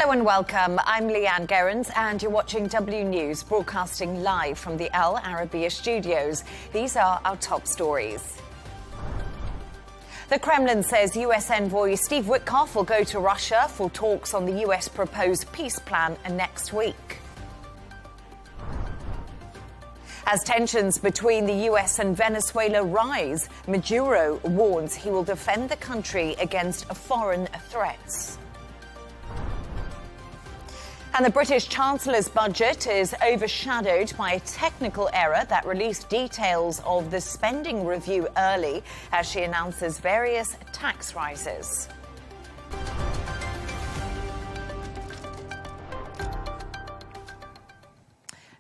Hello and welcome. I'm Leigh Ann Gerrans and you're watching W News, broadcasting live from the Al Arabiya studios. These are our top stories. The Kremlin says US Envoy Steve Witkoff will go to Russia for talks on the US proposed peace plan next week. As tensions between the US and Venezuela rise, Maduro warns he will defend the country against foreign threats. And the British Chancellor's budget is overshadowed by a technical error that released details of the spending review early as she announces various tax rises.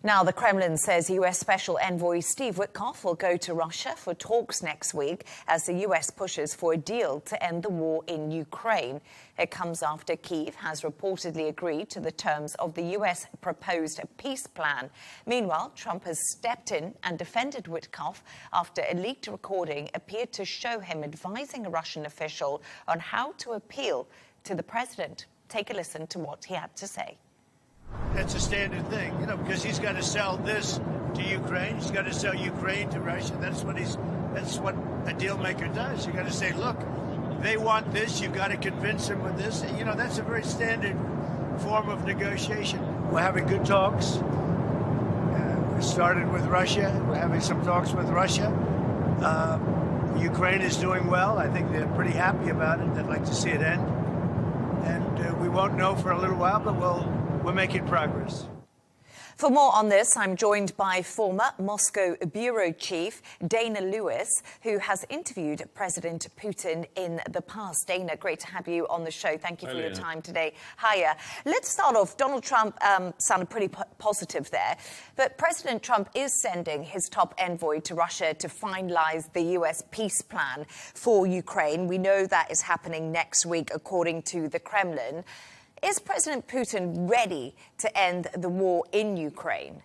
Now, the Kremlin says US Special Envoy Steve Witkoff will go to Russia for talks next week as the US pushes for a deal to end the war in Ukraine. It comes after Kyiv has reportedly agreed to the terms of the US proposed peace plan. Meanwhile, Trump has stepped in and defended Witkoff after a leaked recording appeared to show him advising a Russian official on how to appeal to the president. Take a listen to what he had to say. That's a standard thing, because he's got to sell this to Ukraine. He's got to sell Ukraine to Russia. That's what a deal maker does. You got to say, look, they want this. You've got to convince them with this. That's a very standard form of negotiation. We're having good talks. We started with Russia. We're having some talks with Russia. Ukraine is doing well. I think they're pretty happy about it. They'd like to see it end. And we won't know for a little while, but we're making progress. For more on this, I'm joined by former Moscow bureau chief Dana Lewis, who has interviewed President Putin in the past. Dana, great to have you on the show. Thank you for your time today. Hiya. Let's start off. Donald Trump sounded pretty positive there, but President Trump is sending his top envoy to Russia to finalize the US peace plan for Ukraine. We know that is happening next week, according to the Kremlin. Is President Putin ready to end the war in Ukraine?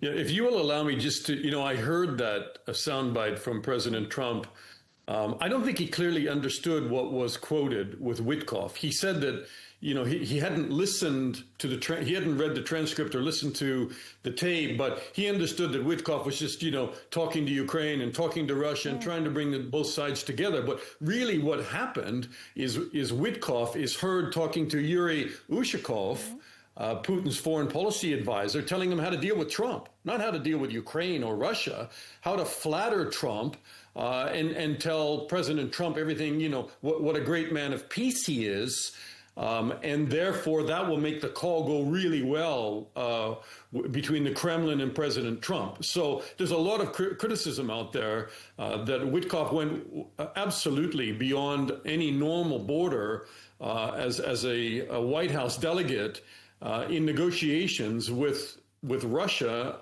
Yeah, if you will allow me just to, I heard that a soundbite from President Trump. I don't think he clearly understood what was quoted with Witkoff. He said that, he hadn't listened to he hadn't read the transcript or listened to the tape, but he understood that Witkoff was just, talking to Ukraine and talking to Russia and trying to bring both sides together. But really what happened is Witkoff is heard talking to Yuri Ushakov, Putin's foreign policy advisor, telling him how to deal with Trump, not how to deal with Ukraine or Russia, how to flatter Trump and tell President Trump everything, what a great man of peace he is. And therefore, that will make the call go really well between the Kremlin and President Trump. So there's a lot of criticism out there that Witkoff went absolutely beyond any normal border as a White House delegate in negotiations with Russia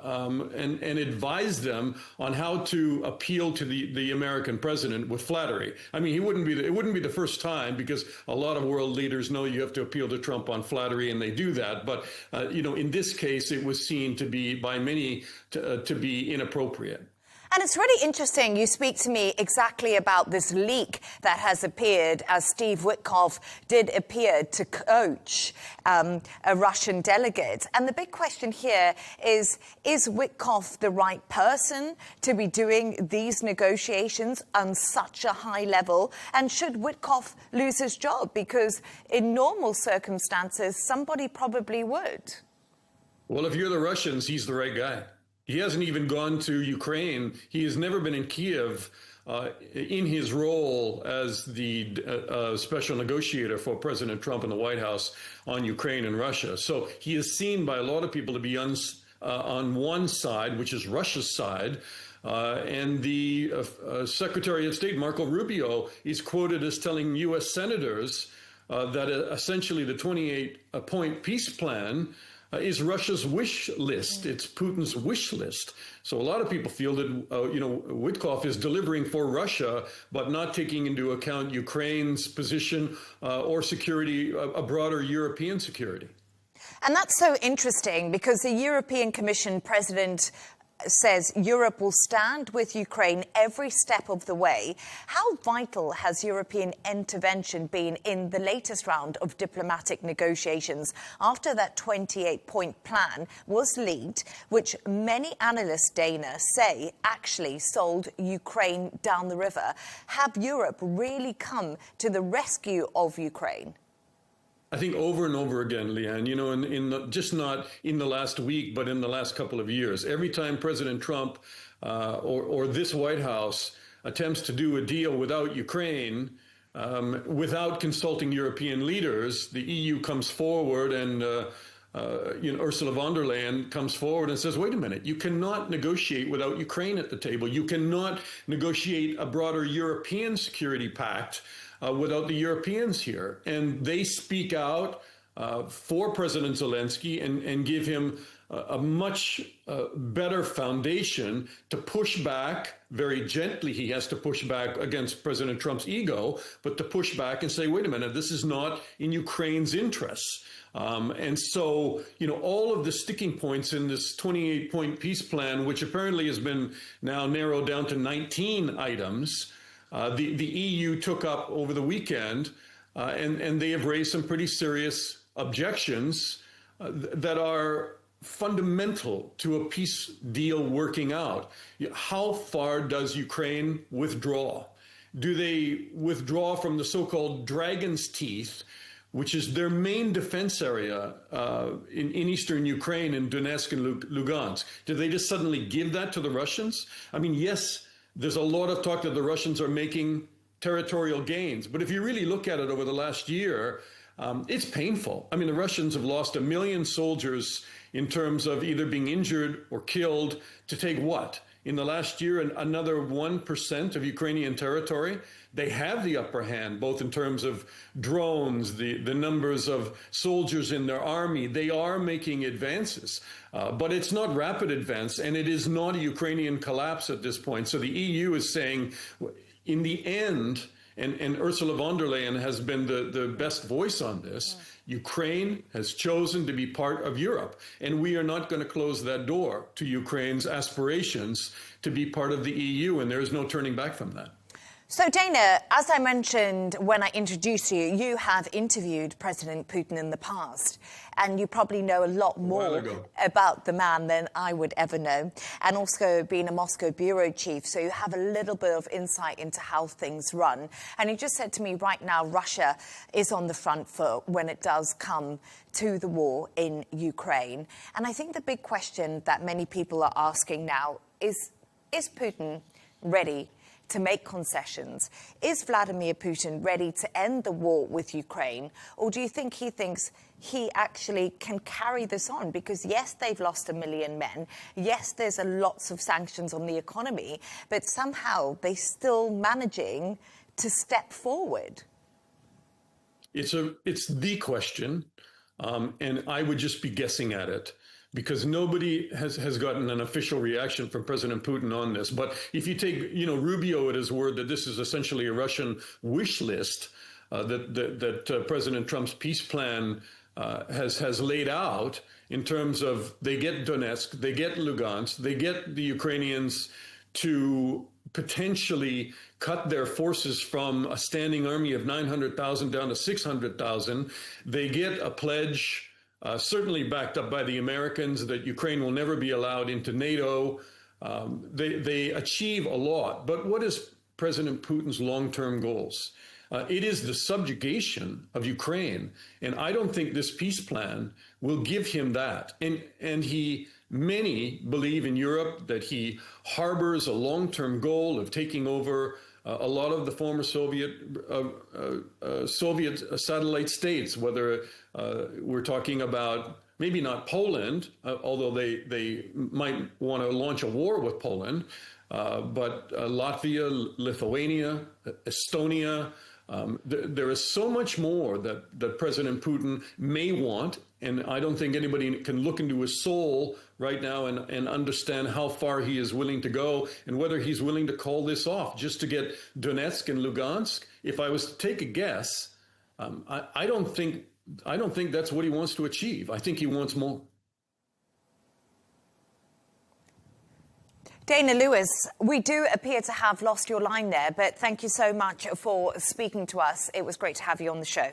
and advised them on how to appeal to the American president with flattery. I mean, it wouldn't be the first time, because a lot of world leaders know you have to appeal to Trump on flattery, and they do that. But, in this case, it was seen to be by many to be inappropriate. And it's really interesting you speak to me exactly about this leak that has appeared as Steve Witkoff did appear to coach a Russian delegate. And the big question here is Witkoff the right person to be doing these negotiations on such a high level? And should Witkoff lose his job? Because in normal circumstances, somebody probably would. Well, if you're the Russians, he's the right guy. He hasn't even gone to Ukraine. He has never been in Kiev in his role as the special negotiator for President Trump in the White House on Ukraine and Russia. So he is seen by a lot of people to be on one side, which is Russia's side. And the Secretary of State, Marco Rubio, is quoted as telling U.S. senators that essentially the 28-point peace plan is Russia's wish list. It's Putin's wish list. So a lot of people feel that, Witkoff is delivering for Russia, but not taking into account Ukraine's position or security, a broader European security. And that's so interesting because the European Commission President says Europe will stand with Ukraine every step of the way. How vital has European intervention been in the latest round of diplomatic negotiations after that 28-point plan was leaked, which many analysts, Dana, say actually sold Ukraine down the river? Have Europe really come to the rescue of Ukraine? I think over and over again, Leigh Ann, just not in the last week, but in the last couple of years, every time President Trump or this White House attempts to do a deal without Ukraine, without consulting European leaders, the EU comes forward and Ursula von der Leyen comes forward and says, wait a minute, you cannot negotiate without Ukraine at the table. You cannot negotiate a broader European security pact without the Europeans here. And they speak out for President Zelensky and give him a much better foundation to push back. Very gently, he has to push back against President Trump's ego, but to push back and say, wait a minute, this is not in Ukraine's interests. And so, all of the sticking points in this 28-point peace plan, which apparently has been now narrowed down to 19 items, the EU took up over the weekend, and they have raised some pretty serious objections that are fundamental to a peace deal working out. How far does Ukraine withdraw? Do they withdraw from the so-called dragon's teeth, which is their main defense area in eastern Ukraine, in Donetsk and Lugansk? Do they just suddenly give that to the Russians? I mean, yes, there's a lot of talk that the Russians are making territorial gains. But if you really look at it over the last year, it's painful. I mean, the Russians have lost 1 million soldiers in terms of either being injured or killed to take what? In the last year, another 1% of Ukrainian territory. They have the upper hand, both in terms of drones, the numbers of soldiers in their army. They are making advances, but it's not rapid advance, and it is not a Ukrainian collapse at this point. So the EU is saying, in the end, and Ursula von der Leyen has been the best voice on this, Ukraine has chosen to be part of Europe, and we are not going to close that door to Ukraine's aspirations to be part of the EU, and there is no turning back from that. So, Dana, as I mentioned when I introduced you, you have interviewed President Putin in the past, and you probably know a lot more about the man than I would ever know, and also being a Moscow bureau chief, so you have a little bit of insight into how things run. And you just said to me right now, Russia is on the front foot when it does come to the war in Ukraine. And I think the big question that many people are asking now is Putin ready to make concessions? Is Vladimir Putin ready to end the war with Ukraine? Or do you think he thinks he actually can carry this on? Because yes, they've lost 1 million men. Yes, there's lots of sanctions on the economy, but somehow they're still managing to step forward. It's the question, and I would just be guessing at it, because nobody has gotten an official reaction from President Putin on this. But if you take, Rubio at his word that this is essentially a Russian wish list that President Trump's peace plan has laid out in terms of they get Donetsk, they get Lugansk, they get the Ukrainians to potentially cut their forces from a standing army of 900,000 down to 600,000. They get a pledge, certainly backed up by the Americans, that Ukraine will never be allowed into NATO. They achieve a lot. But what is President Putin's long-term goals? It is the subjugation of Ukraine. And I don't think this peace plan will give him that. And many believe in Europe that he harbors a long-term goal of taking over a lot of the former Soviet satellite states, whether we're talking about maybe not Poland, although they might want to launch a war with Poland, but Latvia, Lithuania, Estonia. There is so much more that President Putin may want, and I don't think anybody can look into his soul right now and understand how far he is willing to go and whether he's willing to call this off just to get Donetsk and Lugansk. If I was to take a guess, I don't think that's what he wants to achieve. I think he wants more. Dana Lewis, we do appear to have lost your line there, but thank you so much for speaking to us. It was great to have you on the show.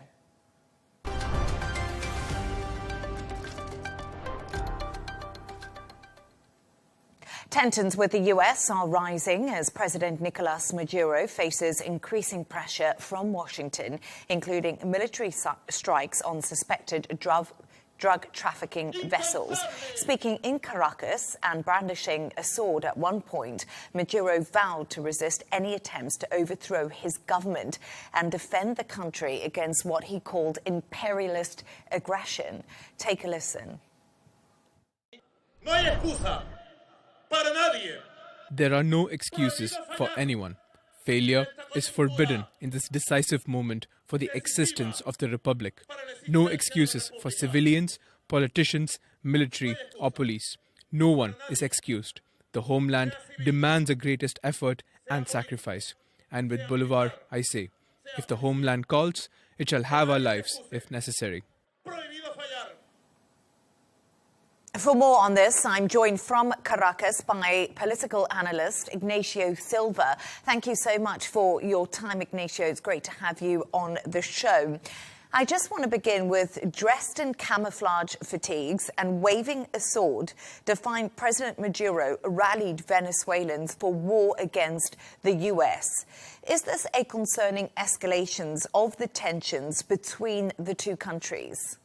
Tensions with the US are rising as President Nicolas Maduro faces increasing pressure from Washington, including military strikes on suspected drug trafficking vessels. Speaking in Caracas and brandishing a sword at one point, Maduro vowed to resist any attempts to overthrow his government and defend the country against what he called imperialist aggression. Take a listen. No hay excusa para nadie. There are no excuses for anyone. Failure is forbidden in this decisive moment for the existence of the Republic. No excuses for civilians, politicians, military or police. No one is excused. The homeland demands the greatest effort and sacrifice. And with Bolivar, I say, if the homeland calls, it shall have our lives if necessary. For more on this, I'm joined from Caracas by political analyst Ignacio Silva. Thank you so much for your time, Ignacio. It's great to have you on the show. I just want to begin with dressed in camouflage fatigues and waving a sword to find President Maduro rallied Venezuelans for war against the US. Is this a concerning escalation of the tensions between the two countries?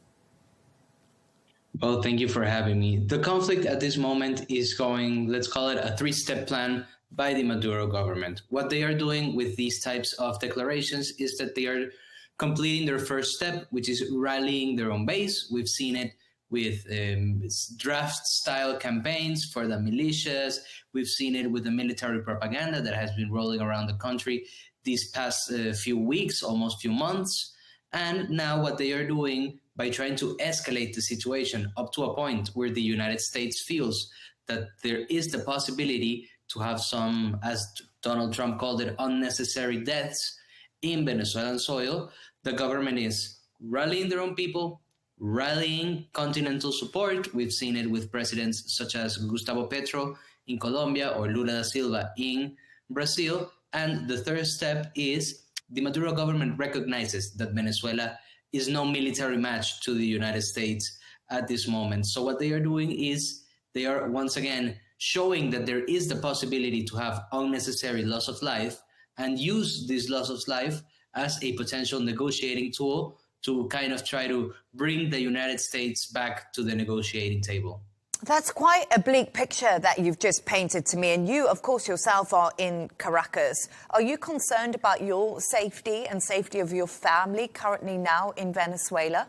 Well, thank you for having me. The conflict at this moment is going, let's call it a three-step plan by the Maduro government. What they are doing with these types of declarations is that they are completing their first step, which is rallying their own base. We've seen it with draft-style campaigns for the militias. We've seen it with the military propaganda that has been rolling around the country these past few weeks, almost few months. And now what they are doing by trying to escalate the situation up to a point where the United States feels that there is the possibility to have some, as Donald Trump called it, unnecessary deaths in Venezuelan soil, the government is rallying their own people, rallying continental support. We've seen it with presidents such as Gustavo Petro in Colombia or Lula da Silva in Brazil. And the third step is the Maduro government recognizes that Venezuela is no military match to the United States at this moment. So what they are doing is they are once again showing that there is the possibility to have unnecessary loss of life and use this loss of life as a potential negotiating tool to kind of try to bring the United States back to the negotiating table. That's quite a bleak picture that you've just painted to me. And you, of course, yourself are in Caracas. Are you concerned about your safety and safety of your family currently now in Venezuela?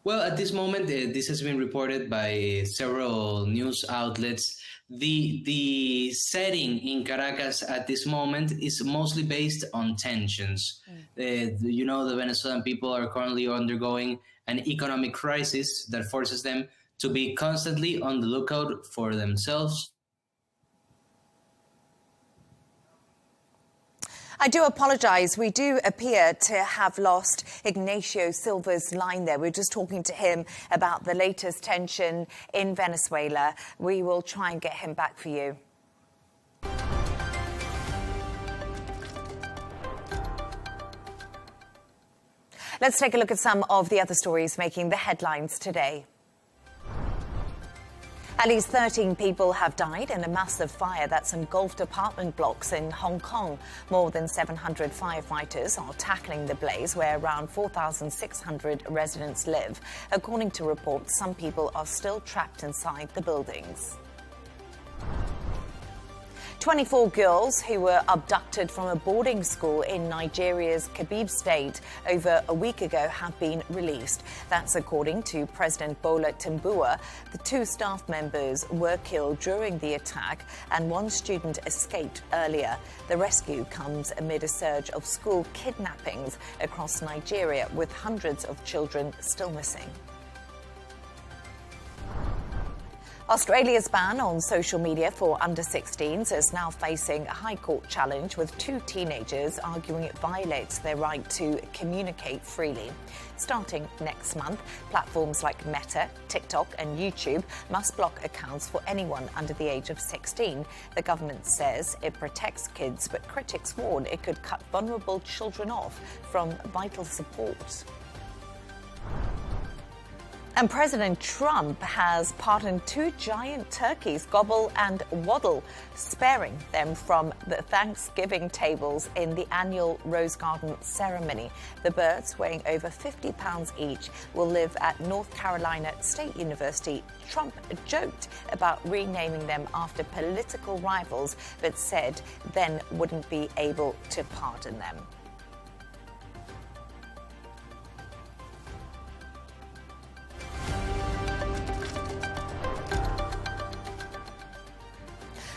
Well, at this moment, this has been reported by several news outlets. The setting in Caracas at this moment is mostly based on tensions. The Venezuelan people are currently undergoing an economic crisis that forces them to be constantly on the lookout for themselves. I do apologise. We do appear to have lost Ignacio Silva's line there. We're just talking to him about the latest tension in Venezuela. We will try and get him back for you. Let's take a look at some of the other stories making the headlines today. At least 13 people have died in a massive fire that's engulfed apartment blocks in Hong Kong. More than 700 firefighters are tackling the blaze, where around 4,600 residents live. According to reports, some people are still trapped inside the buildings. 24 girls who were abducted from a boarding school in Nigeria's Kebbi state over a week ago have been released. That's according to President Bola Tinubu. The 2 staff members were killed during the attack and 1 student escaped earlier. The rescue comes amid a surge of school kidnappings across Nigeria, with hundreds of children still missing. Australia's ban on social media for under-16s is now facing a High Court challenge, with two teenagers arguing it violates their right to communicate freely. Starting next month, platforms like Meta, TikTok and YouTube must block accounts for anyone under the age of 16. The government says it protects kids, but critics warn it could cut vulnerable children off from vital support. And President Trump has pardoned two giant turkeys, Gobble and Waddle, sparing them from the Thanksgiving tables in the annual Rose Garden ceremony. The birds, weighing over 50 pounds each, will live at North Carolina State University. Trump joked about renaming them after political rivals, but said then wouldn't be able to pardon them.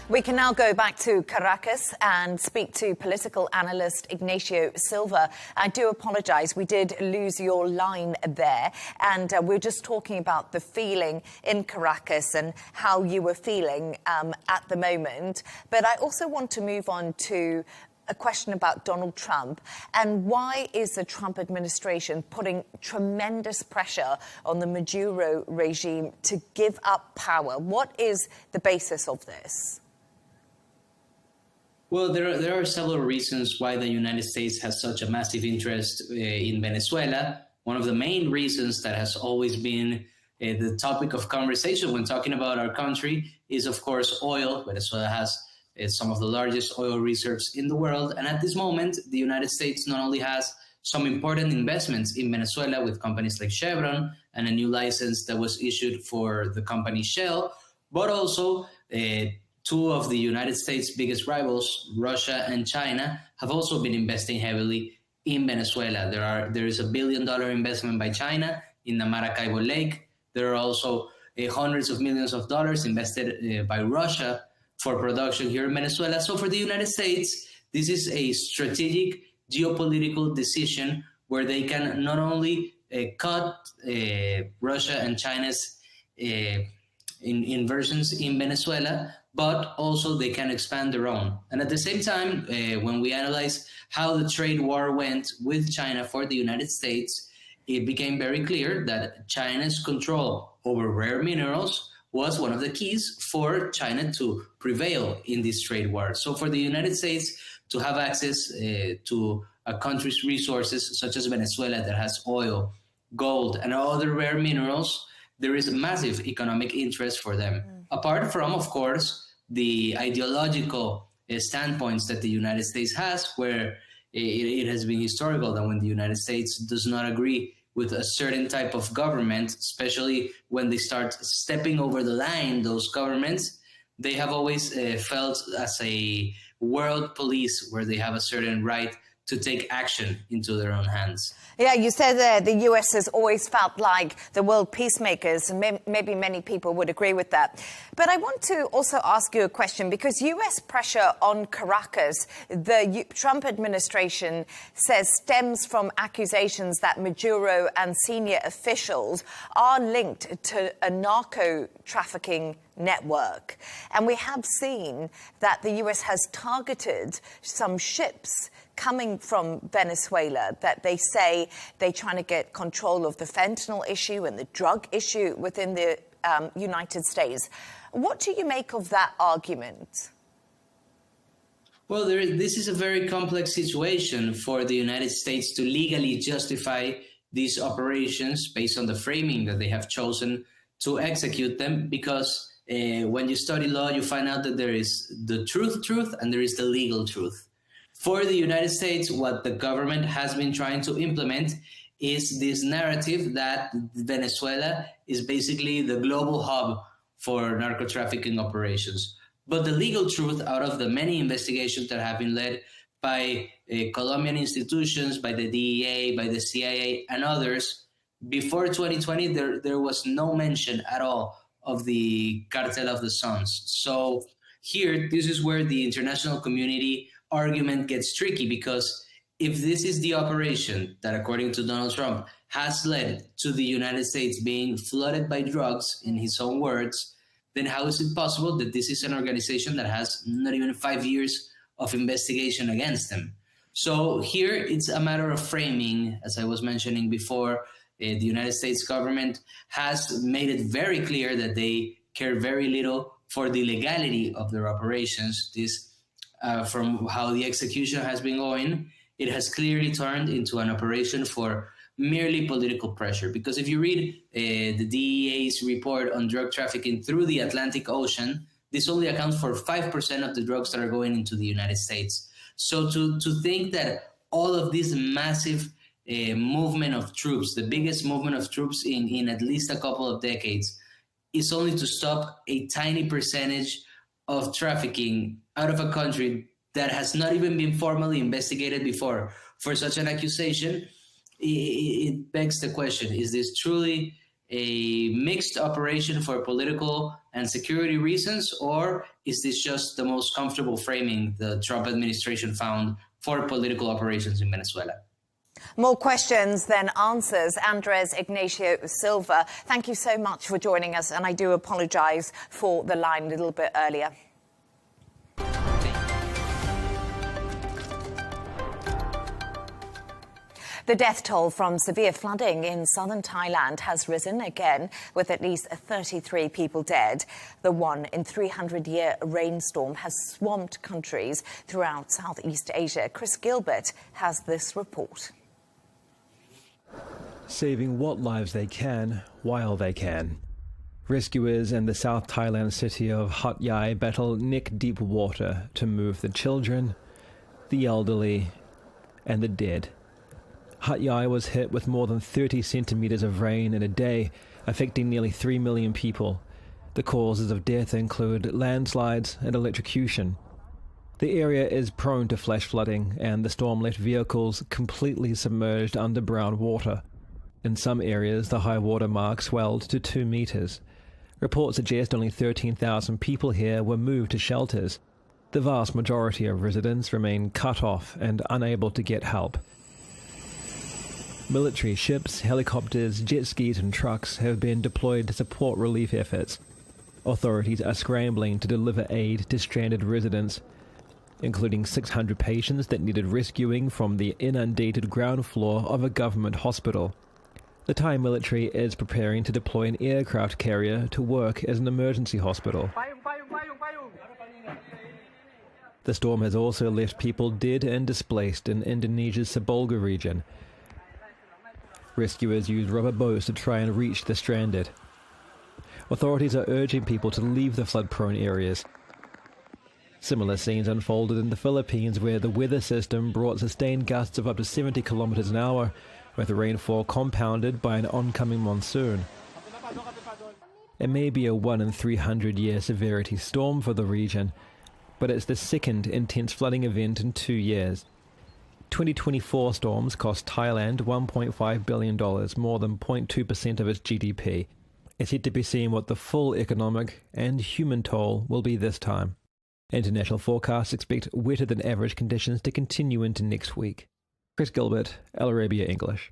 We can now go back to Caracas and speak to political analyst Ignacio Silva. I do apologise, we did lose your line there, and we're just talking about the feeling in Caracas and how you were feeling at the moment. But I also want to move on to a question about Donald Trump, and why is the Trump administration putting tremendous pressure on the Maduro regime to give up power? What is the basis of this? Well, there are several reasons why the United States has such a massive interest in Venezuela. One of the main reasons that has always been the topic of conversation when talking about our country is, of course, oil. Venezuela has some of the largest oil reserves in the world. And at this moment, the United States not only has some important investments in Venezuela with companies like Chevron and a new license that was issued for the company Shell, but also two of the United States' biggest rivals, Russia and China, have also been investing heavily in Venezuela. There is $1 billion investment by China in the Maracaibo Lake. There are also hundreds of millions of dollars invested by Russia for production here in Venezuela. So for the United States, this is a strategic geopolitical decision where they can not only cut Russia and China's inversions in Venezuela, but also they can expand their own. And at the same time, when we analyze how the trade war went with China for the United States, it became very clear that China's control over rare minerals was one of the keys for China to prevail in this trade war. So for the United States to have access to a country's resources, such as Venezuela that has oil, gold, and other rare minerals, there is a massive economic interest for them. Apart from, of course, the ideological standpoints that the United States has, where it has been historical that when the United States does not agree with a certain type of government, especially when they start stepping over the line, those governments, they have always felt as a world police where they have a certain right to take action into their own hands. Yeah, you said the US has always felt like the world peacemakers, and maybe many people would agree with that. But I want to also ask you a question, because US pressure on Caracas, the Trump administration says, stems from accusations that Maduro and senior officials are linked to a narco-trafficking network. And we have seen that the US has targeted some ships coming from Venezuela that they say they're trying to get control of the fentanyl issue and the drug issue within the United States. What do you make of that argument? Well, this is a very complex situation for the United States to legally justify these operations based on the framing that they have chosen to execute them, because when you study law, you find out that there is the truth, and there is the legal truth. For the United States, what the government has been trying to implement is this narrative that Venezuela is basically the global hub for narco-trafficking operations. But the legal truth, out of the many investigations that have been led by Colombian institutions, by the DEA, by the CIA, and others, before 2020, there was no mention at all of the Cartel of the Suns. So here, this is where the international community argument gets tricky, because if this is the operation that, according to Donald Trump, has led to the United States being flooded by drugs, in his own words, then how is it possible that this is an organization that has not even 5 years of investigation against them? So here it's a matter of framing. As I was mentioning before, the United States government has made it very clear that they care very little for the legality of their operations. This, from how the execution has been going, it has clearly turned into an operation for merely political pressure. Because if you read the DEA's report on drug trafficking through the Atlantic Ocean, this only accounts for 5% of the drugs that are going into the United States. So to think that all of this massive movement of troops, the biggest movement of troops in at least a couple of decades, is only to stop a tiny percentage of trafficking out of a country that has not even been formally investigated before for such an accusation, it begs the question, is this truly a mixed operation for political and security reasons, or is this just the most comfortable framing the Trump administration found for political operations in Venezuela? More questions than answers. Andres Ignacio Silva, thank you so much for joining us, and I do apologize for the line a little bit earlier. The death toll from severe flooding in southern Thailand has risen again, with at least 33 people dead. The 1 in 300-year rainstorm has swamped countries throughout Southeast Asia. Chris Gilbert has this report. Saving what lives they can, while they can. Rescuers in the South Thailand city of Hat Yai battle neck-deep water to move the children, the elderly, and the dead. Hat Yai was hit with more than 30 centimeters of rain in a day, affecting nearly 3 million people. The causes of death include landslides and electrocution. The area is prone to flash flooding, and the storm left vehicles completely submerged under brown water. In some areas, the high water mark swelled to 2 meters. Reports suggest only 13,000 people here were moved to shelters. The vast majority of residents remain cut off and unable to get help. Military ships, helicopters, jet skis and trucks have been deployed to support relief efforts. Authorities are scrambling to deliver aid to stranded residents, including 600 patients that needed rescuing from the inundated ground floor of a government hospital. The Thai military is preparing to deploy an aircraft carrier to work as an emergency hospital. The storm has also left people dead and displaced in Indonesia's Sabolga region. Rescuers use rubber boats to try and reach the stranded. Authorities are urging people to leave the flood-prone areas. Similar scenes unfolded in the Philippines, where the weather system brought sustained gusts of up to 70 kilometers an hour, with rainfall compounded by an oncoming monsoon. It may be a 1 in 300-year severity storm for the region, but it's the second intense flooding event in 2 years. 2024 storms cost Thailand $1.5 billion, more than 0.2% of its GDP. It's yet to be seen what the full economic and human toll will be this time. International forecasts expect wetter than average conditions to continue into next week. Chris Gilbert, Arabiya English.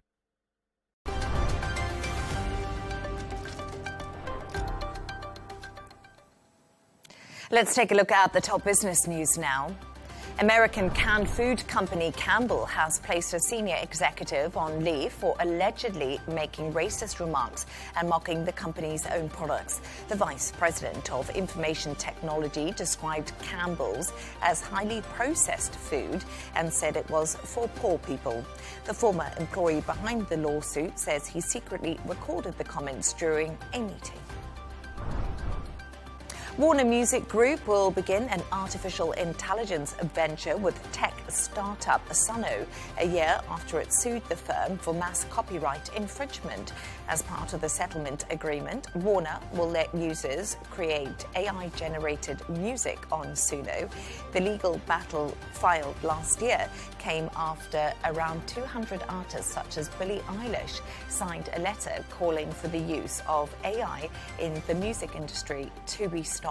Let's take a look at the top business news now. American canned food company Campbell has placed a senior executive on leave for allegedly making racist remarks and mocking the company's own products. The vice president of information technology described Campbell's as highly processed food and said it was for poor people. The former employee behind the lawsuit says he secretly recorded the comments during a meeting. Warner Music Group will begin an artificial intelligence venture with tech startup Suno a year after it sued the firm for mass copyright infringement. As part of the settlement agreement, Warner will let users create AI-generated music on Suno. The legal battle filed last year came after around 200 artists such as Billie Eilish signed a letter calling for the use of AI in the music industry to be stopped.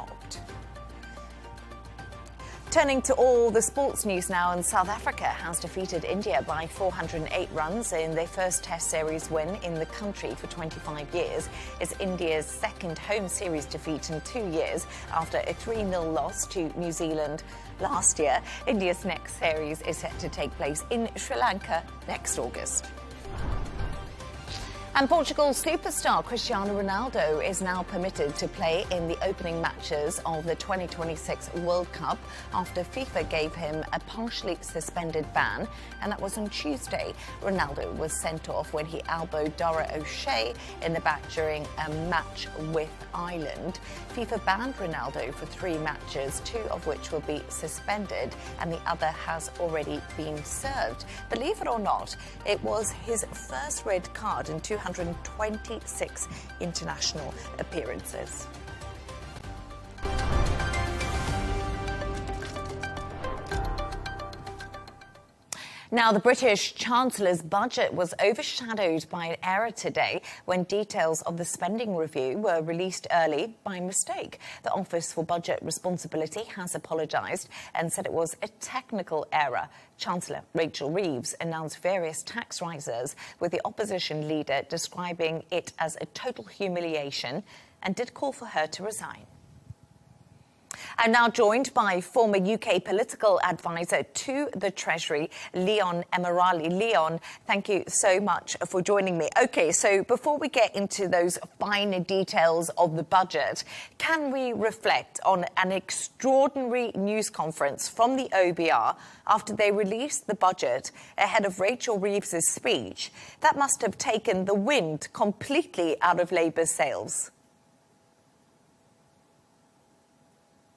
Turning to all the sports news now, and South Africa has defeated India by 408 runs in their first Test series win in the country for 25 years. It's India's second home series defeat in 2 years after a 3-0 loss to New Zealand last year. India's next series is set to take place in Sri Lanka next August. And Portugal's superstar Cristiano Ronaldo is now permitted to play in the opening matches of the 2026 World Cup after FIFA gave him a partially suspended ban, and that was on Tuesday. Ronaldo was sent off when he elbowed Dara O'Shea in the back during a match with Ireland. FIFA banned Ronaldo for 3 matches, 2 of which will be suspended, and the other has already been served. Believe it or not, it was his first red card in 226 international appearances. Now, the British Chancellor's budget was overshadowed by an error today when details of the spending review were released early by mistake. The Office for Budget Responsibility has apologised and said it was a technical error. Chancellor Rachel Reeves announced various tax rises, with the opposition leader describing it as a total humiliation and did call for her to resign. I'm now joined by former UK political advisor to the Treasury, Leon Emirali. Leon, thank you so much for joining me. OK, so before we get into those finer details of the budget, can we reflect on an extraordinary news conference from the OBR after they released the budget ahead of Rachel Reeves's speech? That must have taken the wind completely out of Labour's sails.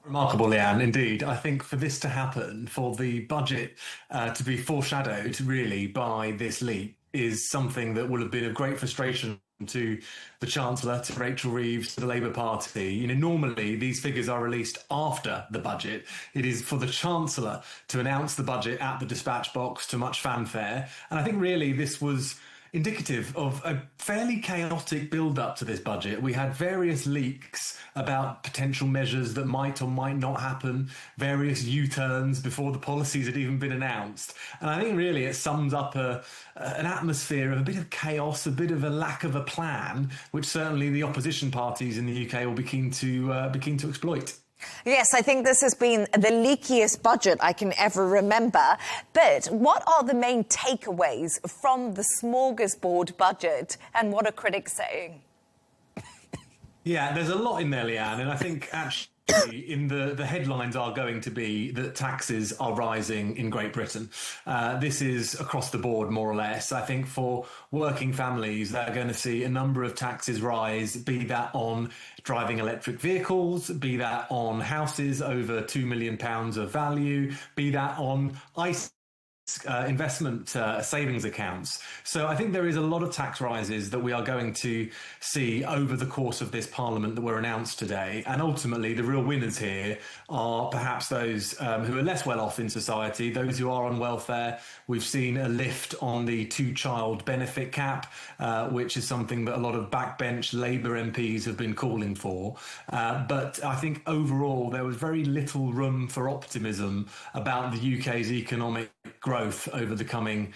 Remarkable, Leigh Ann, indeed. I think for this to happen, for the budget to be foreshadowed really by this leak, is something that will have been of great frustration to the Chancellor, to Rachel Reeves, to the Labour Party. You know, normally these figures are released after the budget. It is for the Chancellor to announce the budget at the dispatch box to much fanfare. And I think really this was indicative of a fairly chaotic build-up to this budget. We had various leaks about potential measures that might or might not happen, various U-turns before the policies had even been announced. And I think really it sums up an atmosphere of a bit of chaos, a bit of a lack of a plan, which certainly the opposition parties in the UK will be keen to exploit. Yes, I think this has been the leakiest budget I can ever remember. But what are the main takeaways from the smorgasbord budget, and what are critics saying? Yeah, there's a lot in there, Leigh Ann, and I think actually in the headlines are going to be that taxes are rising in Great Britain. This is across the board, more or less. I think for working families, they're going to see a number of taxes rise, be that on driving electric vehicles, be that on houses over £2 million of value, be that on investment savings accounts. So I think there is a lot of tax rises that we are going to see over the course of this Parliament that were announced today. And ultimately, the real winners here are perhaps those who are less well off in society, those who are on welfare. We've seen a lift on the 2-child benefit cap, which is something that a lot of backbench Labour MPs have been calling for. But I think overall, there was very little room for optimism about the UK's economic growth over the coming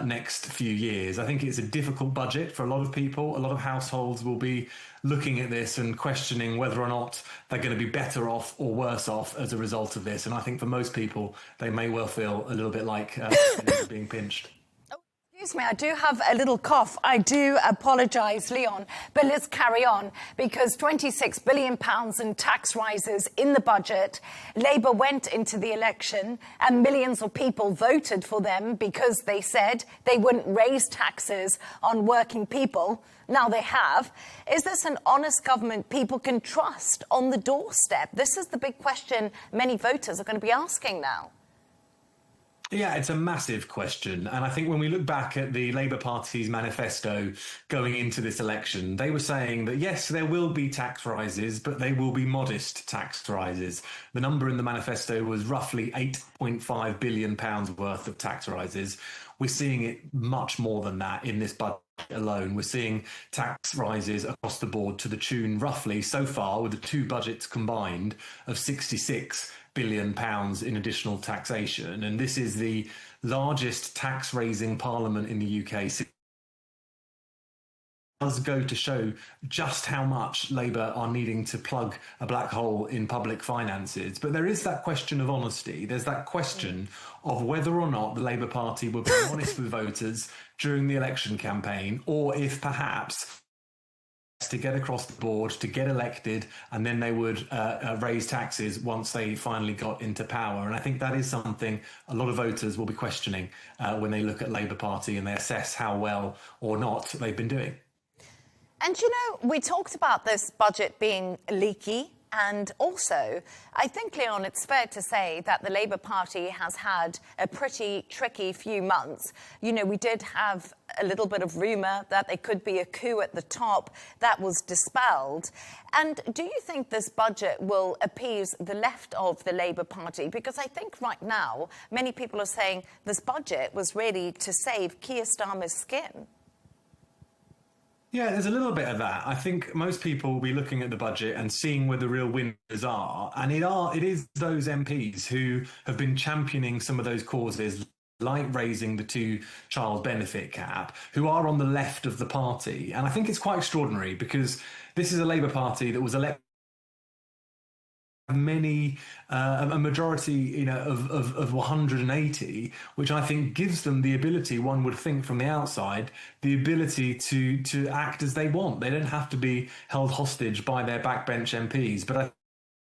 next few years. I think it's a difficult budget for a lot of people. A lot of households will be looking at this and questioning whether or not they're going to be better off or worse off as a result of this. And I think for most people, they may well feel a little bit like being pinched. Excuse me, I do have a little cough. I do apologise, Leon, but let's carry on, because £26 billion in tax rises in the budget. Labour went into the election and millions of people voted for them because they said they wouldn't raise taxes on working people. Now they have. Is this an honest government people can trust on the doorstep? This is the big question many voters are going to be asking now. Yeah, it's a massive question. And I think when we look back at the Labour Party's manifesto going into this election, they were saying that, yes, there will be tax rises, but they will be modest tax rises. The number in the manifesto was roughly £8.5 billion worth of tax rises. We're seeing it much more than that in this budget alone. We're seeing tax rises across the board to the tune roughly so far with the two budgets combined of £66 billion in additional taxation. And this is the largest tax-raising parliament in the UK. Does go to show just how much Labour are needing to plug a black hole in public finances. But there is that question of honesty. There's that question of whether or not the Labour Party will be honest with voters during the election campaign, or if perhaps to get across the board, to get elected, and then they would raise taxes once they finally got into power. And I think that is something a lot of voters will be questioning when they look at Labour Party and they assess how well or not they've been doing. And, you know, we talked about this budget being leaky. And also, I think, Leon, it's fair to say that the Labour Party has had a pretty tricky few months. You know, we did have a little bit of rumour that there could be a coup at the top. That was dispelled. And do you think this budget will appease the left of the Labour Party? Because I think right now, many people are saying this budget was really to save Keir Starmer's skin. Yeah, there's a little bit of that. I think most people will be looking at the budget and seeing where the real winners are. And it is those MPs who have been championing some of those causes, like raising the two-child benefit cap, who are on the left of the party. And I think it's quite extraordinary because this is a Labour Party that was elected a majority, you know, of 180, which I think gives them the ability, one would think from the outside, the ability to act as they want. They don't have to be held hostage by their backbench MPs. But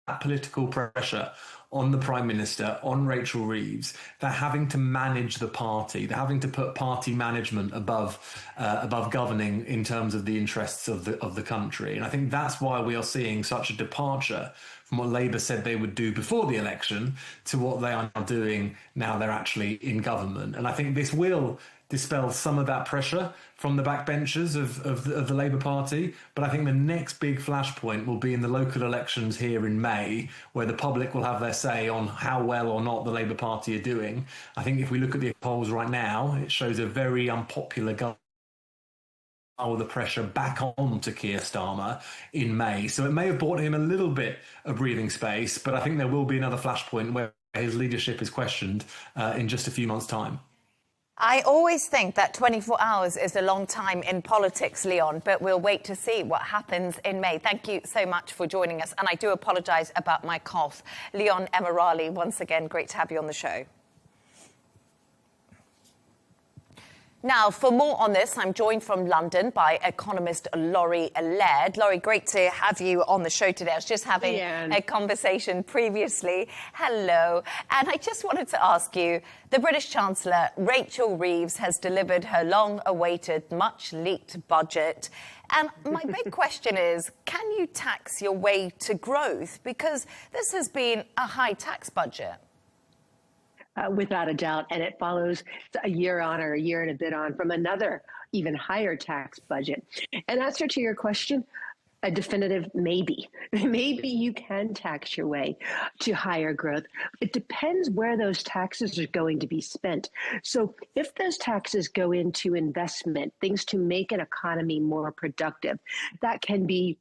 that political pressure on the Prime Minister, on Rachel Reeves, they're having to manage the party. They're having to put party management above governing in terms of the interests of the country. And I think that's why we are seeing such a departure from what Labour said they would do before the election to what they are now doing now they're actually in government. And I think this will dispel some of that pressure from the backbenchers of the Labour Party. But I think the next big flashpoint will be in the local elections here in May, where the public will have their say on how well or not the Labour Party are doing. I think if we look at the polls right now, it shows a very unpopular government. The pressure back on to Keir Starmer in May. So it may have bought him a little bit of breathing space, but I think there will be another flashpoint where his leadership is questioned in just a few months' time. I always think that 24 hours is a long time in politics, Leon, but we'll wait to see what happens in May. Thank you so much for joining us. And I do apologise about my cough. Leon Emirali, once again, great to have you on the show. Now, for more on this, I'm joined from London by economist Laurie Laird. Laurie, great to have you on the show today. I was just having a conversation previously. Hello. And I just wanted to ask you, the British Chancellor, Rachel Reeves, has delivered her long-awaited, much-leaked budget. And my big question is, can you tax your way to growth? Because this has been a high tax budget. Without a doubt. And it follows a year on or a year and a bit on from another even higher tax budget. And answer to your question, a definitive maybe. Maybe you can tax your way to higher growth. It depends where those taxes are going to be spent. So if those taxes go into investment, things to make an economy more productive, that can be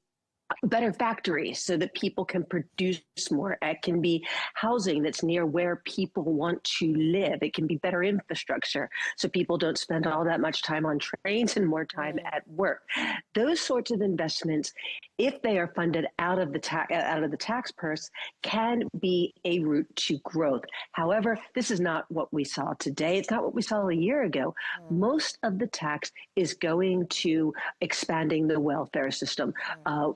better factories so that people can produce more. It can be housing that's near where people want to live. It can be better infrastructure so people don't spend all that much time on trains and more time at work. Those sorts of investments, if they are funded out of the tax purse, can be a route to growth. However, this is not what we saw today. It's not what we saw a year ago. Most of the tax is going to expanding the welfare system.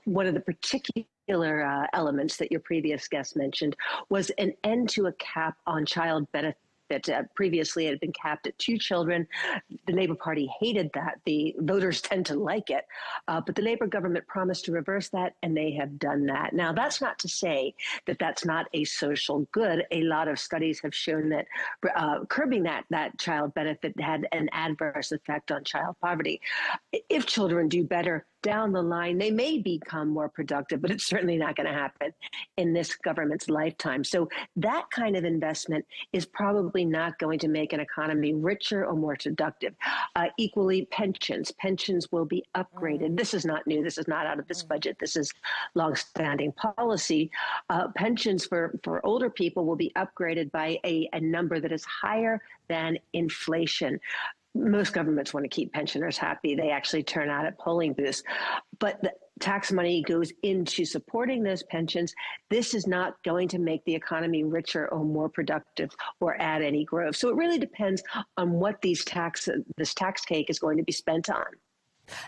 One of the particular elements that your previous guest mentioned was an end to a cap on child benefit. Previously, it had been capped at 2 children. The Labour Party hated that. The voters tend to like it. But the Labour government promised to reverse that, and they have done that. Now, that's not to say that that's not a social good. A lot of studies have shown that curbing that child benefit had an adverse effect on child poverty. If children do better down the line, they may become more productive, but it's certainly not going to happen in this government's lifetime. So that kind of investment is probably not going to make an economy richer or more productive. Equally, pensions will be upgraded. This is not new. This is not out of this budget. This is longstanding policy. Pensions for older people will be upgraded by a number that is higher than inflation. Most governments want to keep pensioners happy. They actually turn out at polling booths. But the tax money goes into supporting those pensions. This is not going to make the economy richer or more productive or add any growth. So it really depends on what this tax cake is going to be spent on.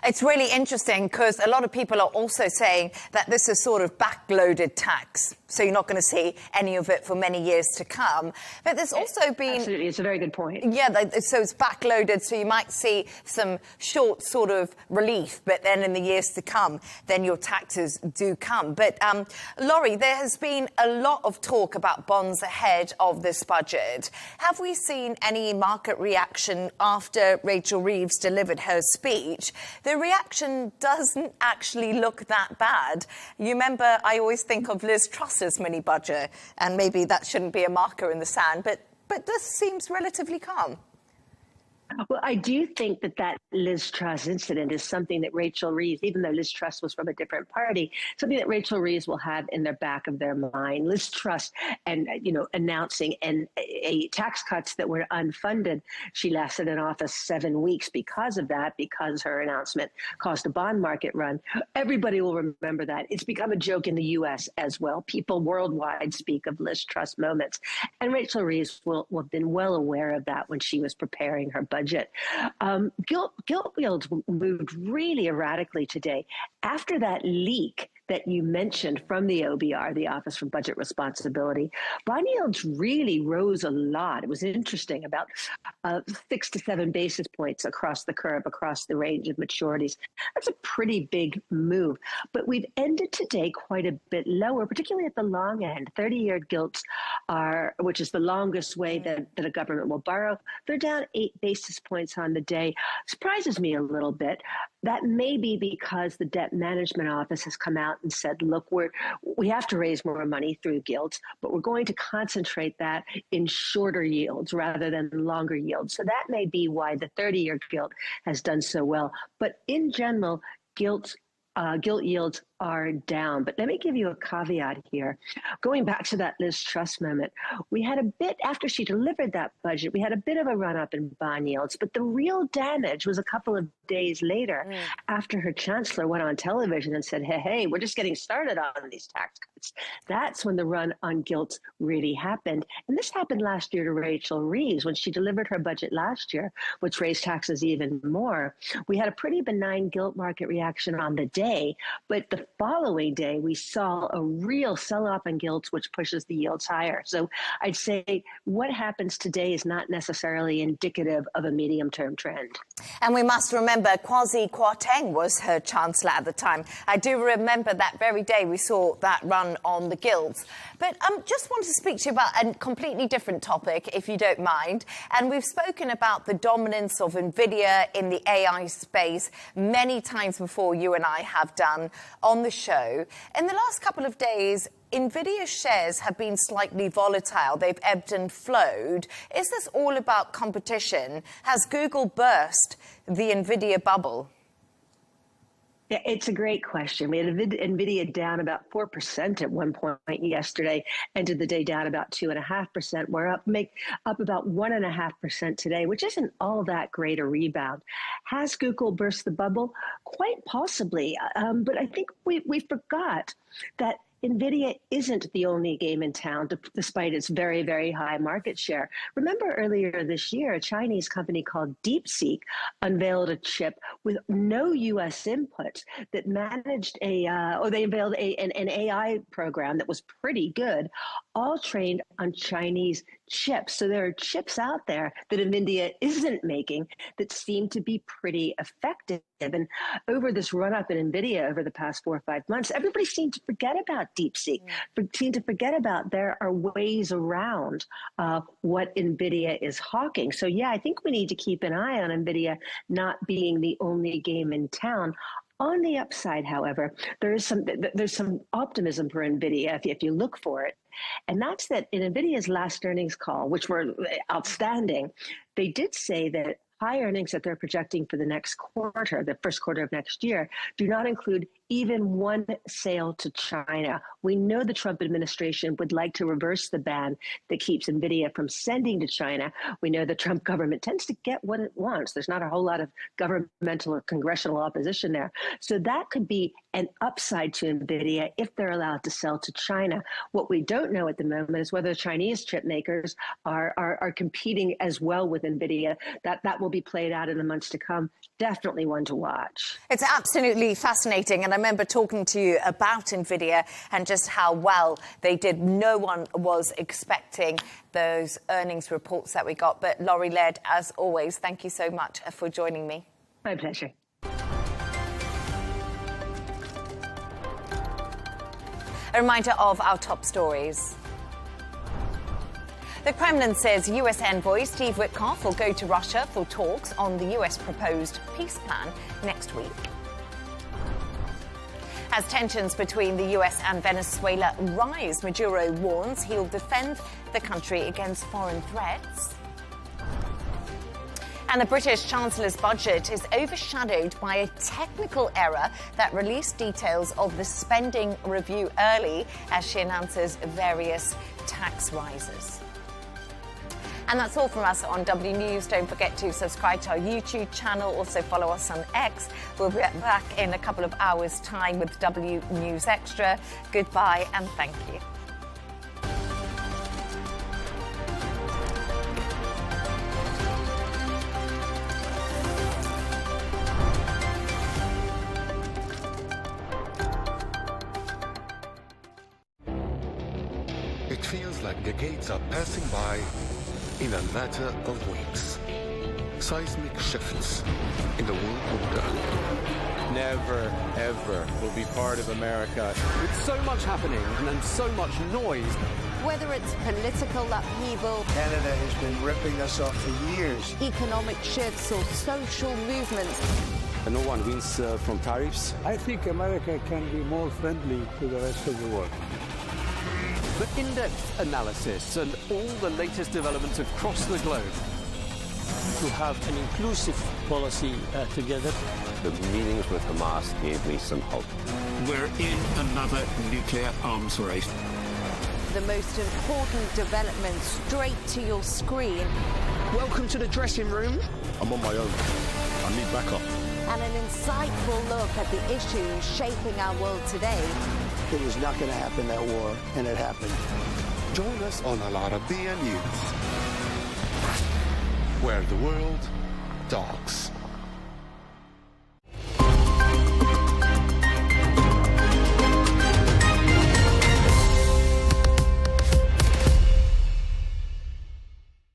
It's really interesting because a lot of people are also saying that this is sort of backloaded tax. So you're not going to see any of it for many years to come. But there's also been... Absolutely, it's a very good point. Yeah, so it's backloaded, so you might see some short sort of relief, but then in the years to come, then your taxes do come. But Laurie, there has been a lot of talk about bonds ahead of this budget. Have we seen any market reaction after Rachel Reeves delivered her speech? The reaction doesn't actually look that bad. You remember, I always think of Liz Truss's mini budget, and maybe that shouldn't be a marker in the sand, but this seems relatively calm. Well, I do think that Liz Truss incident is something that Rachel Reeves, even though Liz Truss was from a different party, something that Rachel Reeves will have in the back of their mind. Liz Truss and, announcing a tax cuts that were unfunded. She lasted in office 7 weeks because of that, because her announcement caused a bond market run. Everybody will remember that. It's become a joke in the U.S. as well. People worldwide speak of Liz Truss moments. And Rachel Reeves will have been well aware of that when she was preparing her budget. Gilt yields moved really erratically today after that leak that you mentioned from the OBR, the Office for Budget Responsibility. Bond yields really rose a lot. It was interesting, about 6 to 7 basis points across the curve, across the range of maturities. That's a pretty big move. But we've ended today quite a bit lower, particularly at the long end. 30-year gilts are, which is the longest way that a government will borrow, they're down 8 basis points on the day. Surprises me a little bit. That may be because the Debt Management Office has come out and said, look, we have to raise more money through gilts, but we're going to concentrate that in shorter yields rather than longer yields. So that may be why the 30-year gilt has done so well. But in general, gilt yields are down. But let me give you a caveat here. Going back to that Liz Truss moment, we had a bit, after she delivered that budget, we had a bit of a run up in bond yields, but the real damage was a couple of days later after her chancellor went on television and said, hey, we're just getting started on these tax cuts. That's when the run on gilts really happened. And this happened last year to Rachel Reeves when she delivered her budget last year, which raised taxes even more. We had a pretty benign gilt market reaction on the day, but the following day, we saw a real sell-off in gilts, which pushes the yields higher. So I'd say what happens today is not necessarily indicative of a medium-term trend. And we must remember Kwasi Kwarteng was her chancellor at the time. I do remember that very day we saw that run on the gilts. But just want to speak to you about a completely different topic, if you don't mind. And we've spoken about the dominance of NVIDIA in the AI space many times before, you and I have done on the show. In the last couple of days, NVIDIA shares have been slightly volatile. They've ebbed and flowed. Is this all about competition? Has Google burst the NVIDIA bubble? Yeah, it's a great question. We had NVIDIA down about 4% at one point yesterday, ended the day down about 2.5%. We're up about 1.5% today, which isn't all that great a rebound. Has Google burst the bubble? Quite possibly, but I think we forgot that NVIDIA isn't the only game in town, despite its very, very high market share. Remember earlier this year, a Chinese company called DeepSeek unveiled a chip with no U.S. input that managed they unveiled an AI program that was pretty good, all trained on Chinese chips. So there are chips out there that NVIDIA isn't making that seem to be pretty effective. And over this run-up in NVIDIA over the past 4 or 5 months, everybody seemed to forget about DeepSeek, seemed to forget about there are ways around what NVIDIA is hawking. So yeah, I think we need to keep an eye on NVIDIA not being the only game in town. On the upside, however, there's some optimism for NVIDIA if you look for it. And that's that in NVIDIA's last earnings call, which were outstanding, they did say that high earnings that they're projecting for the next quarter, the first quarter of next year, do not include even one sale to China. We know the Trump administration would like to reverse the ban that keeps NVIDIA from sending to China. We know the Trump government tends to get what it wants. There's not a whole lot of governmental or congressional opposition there. So that could be an upside to NVIDIA if they're allowed to sell to China. What we don't know at the moment is whether Chinese chip makers are competing as well with NVIDIA. That will be played out in the months to come. Definitely one to watch. It's absolutely fascinating. And I remember talking to you about NVIDIA and just how well they did. No one was expecting those earnings reports that we got. But Laurie Laird, as always, thank you so much for joining me. My pleasure. A reminder of our top stories. The Kremlin says US envoy Steve Witkoff will go to Russia for talks on the US proposed peace plan next week. As tensions between the US and Venezuela rise, Maduro warns he'll defend the country against foreign threats. And the British Chancellor's budget is overshadowed by a technical error that released details of the spending review early as she announces various tax rises. And that's all from us on W News. Don't forget to subscribe to our YouTube channel. Also follow us on X. We'll be back in a couple of hours' time with W News Extra. Goodbye and thank you. It feels like decades are passing by in a matter of weeks. Seismic shifts in the world order. Never, ever will be part of America. With so much happening and so much noise. Whether it's political upheaval, Canada has been ripping us off for years. Economic shifts or social movements. And no one wins from tariffs. I think America can be more friendly to the rest of the world. The in-depth analysis and all the latest developments across the globe. To have an inclusive policy together. The meetings with Hamas gave me some hope. We're in another nuclear arms race. The most important developments straight to your screen. Welcome to the dressing room. I'm on my own. I need backup. And an insightful look at the issues shaping our world today. It was not going to happen, that war, and it happened. Join us on Arabiya News, where the world talks.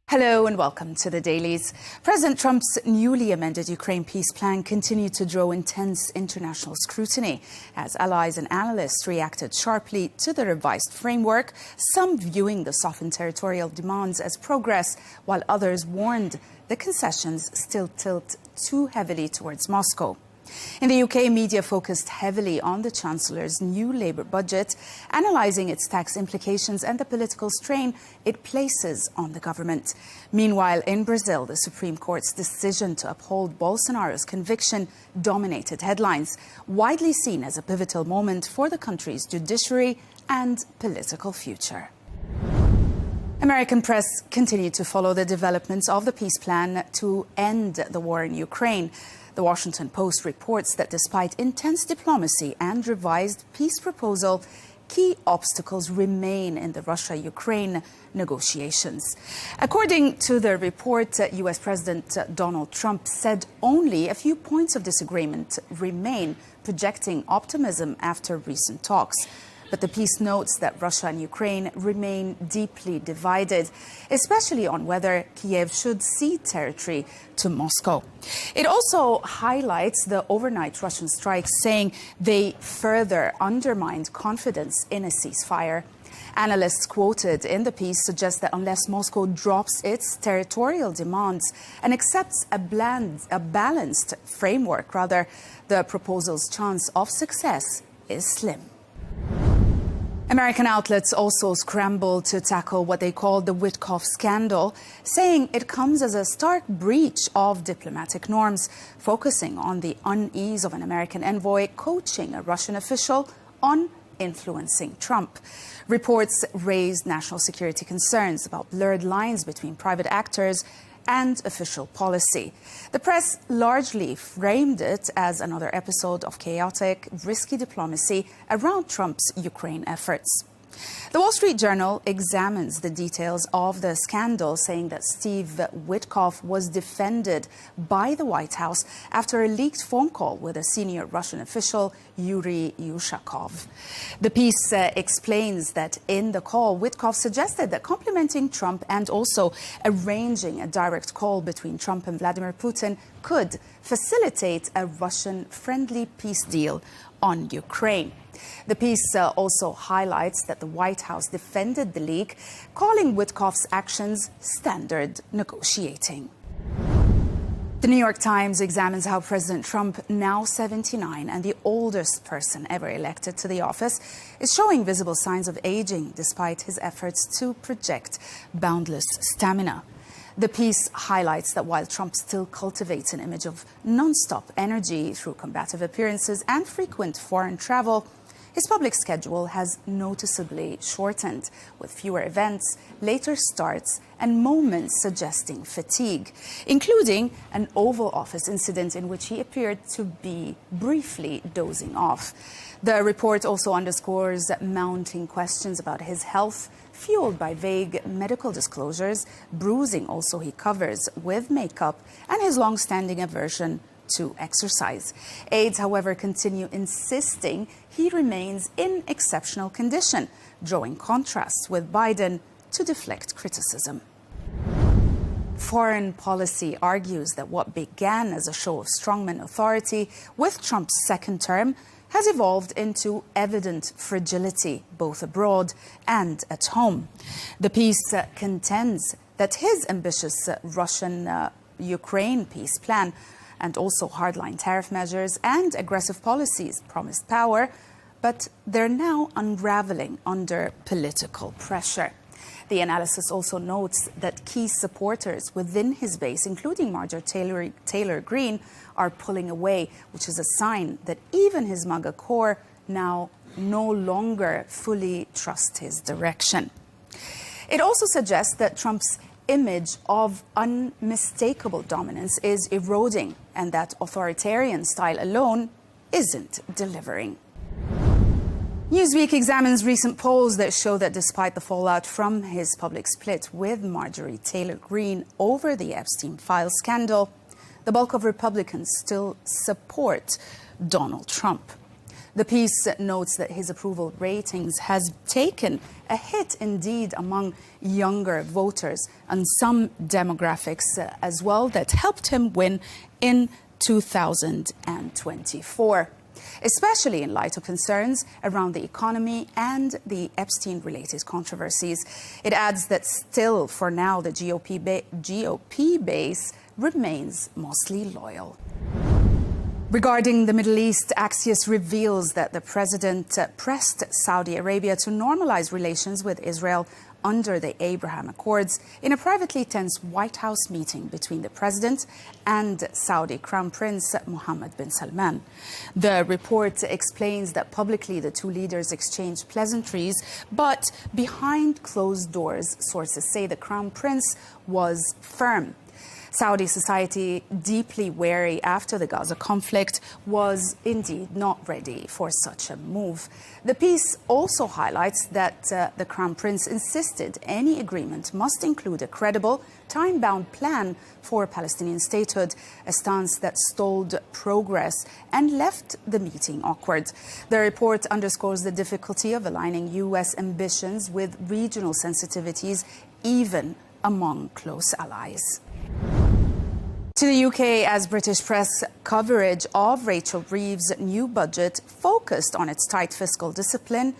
Hello and welcome to the Dailies. President Trump's newly amended Ukraine peace plan continued to draw intense international scrutiny as allies and analysts reacted sharply to the revised framework, some viewing the softened territorial demands as progress, while others warned the concessions still tilt too heavily towards Moscow. In the UK, media focused heavily on the Chancellor's new Labour budget, analysing its tax implications and the political strain it places on the government. Meanwhile, in Brazil, the Supreme Court's decision to uphold Bolsonaro's conviction dominated headlines, widely seen as a pivotal moment for the country's judiciary and political future. American press continued to follow the developments of the peace plan to end the war in Ukraine. The Washington Post reports that despite intense diplomacy and revised peace proposal, key obstacles remain in the Russia-Ukraine negotiations. According to the report, US President Donald Trump said only a few points of disagreement remain, projecting optimism after recent talks. But the piece notes that Russia and Ukraine remain deeply divided, especially on whether Kiev should cede territory to Moscow. It also highlights the overnight Russian strikes, saying they further undermined confidence in a ceasefire. Analysts quoted in the piece suggest that unless Moscow drops its territorial demands and accepts a balanced framework, the proposal's chance of success is slim. American outlets also scramble to tackle what they call the Witkoff scandal, saying it comes as a stark breach of diplomatic norms, focusing on the unease of an American envoy coaching a Russian official on influencing Trump. Reports raised national security concerns about blurred lines between private actors and official policy. The press largely framed it as another episode of chaotic, risky diplomacy around Trump's Ukraine efforts. The Wall Street Journal examines the details of the scandal, saying that Steve Witkoff was defended by the White House after a leaked phone call with a senior Russian official, Yuri Yushakov. The piece explains that in the call, Witkoff suggested that complimenting Trump and also arranging a direct call between Trump and Vladimir Putin could facilitate a Russian-friendly peace deal on Ukraine. The piece also highlights that the White House defended the leak, calling Witkoff's actions standard negotiating. The New York Times examines how President Trump, now 79 and the oldest person ever elected to the office, is showing visible signs of aging despite his efforts to project boundless stamina. The piece highlights that while Trump still cultivates an image of non-stop energy through combative appearances and frequent foreign travel, his public schedule has noticeably shortened, with fewer events, later starts, and moments suggesting fatigue, including an Oval Office incident in which he appeared to be briefly dozing off. The report also underscores mounting questions about his health, fueled by vague medical disclosures, bruising also he covers with makeup, and his long-standing aversion to exercise. Aides, however, continue insisting he remains in exceptional condition, drawing contrasts with Biden to deflect criticism. Foreign policy argues that what began as a show of strongman authority with Trump's second term has evolved into evident fragility, both abroad and at home. The piece contends that his ambitious Russian-Ukraine peace plan and also hardline tariff measures and aggressive policies promised power, but they're now unraveling under political pressure. The analysis also notes that key supporters within his base, including Marjorie Taylor Greene, are pulling away, which is a sign that even his MAGA core now no longer fully trust his direction. It also suggests that Trump's image of unmistakable dominance is eroding and that authoritarian style alone isn't delivering. Newsweek examines recent polls that show that despite the fallout from his public split with Marjorie Taylor Greene over the Epstein file scandal, the bulk of Republicans still support Donald Trump. The piece notes that his approval ratings has taken a hit indeed among younger voters and some demographics as well that helped him win in 2024, especially in light of concerns around the economy and the Epstein-related controversies. It adds that still, for now, the GOP base remains mostly loyal. Regarding the Middle East, Axios reveals that the president pressed Saudi Arabia to normalize relations with Israel under the Abraham Accords in a privately tense White House meeting between the president and Saudi Crown Prince Mohammed bin Salman. The report explains that publicly the two leaders exchanged pleasantries, but behind closed doors, sources say the Crown Prince was firm. Saudi society, deeply wary after the Gaza conflict, was indeed not ready for such a move. The piece also highlights that the Crown Prince insisted any agreement must include a credible, time-bound plan for Palestinian statehood, a stance that stalled progress and left the meeting awkward. The report underscores the difficulty of aligning U.S. ambitions with regional sensitivities, even among close allies. To the UK, as British press coverage of Rachel Reeves' new budget focused on its tight fiscal discipline,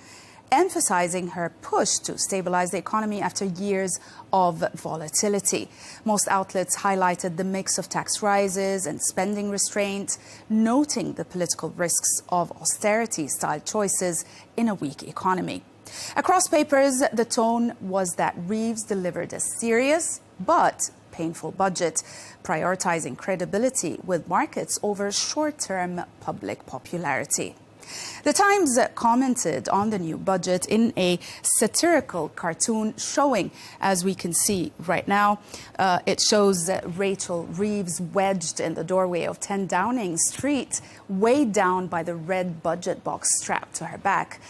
emphasizing her push to stabilize the economy after years of volatility. Most outlets highlighted the mix of tax rises and spending restraint, noting the political risks of austerity-style choices in a weak economy. Across papers, the tone was that Reeves delivered a serious but painful budget, prioritizing credibility with markets over short-term public popularity. The Times commented on the new budget in a satirical cartoon showing, as we can see right now, it shows Rachel Reeves wedged in the doorway of 10 Downing Street, weighed down by the red budget box strapped to her back.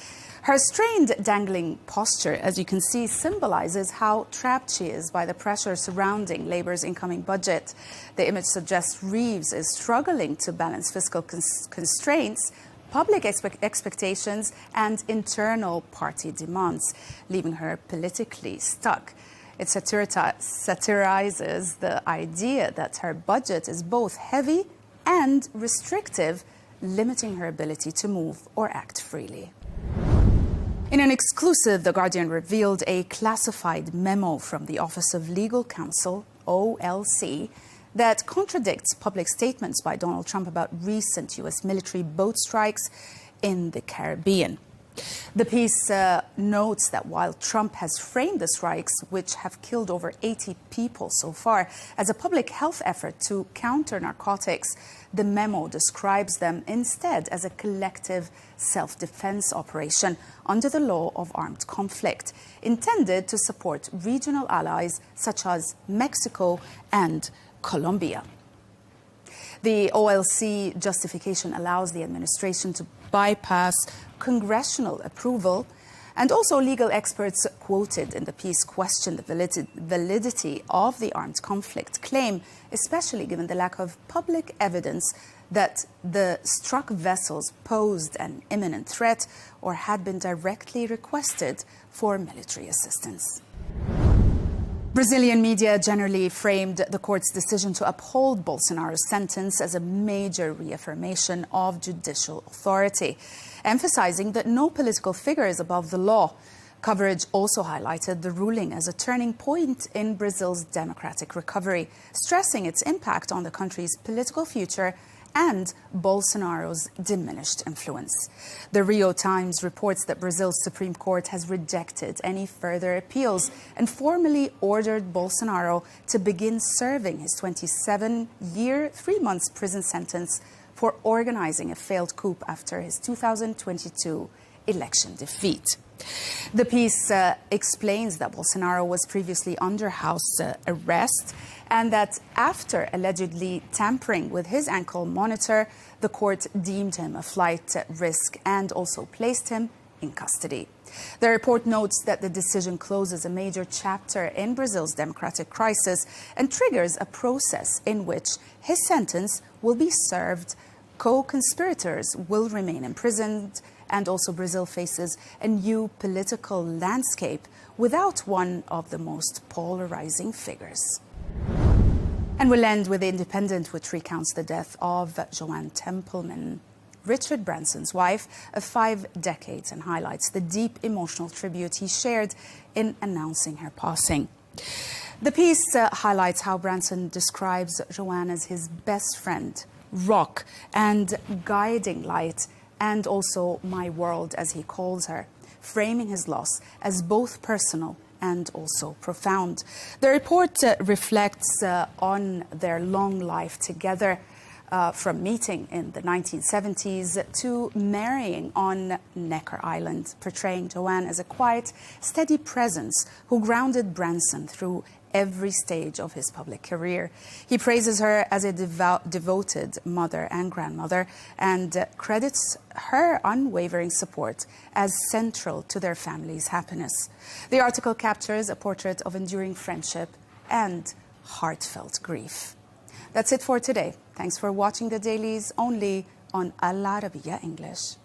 Her strained, dangling posture, as you can see, symbolizes how trapped she is by the pressure surrounding Labour's incoming budget. The image suggests Reeves is struggling to balance fiscal constraints, public expectations and internal party demands, leaving her politically stuck. It satirizes the idea that her budget is both heavy and restrictive, limiting her ability to move or act freely. In an exclusive, The Guardian revealed a classified memo from the Office of Legal Counsel, OLC, that contradicts public statements by Donald Trump about recent U.S. military boat strikes in the Caribbean. The piece notes that while Trump has framed the strikes, which have killed over 80 people so far, as a public health effort to counter narcotics, the memo describes them instead as a collective self-defense operation under the law of armed conflict, intended to support regional allies such as Mexico and Colombia. The OLC justification allows the administration to bypass congressional approval, and also legal experts quoted in the piece question the validity of the armed conflict claim, especially given the lack of public evidence that the struck vessels posed an imminent threat or had been directly requested for military assistance. Brazilian media generally framed the court's decision to uphold Bolsonaro's sentence as a major reaffirmation of judicial authority, emphasizing that no political figure is above the law. Coverage also highlighted the ruling as a turning point in Brazil's democratic recovery, stressing its impact on the country's political future and Bolsonaro's diminished influence. The Rio Times reports that Brazil's Supreme Court has rejected any further appeals and formally ordered Bolsonaro to begin serving his 27-year, 3 months prison sentence for organizing a failed coup after his 2022 election defeat. The piece explains that Bolsonaro was previously under house arrest and that after allegedly tampering with his ankle monitor, the court deemed him a flight risk and also placed him in custody. The report notes that the decision closes a major chapter in Brazil's democratic crisis and triggers a process in which his sentence will be served, co-conspirators will remain imprisoned, and also Brazil faces a new political landscape without one of the most polarizing figures. And we'll end with The Independent, which recounts the death of Joanne Templeman, Richard Branson's wife, of 5 decades, and highlights the deep emotional tribute he shared in announcing her passing. The piece highlights how Branson describes Joanne as his best friend, rock, and guiding light, and also my world, as he calls her, framing his loss as both personal and also profound. The report reflects on their long life together, from meeting in the 1970s to marrying on Necker Island, portraying Joanne as a quiet, steady presence who grounded Branson through every stage of his public career. He praises her as a devoted mother and grandmother and credits her unwavering support as central to their family's happiness. The article captures a portrait of enduring friendship and heartfelt grief. That's it for today. Thanks for watching the dailies only on Arabiya English.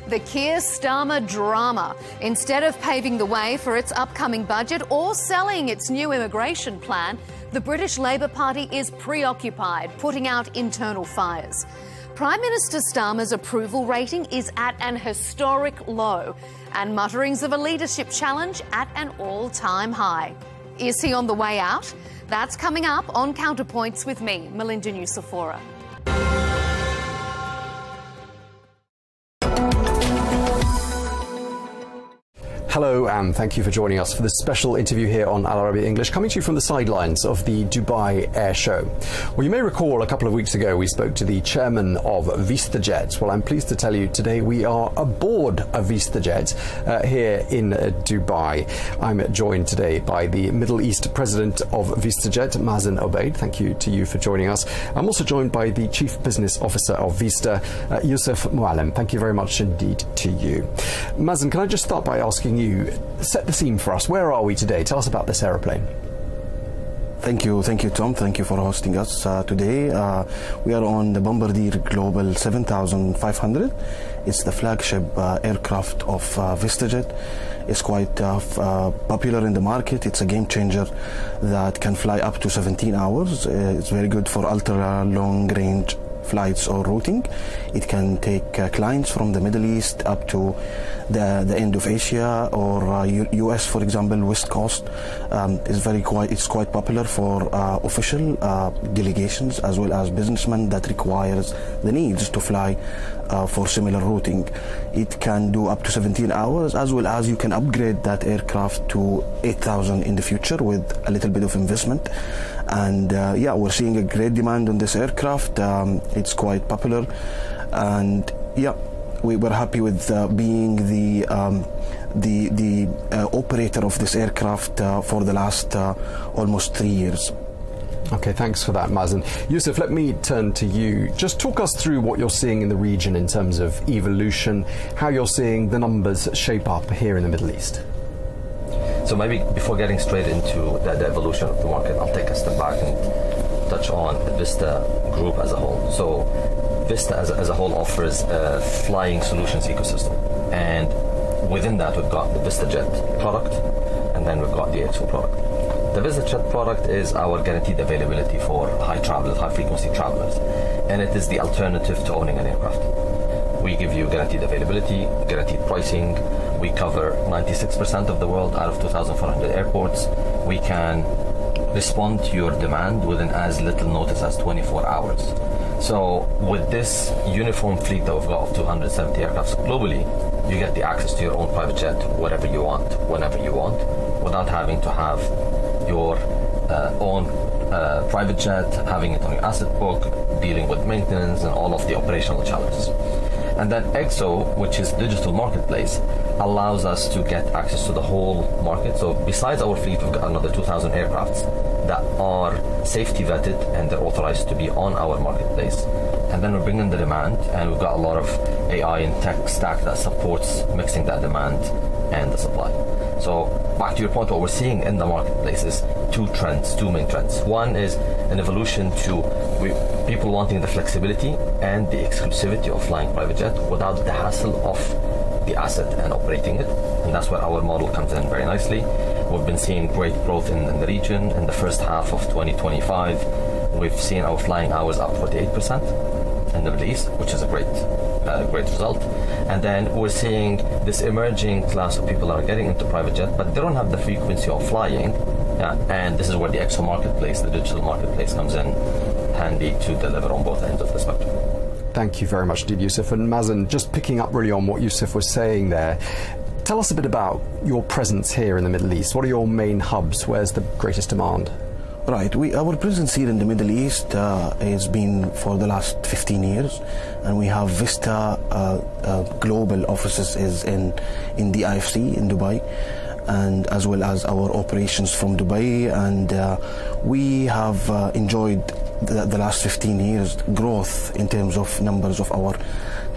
The Keir Starmer drama. Instead of paving the way for its upcoming budget or selling its new immigration plan, the British Labour Party is preoccupied, putting out internal fires. Prime Minister Starmer's approval rating is at an historic low, and mutterings of a leadership challenge at an all-time high. Is he on the way out? That's coming up on Counterpoints with me, Melinda Nucifora. Hello and thank you for joining us for this special interview here on Al Arabiya English, coming to you from the sidelines of the Dubai Air Show. Well, you may recall a couple of weeks ago we spoke to the chairman of VistaJet. Well, I'm pleased to tell you today we are aboard a VistaJet here in Dubai. I'm joined today by the Middle East president of VistaJet, Mazen Obaid. Thank you to you for joining us. I'm also joined by the chief business officer of Vista, Yusuf Mualem. Thank you very much indeed to you. Mazen, can I just start by asking you, set the scene for us. Where are we today? Tell us about this aeroplane. Thank you, Tom. Thank you for hosting us today. We are on the Bombardier Global 7500. It's the flagship aircraft of VistaJet. It's quite popular in the market. It's a game changer that can fly up to 17 hours. It's very good for ultra long range flights or routing. It can take clients from the Middle East up to the end of Asia or US, for example, West Coast. It's quite popular for official delegations as well as businessmen that requires the needs to fly for similar routing. It can do up to 17 hours, as well as you can upgrade that aircraft to 8,000 in the future with a little bit of investment. And we're seeing a great demand on this aircraft. It's quite popular, and we were happy with being the operator of this aircraft for the last almost 3 years. Okay, thanks for that, Mazen. Yusuf, let me turn to you. Just talk us through what you're seeing in the region in terms of evolution, how you're seeing the numbers shape up here in the Middle East. So maybe before getting straight into the evolution of the market, I'll take a step back and touch on the Vista group as a whole. So Vista as a whole offers a flying solutions ecosystem. And within that, we've got the VistaJet product, and then we've got the XO product. The VistaJet product is our guaranteed availability for high travelers, high frequency travelers. And it is the alternative to owning an aircraft. We give you guaranteed availability, guaranteed pricing. We cover 96% of the world out of 2,400 airports. We can respond to your demand within as little notice as 24 hours. So with this uniform fleet that we've got of 270 aircrafts globally, you get the access to your own private jet whatever you want, whenever you want, without having to have your own private jet, having it on your asset book, dealing with maintenance and all of the operational challenges. And then XO, which is digital marketplace, allows us to get access to the whole market. So besides our fleet, we've got another 2,000 aircrafts that are safety vetted and they're authorized to be on our marketplace. And then we bring in the demand, and we've got a lot of AI and tech stack that supports mixing that demand and the supply. So back to your point, what we're seeing in the marketplace is two main trends. One is an evolution to people wanting the flexibility and the exclusivity of flying private jet without the hassle of the asset and operating it. And that's where our model comes in very nicely. We've been seeing great growth in the region. In the first half of 2025, we've seen our flying hours up 48% in the Middle East, which is a great result. And then we're seeing this emerging class of people that are getting into private jet, but they don't have the frequency of flying. And this is where the XO marketplace, the digital marketplace, comes in handy to deliver on both ends of the spectrum. Thank you very much indeed, Yusuf. And Mazen, just picking up really on what Yusuf was saying there, tell us a bit about your presence here in the Middle East. What are your main hubs? Where's the greatest demand? Right, our presence here in the Middle East has been for the last 15 years, and we have Vista global offices is in the IFC in Dubai, and as well as our operations from Dubai, and we have enjoyed the last 15 years growth in terms of numbers of our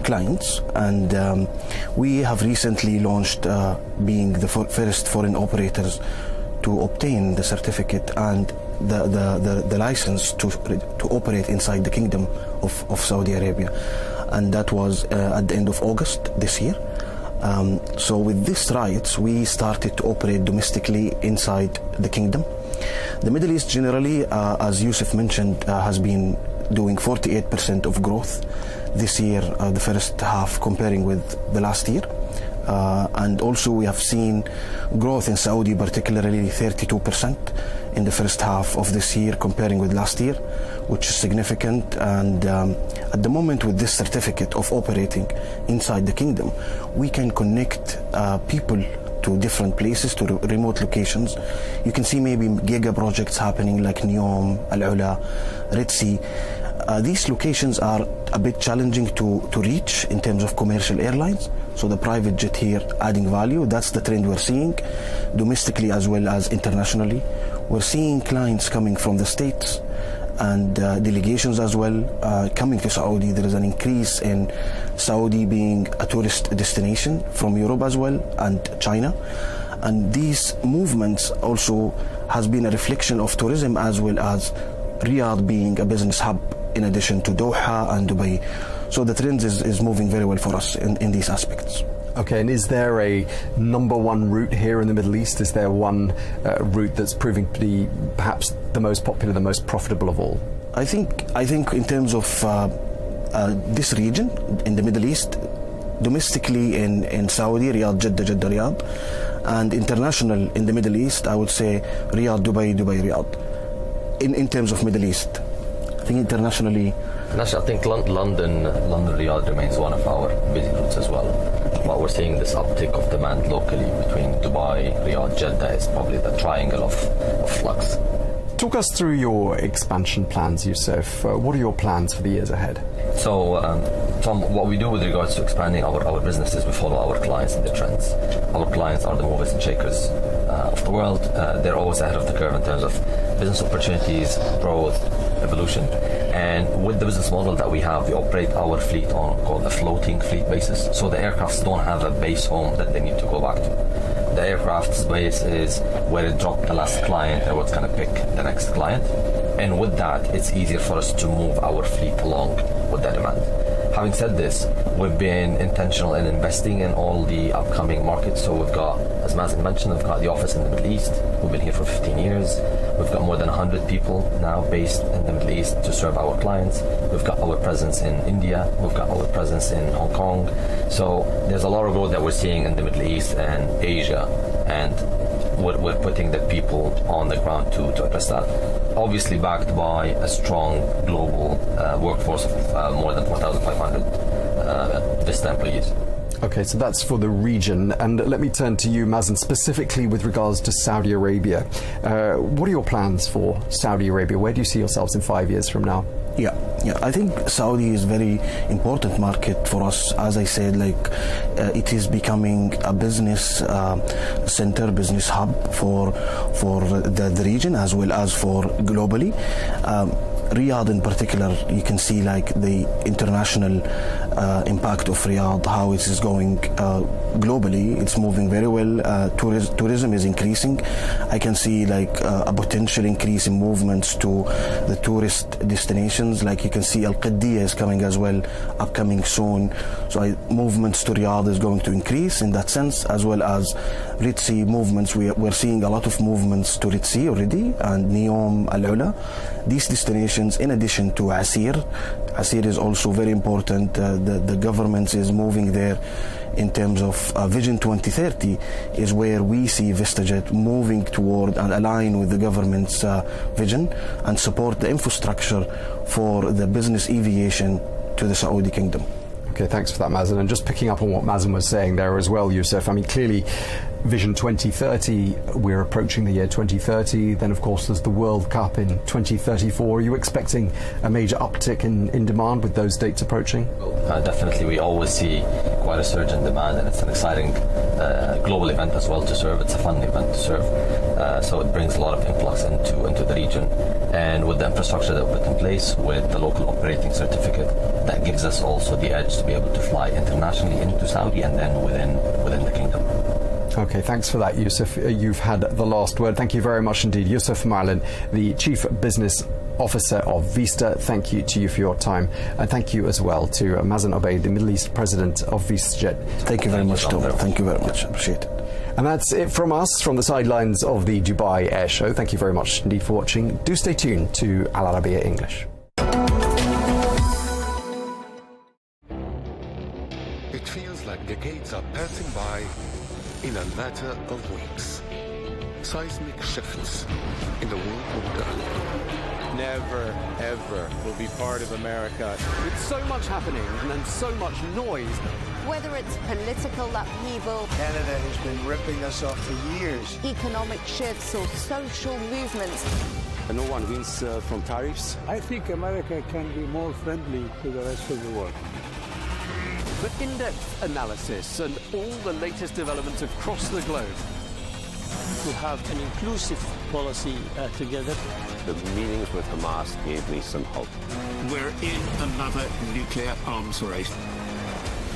clients, and we have recently launched being the first foreign operators to obtain the certificate and the license to operate inside the Kingdom of Saudi Arabia, and that was at the end of August this year. So with these rights, we started to operate domestically inside the Kingdom. The Middle East generally, as Yusuf mentioned, has been doing 48% of growth this year, the first half comparing with the last year. And also we have seen growth in Saudi, particularly 32% in the first half of this year comparing with last year, which is significant. And at the moment, with this certificate of operating inside the kingdom, we can connect people to different places, to remote locations. You can see maybe giga projects happening like Neom, Al-Ula, Red Sea. These locations are a bit challenging to reach in terms of commercial airlines. So the private jet here adding value. That's the trend we're seeing domestically as well as internationally. We're seeing clients coming from the States and delegations as well coming to Saudi. There is an increase in Saudi being a tourist destination from Europe as well and China. And these movements also has been a reflection of tourism as well as Riyadh being a business hub in addition to Doha and Dubai. So the trend is moving very well for us in these aspects. Okay, and is there a number one route here in the Middle East? Is there one route that's proving to be perhaps the most popular, the most profitable of all? I think in terms of this region in the Middle East, domestically in Saudi, Riyadh, Jeddah, Riyadh, and international in the Middle East, I would say Riyadh, Dubai, Riyadh. In terms of Middle East, I think internationally. I think London, Riyadh remains one of our busy routes as well. But we're seeing this uptick of demand locally between Dubai, Riyadh, Jeddah is probably the triangle of flux. Talk us through your expansion plans, Yusuf. What are your plans for the years ahead? So, Tom, what we do with regards to expanding our business is we follow our clients and their trends. Our clients are the movers and shakers of the world. They're always ahead of the curve in terms of business opportunities, growth, evolution. And with the business model that we have, we operate our fleet on called a floating fleet basis. So the aircrafts don't have a base home that they need to go back to. The aircraft's base is where it dropped the last client and what's going to pick the next client. And with that, it's easier for us to move our fleet along with that demand. Having said this, we've been intentional in investing in all the upcoming markets. So we've got, as Mazen mentioned, we've got the office in the Middle East. We've been here for 15 years. We've got more than 100 people now based in the Middle East to serve our clients. We've got our presence in India. We've got our presence in Hong Kong. So there's a lot of growth that we're seeing in the Middle East and Asia. And we're putting the people on the ground to address that. Obviously backed by a strong global workforce of more than 4,500 Vista employees. Okay, so that's for the region. And let me turn to you, Mazen, specifically with regards to Saudi Arabia. What are your plans for Saudi Arabia? Where do you see yourselves in 5 years from now? Yeah, I think Saudi is a very important market for us. As I said, it is becoming a business center, business hub for the region as well as for globally. Riyadh in particular, you can see the international impact of Riyadh, how it is going globally. It's moving very well. Tourism is increasing. I can see a potential increase in movements to the tourist destinations. Like you can see Al Qadiyah is coming as well, upcoming soon. So movements to Riyadh is going to increase in that sense, as well as Red Sea movements. We're seeing a lot of movements to Red Sea already, and Neom, Al-Ula. These destinations, in addition to Asir is also very important. The government is moving there in terms of Vision 2030 is where we see VistaJet moving toward and align with the government's vision and support the infrastructure for the business aviation to the Saudi Kingdom. Okay, thanks for that, Mazen. And just picking up on what Mazen was saying there as well, Yusuf, I mean, clearly Vision 2030, we're approaching the year 2030. Then, of course, there's the World Cup in 2034. Are you expecting a major uptick in demand with those dates approaching? Definitely. We always see quite a surge in demand, and it's an exciting global event as well to serve. It's a fun event to serve. So it brings a lot of influx into the region. And with the infrastructure that we put in place, with the local operating certificate, that gives us also the edge to be able to fly internationally into Saudi and then within the kingdom. Okay, thanks for that, Yusuf. You've had the last word. Thank you very much indeed. Yusuf Marlin, the Chief Business Officer of Vista. Thank you to you for your time. And thank you as well to Mazen Obeid, the Middle East President of VistaJet. Thank you very much, Tom. Thank you very much. Appreciate it. And that's it from us from the sidelines of the Dubai Air Show. Thank you very much indeed for watching. Do stay tuned to Al Arabiya English. It feels like decades are passing by in a matter of weeks. seismic shifts in the world order. Never, ever will be part of America. With so much happening and so much noise. Whether it's political upheaval, Canada has been ripping us off for years. economic shifts or social movements, And no one wins from tariffs. I think America can be more friendly to the rest of the world. The in-depth analysis and all the latest developments across the globe. To have an inclusive policy together. The meetings with Hamas gave me some hope. We're in another nuclear arms race.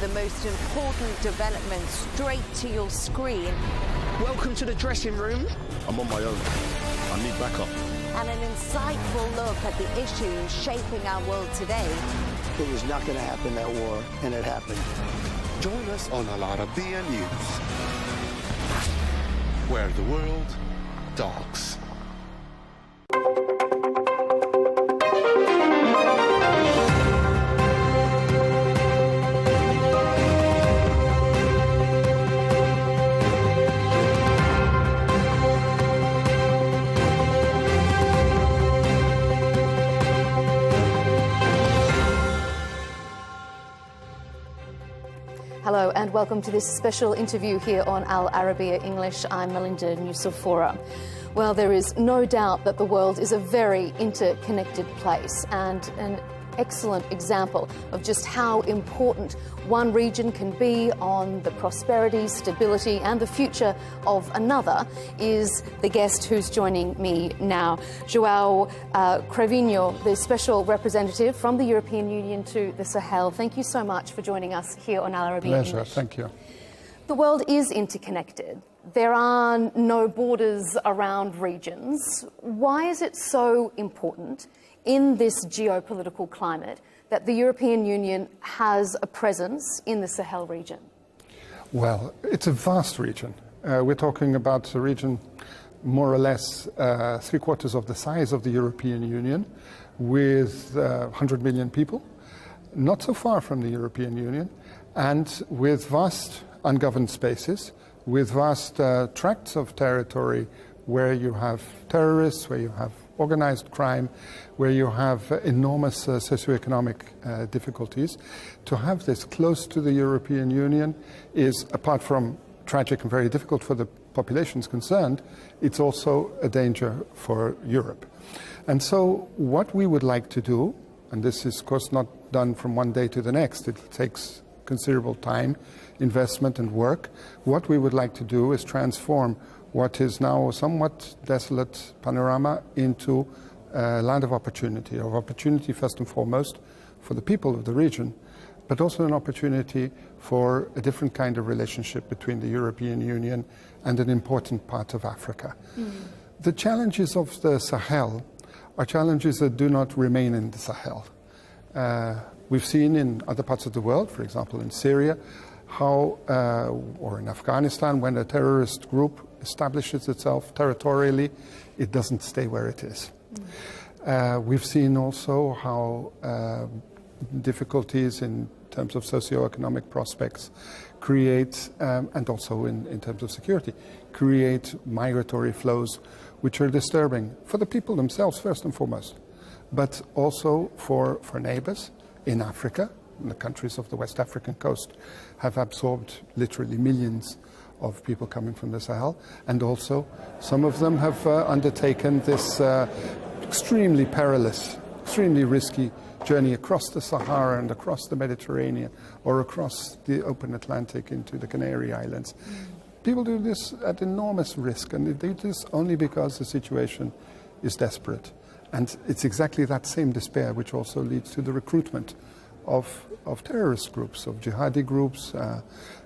the most important development straight to your screen. Welcome to the dressing room. I'm on my own. I need backup. And an insightful look at the issues shaping our world today. It was not going to happen, that war, and it happened. Join us on Arabiya News, where the world talks. Hello and welcome to this special interview here on Arabiya English. I'm Melinda Nucifora. Well, there is no doubt that the world is a very interconnected place and an excellent example of just how important one region can be on the prosperity, stability and the future of another is the guest who's joining me now. João Cravinho, the Special Representative from the European Union to the Sahel. Thank you so much for joining us here on Arabiya English. Thank you. The world is interconnected. There are no borders around regions. Why is it so important in this geopolitical climate that the European Union has a presence in the Sahel region? Well, it's a vast region. We're talking about a region more or less 3/4 of the size of the European Union, with 100 million people, not so far from the European Union, and with vast ungoverned spaces, with vast tracts of territory where you have terrorists, where you have organized crime, where you have enormous socioeconomic difficulties. To have this close to the European Union is, apart from tragic and very difficult for the populations concerned, it's also a danger for Europe. And so what we would like to do, and this is of course not done from one day to the next, it takes considerable time, investment and work. What we would like to do is transform what is now a somewhat desolate panorama into a land of opportunity first and foremost for the people of the region, but also an opportunity for a different kind of relationship between the European Union and an important part of Africa. The challenges of the Sahel are challenges that do not remain in the Sahel. We've seen in other parts of the world, for example in Syria, how, or in Afghanistan, when a terrorist group establishes itself territorially, it doesn't stay where it is. We've seen also how difficulties in terms of socio-economic prospects create, and also in terms of security, create migratory flows which are disturbing for the people themselves first and foremost, but also for neighbors in Africa. The countries of the West African coast have absorbed literally millions of people coming from the Sahel, and also some of them have undertaken this extremely perilous, extremely risky journey across the Sahara and across the Mediterranean or across the open Atlantic into the Canary Islands. People do this at enormous risk, and they do this only because the situation is desperate. And it's exactly that same despair which also leads to the recruitment of terrorist groups, of jihadi groups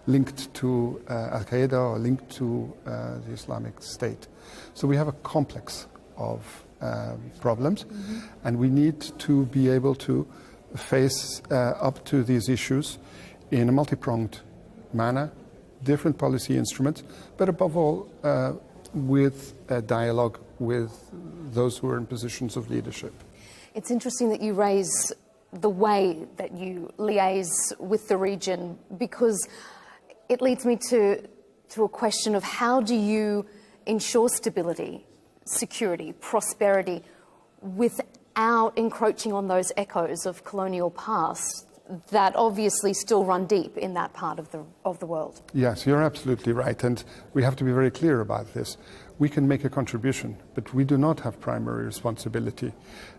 linked to Al-Qaeda or linked to the Islamic State. So we have a complex of problems, and we need to be able to face up to these issues in a multi-pronged manner, different policy instruments, but above all with a dialogue with those who are in positions of leadership. It's interesting that you raise the way that you liaise with the region, because it leads me to a question of how do you ensure stability, security, prosperity without encroaching on those echoes of colonial past that obviously still run deep in that part of the world? Yes, you're absolutely right, and we have to be very clear about this. We can make a contribution, but we do not have primary responsibility.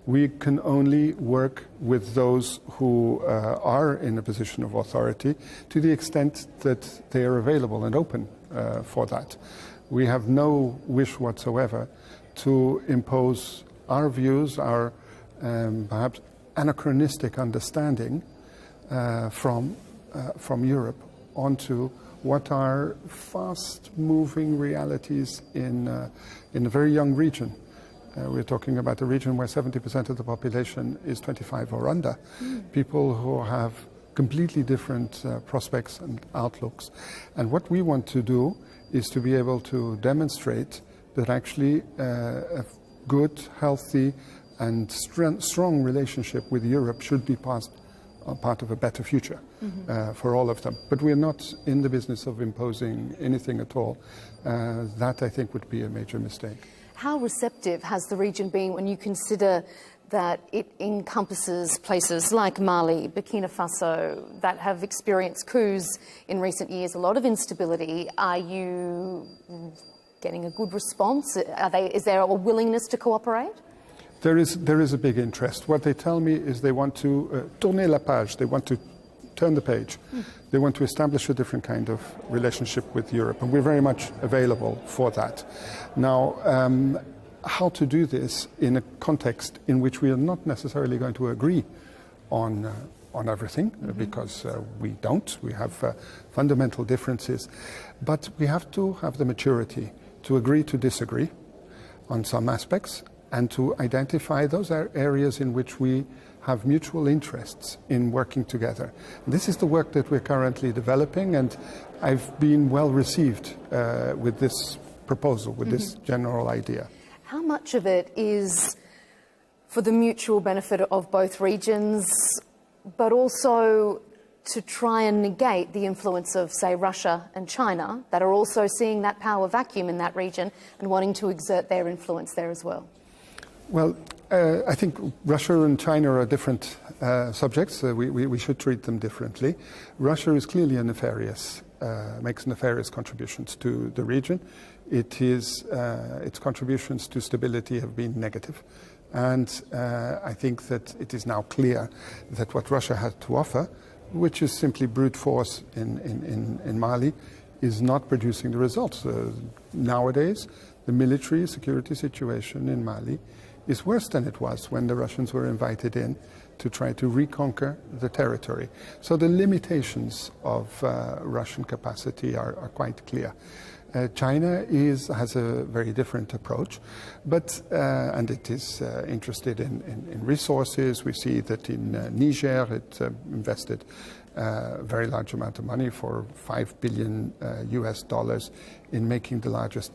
We can only work with those who are in a position of authority to the extent that they are available and open for that. We have no wish whatsoever to impose our views, our perhaps anachronistic understanding from Europe onto what are fast-moving realities in a very young region. We're talking about a region where 70% of the population is 25 or under. People who have completely different prospects and outlooks. And what we want to do is to be able to demonstrate that actually a good, healthy, and strong relationship with Europe should be part of a better future for all of them. But we're not in the business of imposing anything at all. That, I think, would be a major mistake. How receptive has the region been when you consider that it encompasses places like Mali, Burkina Faso, that have experienced coups in recent years, a lot of instability? Are you getting a good response? Is there a willingness to cooperate? There is a big interest. What they tell me is they want to tourner la page, they want to turn the page. They want to establish a different kind of relationship with Europe, and we're very much available for that. Now, how to do this in a context in which we are not necessarily going to agree on everything, because we don't. We have fundamental differences. But we have to have the maturity to agree to disagree on some aspects, and to identify those areas in which we have mutual interests in working together. And this is the work that we're currently developing, and I've been well received with this proposal, with this general idea. How much of it is for the mutual benefit of both regions, but also to try and negate the influence of, say, Russia and China, that are also seeing that power vacuum in that region and wanting to exert their influence there as well? Well, I think Russia and China are different subjects. We should treat them differently. Russia is clearly a nefarious, makes nefarious contributions to the region. Its contributions to stability have been negative. And I think that it is now clear that what Russia had to offer, which is simply brute force in Mali, is not producing the results. Nowadays, the military security situation in Mali is worse than it was when the Russians were invited in to try to reconquer the territory. So the limitations of Russian capacity are quite clear. China has a very different approach, but and it is interested in resources. We see that in Niger it invested a very large amount of money, for $5 billion US, in making the longest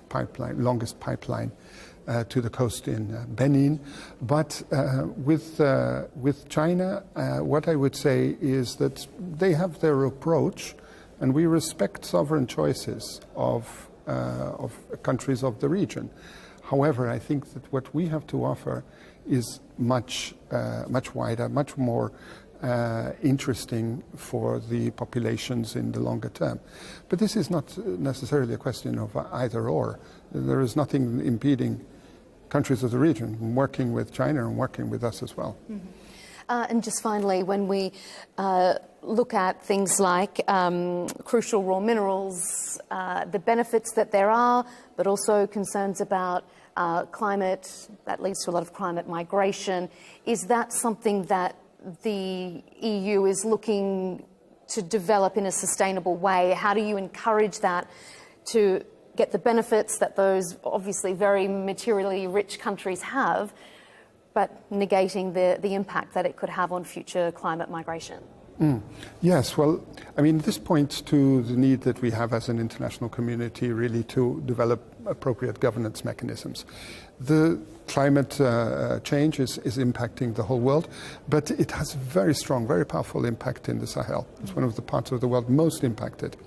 pipeline to the coast in Benin. But with China, what I would say is that they have their approach, and we respect sovereign choices of countries of the region. However, I think that what we have to offer is much wider, much more interesting for the populations in the longer term. But this is not necessarily a question of either or. There is nothing impeding countries of the region from working with China and working with us as well. And just finally, when we look at things like crucial raw minerals, the benefits that there are, but also concerns about climate, that leads to a lot of climate migration, is that something that the EU is looking to develop in a sustainable way? How do you encourage that to get the benefits that those obviously very materially rich countries have, but negating the impact that it could have on future climate migration? Yes, well, I mean, this points to the need that we have as an international community really to develop appropriate governance mechanisms. The climate change is impacting the whole world, but it has a very strong, very powerful impact in the Sahel. It's one of the parts of the world most impacted.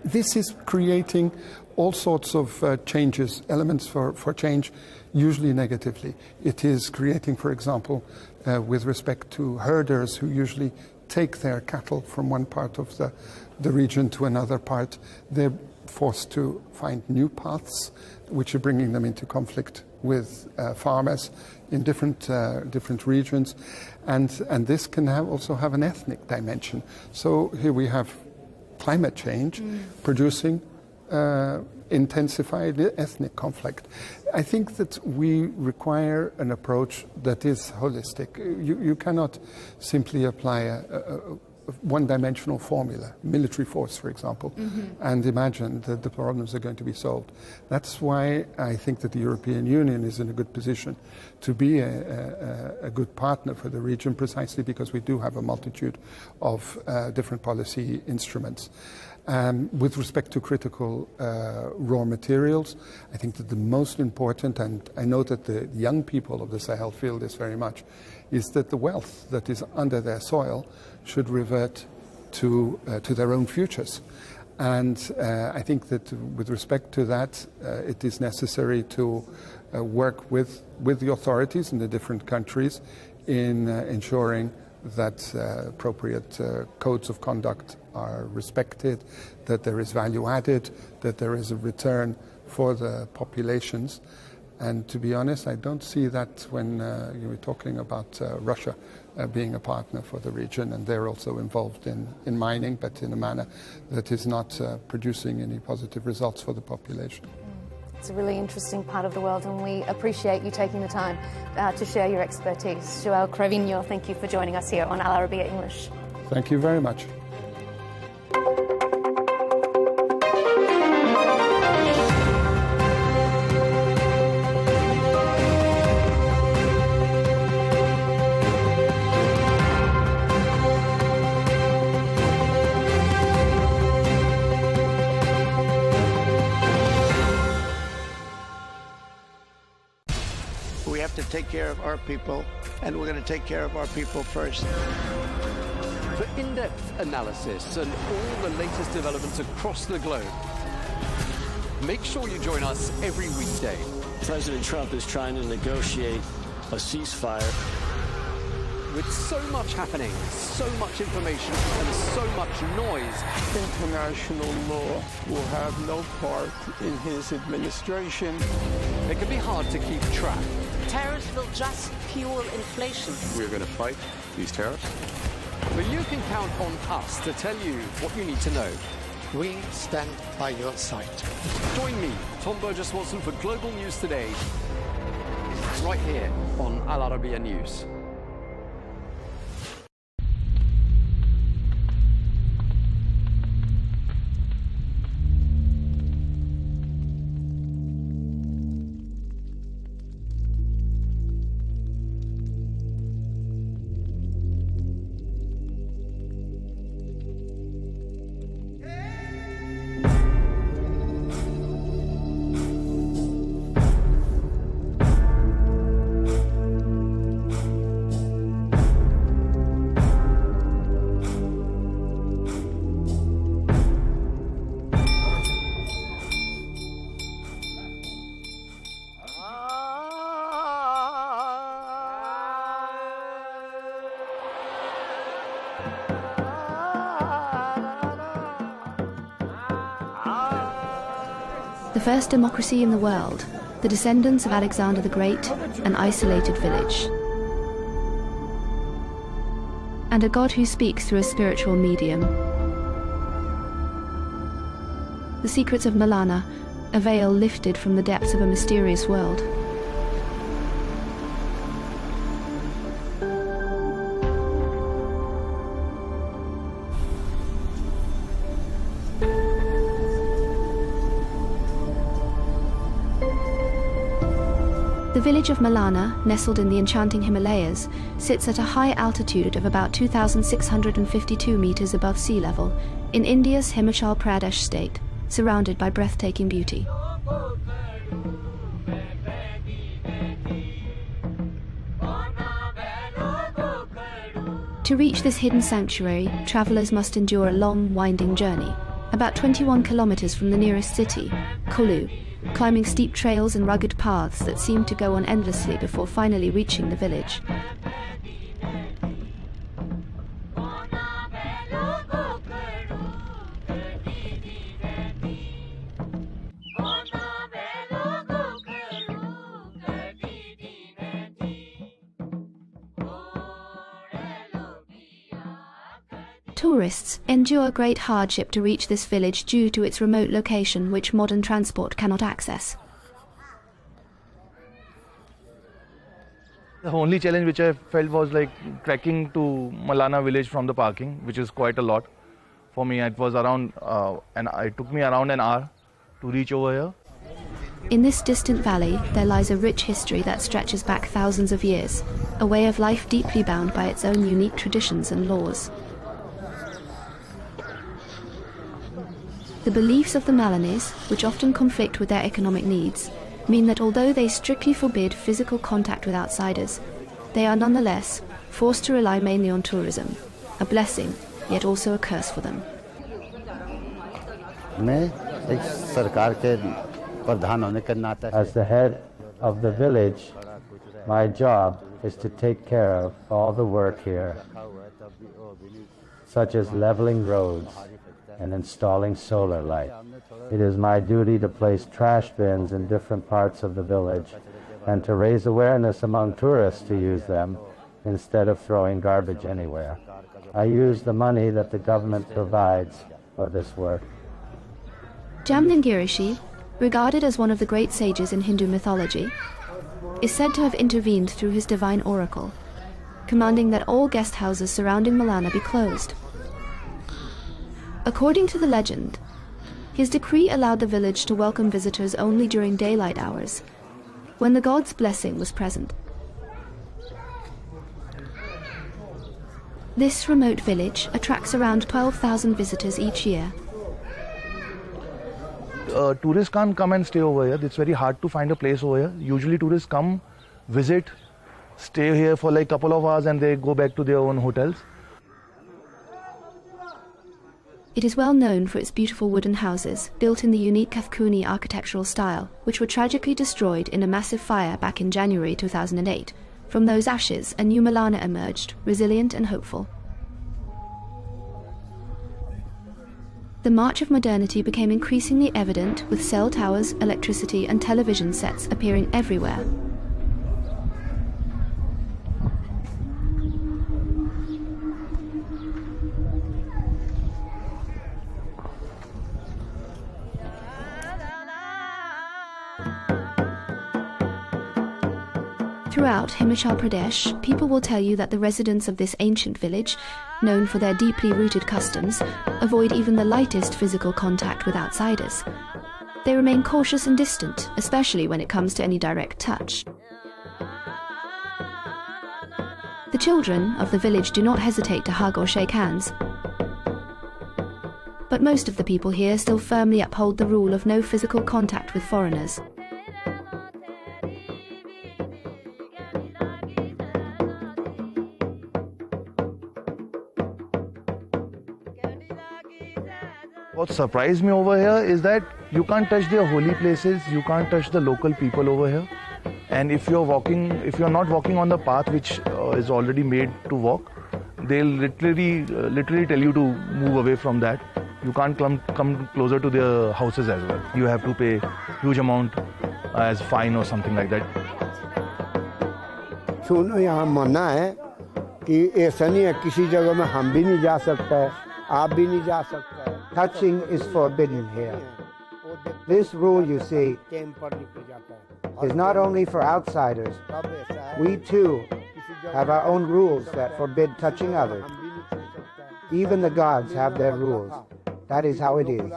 This is creating all sorts of changes, elements for change, usually negatively. It is creating, for example, with respect to herders who usually take their cattle from one part of the region to another part, they're forced to find new paths, which are bringing them into conflict with farmers in different regions, and this can also have an ethnic dimension. So here we have climate change producing intensified ethnic conflict. I think that we require an approach that is holistic. You cannot simply apply a one-dimensional formula, military force, for example, and imagine that the problems are going to be solved. That's why I think that the European Union is in a good position to be a good partner for the region, precisely because we do have a multitude of different policy instruments. With respect to critical raw materials, I think that the most important, and I know that the young people of the Sahel feel this very much, is that the wealth that is under their soil should revert to their own futures. And I think that with respect to that, it is necessary to work with the authorities in the different countries in ensuring that appropriate codes of conduct are respected, that there is value added, that there is a return for the populations. And to be honest, I don't see that when you were talking about Russia being a partner for the region, and they're also involved in mining, but in a manner that is not producing any positive results for the population. It's a really interesting part of the world, and we appreciate you taking the time to share your expertise. Joel Crevigno, thank you for joining us here on Al Arabiya English. Thank you very much. We have to take care of our people, and we're going to take care of our people first. For in-depth analysis and all the latest developments across the globe, make sure you join us every weekday. President Trump is trying to negotiate a ceasefire. With so much happening, so much information, and so much noise, International law will have no part in his administration. it can be hard to keep track. Tariffs will just fuel inflation. We're going to fight these tariffs. But you can count on us to tell you what you need to know. We stand by your side. Join me, Tom Burges Watson, for Global News Today, right here on Al Arabiya News. The first democracy in the world, the descendants of Alexander the Great, an isolated village. And a God who speaks through a spiritual medium. The secrets of Malana, a veil lifted from the depths of a mysterious world. The village of Malana, nestled in the enchanting Himalayas, sits at a high altitude of about 2,652 meters above sea level in India's Himachal Pradesh state, surrounded by breathtaking beauty. To reach this hidden sanctuary, travelers must endure a long, winding journey, about 21 kilometers from the nearest city, Kolu, climbing steep trails and rugged paths that seem to go on endlessly before finally reaching the village. Tourists endure great hardship to reach this village due to its remote location, which modern transport cannot access. The only challenge which I felt was like trekking to Malana village from the parking, which is quite a lot. For me, it was around, it took me around an hour to reach over here. In this distant valley, there lies a rich history that stretches back thousands of years, a way of life deeply bound by its own unique traditions and laws. The beliefs of the Malanese, which often conflict with their economic needs, mean that although they strictly forbid physical contact with outsiders, they are nonetheless forced to rely mainly on tourism, a blessing, yet also a curse for them. As the head of the village, my job is to take care of all the work here, such as leveling roads and installing solar light. It is my duty to place trash bins in different parts of the village and to raise awareness among tourists to use them instead of throwing garbage anywhere. I use the money that the government provides for this work. Jamlingirishi, regarded as one of the great sages in Hindu mythology, is said to have intervened through his divine oracle, commanding that all guest houses surrounding Malana be closed. According to the legend, his decree allowed the village to welcome visitors only during daylight hours, when the god's blessing was present. This remote village attracts around 12,000 visitors each year. Tourists can't come and stay over here. It's very hard to find a place over here. Usually tourists come, visit, stay here for like a couple of hours and they go back to their own hotels. It is well known for its beautiful wooden houses, built in the unique Kathkuni architectural style, which were tragically destroyed in a massive fire back in January 2008. From those ashes, a new Malana emerged, resilient and hopeful. The march of modernity became increasingly evident, with cell towers, electricity and television sets appearing everywhere. Throughout Himachal Pradesh, people will tell you that the residents of this ancient village, known for their deeply rooted customs, avoid even the lightest physical contact with outsiders. They remain cautious and distant, especially when it comes to any direct touch. The children of the village do not hesitate to hug or shake hands. But most of the people here still firmly uphold the rule of no physical contact with foreigners. What surprised me over here is that you can't touch their holy places, you can't touch the local people over here. And if you're not walking on the path which is already made to walk, they'll literally tell you to move away from that. You can't come closer to their houses as well. You have to pay huge amount as fine or something like that. सुनो यहाँ मना है कि ऐसा नहीं है किसी जगह में हम भी नहीं जा सकते हैं आप भी नहीं जा सकते हैं. Touching is forbidden here. This rule, you see, is not only for outsiders. We too have our own rules that forbid touching others. Even the gods have their rules. That is how it is.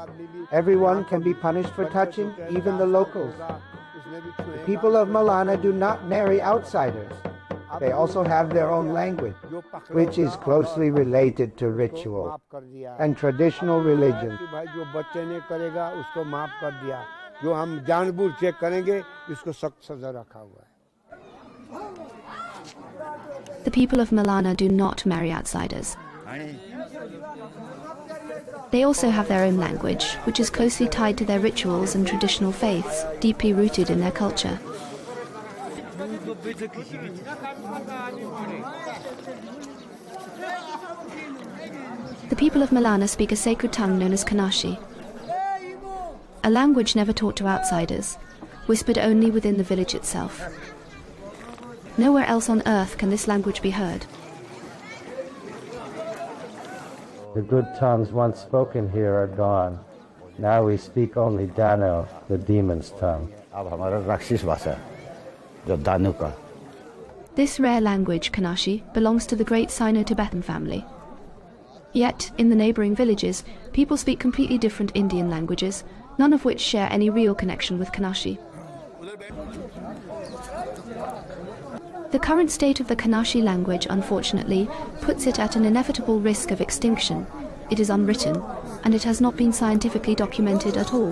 Everyone can be punished for touching, even the locals. The people of Malana do not marry outsiders. They also have their own language, which is closely related to ritual and traditional religion. The people of Malana do not marry outsiders. They also have their own language, which is closely tied to their rituals and traditional faiths, deeply rooted in their culture. The people of Malana speak a sacred tongue known as Kanashi, a language never taught to outsiders, whispered only within the village itself. Nowhere else on earth can this language be heard. The good tongues once spoken here are gone. Now we speak only Dano, the demon's tongue. This rare language, Kanashi, belongs to the great Sino-Tibetan family. Yet, in the neighbouring villages, people speak completely different Indian languages, none of which share any real connection with Kanashi. The current state of the Kanashi language, unfortunately, puts it at an inevitable risk of extinction. It is unwritten, and it has not been scientifically documented at all.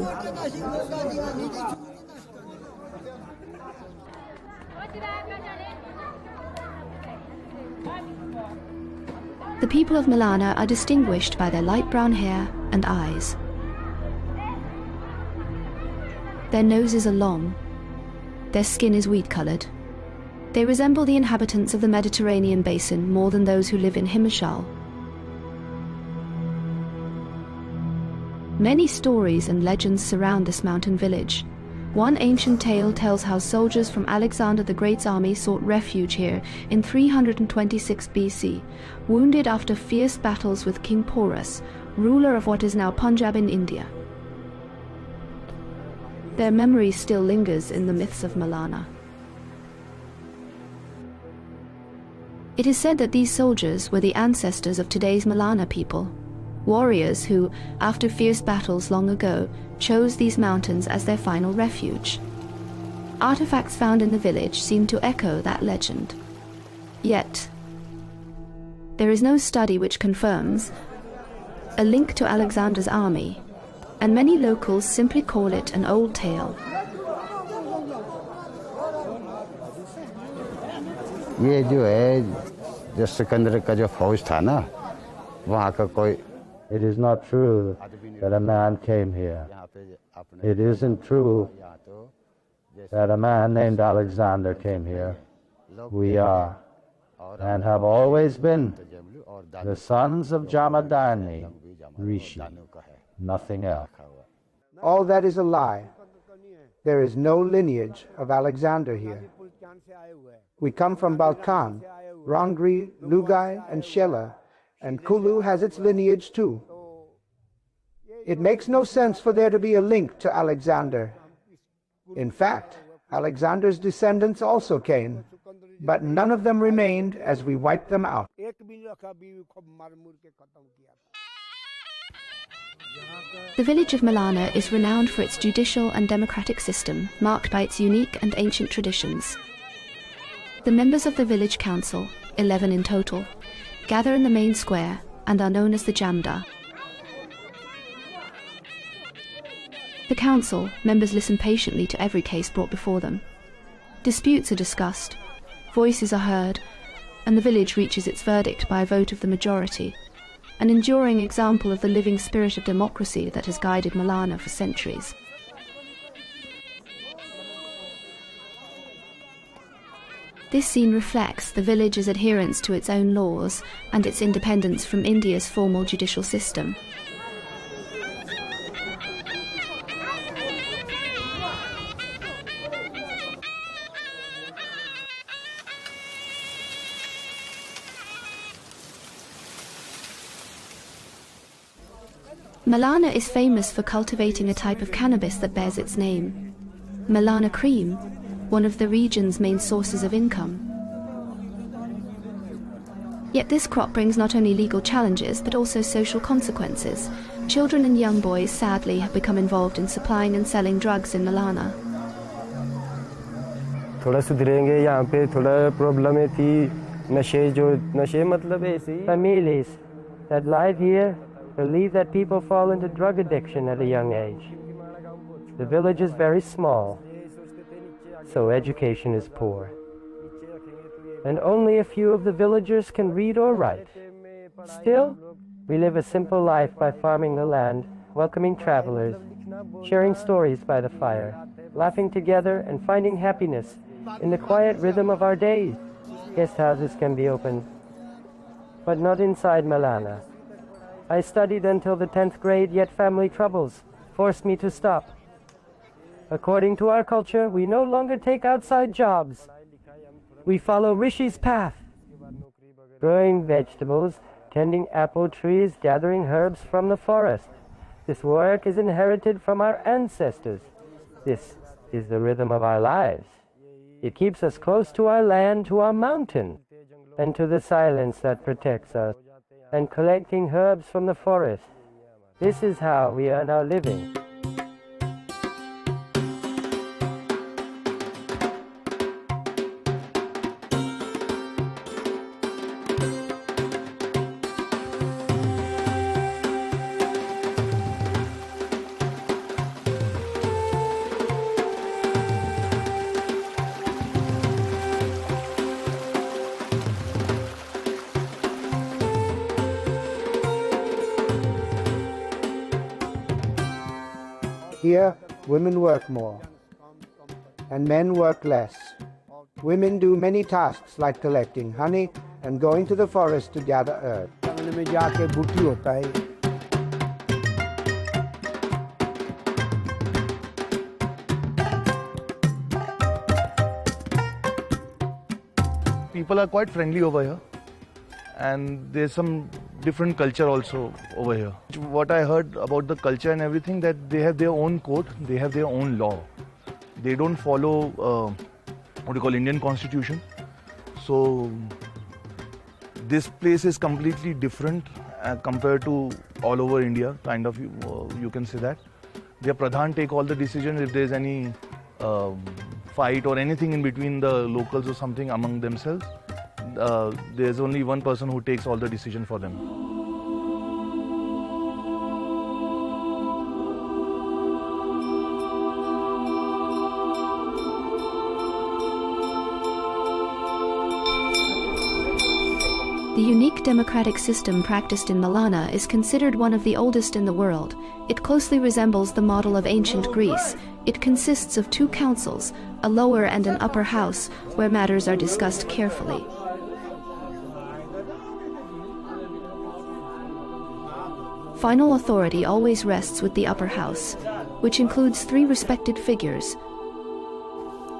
The people of Malana are distinguished by their light brown hair and eyes. Their noses are long. Their skin is wheat-coloured. They resemble the inhabitants of the Mediterranean basin more than those who live in Himachal. Many stories and legends surround this mountain village. One ancient tale tells how soldiers from Alexander the Great's army sought refuge here in 326 BC, wounded after fierce battles with King Porus, ruler of what is now Punjab in India. Their memory still lingers in the myths of Malana. It is said that these soldiers were the ancestors of today's Malana people, warriors who, after fierce battles long ago, chose these mountains as their final refuge. Artifacts found in the village seem to echo that legend. Yet, there is no study which confirms a link to Alexander's army, and many locals simply call it an old tale. ये जो है जो सिकंदर का जो फौज था ना वहाँ का कोई It is not true that a man came here. It isn't true that a man named Alexander came here. We are, and have always been, the sons of Jamadagni, Rishi, nothing else. All that is a lie. There is no lineage of Alexander here. We come from Balkan, Rangri, Lugai, and Shela, and Kulu has its lineage too. It makes no sense for there to be a link to Alexander. In fact, Alexander's descendants also came, but none of them remained as we wiped them out. The village of Malana is renowned for its judicial and democratic system, marked by its unique and ancient traditions. The members of the village council, 11 in total, gather in the main square and are known as the Jamda. The council members listen patiently to every case brought before them. Disputes are discussed, voices are heard, and the village reaches its verdict by a vote of the majority, an enduring example of the living spirit of democracy that has guided Malana for centuries. This scene reflects the village's adherence to its own laws and its independence from India's formal judicial system. Malana is famous for cultivating a type of cannabis that bears its name, Malana cream, one of the region's main sources of income. Yet this crop brings not only legal challenges but also social consequences. Children and young boys, sadly, have become involved in supplying and selling drugs in Malana. थोड़ा सुधरेंगे यहाँ पे थोड़ा problem थी नशे जो नशे मतलब ऐसे ही families that live here believe that people fall into drug addiction at a young age. The village is very small, so education is poor. And only a few of the villagers can read or write. Still, We live a simple life by farming the land, welcoming travelers, sharing stories by the fire, laughing together and finding happiness in the quiet rhythm of our days. Guest houses can be opened, but not inside Malana. I studied until the 10th grade, yet family troubles forced me to stop. According to our culture, we no longer take outside jobs. We follow Rishi's path, growing vegetables, tending apple trees, gathering herbs from the forest. This work is inherited from our ancestors. This is the rhythm of our lives. It keeps us close to our land, to our mountain, and to the silence that protects us, and collecting herbs from the forest. This is how we earn our living. Here, women work more, and men work less. Women do many tasks like collecting honey and going to the forest to gather herbs. People are quite friendly over here, and there's some different culture also over here. What I heard about the culture and everything, that they have their own code, they have their own law. They don't follow what you call Indian constitution. So this place is completely different compared to all over India, kind of, you can say that. Their Pradhan take all the decisions. If there's any fight or anything in between the locals or something among themselves, there's only one person who takes all the decision for them. The unique democratic system practiced in Malana is considered one of the oldest in the world. It closely resembles the model of ancient Greece. It consists of two councils, a lower and an upper house, where matters are discussed carefully. Final authority always rests with the upper house, which includes 3 respected figures,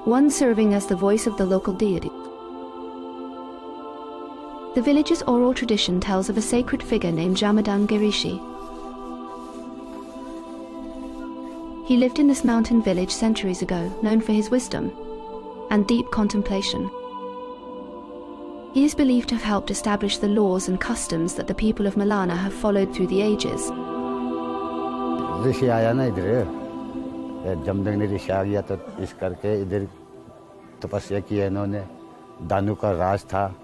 one serving as the voice of the local deity. The village's oral tradition tells of a sacred figure named Jamadan Girishi. He lived in this mountain village centuries ago, known for his wisdom and deep contemplation. He is believed to have helped establish the laws and customs that the people of Malana have followed through the ages. ऋषि आया ना इधर, जमदग्नि ऋषि आ गया तो इस करके इधर तपस्या की है इन्होंने. दानु का राज था.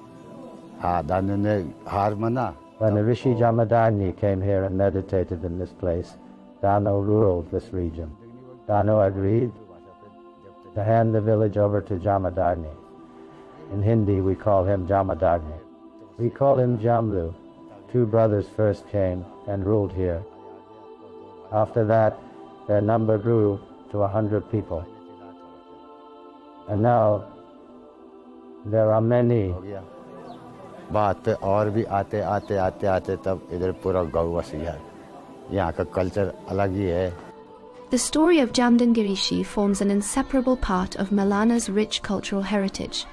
हाँ, दानु ने हार माना. When the Rishi Jamadagni came here and meditated in this place, Danu ruled this region. Danu agreed to hand the village over to Jamadagni. In Hindi, we call him Jamadagni. We call him Jamlu. 2 brothers first came and ruled here. After that, their number grew to 100 people. And now, there are many. बात और भी आते आते आते आते तब इधर पूरा गाँव बस गया. यहाँ का कल्चर अलग ही है. The story of Jamdan Girishi forms an inseparable part of Malana's rich cultural heritage.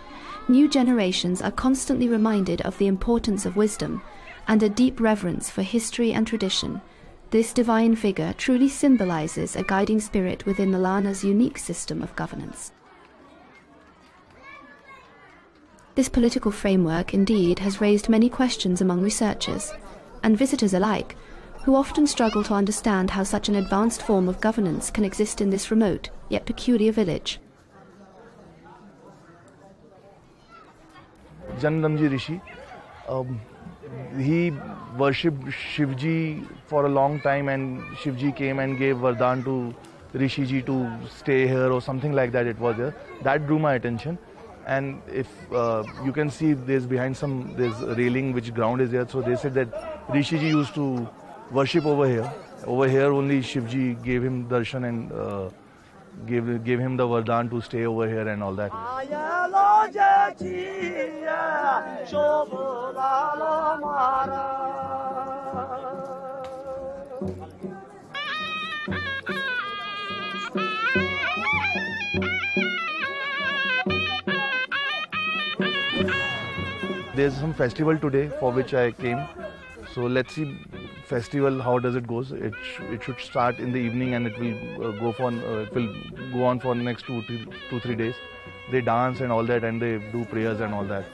New generations are constantly reminded of the importance of wisdom and a deep reverence for history and tradition. This divine figure truly symbolizes a guiding spirit within Malana's unique system of governance. This political framework, indeed, has raised many questions among researchers and visitors alike, who often struggle to understand how such an advanced form of governance can exist in this remote, yet peculiar village. Janamji Rishi, he worshipped Shivji for a long time, and Shivji came and gave Vardhan to Rishiji to stay here or something like that. It was there. That drew my attention. And if you can see there's railing which ground is there, so they said that Rishi ji used to worship over here. Over here only Shivji gave him darshan and gave him the vardhan to stay over here and all that. There's some festival today for which I came. So let's see festival, how does it goes. It should start in the evening and it will go on for the next 2-3 days. They dance and all that and they do prayers and all that.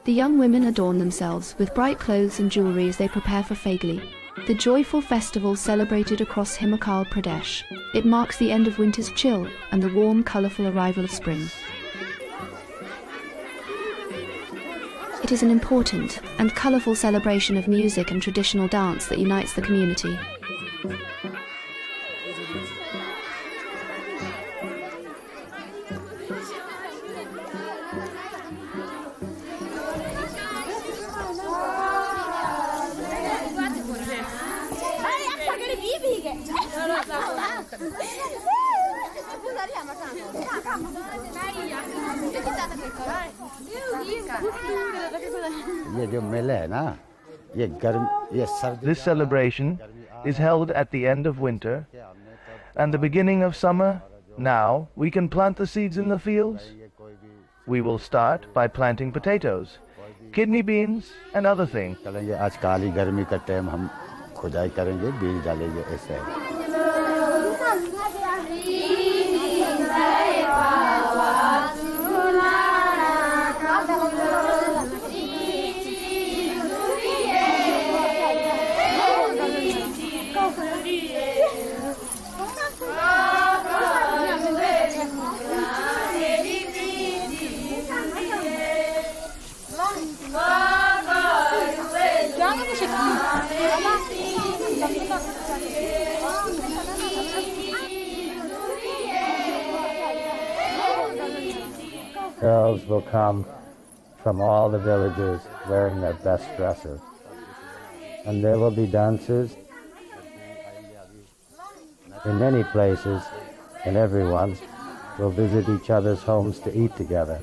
The young women adorn themselves with bright clothes and jewellery as they prepare for Phagli, the joyful festival celebrated across Himachal Pradesh. It marks the end of winter's chill and the warm, colourful arrival of spring. It is an important and colourful celebration of music and traditional dance that unites the community. This celebration is held at the end of winter and the beginning of summer. Now we can plant the seeds in the fields. We will start by planting potatoes, kidney beans and other things. Girls will come from all the villages wearing their best dresses. And there will be dances in many places, and everyone will visit each other's homes to eat together.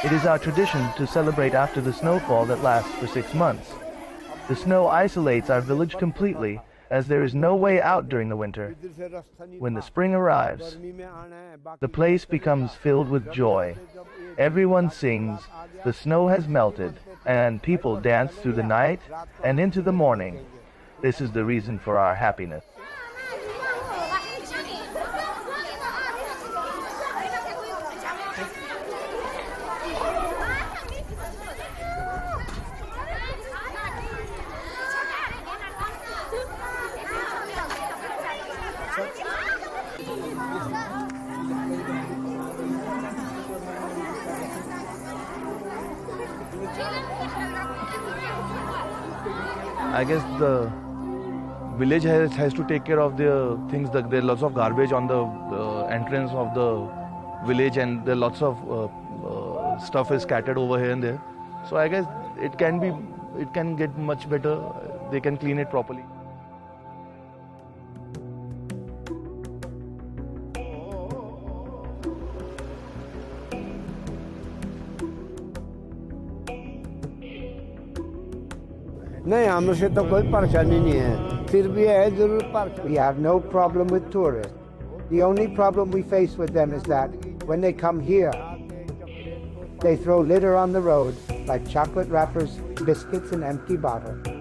It is our tradition to celebrate after the snowfall that lasts for 6 months. The snow isolates our village completely, as there is no way out during the winter. When the spring arrives, the place becomes filled with joy. Everyone sings, the snow has melted, and people dance through the night and into the morning. This is the reason for our happiness. I guess the village has to take care of the things. There are lots of garbage on the entrance of the village, and there are lots of stuff is scattered over here and there. So I guess it can get much better. They can clean it properly. नहीं हमसे तो कोई परेशानी नहीं है फिर भी है जरूर परेशानी We have no problem with tourists. The only problem we face with them is that when they come here, they throw litter on the road like chocolate wrappers, biscuits, and empty bottles.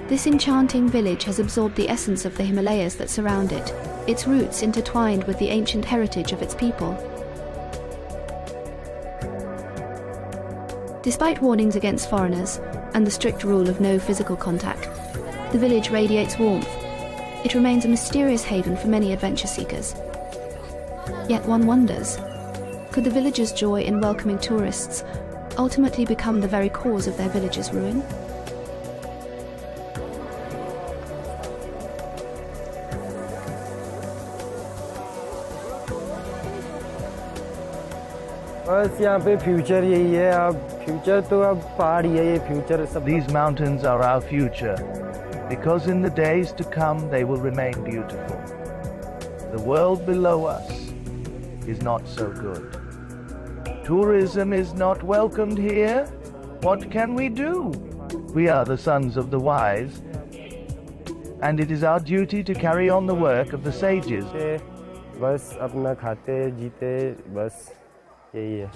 This enchanting village has absorbed the essence of the Himalayas that surround it, its roots intertwined with the ancient heritage of its people. Despite warnings against foreigners and the strict rule of no physical contact, the village radiates warmth. It remains a mysterious haven for many adventure seekers. Yet one wonders, could the villagers' joy in welcoming tourists ultimately become the very cause of their village's ruin? बस यहाँ पे future यही है अब future तो अब पहाड़ ही है ये फ्यूचर सब These mountains are our future because in the days to come they will remain beautiful. The world below us is not so good. Tourism is not welcomed here. What can we do? We are the sons of the wise and it is our duty to carry on the work of the sages. बस अपना खाते जीते बस यही है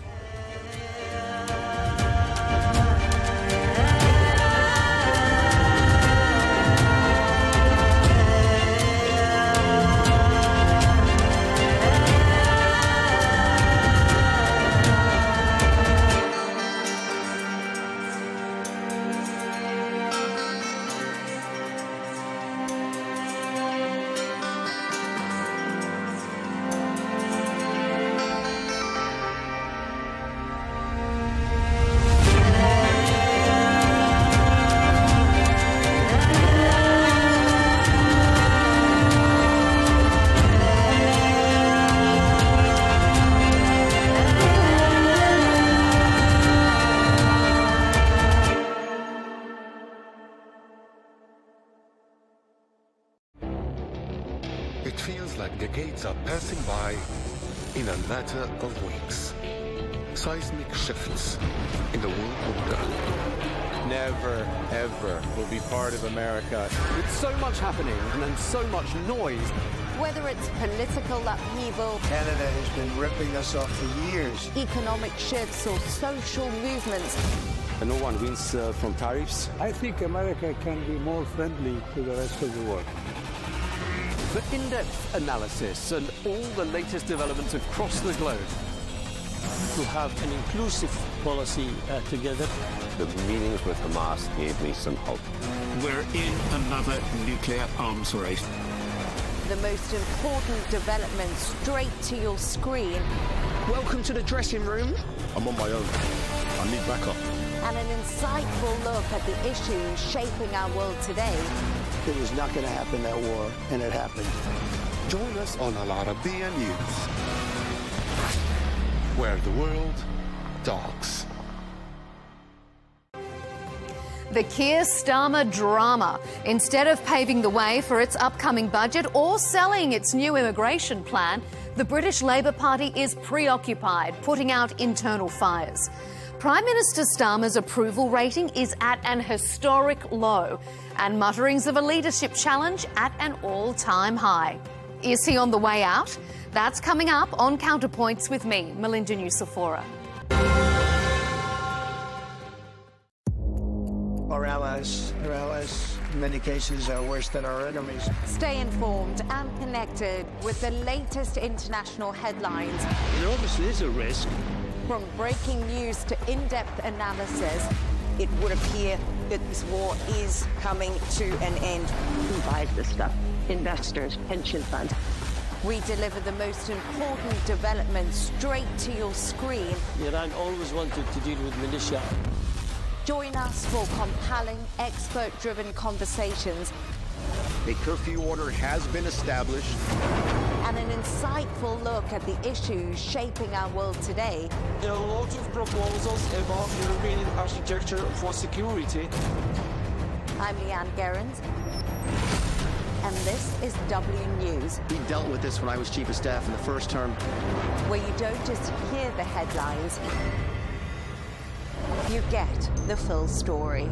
It feels like decades are passing by in a matter of weeks. Seismic shifts in the world order. Never, ever will be part of America. With so much happening and so much noise. Whether it's political upheaval, Canada has been ripping us off for years. economic shifts, or social movements, And no one wins from tariffs. I think America can be more friendly to the rest of the world. For in-depth analysis and all the latest developments across the globe. To have an inclusive policy together. The meetings with Hamas gave me some hope. We're in another nuclear arms race. the most important development straight to your screen. Welcome to the dressing room. I'm on my own. I need backup. And an insightful look at the issues shaping our world today. It was not going to happen, that war, and it happened. Join us on Arabiya News, where the world talks. The Keir Starmer drama. Instead of paving the way for its upcoming budget or selling its new immigration plan, the British Labour Party is preoccupied, putting out internal fires. Prime Minister Starmer's approval rating is at an historic low, and mutterings of a leadership challenge at an all-time high. Is he on the way out? That's coming up on Counterpoints with me, Melinda Nucifora. Our allies, in many cases, are worse than our enemies. Stay informed and connected with the latest international headlines. There obviously is a risk. From breaking news to in-depth analysis, it would appear that this war is coming to an end. Who buys this stuff? Investors, pension funds. We deliver the most important developments straight to your screen. Iran always wanted to deal with militia. Join us for compelling, expert-driven conversations. A curfew order has been established. And an insightful look at the issues shaping our world today. There are a lot of proposals about European architecture for security. I'm Leigh Ann Gerrans, and this is W News. We dealt with this when I was Chief of Staff in the first term. Where you don't just hear the headlines, you get the full story.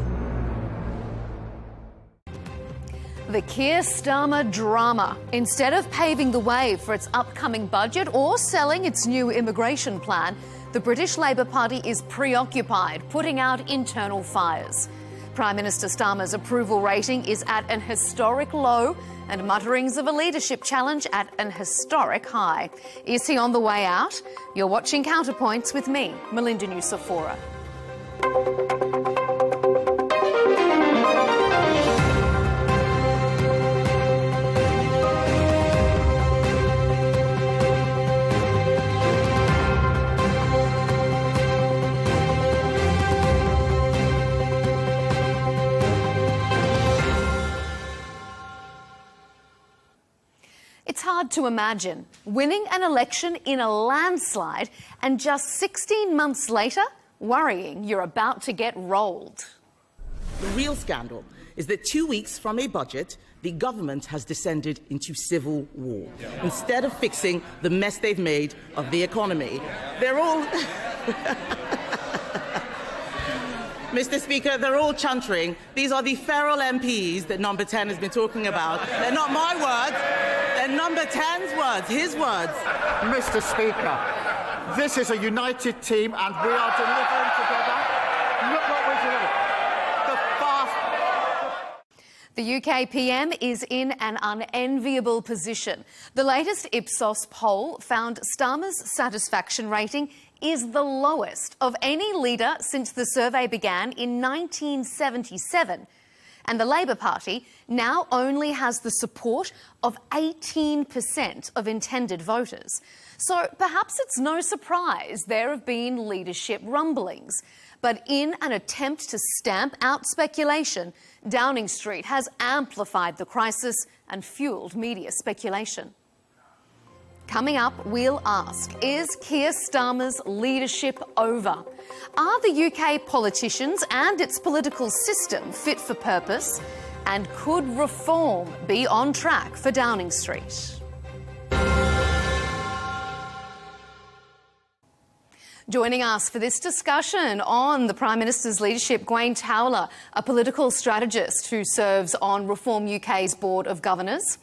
The Keir Starmer drama. Instead of paving the way for its upcoming budget or selling its new immigration plan, the British Labour Party is preoccupied, putting out internal fires. Prime Minister Starmer's approval rating is at an historic low and mutterings of a leadership challenge at an historic high. Is he on the way out? You're watching Counterpoints with me, Melinda Nucifora. It's hard to imagine winning an election in a landslide and just 16 months later, worrying you're about to get rolled. The real scandal is that 2 weeks from a budget, the government has descended into civil war. Instead of fixing the mess they've made of the economy, they're all... Mr. Speaker, they're all chuntering. These are the feral MPs that Number 10 has been talking about. They're not my words. They're Number 10's words, his words. Mr. Speaker, this is a united team and we are delivering together. Look what we're doing. The UK PM is in an unenviable position. The latest Ipsos poll found Starmer's satisfaction rating is the lowest of any leader since the survey began in 1977. And the Labour Party now only has the support of 18% of intended voters. So perhaps it's no surprise there have been leadership rumblings. But in an attempt to stamp out speculation, Downing Street has amplified the crisis and fuelled media speculation. Coming up, we'll ask, is Keir Starmer's leadership over? Are the UK politicians and its political system fit for purpose? And could reform be on track for Downing Street? Joining us for this discussion on the Prime Minister's leadership, Gwaine Towler, a political strategist who serves on Reform UK's Board of Governors.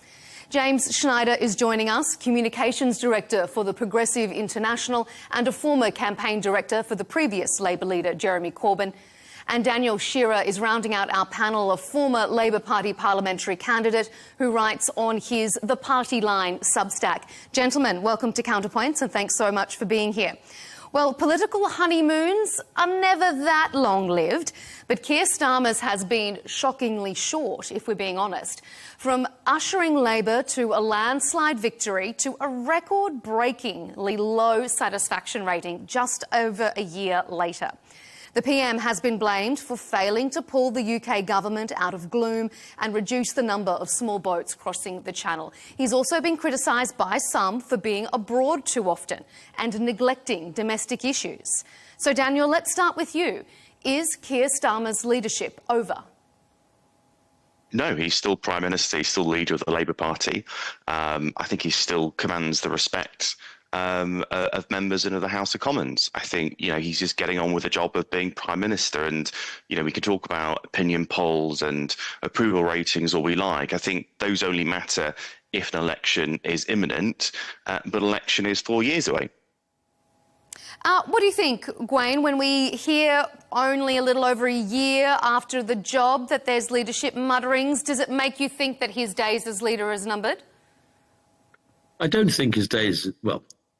James Schneider is joining us, Communications Director for the Progressive International and a former campaign director for the previous Labour leader, Jeremy Corbyn. And Daniel Shearer is rounding out our panel of former Labour Party parliamentary candidate who writes on his The Party Line Substack. Gentlemen, welcome to Counterpoints and thanks so much for being here. Well, political honeymoons are never that long-lived, but Keir Starmer's has been shockingly short, if we're being honest. From ushering Labor to a landslide victory to a record-breakingly low satisfaction rating just over a year later. The PM has been blamed for failing to pull the UK government out of gloom and reduce the number of small boats crossing the Channel. He's also been criticised by some for being abroad too often and neglecting domestic issues. So, Daniel, let's start with you. Is Keir Starmer's leadership over? No, he's still Prime Minister, he's still leader of the Labour Party. I think he still commands the respect of members in the House of Commons. I think, he's just getting on with the job of being Prime Minister. And, we could talk about opinion polls and approval ratings all we like. I think those only matter if an election is imminent, but election is 4 years away. What do you think, Gwaine, when we hear only a little over a year after the job that there's leadership mutterings? Does it make you think that his days as leader is numbered? I don't think his days,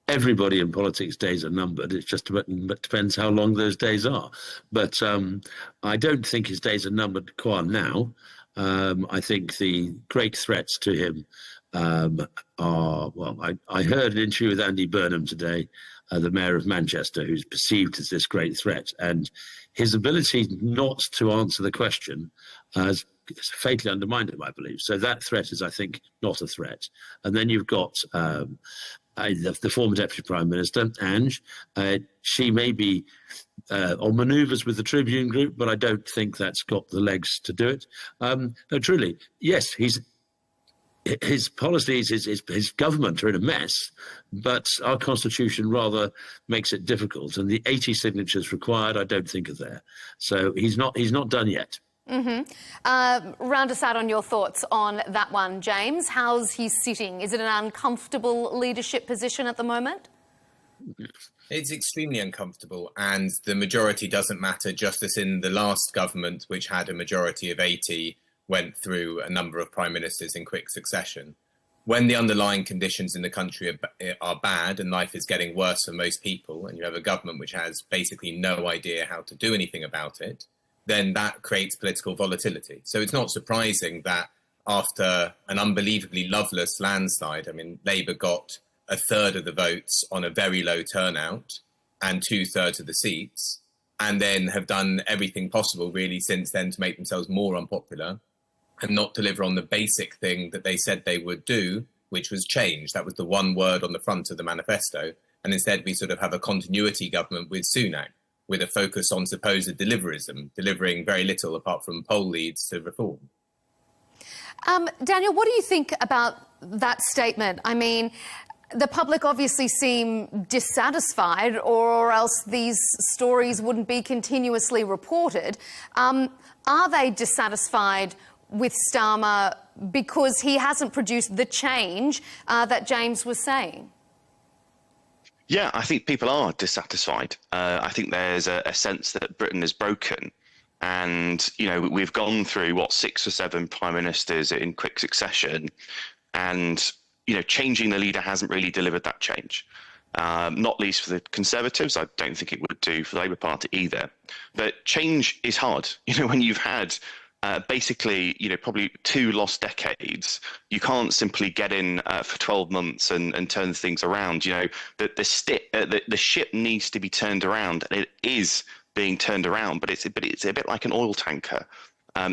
everybody in politics, days are numbered. It just depends how long those days are. But I don't think his days are numbered quite now. I think the great threats to him are, well, I heard an interview with Andy Burnham today, the mayor of Manchester, who's perceived as this great threat. And his ability not to answer the question has fatally undermined him, I believe. So that threat is, I think, not a threat. And then you've got the former Deputy Prime Minister, Ange. She may be on manoeuvres with the Tribune Group, but I don't think that's got the legs to do it. No, truly, yes, his policies, his government are in a mess, but our constitution rather makes it difficult. And the 80 signatures required, I don't think are there. So he's not done yet. Round us out on your thoughts on that one, James. How's he sitting? Is it an uncomfortable leadership position at the moment? It's extremely uncomfortable, and the majority doesn't matter, just as in the last government, which had a majority of 80, went through a number of prime ministers in quick succession. When the underlying conditions in the country are bad and life is getting worse for most people, and you have a government which has basically no idea how to do anything about it, then that creates political volatility. So it's not surprising that after an unbelievably loveless landslide, I mean, Labour got a third of the votes on a very low turnout and 2/3 of the seats, and then have done everything possible really since then to make themselves more unpopular and not deliver on the basic thing that they said they would do, which was change. That was the one word on the front of the manifesto. And instead we sort of have a continuity government with Sunak, with a focus on supposed deliverism, delivering very little apart from poll leads to reform. Daniel, what do you think about that statement? I mean, the public obviously seem dissatisfied, or else these stories wouldn't be continuously reported. Are they dissatisfied with Starmer because he hasn't produced the change that James was saying? Yeah, I think people are dissatisfied. I think there's a sense that Britain is broken. And, you know, we've gone through, 6 or 7 prime ministers in quick succession. And, you know, changing the leader hasn't really delivered that change. Not least for the Conservatives. I don't think it would do for the Labour Party either. But change is hard. You know, when you've had basically, you know, probably 2 lost decades, you can't simply get in for 12 months and turn things around. You know, the ship needs to be turned around, and it is being turned around, but it's a bit like an oil tanker.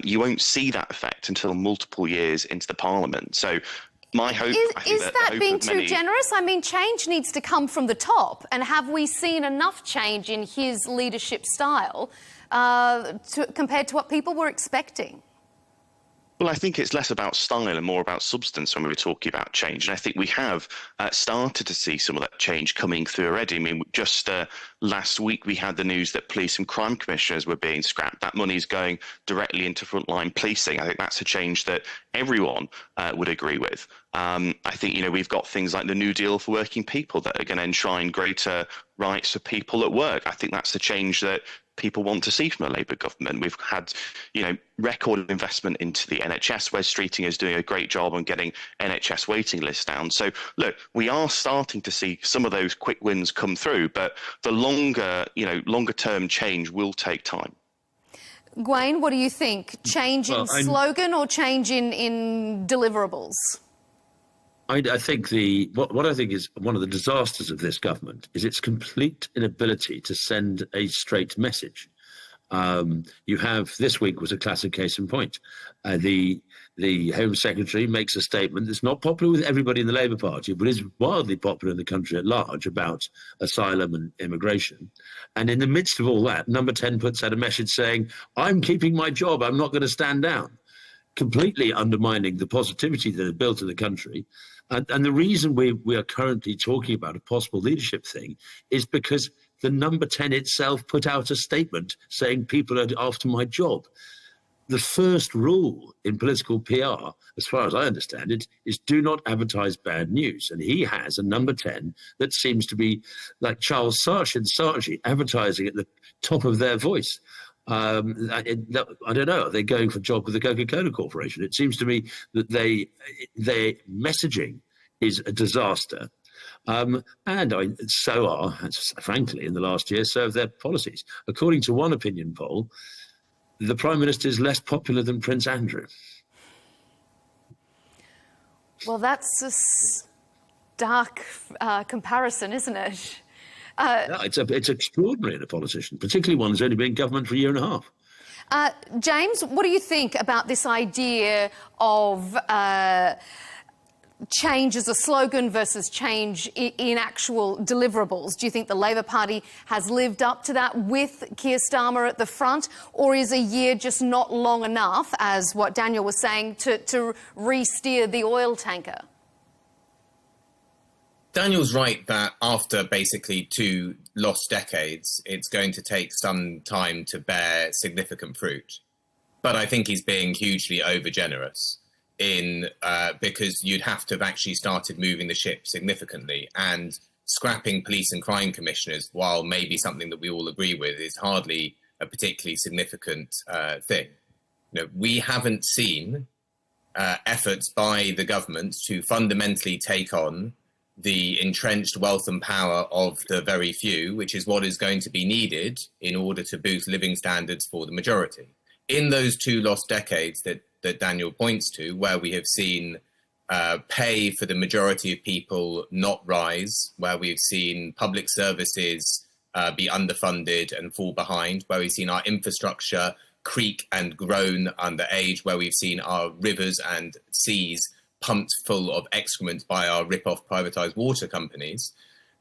You won't see that effect until multiple years into the Parliament. So my hope is that being too generous? I mean, change needs to come from the top, and have we seen enough change in his leadership style compared to what people were expecting? Well, I think it's less about style and more about substance when we were talking about change. And I think we have started to see some of that change coming through already. I mean, just last week we had the news that police and crime commissioners were being scrapped. That money is going directly into frontline policing. I think that's a change that everyone would agree with. I think, you know, we've got things like the New Deal for working people that are going to enshrine greater rights for people at work. I think that's the change that people want to see from a Labour government. We've had, you know, record investment into the NHS. Wes Streeting is doing a great job on getting NHS waiting lists down. So, look, we are starting to see some of those quick wins come through, but the longer term change will take time. Gwaine, what do you think? Change in slogan or change in deliverables? I think what I think is one of the disasters of this government is its complete inability to send a straight message. You have, this week was a classic case in point. The Home Secretary makes a statement that's not popular with everybody in the Labour Party, but is wildly popular in the country at large about asylum and immigration. And in the midst of all that, Number 10 puts out a message saying, I'm keeping my job, I'm not going to stand down, completely undermining the positivity that is built in the country. And the reason we are currently talking about a possible leadership thing is because the Number 10 itself put out a statement saying people are after my job. The first rule in political PR, as far as I understand it, is do not advertise bad news. And he has a Number 10 that seems to be like Charles Saatchi advertising at the top of their voice. I don't know. Are they going for a job with the Coca-Cola Corporation? It seems to me that their messaging is a disaster. and so are, frankly, in the last year, so have their policies. According to one opinion poll, the Prime Minister is less popular than Prince Andrew. Well, that's a stark comparison, isn't it? No, it's extraordinary in a politician, particularly one who's only been in government for a year and a half. James, what do you think about this idea of change as a slogan versus change in actual deliverables? Do you think the Labor Party has lived up to that with Keir Starmer at the front, or is a year just not long enough, as what Daniel was saying, to re-steer the oil tanker? Daniel's right that after basically 2 lost decades, it's going to take some time to bear significant fruit. But I think he's being hugely overgenerous because you'd have to have actually started moving the ship significantly, and scrapping police and crime commissioners, while maybe something that we all agree with, is hardly a particularly significant thing. We haven't seen efforts by the government to fundamentally take on the entrenched wealth and power of the very few, which is what is going to be needed in order to boost living standards for the majority. In those 2 lost decades that Daniel points to, where we have seen pay for the majority of people not rise, where we've seen public services be underfunded and fall behind, where we've seen our infrastructure creak and groan under age, where we've seen our rivers and seas pumped full of excrement by our rip-off privatised water companies,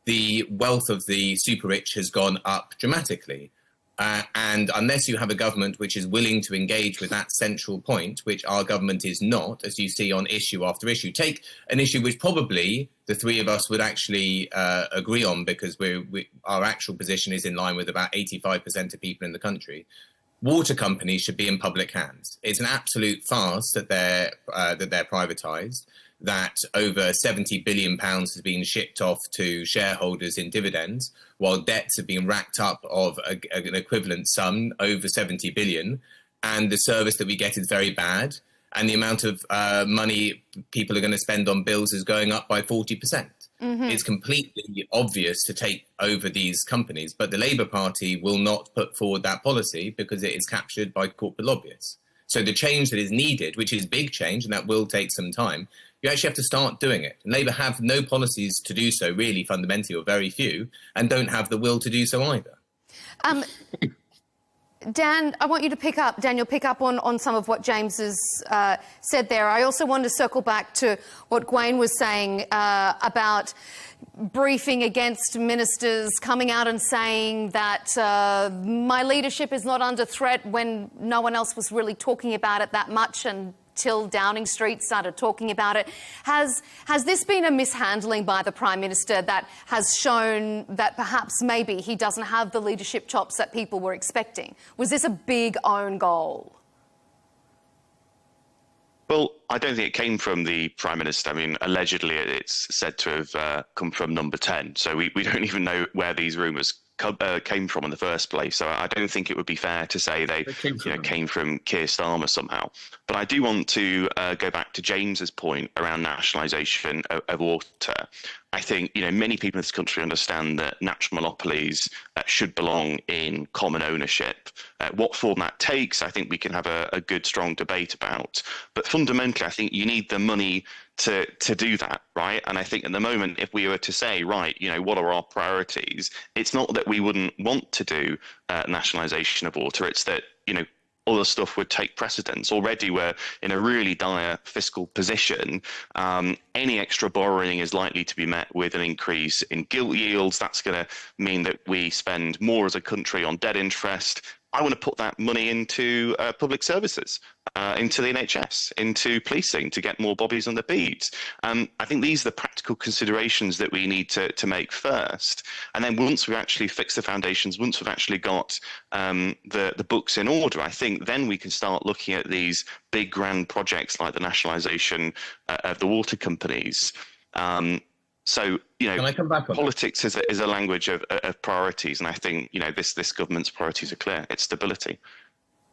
the wealth of the super-rich has gone up dramatically. And unless you have a government which is willing to engage with that central point, which our government is not, as you see on issue after issue, take an issue which probably the 3 of us would actually agree on, because our actual position is in line with about 85% of people in the country. Water companies should be in public hands. It's an absolute farce that they're privatised, that over £70 billion has been shipped off to shareholders in dividends, while debts have been racked up of an equivalent sum, over £70 billion, and the service that we get is very bad, and the amount of money people are going to spend on bills is going up by 40%. It's completely obvious to take over these companies, but the Labour Party will not put forward that policy because it is captured by corporate lobbyists. So the change that is needed, which is big change, and that will take some time, you actually have to start doing it. And Labour have no policies to do so, really, fundamentally, or very few, and don't have the will to do so either. Dan, I want you to pick up on some of what James has said there. I also want to circle back to what Gwaine was saying about briefing against ministers coming out and saying that my leadership is not under threat, when no one else was really talking about it that much until Downing Street started talking about it. Has this been a mishandling by the Prime Minister that has shown that perhaps maybe he doesn't have the leadership chops that people were expecting? Was this a big own goal? Well, I don't think it came from the Prime Minister. I mean, allegedly it's said to have come from Number 10. So we don't even know where these rumours came from in the first place. So I don't think it would be fair to say they came from Keir Starmer somehow. But I do want to go back to James's point around nationalisation of water. I think many people in this country understand that natural monopolies should belong in common ownership. What form that takes, I think we can have a good, strong debate about. But fundamentally, I think you need the money to do that, right? And I think at the moment, if we were to say, right, what are our priorities? It's not that we wouldn't want to do nationalisation of water. It's that, other stuff would take precedence. Already we're in a really dire fiscal position. Any extra borrowing is likely to be met with an increase in gilt yields. That's going to mean that we spend more as a country on debt interest. I want to put that money into public services, into the NHS, into policing, to get more bobbies on the beats. I think these are the practical considerations that we need to make first. And then once we've actually fixed the foundations, once we've actually got the books in order, I think then we can start looking at these big grand projects like the nationalisation of the water companies. So, Can I come back on politics is a language of priorities, and I think, this government's priorities are clear. It's stability.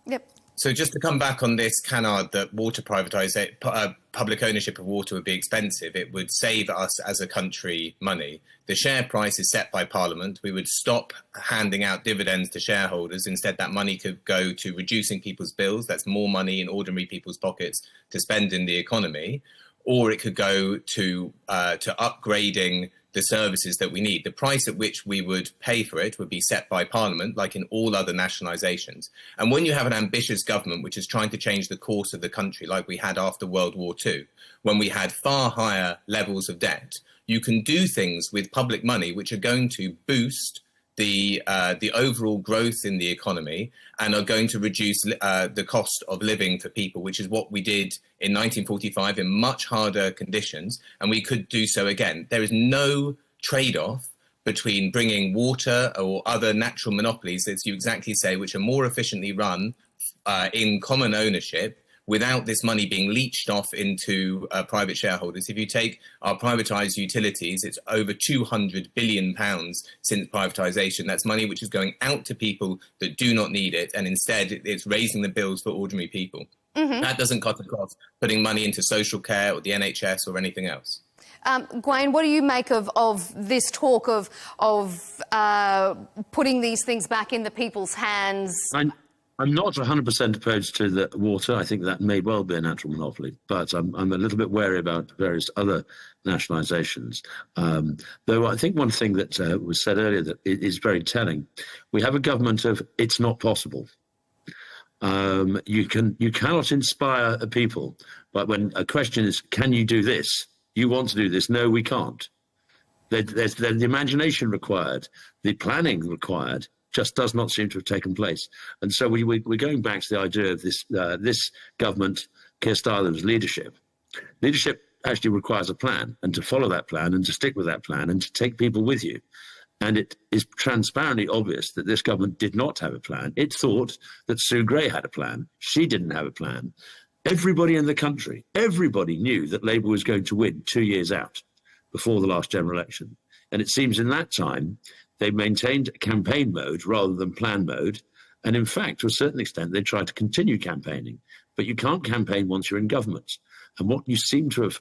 Yep. So just to come back on this canard that water privatisation, public ownership of water would be expensive, it would save us as a country money. The share price is set by Parliament. We would stop handing out dividends to shareholders. Instead, that money could go to reducing people's bills. That's more money in ordinary people's pockets to spend in the economy. Or it could go to upgrading the services that we need. The price at which we would pay for it would be set by Parliament, like in all other nationalisations. And when you have an ambitious government which is trying to change the course of the country, like we had after World War II, when we had far higher levels of debt, you can do things with public money which are going to boost the overall growth in the economy and are going to reduce the cost of living for people, which is what we did in 1945 in much harder conditions, and we could do so again. There is no trade-off between bringing water or other natural monopolies, as you exactly say, which are more efficiently run in common ownership, without this money being leached off into private shareholders. If you take our privatised utilities, it's over £200 billion since privatisation. That's money which is going out to people that do not need it, and instead it's raising the bills for ordinary people. That doesn't cut across putting money into social care or the NHS or anything else. Gwaine, what do you make of this talk of putting these things back in the people's hands? I'm not 100% opposed to the water. I think that may well be a natural monopoly, but I'm a little bit wary about various other nationalisations. Though I think one thing that was said earlier that is very telling, we have a government of it's not possible. You cannot inspire a people, but when a question is, can you do this? You want to do this? No, we can't. There's the imagination required, the planning required, just does not seem to have taken place. And so we're going back to the idea of this government, Keir Starmer's leadership. Leadership actually requires a plan, and to follow that plan and to stick with that plan and to take people with you. And it is transparently obvious that this government did not have a plan. It thought that Sue Gray had a plan. She didn't have a plan. Everybody in the country, everybody knew that Labour was going to win 2 years out before the last general election. And it seems in that time, they maintained campaign mode rather than plan mode. And in fact, to a certain extent, they tried to continue campaigning. But you can't campaign once you're in government. And what you seem to have,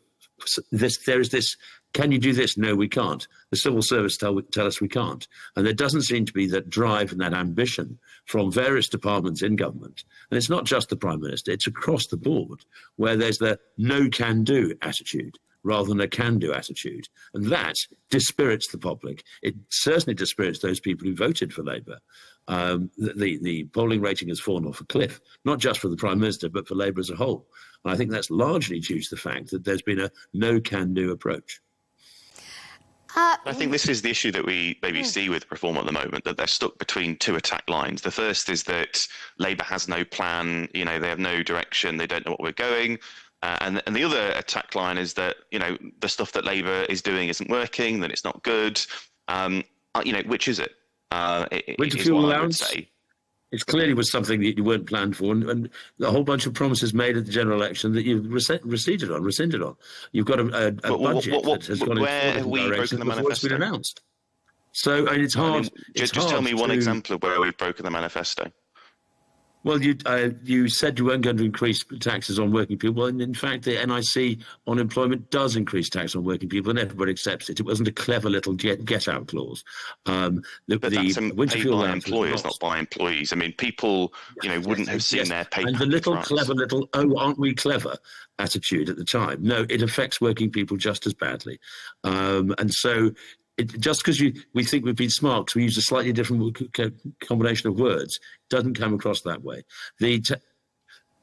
there is this, can you do this? No, we can't. The civil service tell us we can't. And there doesn't seem to be that drive and that ambition from various departments in government. And it's not just the Prime Minister, it's across the board, where there's the no can do attitude rather than a can-do attitude. And that dispirits the public. It certainly dispirits those people who voted for Labour. The polling rating has fallen off a cliff, not just for the Prime Minister, but for Labour as a whole. And I think that's largely due to the fact that there's been a no can-do approach. I think this is the issue that we maybe see with Reform at the moment, that they're stuck between two attack lines. The first is that Labour has no plan, they have no direction, they don't know what we're going. And the other attack line is that, the stuff that Labour is doing isn't working, that it's not good. Which is it? Winter fuel allowance? It clearly was something that you weren't planned for, and a whole bunch of promises made at the general election that you've rescinded on. You've got a budget that has gone in a different direction before it's been announced. So, and it's hard. Just tell me one example of where we've broken the manifesto. Well, you said you weren't going to increase taxes on working people, and in fact, the NIC on employment does increase tax on working people, and everybody accepts it. It wasn't a clever little get-out clause. But that's paid by employers, not by employees. I mean, people, wouldn't have seen their pay. And the little clever little, oh, aren't we clever attitude at the time. No, it affects working people just as badly. And so just because we think we've been smart because we use a slightly different combination of words, doesn't come across that way. The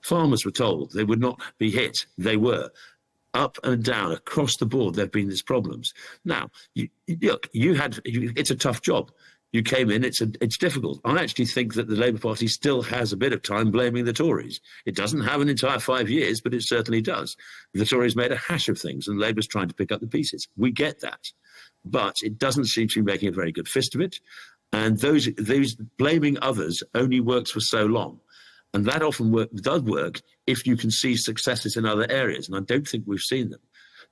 farmers were told they would not be hit. They were. Up and down, across the board, there have been these problems. Now, it's a tough job. You came in, it's difficult. I actually think that the Labour Party still has a bit of time blaming the Tories. It doesn't have an entire 5 years, but it certainly does. The Tories made a hash of things and Labour's trying to pick up the pieces. We get that. But it doesn't seem to be making a very good fist of it. And those blaming others only works for so long. And that often does work if you can see successes in other areas. And I don't think we've seen them.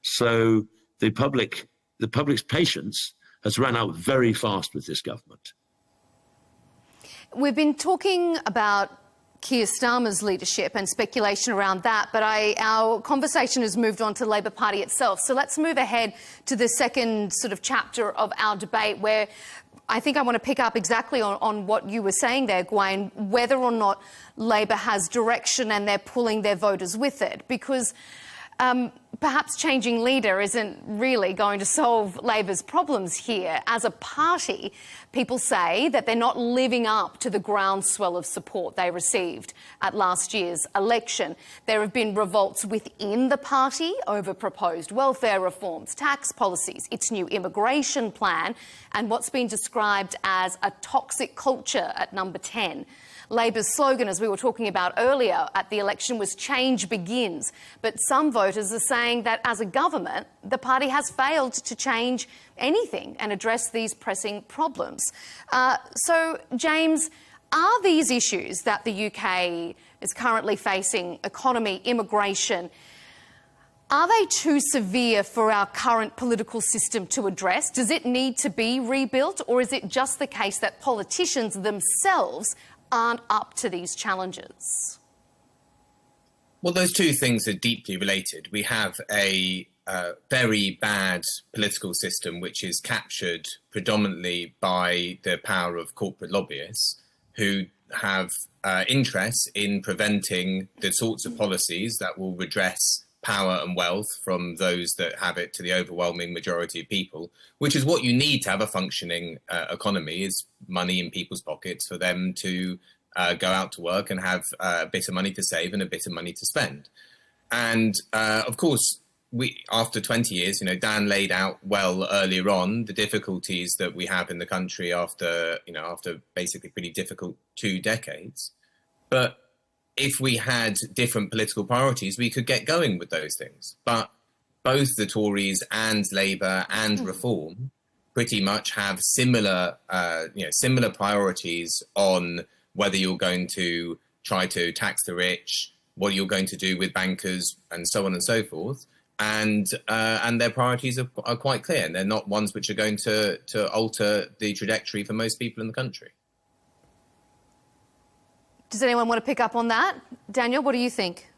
So the public's patience has run out very fast with this government. We've been talking about Keir Starmer's leadership and speculation around that, but our conversation has moved on to the Labor Party itself. So let's move ahead to the second sort of chapter of our debate, where I think I want to pick up exactly on what you were saying there, Gwen, whether or not Labor has direction and they're pulling their voters with it, because perhaps changing leader isn't really going to solve Labor's problems here. As a party, people say that they're not living up to the groundswell of support they received at last year's election. There have been revolts within the party over proposed welfare reforms, tax policies, its new immigration plan, and what's been described as a toxic culture at number 10. Labor's slogan, as we were talking about earlier at the election, was "Change begins." But some voters are saying that as a government, the party has failed to change anything and address these pressing problems. So, James, are these issues that the UK is currently facing, economy, immigration, are they too severe for our current political system to address? Does it need to be rebuilt, or is it just the case that politicians themselves aren't up to these challenges? Well, those two things are deeply related. We have a very bad political system which is captured predominantly by the power of corporate lobbyists who have interests in preventing the sorts of policies that will redress power and wealth from those that have it to the overwhelming majority of people, which is what you need to have a functioning economy, is money in people's pockets for them to go out to work and have a bit of money to save and a bit of money to spend. And of course, after 20 years, Dan laid out well earlier on the difficulties that we have in the country after basically pretty difficult 2 decades. But if we had different political priorities, we could get going with those things. But both the Tories and Labour and Reform pretty much have similar priorities on whether you're going to try to tax the rich, what you're going to do with bankers, and so on and so forth. And their priorities are quite clear, and they're not ones which are going to alter the trajectory for most people in the country. Does anyone want to pick up on that? Daniel, what do you think?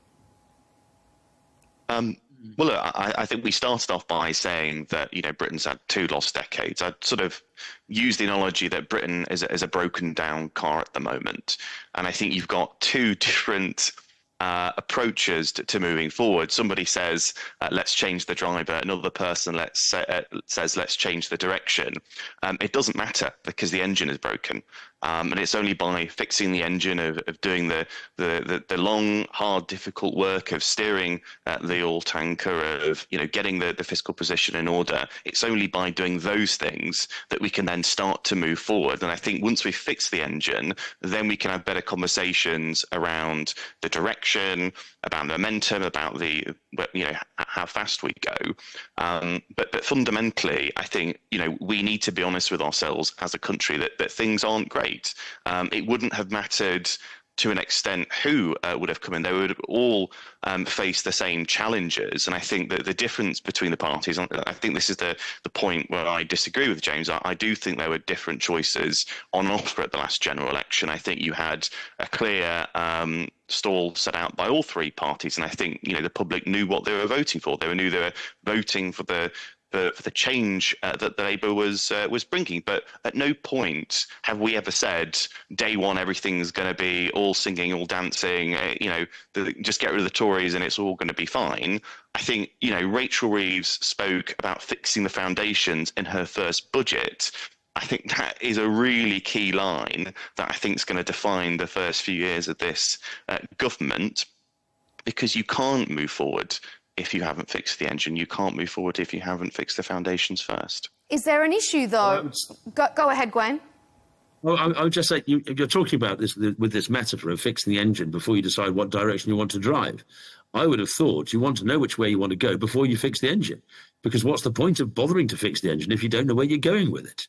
Well, look, I think we started off by saying that, Britain's had 2 lost decades. I'd sort of use the analogy that Britain is a broken down car at the moment. And I think you've got 2 different approaches to moving forward. Somebody says, let's change the driver. Another person says, let's change the direction. It doesn't matter because the engine is broken. And it's only by fixing the engine, of doing the long, hard, difficult work of steering the oil tanker, of getting the fiscal position in order. It's only by doing those things that we can then start to move forward. And I think once we fix the engine, then we can have better conversations around the direction, about momentum, about how fast we go. But fundamentally, I think we need to be honest with ourselves as a country that things aren't great. It wouldn't have mattered to an extent who would have come in. They would have all faced the same challenges. And I think that the difference between the parties, I think this is the point where I disagree with James. I do think there were different choices on offer at the last general election. I think you had a clear stall set out by all 3 parties. And I think, the public knew what they were voting for. They knew they were voting for the change that the Labour was bringing. But at no point have we ever said, day one, everything's going to be all singing, all dancing, just get rid of the Tories and it's all going to be fine. I think, Rachel Reeves spoke about fixing the foundations in her first budget. I think that is a really key line that I think is going to define the first few years of this government, because you can't move forward if you haven't fixed the engine. You can't move forward if you haven't fixed the foundations first. Is there an issue, though? Go ahead, Gwen. Well, I would just say, you're talking about this with this metaphor of fixing the engine before you decide what direction you want to drive. I would have thought you want to know which way you want to go before you fix the engine, because what's the point of bothering to fix the engine if you don't know where you're going with it?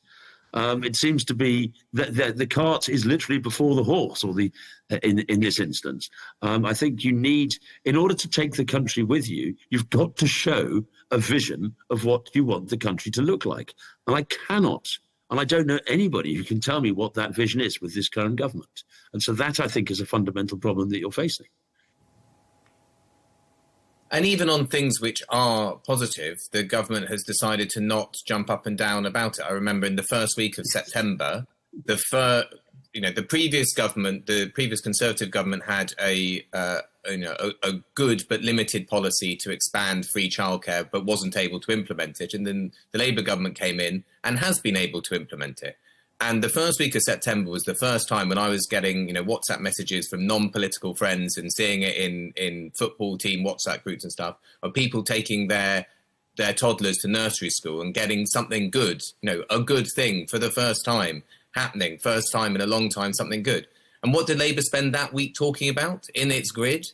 It seems to be that the cart is literally before the horse, or in this instance. I think you need, in order to take the country with you, you've got to show a vision of what you want the country to look like. And I cannot And I don't know anybody who can tell me what that vision is with this current government. And so that, I think, is a fundamental problem that you're facing. And even on things which are positive, the government has decided to not jump up and down about it. I remember in the first week of September, the previous government, the previous Conservative government, had a good but limited policy to expand free childcare, but wasn't able to implement it. And then the Labour government came in and has been able to implement it. And the first week of September was the first time when I was getting, WhatsApp messages from non-political friends and seeing it in football team WhatsApp groups and stuff, of people taking their toddlers to nursery school and getting something good, a good thing for the first time happening, first time in a long time, something good. And what did Labour spend that week talking about in its grid?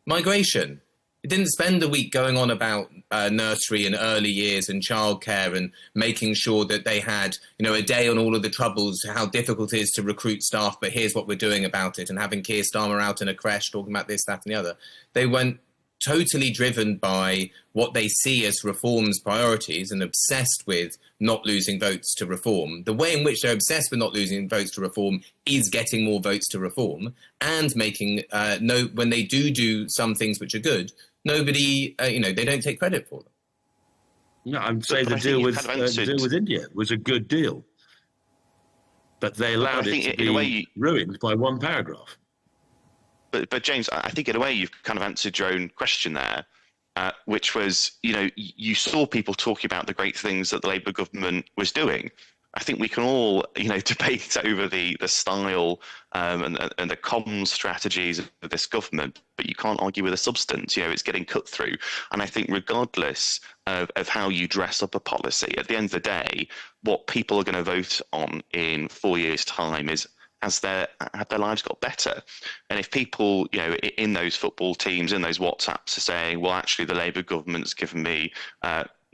Migration. It didn't spend a week going on about nursery and early years and childcare and making sure that they had, a day on all of the troubles, how difficult it is to recruit staff, but here's what we're doing about it, and having Keir Starmer out in a creche talking about this, that and the other. They went totally driven by what they see as reform's priorities and obsessed with not losing votes to reform. The way in which they're obsessed with not losing votes to reform is getting more votes to reform and making, when they do some things which are good, nobody, they don't take credit for them. No, I'm saying the deal with India was a good deal, but they allowed it to be ruined by one paragraph. But James, I think in a way you've kind of answered your own question there, which was, you saw people talking about the great things that the Labour government was doing. I think we can all, debate over the style and the comms strategies of this government, but you can't argue with the substance. It's getting cut through. And I think regardless of how you dress up a policy, at the end of the day, what people are going to vote on in 4 years' time is, have their lives got better? And if people, in those football teams, in those WhatsApps are saying, well, actually, the Labour government's given me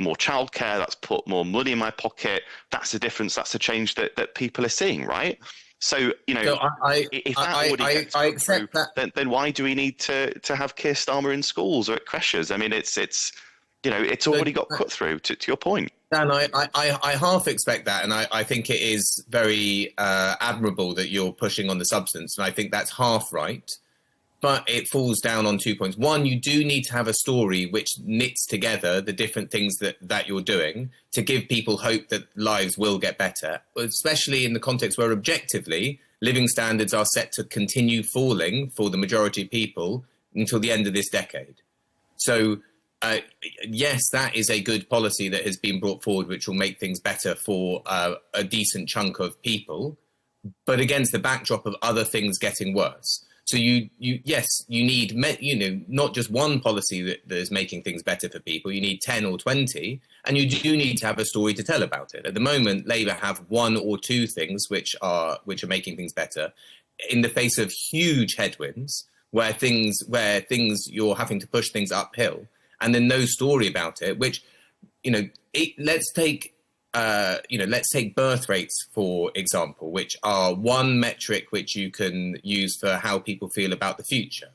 more childcare, that's put more money in my pocket, that's a difference, that's a change that people are seeing, right? So, if that already gets through, then why do we need to have Keir Starmer in schools or at creches? I mean, it's already got cut through, to your point. Dan, I half expect that, and I think it is very admirable that you're pushing on the substance, and I think that's half right. But it falls down on 2 points. One, you do need to have a story which knits together the different things that you're doing to give people hope that lives will get better, especially in the context where objectively living standards are set to continue falling for the majority of people until the end of this decade. So, yes, that is a good policy that has been brought forward, which will make things better for a decent chunk of people, but against the backdrop of other things getting worse. So you need, not just one policy that is making things better for people. You need 10 or 20, and you do need to have a story to tell about it. At the moment, Labour have one or two things which are making things better in the face of huge headwinds, where you're having to push things uphill, and then no story about it. Which, let's take birth rates, for example, which are one metric which you can use for how people feel about the future.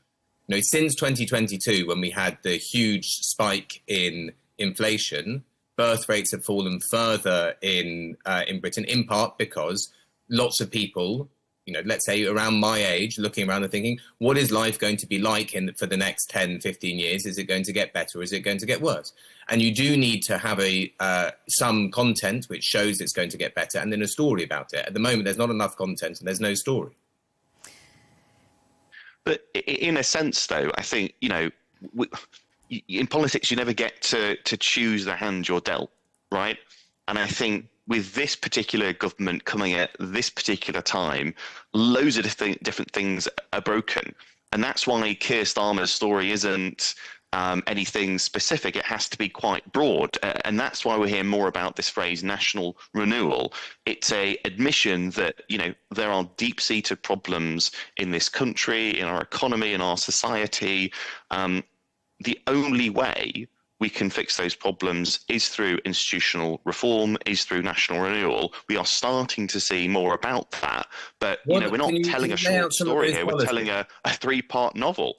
Since 2022, when we had the huge spike in inflation, birth rates have fallen further in Britain, in part because lots of people, let's say around my age, looking around and thinking, what is life going to be like for the next 10, 15 years? Is it going to get better or is it going to get worse? And you do need to have some content which shows it's going to get better and then a story about it. At the moment, there's not enough content and there's no story. But in a sense, though, I think, in politics, you never get to choose the hand you're dealt, right? And I think with this particular government coming at this particular time, loads of different things are broken. And that's why Keir Starmer's story isn't anything specific. It has to be quite broad. And that's why we hear more about this phrase, national renewal. It's a admission that, there are deep-seated problems in this country, in our economy, in our society. The only way we can fix those problems is through institutional reform, is through national renewal. We are starting to see more about that, but we're not telling a short story here. We're telling a three-part novel.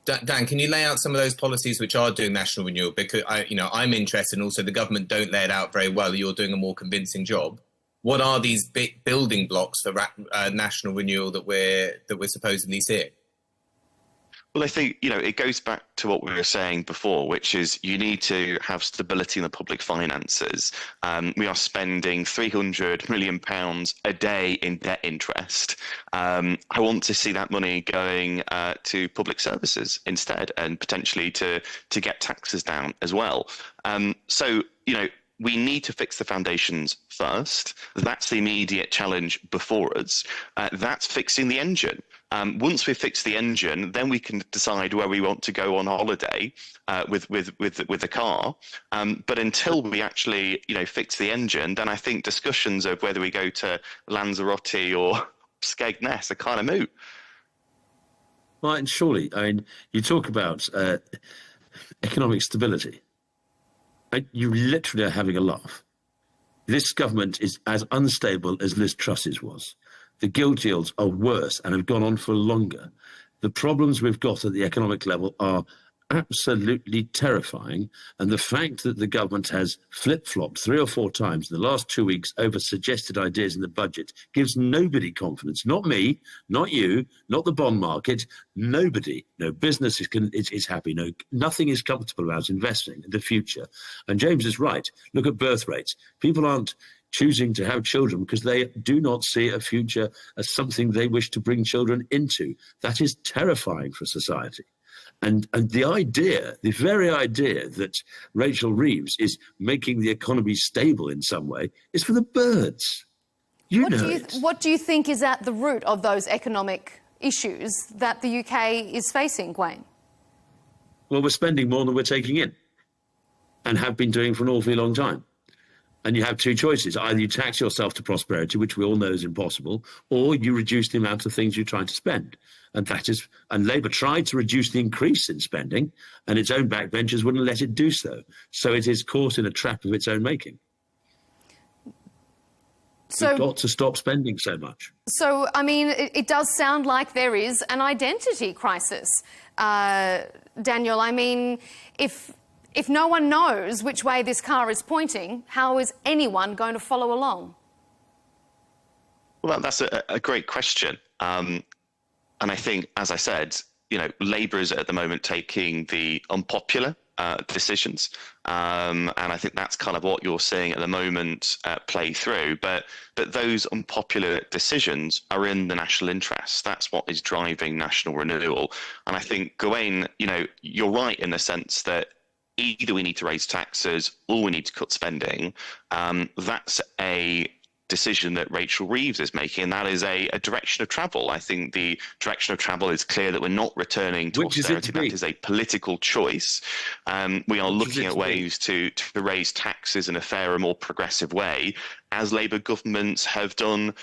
Dan, can you lay out some of those policies which are doing national renewal? Because I'm interested, and also the government don't lay it out very well. You're doing a more convincing job. What are these big building blocks for national renewal that we're supposedly seeing? Well, I think, it goes back to what we were saying before, which is you need to have stability in the public finances. We are spending £300 million a day in debt interest. I want to see that money going to public services instead, and potentially to get taxes down as well. We need to fix the foundations first. That's the immediate challenge before us. That's fixing the engine. Once we fix the engine, then we can decide where we want to go on holiday with the car. But until we actually, fix the engine, then I think discussions of whether we go to Lanzarote or Skegness are kind of moot. Well, and surely, you talk about economic stability. You literally are having a laugh. This government is as unstable as Liz Truss's was. The gilt yields are worse and have gone on for longer. The problems we've got at the economic level are absolutely terrifying. And the fact that the government has flip-flopped 3 or 4 times in the last 2 weeks over suggested ideas in the budget gives nobody confidence. Not me, not you, not the bond market, nobody. No business is happy. No, nothing is comfortable about investing in the future. And James is right. Look at birth rates. People aren't choosing to have children because they do not see a future as something they wish to bring children into. That is terrifying for society. And the very idea that Rachel Reeves is making the economy stable in some way is for the birds. What do you think is at the root of those economic issues that the UK is facing, Gwen? Well, we're spending more than we're taking in, and have been doing for an awfully long time. And you have 2 choices. Either you tax yourself to prosperity, which we all know is impossible, or you reduce the amount of things you're trying to spend. And Labour tried to reduce the increase in spending, and its own backbenchers wouldn't let it do so. So it is caught in a trap of its own making. So we've got to stop spending so much. So, it does sound like there is an identity crisis, Daniel. If no one knows which way this car is pointing, how is anyone going to follow along? Well, that's a great question. And I think, as I said, Labour is at the moment taking the unpopular decisions. And I think that's kind of what you're seeing at the moment play through. But those unpopular decisions are in the national interest. That's what is driving national renewal. And I think, Gawain, you're right in the sense that either we need to raise taxes or we need to cut spending. That's a decision that Rachel Reeves is making, and that is a direction of travel. I think the direction of travel is clear that we're not returning to austerity. That is a political choice. We are looking at ways to raise taxes in a fairer, more progressive way, as Labour governments have done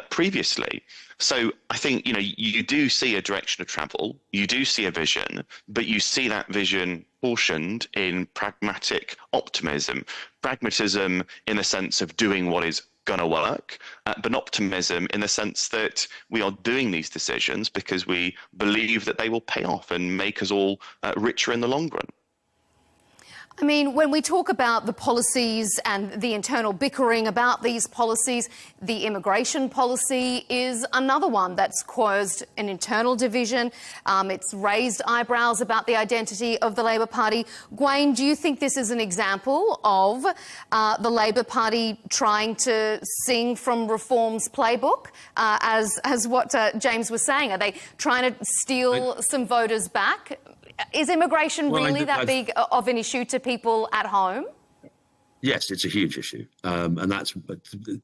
previously. So I think, you do see a direction of travel, you do see a vision, but you see that vision portioned in pragmatic optimism. Pragmatism in the sense of doing what is going to work, but optimism in the sense that we are doing these decisions because we believe that they will pay off and make us all richer in the long run. When we talk about the policies and the internal bickering about these policies, the immigration policy is another one that's caused an internal division. It's raised eyebrows about the identity of the Labor Party. Gwen, do you think this is an example of the Labor Party trying to sing from Reform's playbook, as what James was saying? Are they trying to steal some voters back? Is immigration really that big of an issue to people at home? Yes, it's a huge issue, and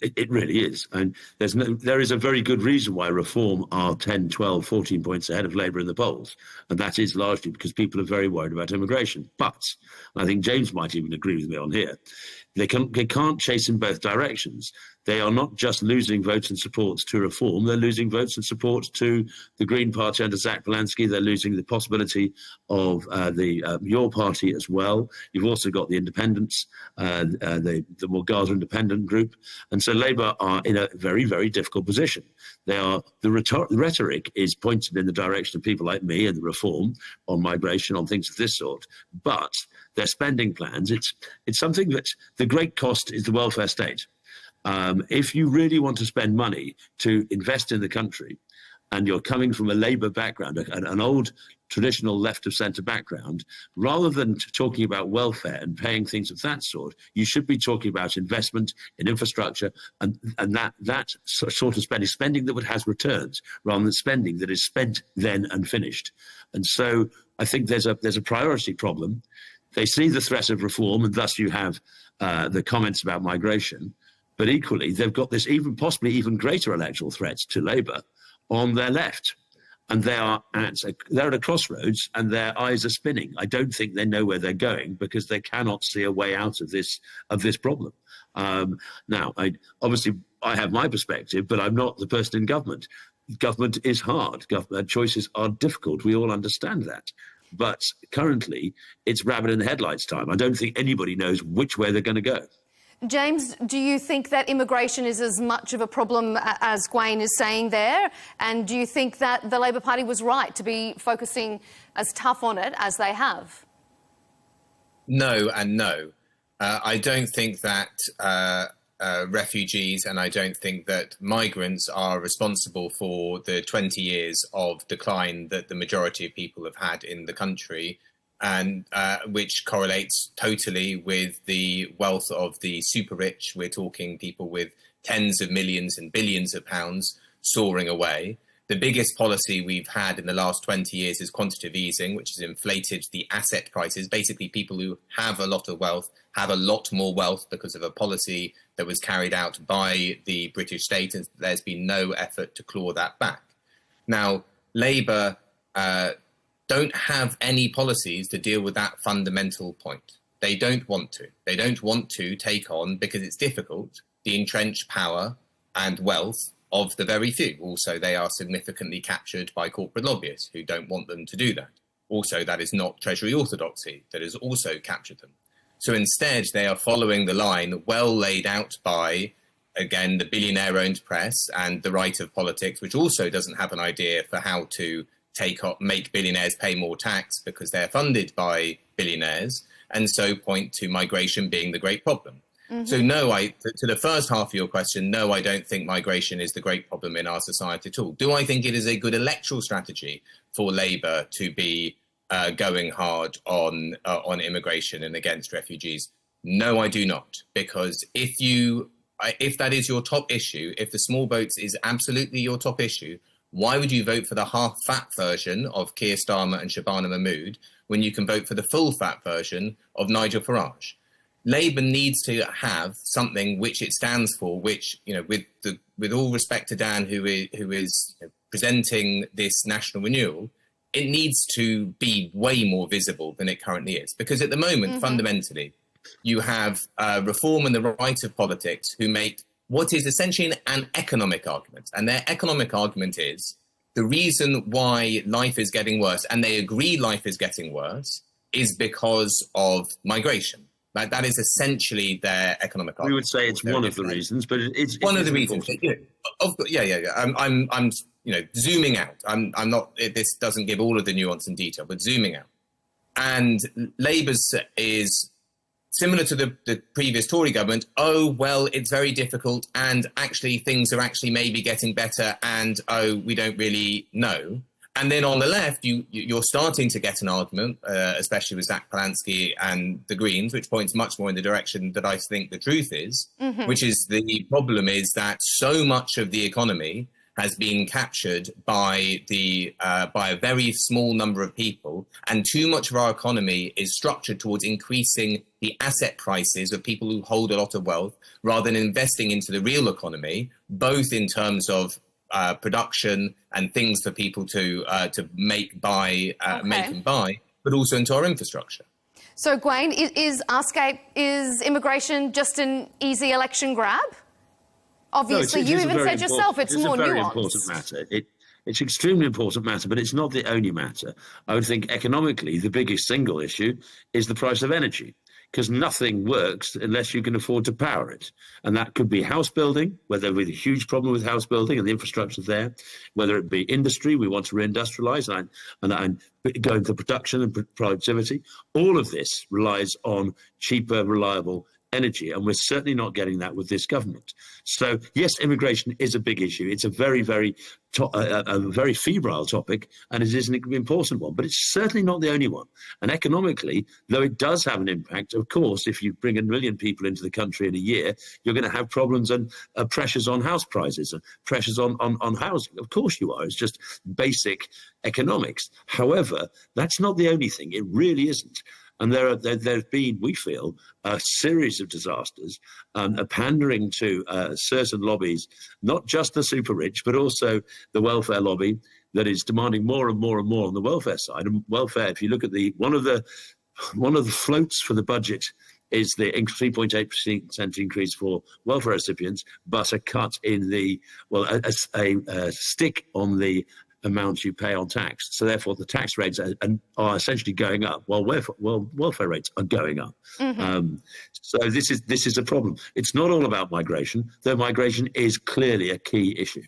it really is. And there is a very good reason why Reform are 10, 12, 14 points ahead of Labour in the polls, and that is largely because people are very worried about immigration. But, and I think James might even agree with me on here, They can't chase in both directions. They are not just losing votes and supports to reform, they're losing votes and support to the Green Party under Zach Belansky. They're losing the possibility of your party as well. You've also got the independents, the more Gaza independent group. And so Labour are in a very, very difficult position. The rhetoric is pointed in the direction of people like me and the reform on migration, on things of this sort. But their spending plans, it's something that the great cost is the welfare state. If you really want to spend money to invest in the country, and you're coming from a Labour background, an old traditional left of centre background, rather than talking about welfare and paying things of that sort, you should be talking about investment in infrastructure and that sort of spending that has returns, rather than spending that is spent then and finished. And so I think there's a priority problem. They see the threat of reform, and thus you have the comments about migration. But equally, they've got this possibly even greater electoral threat to Labour on their left. And they're at a crossroads, and their eyes are spinning. I don't think they know where they're going, because they cannot see a way out of this problem. Now, obviously, I have my perspective, but I'm not the person in government. Government is hard. Government choices are difficult. We all understand that. But currently, it's rabbit in the headlights time. I don't think anybody knows which way they're going to go. James, do you think that immigration is as much of a problem as Gwaine is saying there? And do you think that the Labor Party was right to be focusing as tough on it as they have? No and no. I don't think that refugees and I don't think that migrants are responsible for the 20 years of decline that the majority of people have had in the country, and which correlates totally with the wealth of the super rich. We're talking people with tens of millions and billions of pounds soaring away. The biggest policy we've had in the last 20 years is quantitative easing, which has inflated the asset prices. Basically, people who have a lot of wealth have a lot more wealth because of a policy that was carried out by the British state, and there's been no effort to claw that back. Now, Labour don't have any policies to deal with that fundamental point. They don't want to. They don't want to take on, because it's difficult, the entrenched power and wealth of the very few. Also, they are significantly captured by corporate lobbyists who don't want them to do that. Also, that is not Treasury orthodoxy that has also captured them. So instead, they are following the line well laid out by, again, the billionaire-owned press and the right of politics, which also doesn't have an idea for how to make billionaires pay more tax because they're funded by billionaires, and so point to migration being the great problem. Mm-hmm. So no, to the first half of your question, no, I don't think migration is the great problem in our society at all. Do I think it is a good electoral strategy for Labour to be going hard on immigration and against refugees? No, I do not, because if that is your top issue, if the small boats is absolutely your top issue, why would you vote for the half-fat version of Keir Starmer and Shabana Mahmood when you can vote for the full-fat version of Nigel Farage? Labour needs to have something which it stands for, which, with all respect to Dan, who is presenting this national renewal, it needs to be way more visible than it currently is. Because at the moment, fundamentally, you have reform and the right of politics who make what is essentially an economic argument. And their economic argument is the reason why life is getting worse, and they agree life is getting worse, is because of migration. Like, that is essentially their economic argument. We would say it's one of the reasons, but it's one of the reasons. I'm zooming out. I'm not. This doesn't give all of the nuance and detail, but zooming out. And Labour's is similar to the previous Tory government. Oh, well, it's very difficult, and actually things are actually maybe getting better, and we don't really know. And then on the left, you're starting to get an argument, especially with Zach Belansky and the Greens, which points much more in the direction that I think the truth is, which is the problem is that so much of the economy has been captured by a very small number of people, and too much of our economy is structured towards increasing the asset prices of people who hold a lot of wealth, rather than investing into the real economy, both in terms of production and things for people to make and buy, but also into our infrastructure. So, Gwen, is immigration just an easy election grab? Obviously, you even said yourself it's more nuanced. It's a very important matter. It's an extremely important matter, but it's not the only matter. I would think economically, the biggest single issue is the price of energy, because nothing works unless you can afford to power it. And that could be house building, where there is a huge problem with house building and the infrastructure there, whether it be industry, we want to reindustrialize and go into production and productivity. All of this relies on cheaper, reliable energy, and we're certainly not getting that with this government. So yes, immigration is a big issue. It's a very, very febrile topic, and it is an important one, but it's certainly not the only one. And economically, though it does have an impact, of course, if you bring 1 million people into the country in a year, you're going to have problems and pressures on house prices and pressures on housing. Of course you are. It's just basic economics. However, that's not the only thing. It really isn't. And there have been, we feel, a series of disasters, a pandering to certain lobbies, not just the super rich, but also the welfare lobby that is demanding more and more and more on the welfare side. And welfare, if you look at one of the floats for the budget is the 3.8% increase for welfare recipients, but a cut in a stick on the amount you pay on tax. So therefore the tax rates are essentially going up while welfare rates are going up. Mm-hmm. So this is a problem. It's not all about migration, though migration is clearly a key issue.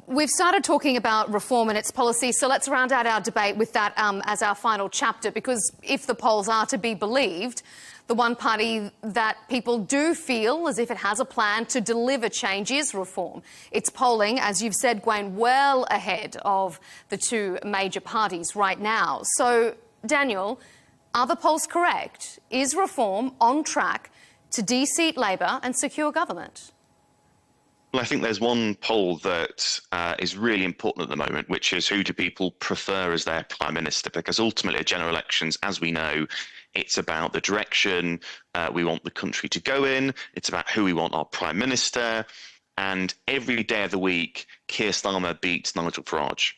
We've started talking about reform and its policy, so let's round out our debate with that as our final chapter, because if the polls are to be believed, the one party that people do feel as if it has a plan to deliver change is Reform. It's polling, as you've said, Gwen, well ahead of the two major parties right now. So, Daniel, are the polls correct? Is Reform on track to de-seat Labor and secure government? Well, I think there's one poll that is really important at the moment, which is who do people prefer as their Prime Minister? Because ultimately, general elections, as we know, it's about the direction we want the country to go in. It's about who we want our Prime Minister. And every day of the week, Keir Starmer beats Nigel Farage.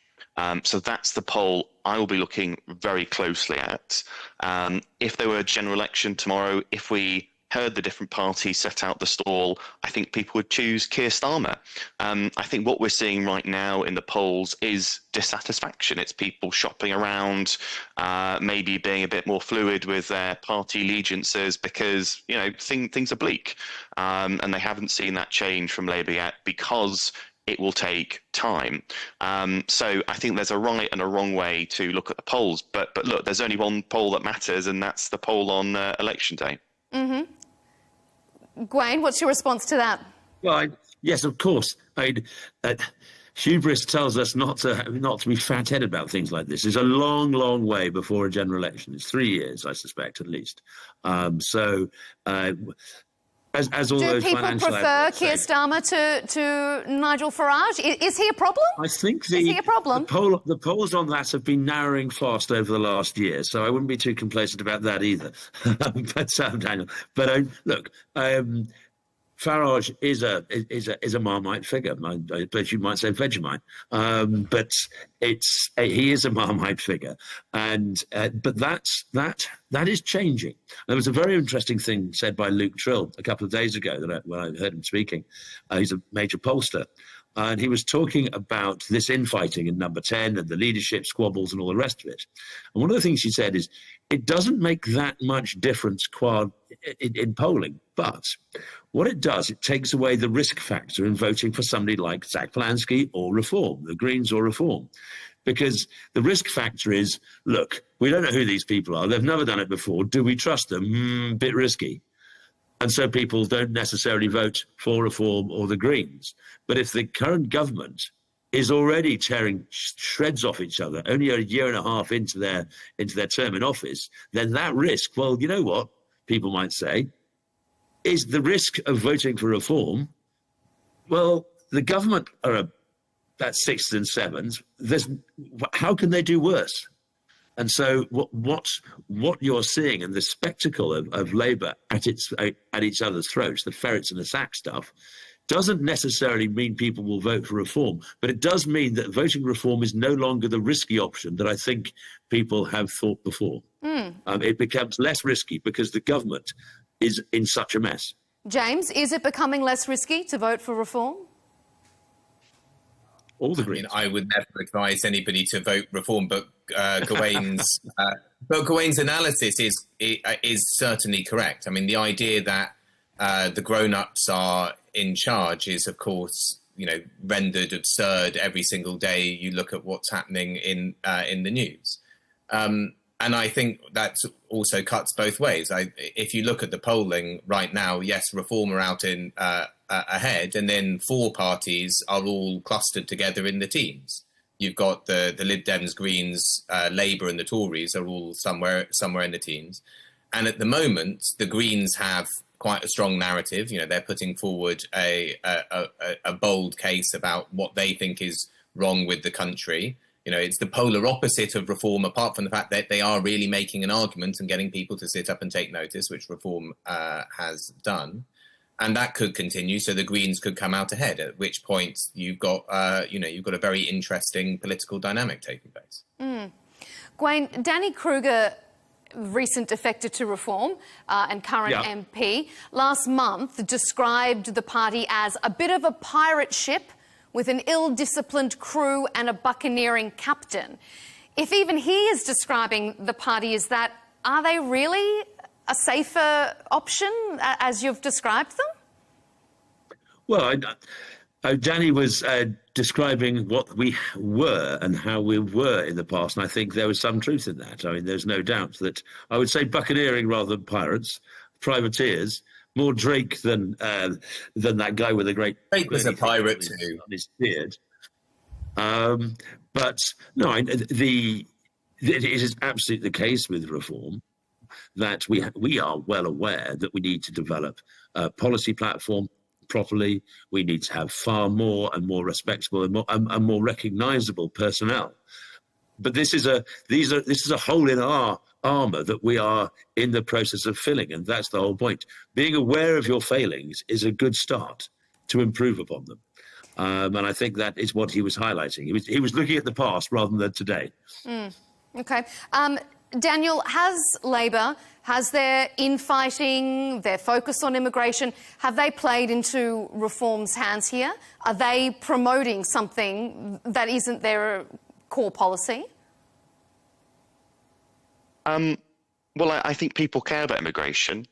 So that's the poll I will be looking very closely at. If there were a general election tomorrow, if we heard the different parties set out the stall, I think people would choose Keir Starmer. I think what we're seeing right now in the polls is dissatisfaction. It's people shopping around, maybe being a bit more fluid with their party allegiances because, you know, things are bleak. And they haven't seen that change from Labour yet because it will take time. So I think there's a right and a wrong way to look at the polls. But look, there's only one poll that matters, and that's the poll on election day. Mm-hmm. Gwen, what's your response to that? Well, yes, of course. Hubris tells us not to be fat-headed about things like this. It's a long, long way before a general election. It's 3 years, I suspect, at least. As all those people prefer Keir Starmer to Nigel Farage? Is he a problem? I think is he a problem? The polls on that have been narrowing fast over the last year, so I wouldn't be too complacent about that either. Daniel. But look, Farage is a Marmite figure. I bet you might say Vegemite, but he is a Marmite figure, and but that is changing. There was a very interesting thing said by Luke Trill a couple of days ago when I heard him speaking. He's a major pollster. And he was talking about this infighting in Number 10 and the leadership squabbles and all the rest of it. And one of the things he said is, it doesn't make that much difference in polling, but what it does, it takes away the risk factor in voting for somebody like Zach Polansky or Reform, the Greens or Reform. Because the risk factor is, look, we don't know who these people are. They've never done it before. Do we trust them? Bit risky. And so people don't necessarily vote for Reform or the Greens. But if the current government is already tearing shreds off each other, only a year and a half into their term in office, then that risk, well, you know what, people might say, is the risk of voting for Reform. Well, the government are at sixths and sevens. How can they do worse? And so what you're seeing and the spectacle of Labour at each other's throats, the ferrets and the sack stuff, doesn't necessarily mean people will vote for reform, but it does mean that voting reform is no longer the risky option that I think people have thought before. It becomes less risky because the government is in such a mess. James, is it becoming less risky to vote for reform? All the Greens. I would never advise anybody to vote reform, but Gawain's analysis is certainly correct. I mean, the idea that the grown-ups are in charge is, of course, rendered absurd every single day you look at what's happening in the news. And I think that also cuts both ways. If you look at the polling right now, yes, Reform are out in ahead, and then four parties are all clustered together in the teens. You've got the Lib Dems, Greens, Labour, and the Tories are all somewhere in the teens. And at the moment, the Greens have quite a strong narrative. They're putting forward a bold case about what they think is wrong with the country. It's the polar opposite of Reform, apart from the fact that they are really making an argument and getting people to sit up and take notice, which Reform has done. And that could continue, so the Greens could come out ahead, at which point you've got a very interesting political dynamic taking place. Gawain, Danny Kruger, recent defector to Reform and current MP, last month described the party as a bit of a pirate ship with an ill-disciplined crew and a buccaneering captain. If even he is describing the party as that, are they really a safer option as you've described them? Well, Danny was describing what we were and how we were in the past, and I think there was some truth in that. I mean, there's no doubt that I would say buccaneering rather than pirates, privateers. More Drake than that guy with a great... Drake was a pirate too. On his beard. But no, it is absolutely the case with Reform that we are well aware that we need to develop a policy platform properly. We need to have far more and more respectable and more recognisable personnel. But this is a hole in our armour that we are in the process of filling, and that's the whole point. Being aware of your failings is a good start to improve upon them, and I think that is what he was highlighting. He was looking at the past rather than today. Okay. Daniel, has Labor, has their infighting, their focus on immigration, have they played into Reform's hands here? Are they promoting something that isn't their core policy? Well, I think people care about immigration.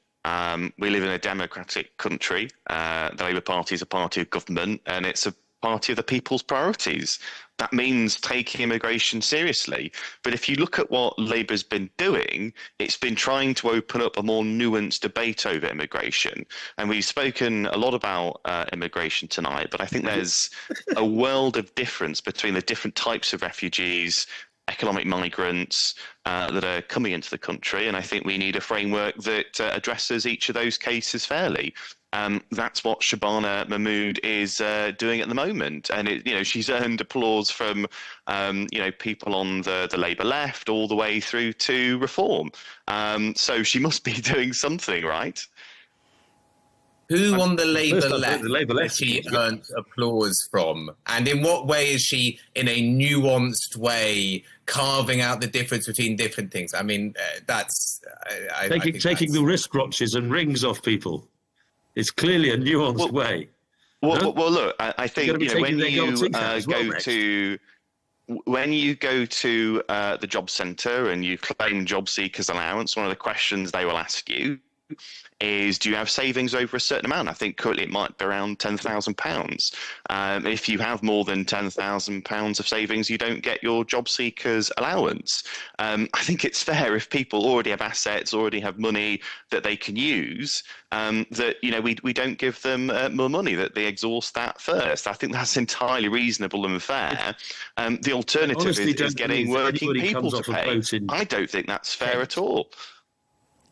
We live in a democratic country. The Labour Party is a party of government, and it's a party of the people's priorities. That means taking immigration seriously. But if you look at what Labour's been doing, it's been trying to open up a more nuanced debate over immigration. And we've spoken a lot about immigration tonight, but I think there's a world of difference between the different types of refugees, economic migrants that are coming into the country, and I think we need a framework that addresses each of those cases fairly. That's what Shabana Mahmood is doing at the moment, and she's earned applause from people on the Labour left all the way through to Reform. So she must be doing something right. Who on the Labour left she earned applause from? And in what way is she, in a nuanced way, carving out the difference between different things? I mean, that's... Taking the wristwatches and rings off people. It's clearly a nuanced way. Well, look, I think when you go to the job centre and you claim job seekers allowance, one of the questions they will ask you is, do you have savings over a certain amount? I think currently it might be around £10,000. If you have more than £10,000 of savings, you don't get your job seekers allowance. I think it's fair if people already have assets, already have money that they can use, that we don't give them more money, that they exhaust that first. I think that's entirely reasonable and fair. The alternative is getting working people to pay. I don't think that's fair at all.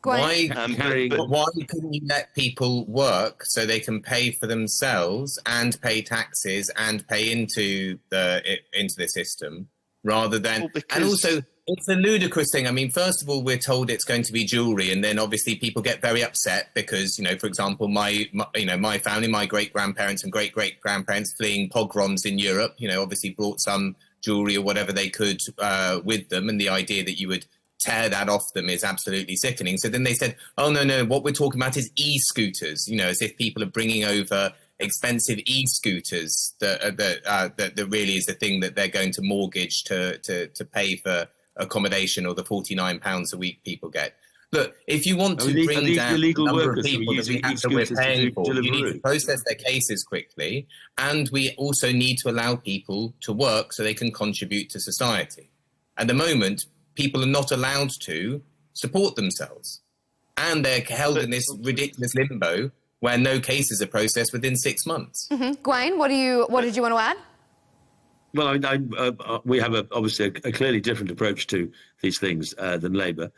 Why couldn't you let people work so they can pay for themselves and pay taxes and pay into the system rather than... And also, it's a ludicrous thing. I mean, first of all, we're told it's going to be jewellery, and then obviously people get very upset because, for example, my family, my great-grandparents and great-great-grandparents fleeing pogroms in Europe, obviously brought some jewellery or whatever they could with them, and the idea that you would tear that off them is absolutely sickening. So then they said, oh, no, what we're talking about is e-scooters, as if people are bringing over expensive e-scooters that really is the thing that they're going to mortgage to pay for accommodation or the £49 a week people get. Look, if you want to bring down the number of people that we're paying for, you need to process their cases quickly, and we also need to allow people to work so they can contribute to society. At the moment, people are not allowed to support themselves, and they're held in this ridiculous limbo where no cases are processed within 6 months. Gwaine, what did you want to add? Well, we have obviously a clearly different approach to these things than Labour.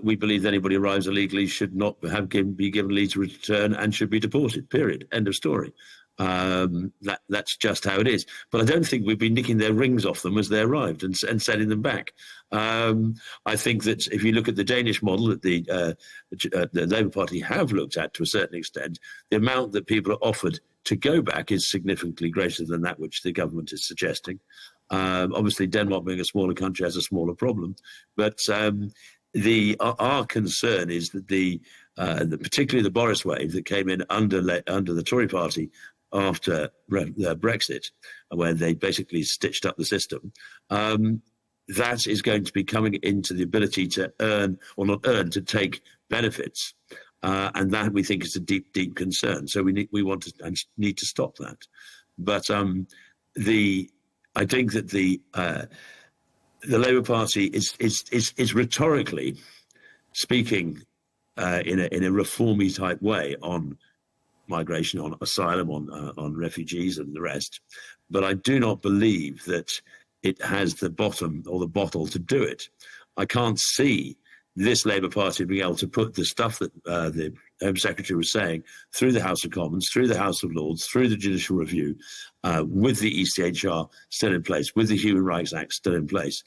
We believe that anybody who arrives illegally should not be given leave to return and should be deported, period. End of story. That's just how it is. But I don't think we'd be nicking their rings off them as they arrived and sending them back. I think that if you look at the Danish model that the Labour Party have looked at to a certain extent, the amount that people are offered to go back is significantly greater than that which the government is suggesting. Obviously, Denmark being a smaller country has a smaller problem, but our concern is that particularly the Boris wave that came in under the Tory party after Brexit, where they basically stitched up the system, that is going to be coming into the ability to earn or not earn, to take benefits. And that we think is a deep, deep concern. So we need to stop that. But I think that the Labour Party is rhetorically speaking in a reformy type way on migration, on asylum, on refugees and the rest. But I do not believe that it has the bottom or the bottle to do it. I can't see this Labour Party being able to put the stuff that the Home Secretary was saying through the House of Commons, through the House of Lords, through the Judicial Review, with the ECHR still in place, with the Human Rights Act still in place.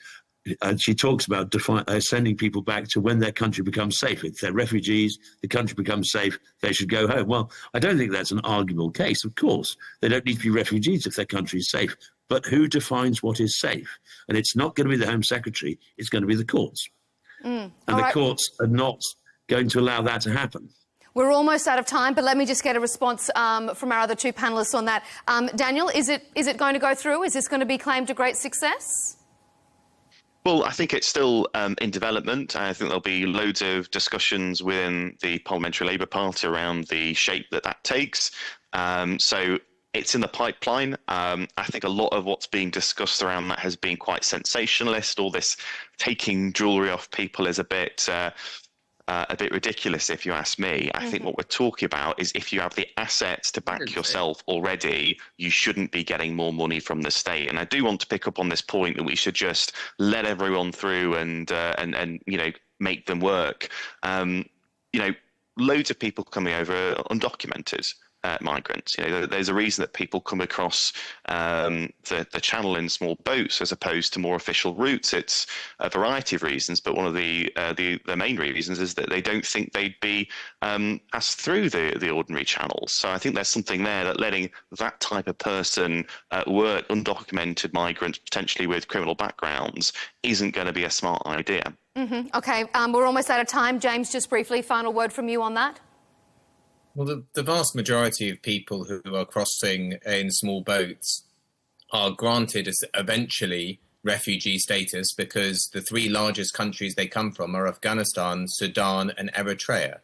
And she talks about sending people back to when their country becomes safe. If they're refugees, the country becomes safe, they should go home. Well, I don't think that's an arguable case. Of course, they don't need to be refugees if their country is safe. But who defines what is safe? And it's not going to be the Home Secretary, it's going to be the courts. And the courts are not going to allow that to happen. We're almost out of time, but let me just get a response from our other two panellists on that. Daniel, is it going to go through? Is this going to be claimed a great success? Well, I think it's still in development. I think there'll be loads of discussions within the Parliamentary Labour Party around the shape that takes. So it's in the pipeline. I think a lot of what's being discussed around that has been quite sensationalist. All this taking jewellery off people is a bit ridiculous, if you ask me. I think what we're talking about is if you have the assets to back yourself already, you shouldn't be getting more money from the state. And I do want to pick up on this point that we should just let everyone through and make them work. Loads of people coming over are undocumented. Migrants. There's a reason that people come across the channel in small boats as opposed to more official routes. It's a variety of reasons, but one of the main reasons is that they don't think they'd be passed through the ordinary channels. So I think there's something there that letting that type of person work, undocumented migrants, potentially with criminal backgrounds, isn't going to be a smart idea. Okay, we're almost out of time. James, just briefly, final word from you on that. Well, the vast majority of people who are crossing in small boats are granted eventually refugee status because the three largest countries they come from are Afghanistan, Sudan and Eritrea.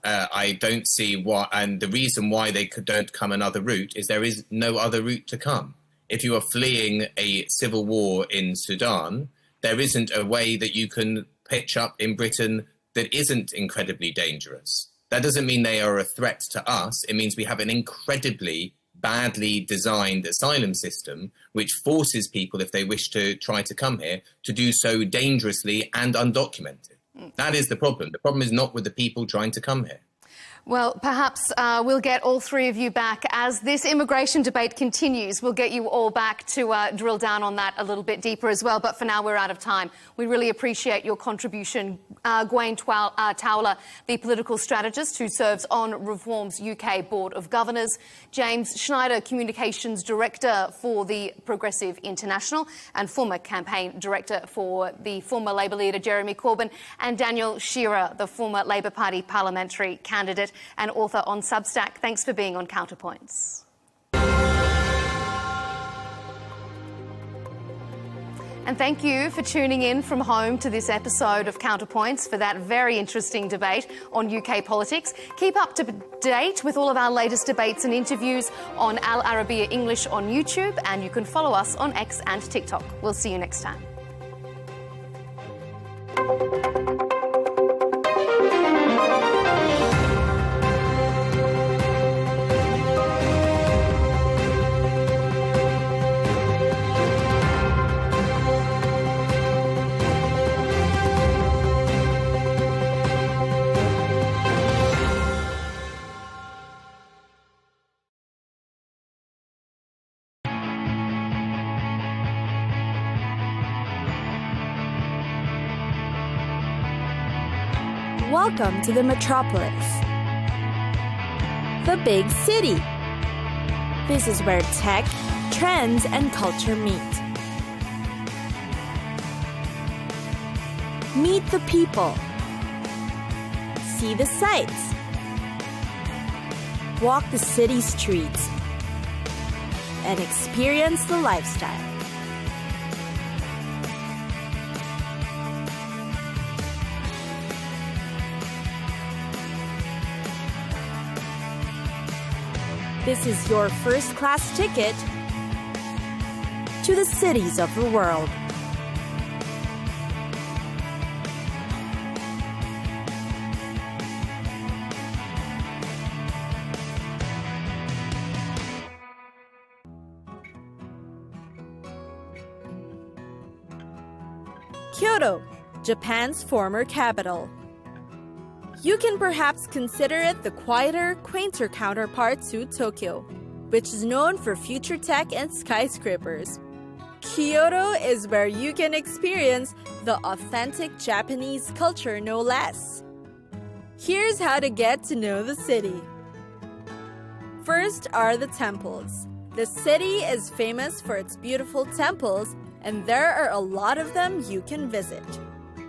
I don't see why, and the reason why they don't come another route is there is no other route to come. If you are fleeing a civil war in Sudan, there isn't a way that you can pitch up in Britain that isn't incredibly dangerous. That doesn't mean they are a threat to us. It means we have an incredibly badly designed asylum system which forces people, if they wish to try to come here, to do so dangerously and undocumented. That is the problem. The problem is not with the people trying to come here. Well, perhaps we'll get all three of you back as this immigration debate continues. We'll get you all back to drill down on that a little bit deeper as well. But for now, we're out of time. We really appreciate your contribution. Gwain Towler, the political strategist who serves on Reform's UK Board of Governors. James Schneider, Communications Director for the Progressive International and former campaign director for the former Labor leader Jeremy Corbyn. And Daniel Shearer, the former Labor Party parliamentary candidate and author on Substack. Thanks for being on Counterpoints. And thank you for tuning in from home to this episode of Counterpoints for that very interesting debate on UK politics. Keep up to date with all of our latest debates and interviews on Al Arabiya English on YouTube, and you can follow us on X and TikTok. We'll see you next time. Welcome to the metropolis, the big city. This is where tech, trends, and culture meet. Meet the people. See the sights. Walk the city streets. And experience the lifestyle. This is your first-class ticket to the cities of the world. Kyoto, Japan's former capital. You can perhaps consider it the quieter, quainter counterpart to Tokyo, which is known for future tech and skyscrapers. Kyoto is where you can experience the authentic Japanese culture, no less. Here's how to get to know the city. First are the temples. The city is famous for its beautiful temples, and there are a lot of them you can visit.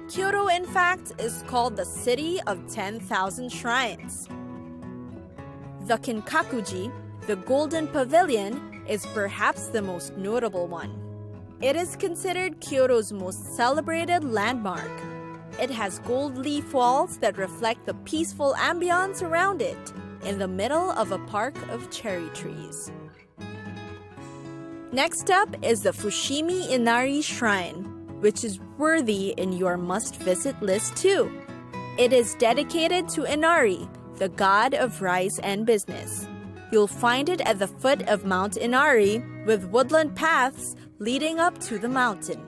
Kyoto, in fact, is called the City of 10,000 Shrines. The Kinkakuji, the Golden Pavilion, is perhaps the most notable one. It is considered Kyoto's most celebrated landmark. It has gold leaf walls that reflect the peaceful ambience around it, in the middle of a park of cherry trees. Next up is the Fushimi Inari Shrine, which is worthy in your must-visit list too. It is dedicated to Inari, the god of rice and business. You'll find it at the foot of Mount Inari, with woodland paths leading up to the mountain.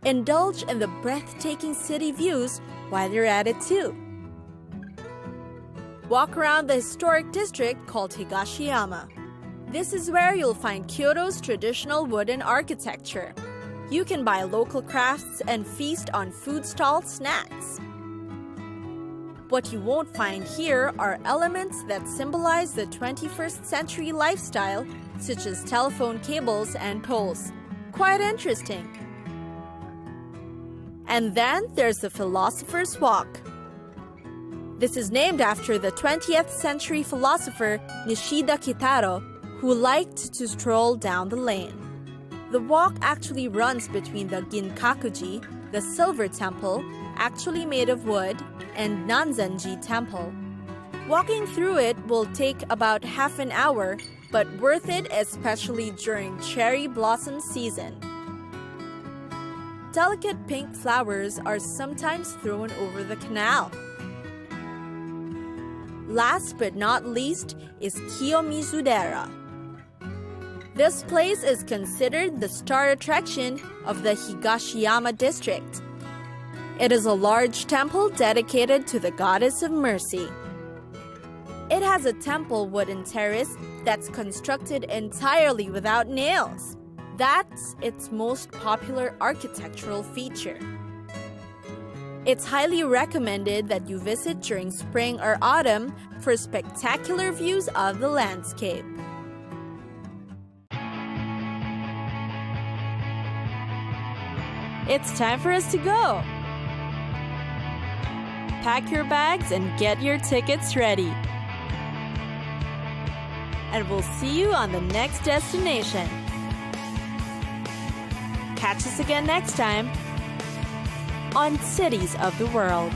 Indulge in the breathtaking city views while you're at it too. Walk around the historic district called Higashiyama. This is where you'll find Kyoto's traditional wooden architecture. You can buy local crafts and feast on food-stall snacks. What you won't find here are elements that symbolize the 21st century lifestyle, such as telephone cables and poles. Quite interesting. And then there's the Philosopher's Walk. This is named after the 20th century philosopher Nishida Kitaro, who liked to stroll down the lane. The walk actually runs between the Ginkakuji, the Silver Temple, actually made of wood, and Nanzenji Temple. Walking through it will take about half an hour, but worth it especially during cherry blossom season. Delicate pink flowers are sometimes thrown over the canal. Last but not least is Kiyomizu-dera. This place is considered the star attraction of the Higashiyama district. It is a large temple dedicated to the goddess of mercy. It has a temple wooden terrace that's constructed entirely without nails. That's its most popular architectural feature. It's highly recommended that you visit during spring or autumn for spectacular views of the landscape. It's time for us to go. Pack your bags and get your tickets ready. And we'll see you on the next destination. Catch us again next time on Cities of the World.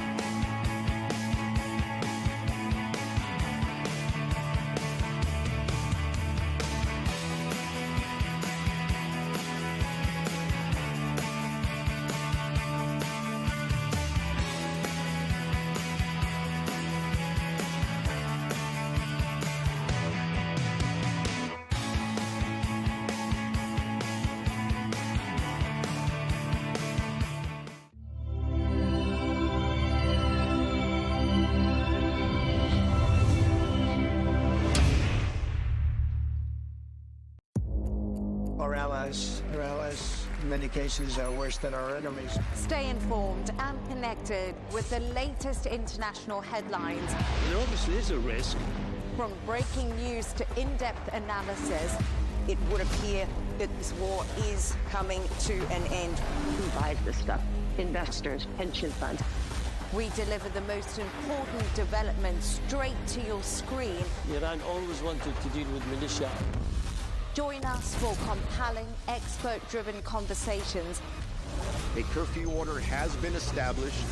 Our allies, in many cases, are worse than our enemies. Stay informed and connected with the latest international headlines. There obviously is a risk. From breaking news to in-depth analysis, It would appear that this war is coming to an end. Who buys this stuff? Investors, pension funds. we deliver the most important developments straight to your screen. Iran always wanted to deal with militia. Join us for compelling, expert-driven conversations. A curfew order has been established.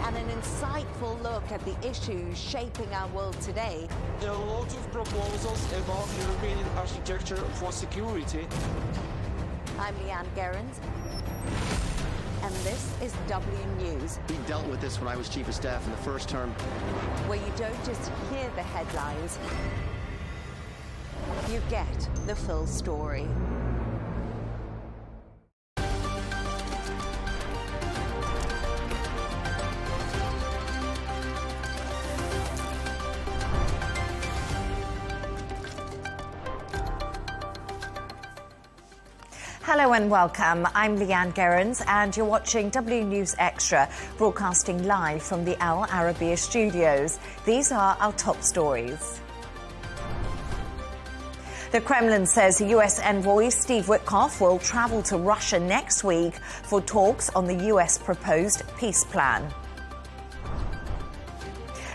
And an insightful look at the issues shaping our world today. There are lots of proposals about European architecture for security. I'm Leigh Ann Gerrans, and this is W News. We dealt with this when I was Chief of Staff in the first term. Where you don't just hear the headlines, you get the full story. Hello and welcome. I'm Leigh Ann Gerrans and you're watching W News Extra, broadcasting live from the Al Arabiya studios. These are our top stories. The Kremlin says US Envoy Steve Witkoff will travel to Russia next week for talks on the US proposed peace plan.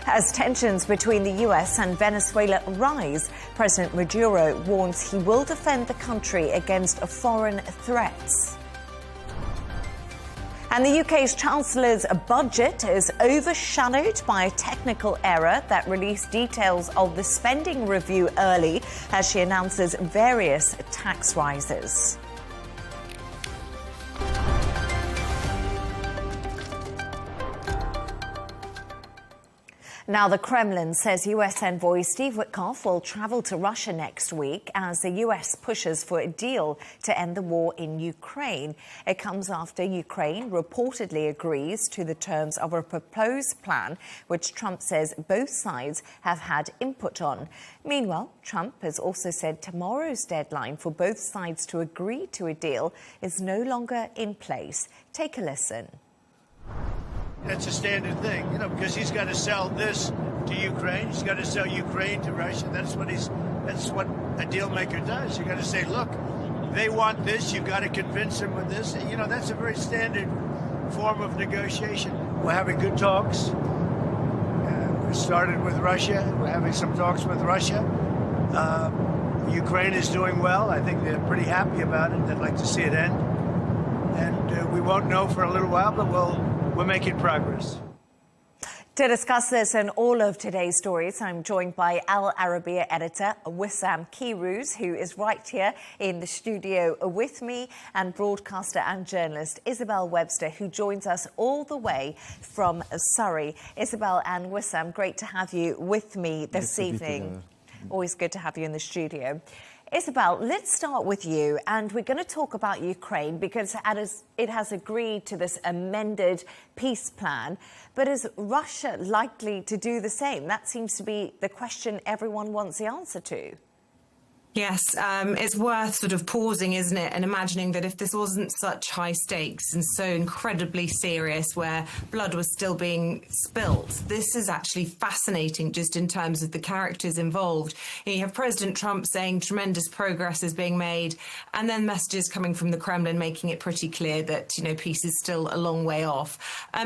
As tensions between the US and Venezuela rise, President Maduro warns he will defend the country against foreign threats. And the UK's Chancellor's budget is overshadowed by a technical error that released details of the spending review early as she announces various tax rises. Now, the Kremlin says US Envoy Steve Witkoff will travel to Russia next week as the US pushes for a deal to end the war in Ukraine. It comes after Ukraine reportedly agrees to the terms of a proposed plan, which Trump says both sides have had input on. Meanwhile, Trump has also said tomorrow's deadline for both sides to agree to a deal is no longer in place. Take a listen. That's a standard thing, you know, because he's got to sell this to Ukraine. He's got to sell Ukraine to Russia. That's what a deal maker does. You got to say, look, they want this. You've got to convince them with this. You know, that's a very standard form of negotiation. We're having good talks. We started with Russia. We're having some talks with Russia. Ukraine is doing well. I think they're pretty happy about it. They'd like to see it end. And we won't know for a little while, but we're making progress. To discuss this and all of today's stories, I'm joined by Al Arabiya editor Wissam Kirouz, who is right here in the studio with me, and broadcaster and journalist Isabel Webster, who joins us all the way from Surrey. Isabel and Wissam, great to have you with me this evening. Always good to have you in the studio. Isabel, let's start with you, and we're going to talk about Ukraine because it has agreed to this amended peace plan. But is Russia likely to do the same? That seems to be the question everyone wants the answer to. Yes, it's worth sort of pausing, isn't it, and imagining that if this wasn't such high stakes and so incredibly serious where blood was still being spilt, this is actually fascinating just in terms of the characters involved. You have President Trump saying tremendous progress is being made, and then messages coming from the Kremlin making it pretty clear that, you know, peace is still a long way off.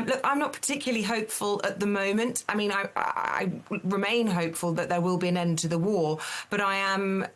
Look, I'm not particularly hopeful at the moment. I mean, I remain hopeful that there will be an end to the war, but I am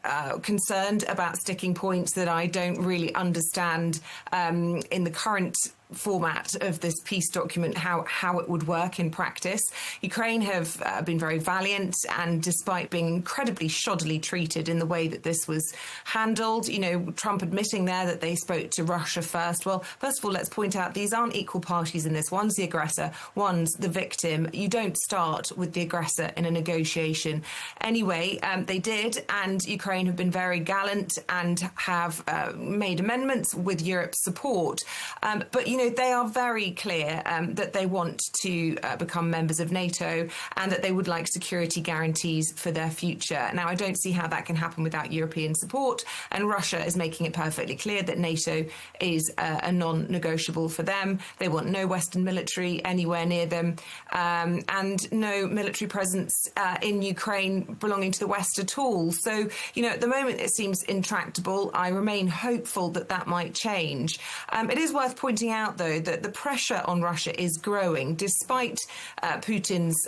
concerned about sticking points that I don't really understand in the current format of this peace document, how it would work in practice. Ukraine have been very valiant, and despite being incredibly shoddily treated in the way that this was handled, you know, Trump admitting there that they spoke to Russia first. Well, first of all, let's point out these aren't equal parties in this. One's the aggressor, one's the victim. You don't start with the aggressor in a negotiation. Anyway, they did, and Ukraine have been very gallant and have made amendments with Europe's support. But, you know, they are very clear that they want to become members of NATO and that they would like security guarantees for their future. Now, I don't see how that can happen without European support, and Russia is making it perfectly clear that NATO is a non-negotiable for them. They want no Western military anywhere near them, and no military presence in Ukraine belonging to the West at all. So, you know, at the moment it seems intractable. I remain hopeful that that might change. It is worth pointing out, though, that the pressure on Russia is growing, despite Putin's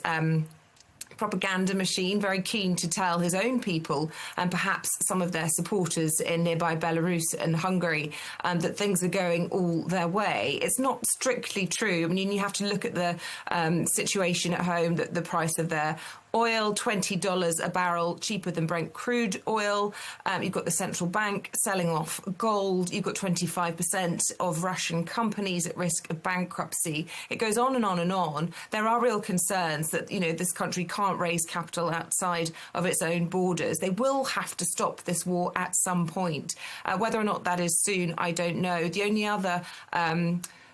propaganda machine very keen to tell his own people and perhaps some of their supporters in nearby Belarus and Hungary that things are going all their way. It's not strictly true. I mean, you have to look at the situation at home, that the price of their oil, $20 a barrel, cheaper than Brent crude oil. You've got the central bank selling off gold. You've got 25% of Russian companies at risk of bankruptcy. It goes on and on and on. There are real concerns that, you know, this country can't raise capital outside of its own borders. They will have to stop this war at some point. Whether or not that is soon, I don't know. The only other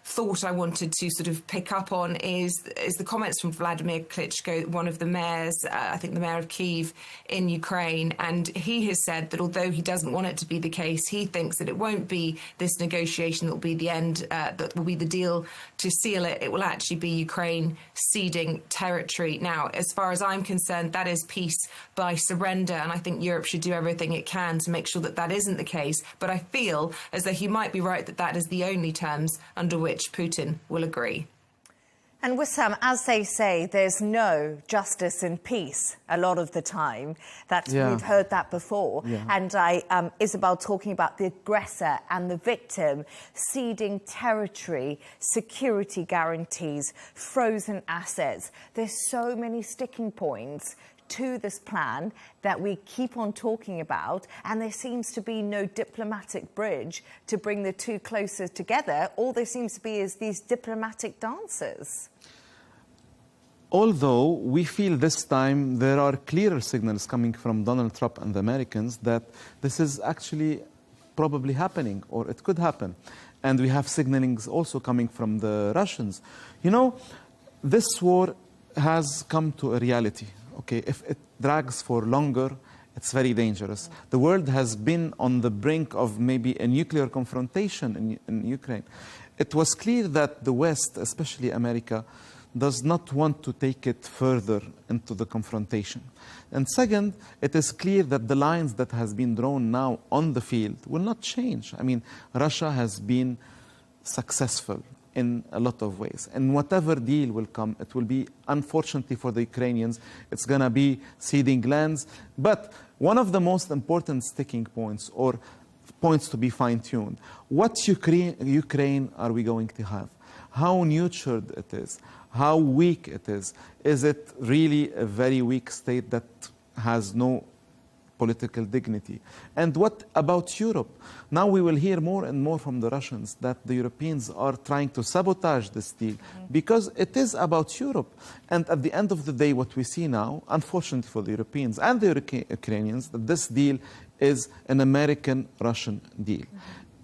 thought I wanted to sort of pick up on is the comments from Vladimir Klitschko, one of the mayors, I think the mayor of Kyiv in Ukraine, and he has said that although he doesn't want it to be the case, he thinks that it won't be this negotiation that will be the end, that will be the deal to seal it. It will actually be Ukraine ceding territory. Now, as far as I'm concerned, that is peace by surrender, and I think Europe should do everything it can to make sure that that isn't the case. But I feel as though he might be right that that is the only terms under which Putin will agree. And Wissam, as they say, there's no justice in peace a lot of the time. We've heard that before. Yeah. And Isabel talking about the aggressor and the victim, ceding territory, security guarantees, frozen assets. There's so many sticking points to this plan that we keep on talking about, and there seems to be no diplomatic bridge to bring the two closer together. All there seems to be is these diplomatic dances. Although we feel this time there are clearer signals coming from Donald Trump and the Americans that this is actually probably happening, or it could happen. And we have signalings also coming from the Russians. You know, this war has come to a reality. Okay, if it drags for longer, it's very dangerous. The world has been on the brink of maybe a nuclear confrontation in Ukraine. It was clear that the West, especially America, does not want to take it further into the confrontation. And second, it is clear that the lines that has been drawn now on the field will not change. I mean, Russia has been successful in a lot of ways. And whatever deal will come, it will be, unfortunately for the Ukrainians, it's going to be ceding lands. But one of the most important sticking points, or points to be fine-tuned, what Ukraine are we going to have? How nurtured it is? How weak it is? Is it really a very weak state that has no political dignity? And what about Europe? Now we will hear more and more from the Russians that the Europeans are trying to sabotage this deal because it is about Europe. And at the end of the day, what we see now, unfortunately for the Europeans and the Ukrainians, that this deal is an American-Russian deal.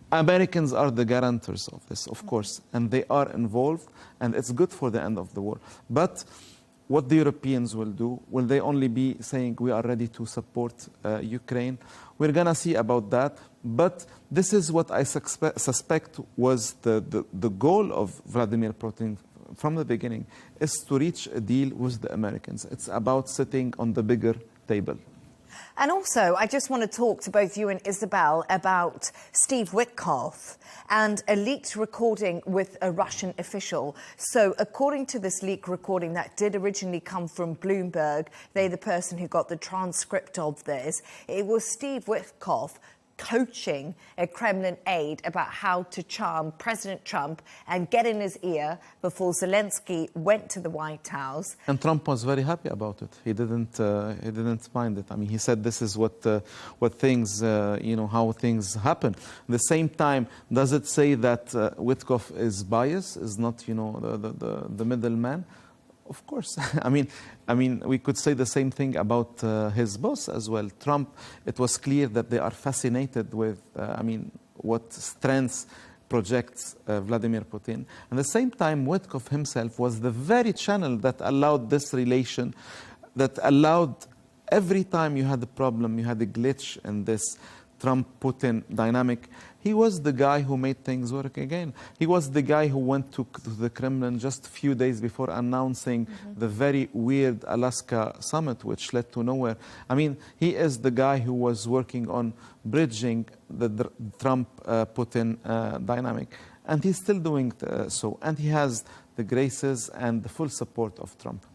Americans are the guarantors of this, of course, and they are involved, and it's good for the end of the war. But what the Europeans will do, will they only be saying we are ready to support Ukraine? We're going to see about that. But this is what I suspect was the goal of Vladimir Putin from the beginning, is to reach a deal with the Americans. It's about sitting on the bigger table. And also, I just want to talk to both you and Isabel about Steve Witkoff and a leaked recording with a Russian official. So according to this leaked recording that did originally come from Bloomberg, they're the person who got the transcript of this, it was Steve Witkoff coaching a Kremlin aide about how to charm President Trump and get in his ear before Zelensky went to the White House. And Trump was very happy about it. He didn't mind it. I mean, he said this is what things, how things happen. At the same time, does it say that Witkoff is biased, is not, the middleman? Of course. I mean, we could say the same thing about his boss as well. Trump, it was clear that they are fascinated with, what strengths projects Vladimir Putin. At the same time, Witkoff himself was the very channel that allowed this relation, that allowed every time you had a problem, you had a glitch in this Trump-Putin dynamic, he was the guy who made things work again. He was the guy who went to the Kremlin just a few days before announcing the very weird Alaska summit, which led to nowhere. I mean, he is the guy who was working on bridging the Trump-Putin dynamic. And he's still doing so. And he has the graces and the full support of Trump.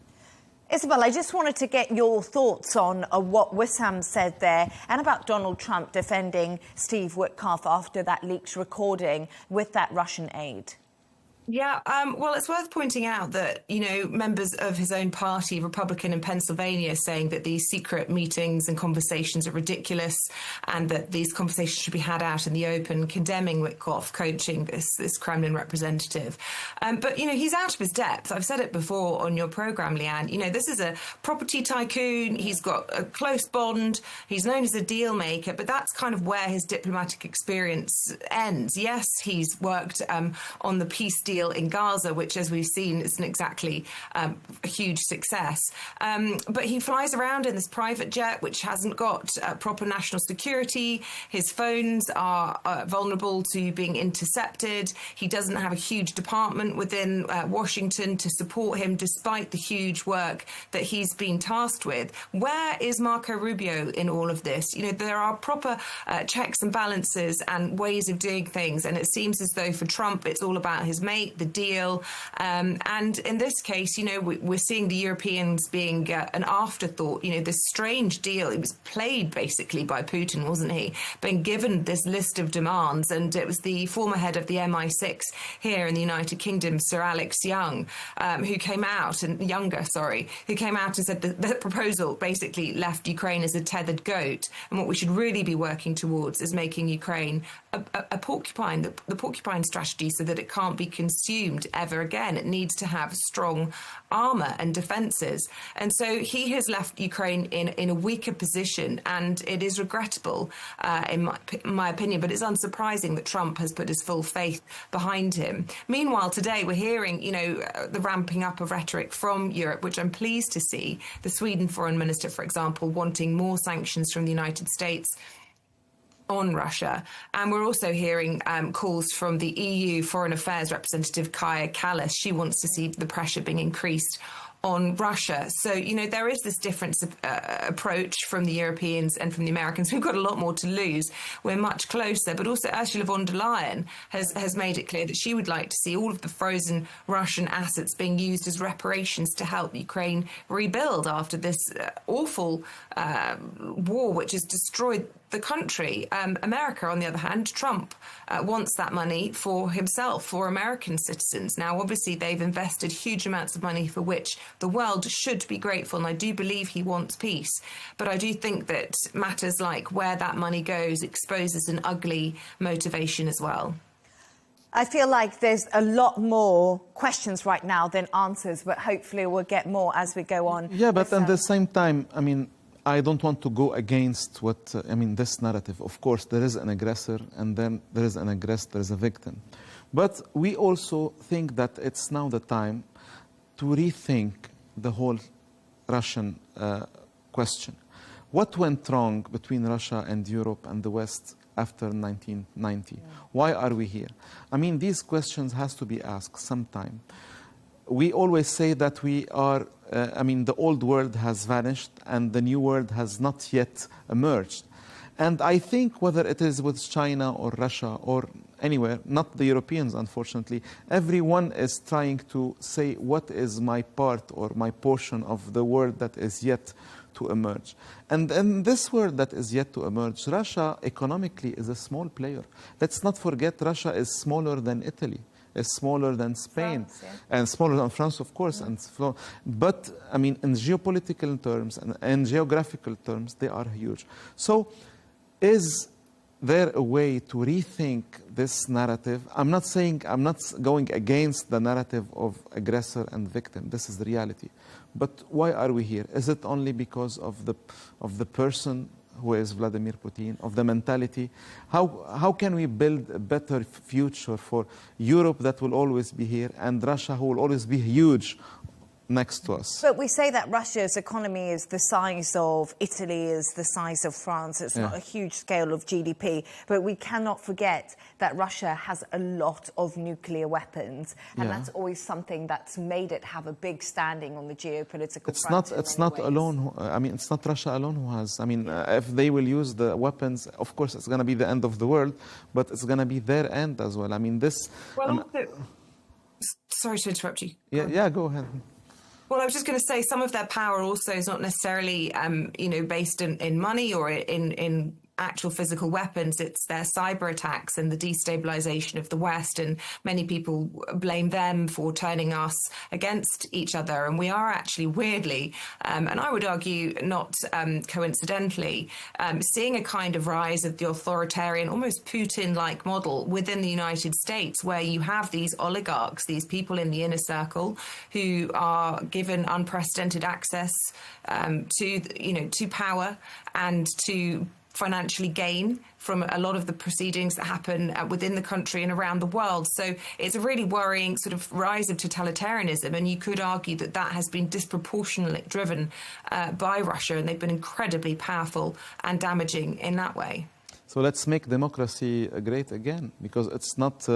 Isabel, I just wanted to get your thoughts on what Wissam said there and about Donald Trump defending Steve Witkoff after that leaked recording with that Russian aide. Yeah, well, it's worth pointing out that, members of his own party, Republican in Pennsylvania, saying that these secret meetings and conversations are ridiculous and that these conversations should be had out in the open, condemning Witkoff coaching this Kremlin representative. But, he's out of his depth. I've said it before on your program, Leigh Ann. This is a property tycoon. He's got a close bond. He's known as a deal maker, but that's kind of where his diplomatic experience ends. Yes, he's worked on the peace deal in Gaza, which, as we've seen, isn't exactly a huge success. But he flies around in this private jet, which hasn't got proper national security. His phones are vulnerable to being intercepted. He doesn't have a huge department within Washington to support him, despite the huge work that he's been tasked with. Where is Marco Rubio in all of this? There are proper checks and balances and ways of doing things, and it seems as though for Trump, it's all about his mate, the deal. And in this case, we're seeing the Europeans being an afterthought. This strange deal, it was played basically by Putin, wasn't he? Being given this list of demands, and it was the former head of the MI6 here in the United Kingdom, Sir Alex Young, who came out and said that the proposal basically left Ukraine as a tethered goat, and what we should really be working towards is making Ukraine a porcupine, the porcupine strategy, so that it can't be consumed ever again. It needs to have strong armour and defences. And so he has left Ukraine in a weaker position, and it is regrettable, in my opinion, but it's unsurprising that Trump has put his full faith behind him. Meanwhile, today we're hearing, the ramping up of rhetoric from Europe, which I'm pleased to see. The Sweden foreign minister, for example, wanting more sanctions from the United States on Russia. And we're also hearing calls from the EU Foreign Affairs representative Kaja Kallas. She wants to see the pressure being increased on Russia. So, there is this different approach from the Europeans and from the Americans. We've got a lot more to lose. We're much closer. But also Ursula von der Leyen has made it clear that she would like to see all of the frozen Russian assets being used as reparations to help Ukraine rebuild after this awful war, which has destroyed the country. America, on the other hand, Trump wants that money for himself, for American citizens. Now, obviously, they've invested huge amounts of money for which the world should be grateful, and I do believe he wants peace. But I do think that matters like where that money goes exposes an ugly motivation as well. I feel like there's a lot more questions right now than answers, but hopefully we'll get more as we go on. Yeah, but at the same time, I don't want to go against what, this narrative. Of course, there is an aggressor, and then there is an aggressed, there is a victim. But we also think that it's now the time to rethink the whole Russian question. What went wrong between Russia and Europe and the West after 1990? Why are we here? These questions has to be asked sometime. We always say that we are, the old world has vanished and the new world has not yet emerged. And I think whether it is with China or Russia or anywhere, not the Europeans, unfortunately, everyone is trying to say what is my part or my portion of the world that is yet to emerge. And in this world that is yet to emerge, Russia economically is a small player. Let's not forget Russia is smaller than Italy, is smaller than Spain, and smaller than France, of course. But, in geopolitical terms and in geographical terms, they are huge. So is there a way to rethink this narrative? I'm not going against the narrative of aggressor and victim. This is the reality. But why are we here? Is it only because of the person who is Vladimir Putin, of the mentality? How can we build a better future for Europe that will always be here and Russia who will always be huge next to us? But we say that Russia's economy is the size of Italy, is the size of France. It's not a huge scale of GDP. But we cannot forget that Russia has a lot of nuclear weapons. And that's always something that's made it have a big standing on the geopolitical front. It's not alone. It's not Russia alone who has. If they will use the weapons, of course, it's going to be the end of the world. But it's going to be their end as well. Sorry to interrupt you. Yeah, go ahead. Well, I was just going to say some of their power also is not necessarily, based in money or in actual physical weapons. It's their cyber attacks and the destabilization of the West. And many people blame them for turning us against each other. And we are actually weirdly, and I would argue not coincidentally, seeing a kind of rise of the authoritarian, almost Putin-like model within the United States, where you have these oligarchs, these people in the inner circle who are given unprecedented access to power and to financially gain from a lot of the proceedings that happen within the country and around the world. So it's a really worrying sort of rise of totalitarianism, and you could argue that that has been disproportionately driven by Russia, and they've been incredibly powerful and damaging in that way. So let's make democracy great again, because it's not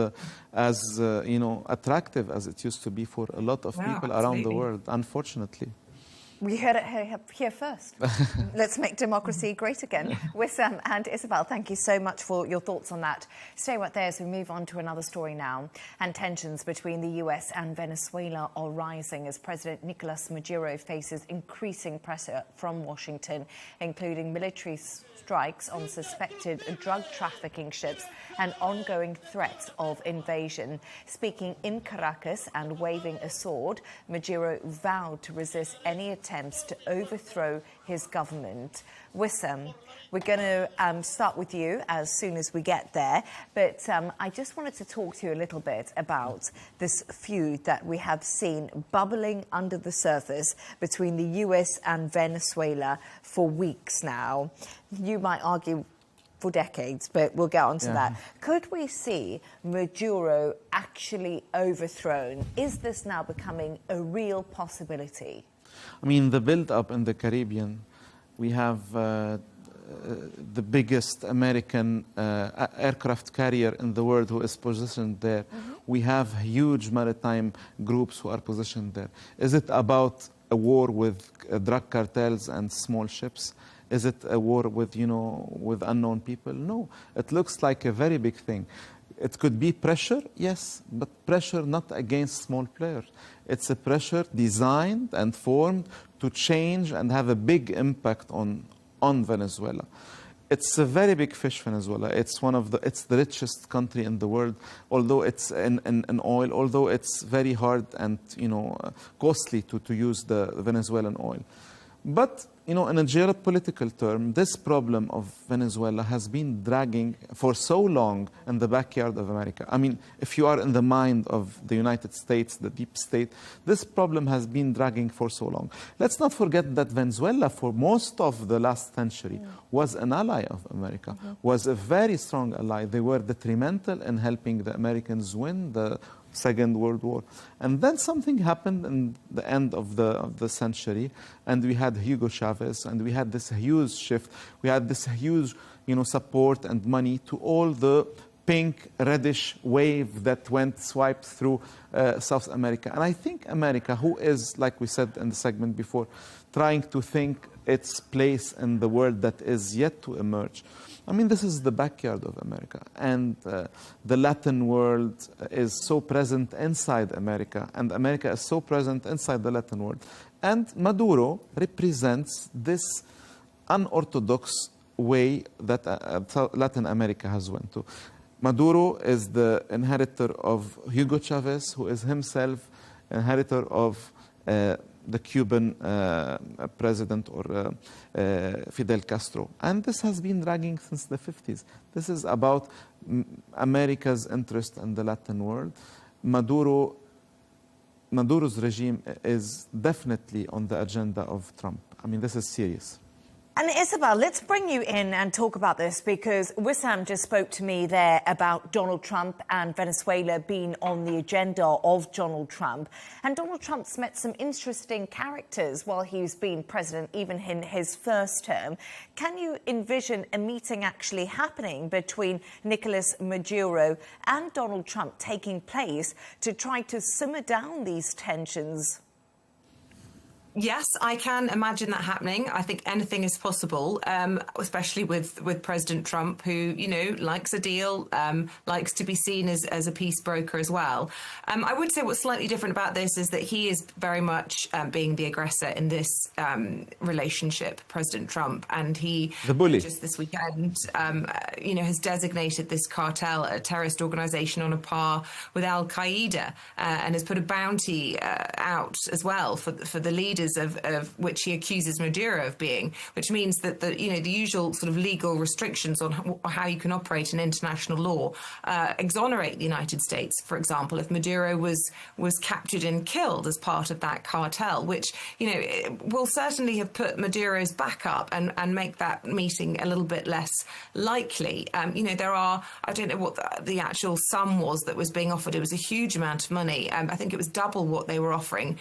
as attractive as it used to be for a lot of people around the world, unfortunately. We heard it here first. Let's make democracy great again. Wissam and Isabel, thank you so much for your thoughts on that. Stay right there as we move on to another story now. And tensions between the US and Venezuela are rising as President Nicolas Maduro faces increasing pressure from Washington, including military strikes on suspected drug trafficking ships and ongoing threats of invasion. Speaking in Caracas and waving a sword, Maduro vowed to resist any attempts to overthrow his government. Wissam, we're going to start with you as soon as we get there, but I just wanted to talk to you a little bit about this feud that we have seen bubbling under the surface between the US and Venezuela for weeks now. You might argue for decades, but we'll get on to that. Could we see Maduro actually overthrown? Is this now becoming a real possibility? The build-up in the Caribbean, we have the biggest American aircraft carrier in the world who is positioned there. We have huge maritime groups who are positioned there. Is it about a war with drug cartels and small ships? Is it a war with, with unknown people? No. It looks like a very big thing. It could be pressure, yes, but pressure not against small players. It's a pressure designed and formed to change and have a big impact on Venezuela. It's a very big fish, Venezuela. It's it's the richest country in the world, although it's in oil, although it's very hard and costly to use the Venezuelan oil. But, you know, in a geopolitical term, this problem of Venezuela has been dragging for so long in the backyard of America. I mean, if you are in the mind of the United States, the deep state, this problem has been dragging for so long. Let's not forget that Venezuela, for most of the last century, was an ally of America, was a very strong ally. They were detrimental in helping the Americans win the Second World War. And then something happened in the end of the century, and we had Hugo Chavez, and we had this huge shift. We had this huge, you know, support and money to all the pink, reddish wave that swiped through South America. And I think America, who is, like we said in the segment before, trying to think its place in the world that is yet to emerge. I mean, this is the backyard of America, and the Latin world is so present inside America, and America is so present inside the Latin world. And Maduro represents this unorthodox way that Latin America has went to. Maduro is the inheritor of Hugo Chavez, who is himself inheritor of the Cuban president, or Fidel Castro. And this has been dragging since the 50s. This is about America's interest in the Latin world. Maduro's regime is definitely on the agenda of Trump. I mean, this is serious. And Isabel, let's bring you in and talk about this, because Wissam just spoke to me there about Donald Trump and Venezuela being on the agenda of Donald Trump. And Donald Trump's met some interesting characters while he's been president, even in his first term. Can you envision a meeting actually happening between Nicolas Maduro and Donald Trump taking place to try to simmer down these tensions? Yes, I can imagine that happening. I think anything is possible, especially with President Trump, who, you know, likes a deal, likes to be seen as a peace broker as well. I would say what's slightly different about this is that he is very much being the aggressor in this relationship, President Trump, and he, the bully, just this weekend, you know, has designated this cartel a terrorist organization on a par with Al Qaeda, and has put a bounty out as well for the leaders of which he accuses Maduro of being, which means that the usual sort of legal restrictions on how you can operate in international law exonerate the United States, for example, if Maduro was captured and killed as part of that cartel, which, you know, will certainly have put Maduro's back up and make that meeting a little bit less likely. You know, there are, I don't know what the actual sum was that was being offered. It was a huge amount of money. I think it was double what they were offering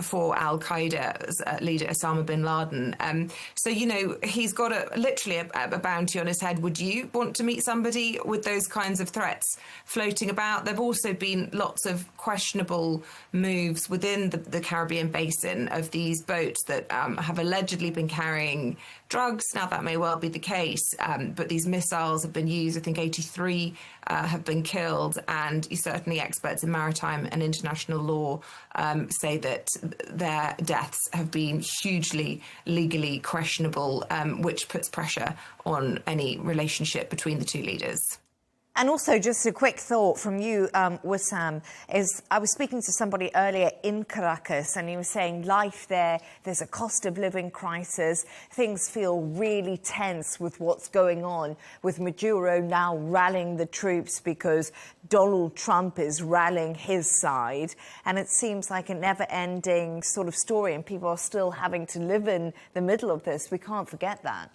for Al-Qaeda's leader Osama bin Laden. So, you know, he's got literally a bounty on his head. Would you want to meet somebody with those kinds of threats floating about? There have also been lots of questionable moves within the Caribbean basin of these boats that have allegedly been carrying drugs. Now, that may well be the case, but these missiles have been used. I think 83 have been killed, and certainly experts in maritime and international law say that their deaths have been hugely legally questionable, which puts pressure on any relationship between the two leaders. And also, just a quick thought from you, Wissam, is I was speaking to somebody earlier in Caracas, and he was saying life there's a cost of living crisis. Things feel really tense with what's going on, with Maduro now rallying the troops because Donald Trump is rallying his side. And it seems like a never-ending sort of story, and people are still having to live in the middle of this. We can't forget that.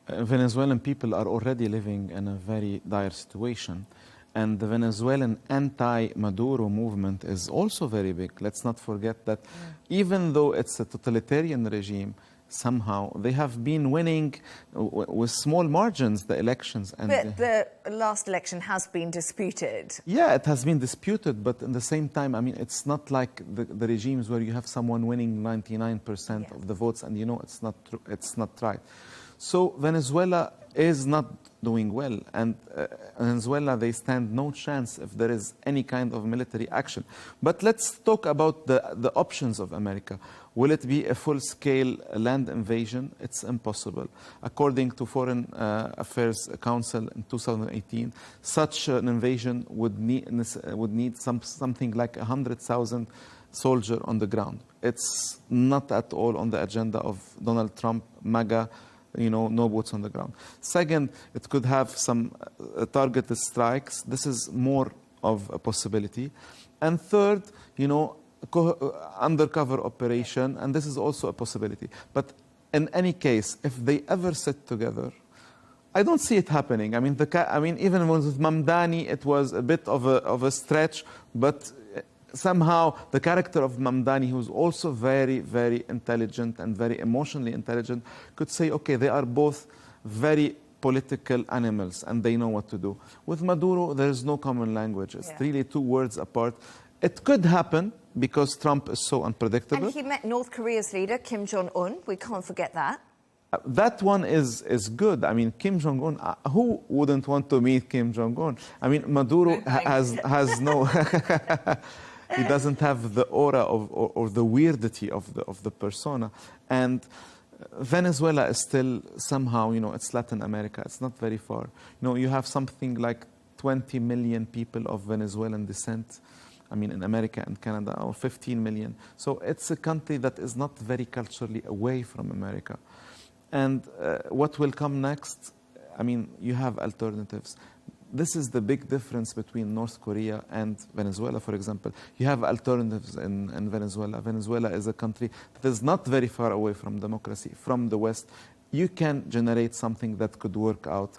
Venezuelan people are already living in a very dire situation. And the Venezuelan anti-Maduro movement is also very big. Let's not forget that even though it's a totalitarian regime, somehow they have been winning with small margins the elections. And but the last election has been disputed. Yeah, it has been disputed, but at the same time, I mean, it's not like the regimes where you have someone winning 99% of the votes, and you know it's not true, it's not right. So Venezuela is not doing well, and Venezuela, they stand no chance if there is any kind of military action. But let's talk about the options of America. Will it be a full-scale land invasion? It's impossible. According to Foreign Affairs Council in 2018, such an invasion would need something like 100,000 soldier on the ground. It's not at all on the agenda of Donald Trump, MAGA, no boots on the ground. Second, it could have some targeted strikes. This is more of a possibility. And third, undercover operation, and this is also a possibility. But in any case, if they ever sit together, I don't see it happening. I mean, even with Mamdani, it was a bit of a stretch, but somehow the character of Mamdani, who's also very, very intelligent and very emotionally intelligent, could say, okay, they are both very political animals and they know what to do. With Maduro, there is no common language. It's really two words apart. It could happen because Trump is so unpredictable. And he met North Korea's leader, Kim Jong-un. We can't forget that. That one is good. I mean, Kim Jong-un, who wouldn't want to meet Kim Jong-un? I mean, Maduro has no... He doesn't have the aura or the weirdity of the persona. And Venezuela is still somehow, it's Latin America. It's not very far. You have something like 20 million people of Venezuelan descent. I mean, in America and Canada, or 15 million. So it's a country that is not very culturally away from America. And what will come next? I mean, you have alternatives. This is the big difference between North Korea and Venezuela, for example. You have alternatives in Venezuela. Venezuela is a country that is not very far away from democracy, from the West. You can generate something that could work out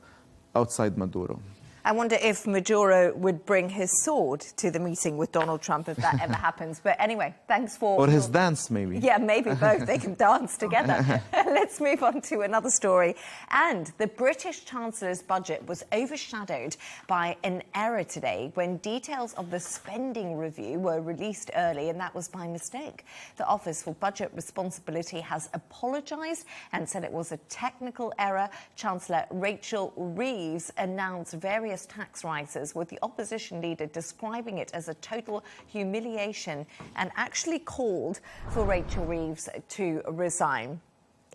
outside Maduro. I wonder if Maduro would bring his sword to the meeting with Donald Trump if that ever happens. But anyway, thanks for... Or his dance, maybe. Yeah, maybe both. They can dance together. Let's move on to another story. And the British Chancellor's budget was overshadowed by an error today when details of the spending review were released early, and that was by mistake. The Office for Budget Responsibility has apologised and said it was a technical error. Chancellor Rachel Reeves announced various tax rises, with the opposition leader describing it as a total humiliation and actually called for Rachel Reeves to resign.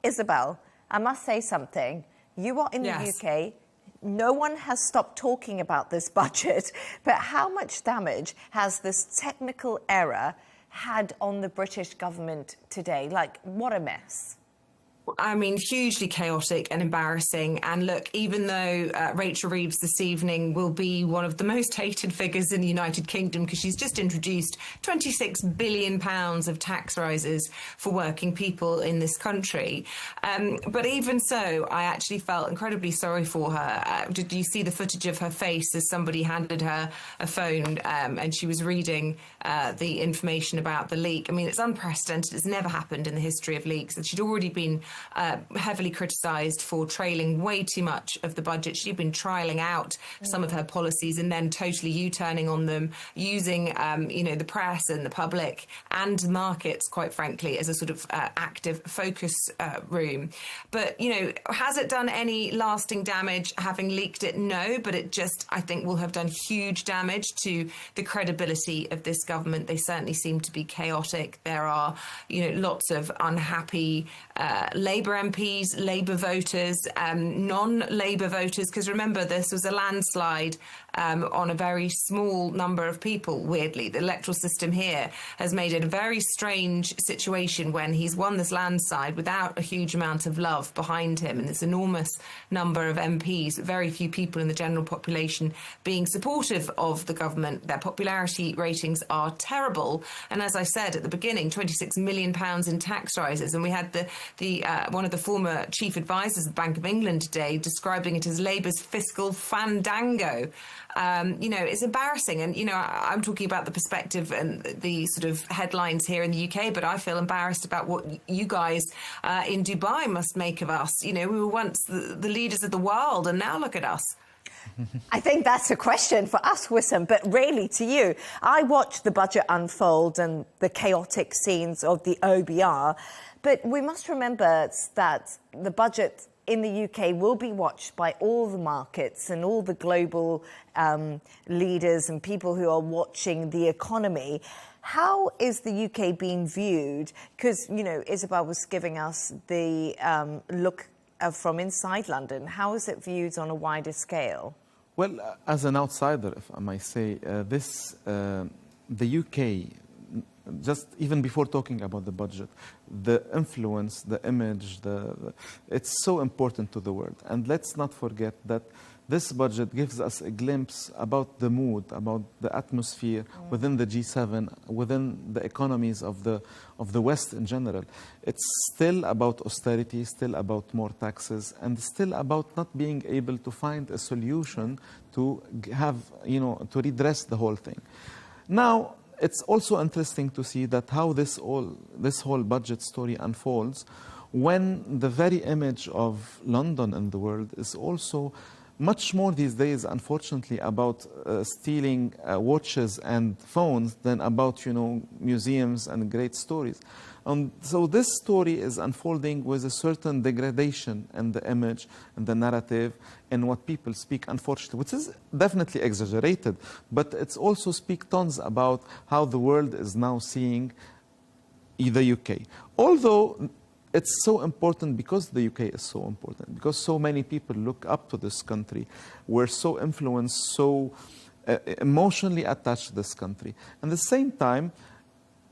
Isabel, I must say something. You are in the UK. No one has stopped talking about this budget, but how much damage has this technical error had on the British government today? Like, what a mess. I mean, hugely chaotic and embarrassing. And look, even though Rachel Reeves this evening will be one of the most hated figures in the United Kingdom because she's just introduced £26 billion of tax rises for working people in this country. But even so, I actually felt incredibly sorry for her. Did you see the footage of her face as somebody handed her a phone and she was reading the information about the leak? I mean, it's unprecedented. It's never happened in the history of leaks. And she'd already been heavily criticised for trailing way too much of the budget. She'd been trialling out some of her policies and then totally U-turning on them, using, the press and the public and markets, quite frankly, as a sort of active focus room. But, has it done any lasting damage having leaked it? No, but it just, I think, will have done huge damage to the credibility of this government. They certainly seem to be chaotic. There are, lots of unhappy Labour MPs, Labour voters, non-Labour voters, because remember, this was a landslide on a very small number of people, weirdly. The electoral system here has made it a very strange situation when he's won this landslide without a huge amount of love behind him, and this enormous number of MPs, very few people in the general population being supportive of the government. Their popularity ratings are terrible, and as I said at the beginning, £26 million in tax rises, and we had the one of the former chief advisors of the Bank of England today describing it as Labour's fiscal fandango. It's embarrassing. And, I'm talking about the perspective and the sort of headlines here in the UK, but I feel embarrassed about what you guys in Dubai must make of us. We were once the leaders of the world, and now look at us. I think that's a question for us, Wissam, but really to you. I watched the budget unfold and the chaotic scenes of the OBR, but we must remember that the budget in the UK will be watched by all the markets and all the global leaders and people who are watching the economy. How is the UK being viewed? Because, Isabel was giving us the look from inside London. How is it viewed on a wider scale? Well, as an outsider, if I might say, the UK just even before talking about the budget, the influence, the image, it's so important to the world. And let's not forget that this budget gives us a glimpse about the mood, about the atmosphere within the G7, within the economies of the West in general. It's still about austerity, still about more taxes, and still about not being able to find a solution to have, to redress the whole thing. Now, it's also interesting to see that how this whole budget story unfolds when the very image of London in the world is also much more these days, unfortunately, about stealing watches and phones than about, museums and great stories. So this story is unfolding with a certain degradation in the image and the narrative and what people speak, unfortunately, which is definitely exaggerated, but it's also speak tons about how the world is now seeing the UK. Although it's so important because the UK is so important, because so many people look up to this country. We're so influenced, so emotionally attached to this country. And at the same time,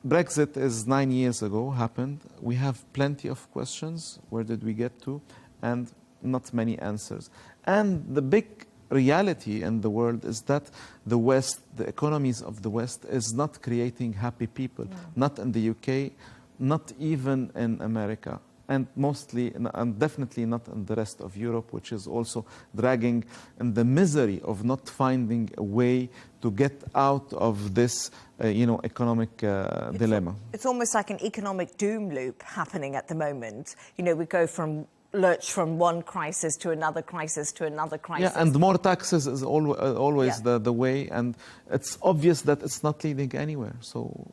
Brexit is 9 years ago, happened. We have plenty of questions. Where did we get to? And not many answers. And the big reality in the world is that the West, the economies of the West, is not creating happy people. Not in the UK, not even in America, and mostly, and definitely not in the rest of Europe, which is also dragging in the misery of not finding a way to get out of this, economic dilemma. It's almost like an economic doom loop happening at the moment. We go from lurch from one crisis to another crisis to another crisis. Yeah, and more taxes is always the way, and it's obvious that it's not leading anywhere. So.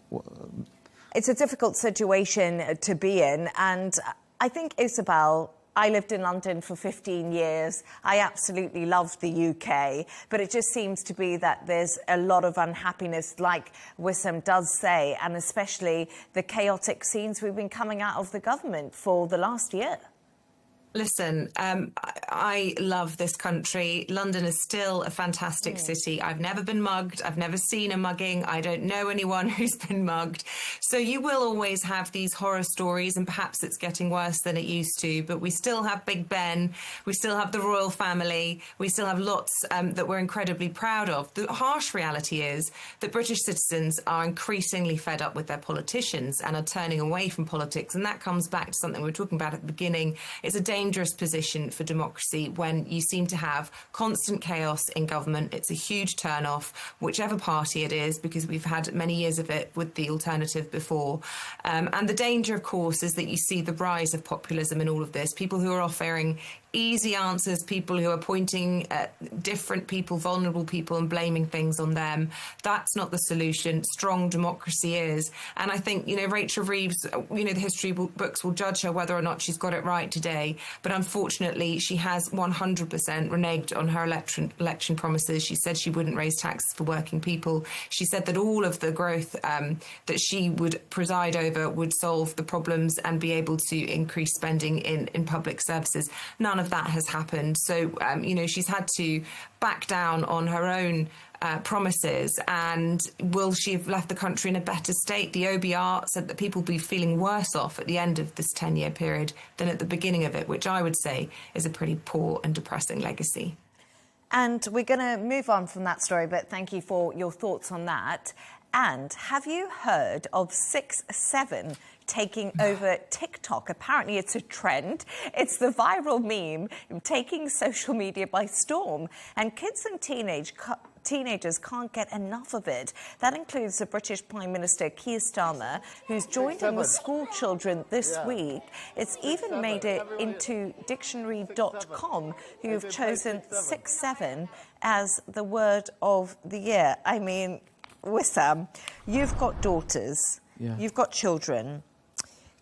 It's a difficult situation to be in, and I think, Isabel, I lived in London for 15 years. I absolutely love the UK, but it just seems to be that there's a lot of unhappiness, like Wissam does say, and especially the chaotic scenes we've been coming out of the government for the last year. Listen, I love this country. London is still a fantastic city. I've never been mugged. I've never seen a mugging. I don't know anyone who's been mugged. So you will always have these horror stories, and perhaps it's getting worse than it used to, but we still have Big Ben. We still have the royal family. We still have lots that we're incredibly proud of. The harsh reality is that British citizens are increasingly fed up with their politicians and are turning away from politics. And that comes back to something we were talking about at the beginning. It's a dangerous position for democracy when you seem to have constant chaos in government. It's a huge turn-off, whichever party it is, because we've had many years of it with the alternative before. And the danger, of course, is that you see the rise of populism in all of this. People who are offering easy answers, people who are pointing at different people, vulnerable people, and blaming things on them. That's not the solution. Strong democracy is. And I think, Rachel Reeves, the history books will judge her whether or not she's got it right today. But unfortunately, she has 100% reneged on her election promises. She said she wouldn't raise taxes for working people. She said that all of the growth that she would preside over would solve the problems and be able to increase spending in public services. None of that has happened. So, she's had to back down on her own promises. And will she have left the country in a better state? The OBR said that people will be feeling worse off at the end of this 10-year period than at the beginning of it, which I would say is a pretty poor and depressing legacy. And we're going to move on from that story, but thank you for your thoughts on that. And have you heard of 6'7" taking over TikTok? Apparently it's a trend. It's the viral meme taking social media by storm. And kids and teenagers can't get enough of it. That includes the British Prime Minister Keir Starmer, who's joined in with school children this week. It's even made it into dictionary.com, who've chosen 6'7" as the word of the year. I mean, Wissam, you've got daughters, you've got children.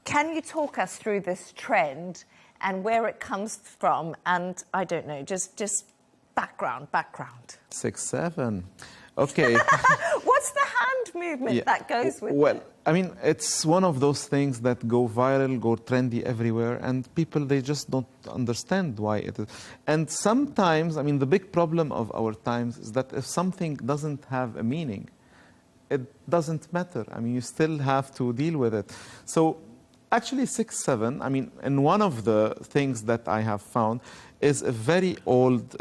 Can you talk us through this trend and where it comes from? And I don't know, just background. 6'7". Okay. What's the hand movement that goes with it? I mean, it's one of those things that go viral, go trendy everywhere, and people, they just don't understand why it is. And sometimes, I mean, the big problem of our times is that if something doesn't have a meaning, it doesn't matter. I mean, you still have to deal with it. So actually 6-7, I mean, and one of the things that I have found is a very old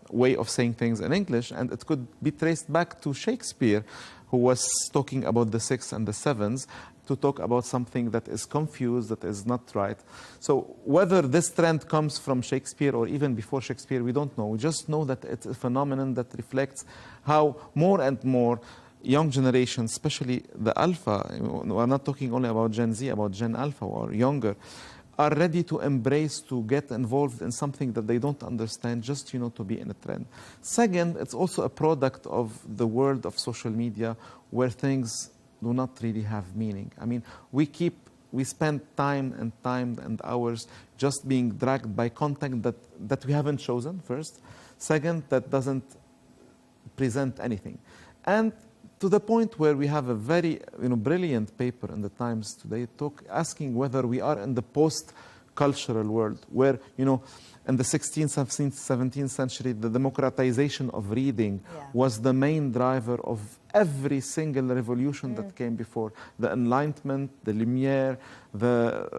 way of saying things in English, and it could be traced back to Shakespeare, who was talking about the 6 and the 7s, to talk about something that is confused, that is not right. So whether this trend comes from Shakespeare or even before Shakespeare, we don't know. We just know that it's a phenomenon that reflects how more and more young generations, especially the Alpha, we're not talking only about Gen Z, about Gen Alpha or younger, are ready to embrace, to get involved in something that they don't understand, just, to be in a trend. Second, it's also a product of the world of social media where things do not really have meaning. I mean, we spend time and hours just being dragged by content that we haven't chosen, first. Second, that doesn't present anything. And to the point where we have a very brilliant paper in the Times today asking whether we are in the post-cultural world where, in the 16th, 17th century, the democratization of reading was the main driver of every single revolution that came before. The Enlightenment, the Lumiere, the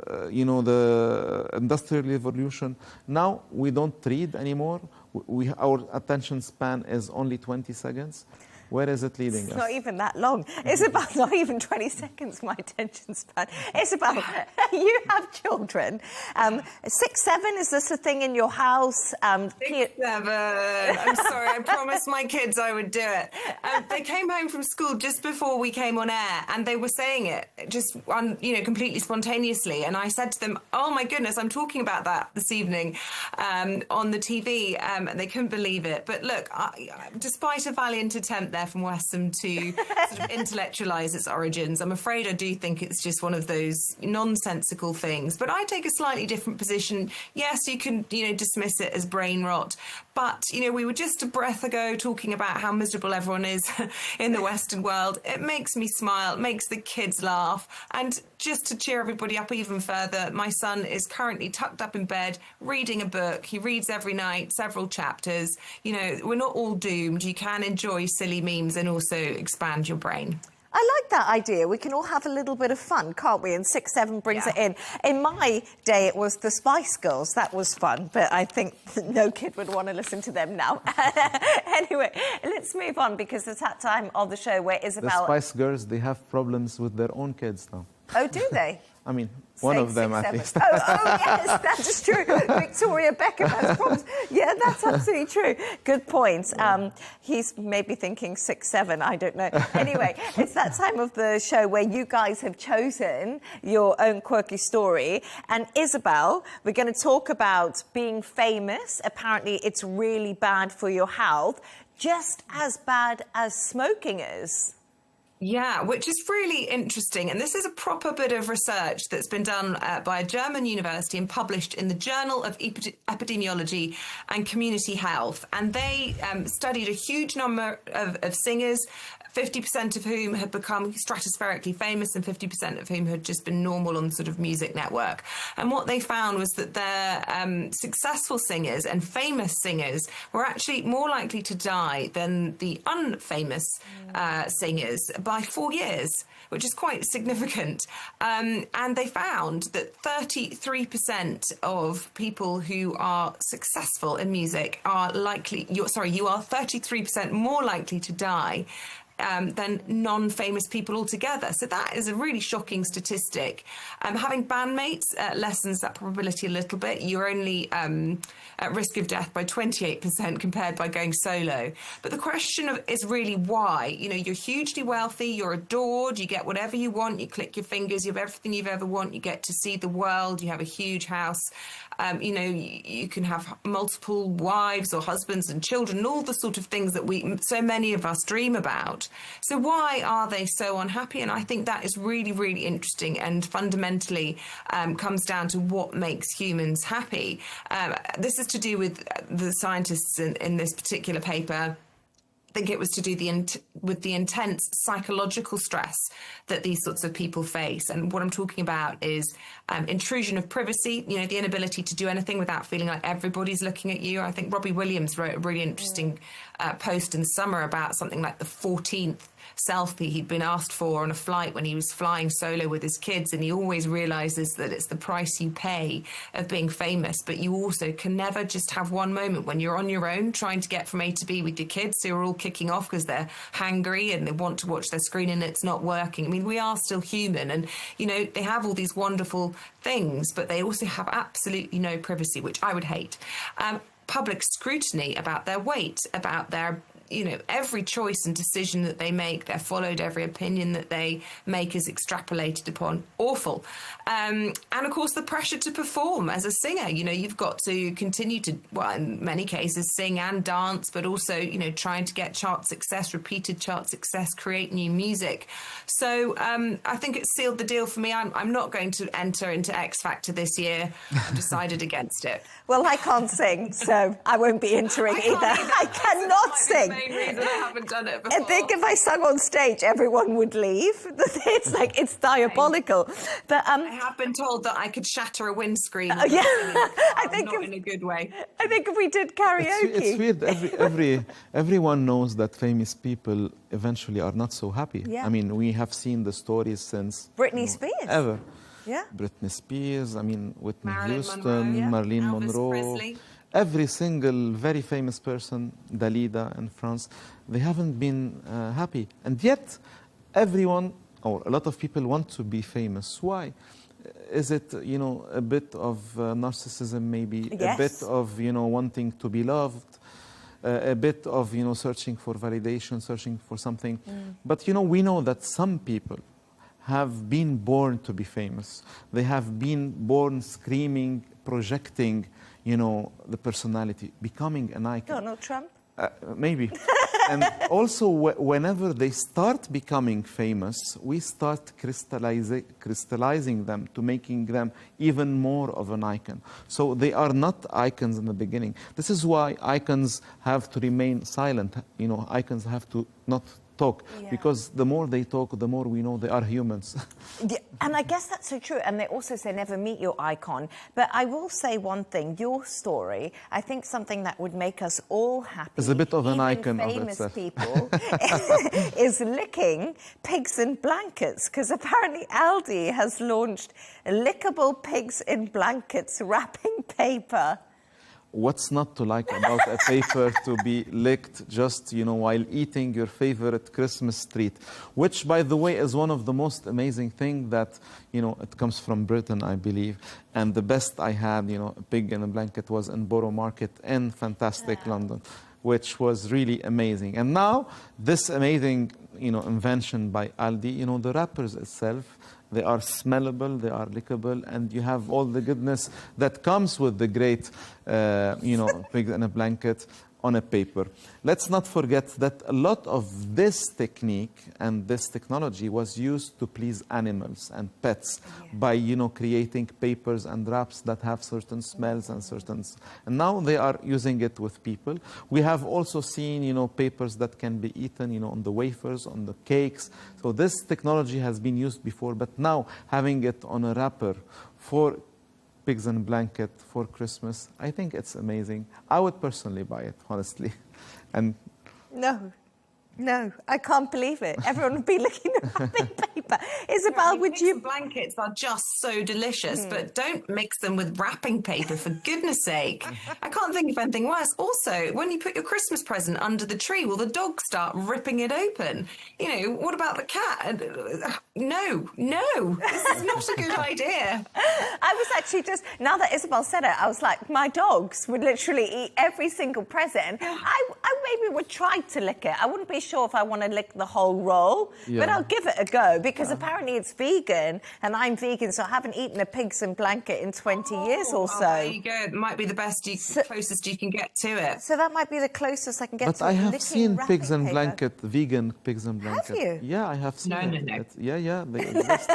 Industrial Revolution. Now we don't read anymore. Our attention span is only 20 seconds. Where is it leading us? It's not even that long. Isabel, not even 20 seconds, my attention span. Isabel, you have children. 6-7, is this a thing in your house? 6-7. I'm sorry, I promised my kids I would do it. They came home from school just before we came on air, and they were saying it just, completely spontaneously. And I said to them, "Oh my goodness, I'm talking about that this evening on the TV." And they couldn't believe it. But look, despite a valiant attempt there from Westham to sort of intellectualise its origins, I'm afraid I do think it's just one of those nonsensical things. But I take a slightly different position. Yes, you can, dismiss it as brain rot. But, we were just a breath ago talking about how miserable everyone is in the Western world. It makes me smile, it makes the kids laugh. And just to cheer everybody up even further, my son is currently tucked up in bed, reading a book. He reads every night, several chapters. We're not all doomed. You can enjoy silly memes and also expand your brain. I like that idea. We can all have a little bit of fun, can't we? And 6-7 brings it in. In my day, it was the Spice Girls. That was fun, but I think no kid would want to listen to them now. Anyway, let's move on because it's that time of the show where Isabel... The Spice Girls, they have problems with their own kids now. Oh, do they? I mean, one of them at least. Oh, yes, that is true. Victoria Beckham has problems. Yeah, that's absolutely true. Good point. He's maybe thinking 6-7, I don't know. Anyway, it's that time of the show where you guys have chosen your own quirky story. And Isabel, we're going to talk about being famous. Apparently, it's really bad for your health, just as bad as smoking is. Yeah, which is really interesting. And this is a proper bit of research that's been done by a German university and published in the Journal of Epidemiology and Community Health. And they studied a huge number of singers, 50% of whom had become stratospherically famous and 50% of whom had just been normal on sort of music network. And what they found was that their successful singers and famous singers were actually more likely to die than the unfamous singers by 4 years, which is quite significant. And they found that 33% of people who are successful in music are likely, you are 33% more likely to die than non-famous people altogether. So that is a really shocking statistic. Having bandmates lessens that probability a little bit. You're only at risk of death by 28% compared by going solo. But the question is really why. You're hugely wealthy, you're adored, you get whatever you want, you click your fingers, you have everything you've ever wanted, you get to see the world, you have a huge house. You can have multiple wives or husbands and children, and all the sort of things that so many of us dream about. So why are they so unhappy? And I think that is really, really interesting and fundamentally comes down to what makes humans happy. This is to do with the scientists in this particular paper. I think it was to do with the intense psychological stress that these sorts of people face. And what I'm talking about is intrusion of privacy, the inability to do anything without feeling like everybody's looking at you. I think Robbie Williams wrote a really interesting post in the summer about something like the 14th selfie he'd been asked for on a flight when he was flying solo with his kids, and he always realizes that it's the price you pay of being famous, but you also can never just have one moment when you're on your own trying to get from A to B with your kids who are all kicking off because they're hangry and they want to watch their screen and it's not working. I mean, we are still human, and, you know, they have all these wonderful things, but they also have absolutely no privacy, which I would hate. Public scrutiny about their weight, about their, you know, every choice and decision that they make, they're followed, every opinion that they make is extrapolated upon. Awful. And of course, the pressure to perform as a singer. You know, you've got to continue to, well, in many cases, sing and dance, but also, you know, trying to get chart success, repeated chart success, create new music. So I think it's sealed the deal for me. I'm not going to enter into X Factor this year. I've decided against it. Well, I can't sing, so I won't be entering either. I cannot sing. Main reason I haven't done it before. I think if I sung on stage, everyone would leave. It's like, it's diabolical. But I have been told that I could shatter a windscreen. Yeah, I think not in a good way. I think if we did karaoke, it's weird. Everyone knows that famous people eventually are not so happy. Yeah. I mean, we have seen the stories since Britney Spears. Ever. Yeah. Britney Spears. I mean, Whitney Marilyn Houston, Monroe, yeah. Marilyn Elvis Monroe. Presley. Every single very famous person, Dalida in France, they haven't been happy. And yet, everyone, or a lot of people want to be famous. Why? Is it, you know, a bit of narcissism maybe? Yes. A bit of, you know, wanting to be loved? A bit of, you know, searching for validation, searching for something. But, you know, we know that some people have been born to be famous. They have been born screaming, projecting, you know, the personality, becoming an icon. Donald Trump? Maybe. And also, whenever they start becoming famous, we start crystallizing them to making them even more of an icon. So they are not icons in the beginning. This is why icons have to remain silent. You know, icons have to not talk, because the more they talk, the more we know they are humans. Yeah, and I guess that's so true. And they also say never meet your icon. But I will say one thing, your story, I think something that would make us all happy, is a bit of an icon of famous itself. people, is licking pigs in blankets. Because apparently Aldi has launched lickable pigs in blankets wrapping paper. What's not to like about a paper to be licked just, you know, while eating your favorite Christmas treat, which, by the way, is one of the most amazing things that, you know, it comes from Britain, I believe. And the best I had, you know, a pig in a blanket was in Borough Market in fantastic London, which was really amazing. And now this amazing, you know, invention by Aldi, you know, the wrappers itself, they are smellable, they are lickable, and you have all the goodness that comes with the great, you know, pig in a blanket on a paper. Let's not forget that a lot of this technique and this technology was used to please animals and pets by, you know, creating papers and wraps that have certain smells and certain... And now they are using it with people. We have also seen, you know, papers that can be eaten, you know, on the wafers, on the cakes. So this technology has been used before, but now having it on a wrapper for pigs in a blanket for Christmas, I think it's amazing. I would personally buy it, honestly. And No, I can't believe it. Everyone would be looking at wrapping paper. Isabel, would you... Blankets are just so delicious, but don't mix them with wrapping paper, for goodness sake. I can't think of anything worse. Also, when you put your Christmas present under the tree, will the dog start ripping it open? You know, what about the cat? No, this is not a good idea. I was actually just, now that Isabel said it, I was like, my dogs would literally eat every single present. I maybe would try to lick it. I wouldn't be sure if I want to lick the whole roll, but I'll give it a go, because apparently it's vegan and I'm vegan, so I haven't eaten a pigs in blanket in 20 years or so. There you go. It might be the closest you can get to it. So that might be the closest I can get to it. But I have seen pigs in blanket, vegan pigs in blanket. Have you? Yeah, I have seen it. No. Yeah, they exist.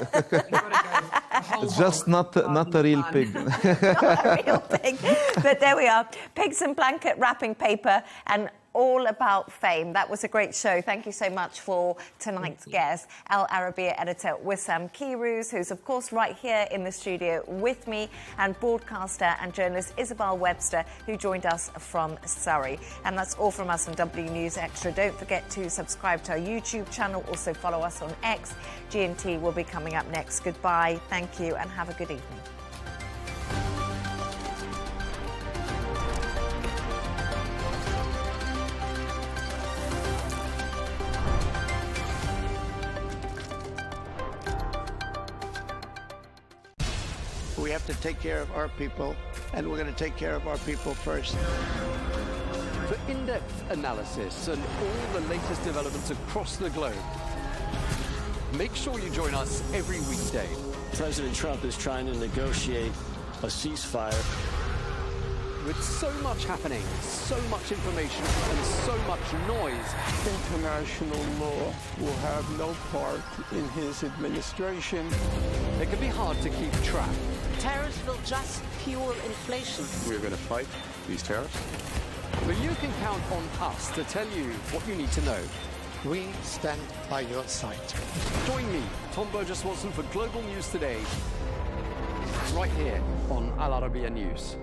It's just not a real pig. Not a real pig. But there we are. Pigs in blanket wrapping paper. And all about fame. That was a great show. Thank you so much for tonight's guest, Al Arabiya editor Wissam Kiruz, who's of course right here in the studio with me, and broadcaster and journalist Isabel Webster, who joined us from Surrey. And that's all from us on W News Extra. Don't forget to subscribe to our YouTube channel. Also follow us on X. G&T will be coming up next. Goodbye, thank you, and have a good evening. We have to take care of our people, and we're going to take care of our people first. For in-depth analysis and all the latest developments across the globe, make sure you join us every weekday. President Trump is trying to negotiate a ceasefire. With so much happening, so much information, and so much noise, International law will have no part in his administration. it can be hard to keep track. Tariffs will just fuel inflation. We're going to fight these tariffs. But you can count on us to tell you what you need to know. We stand by your side. Join me, Tom Burges Watson, for Global News Today, right here on Al Arabiya News.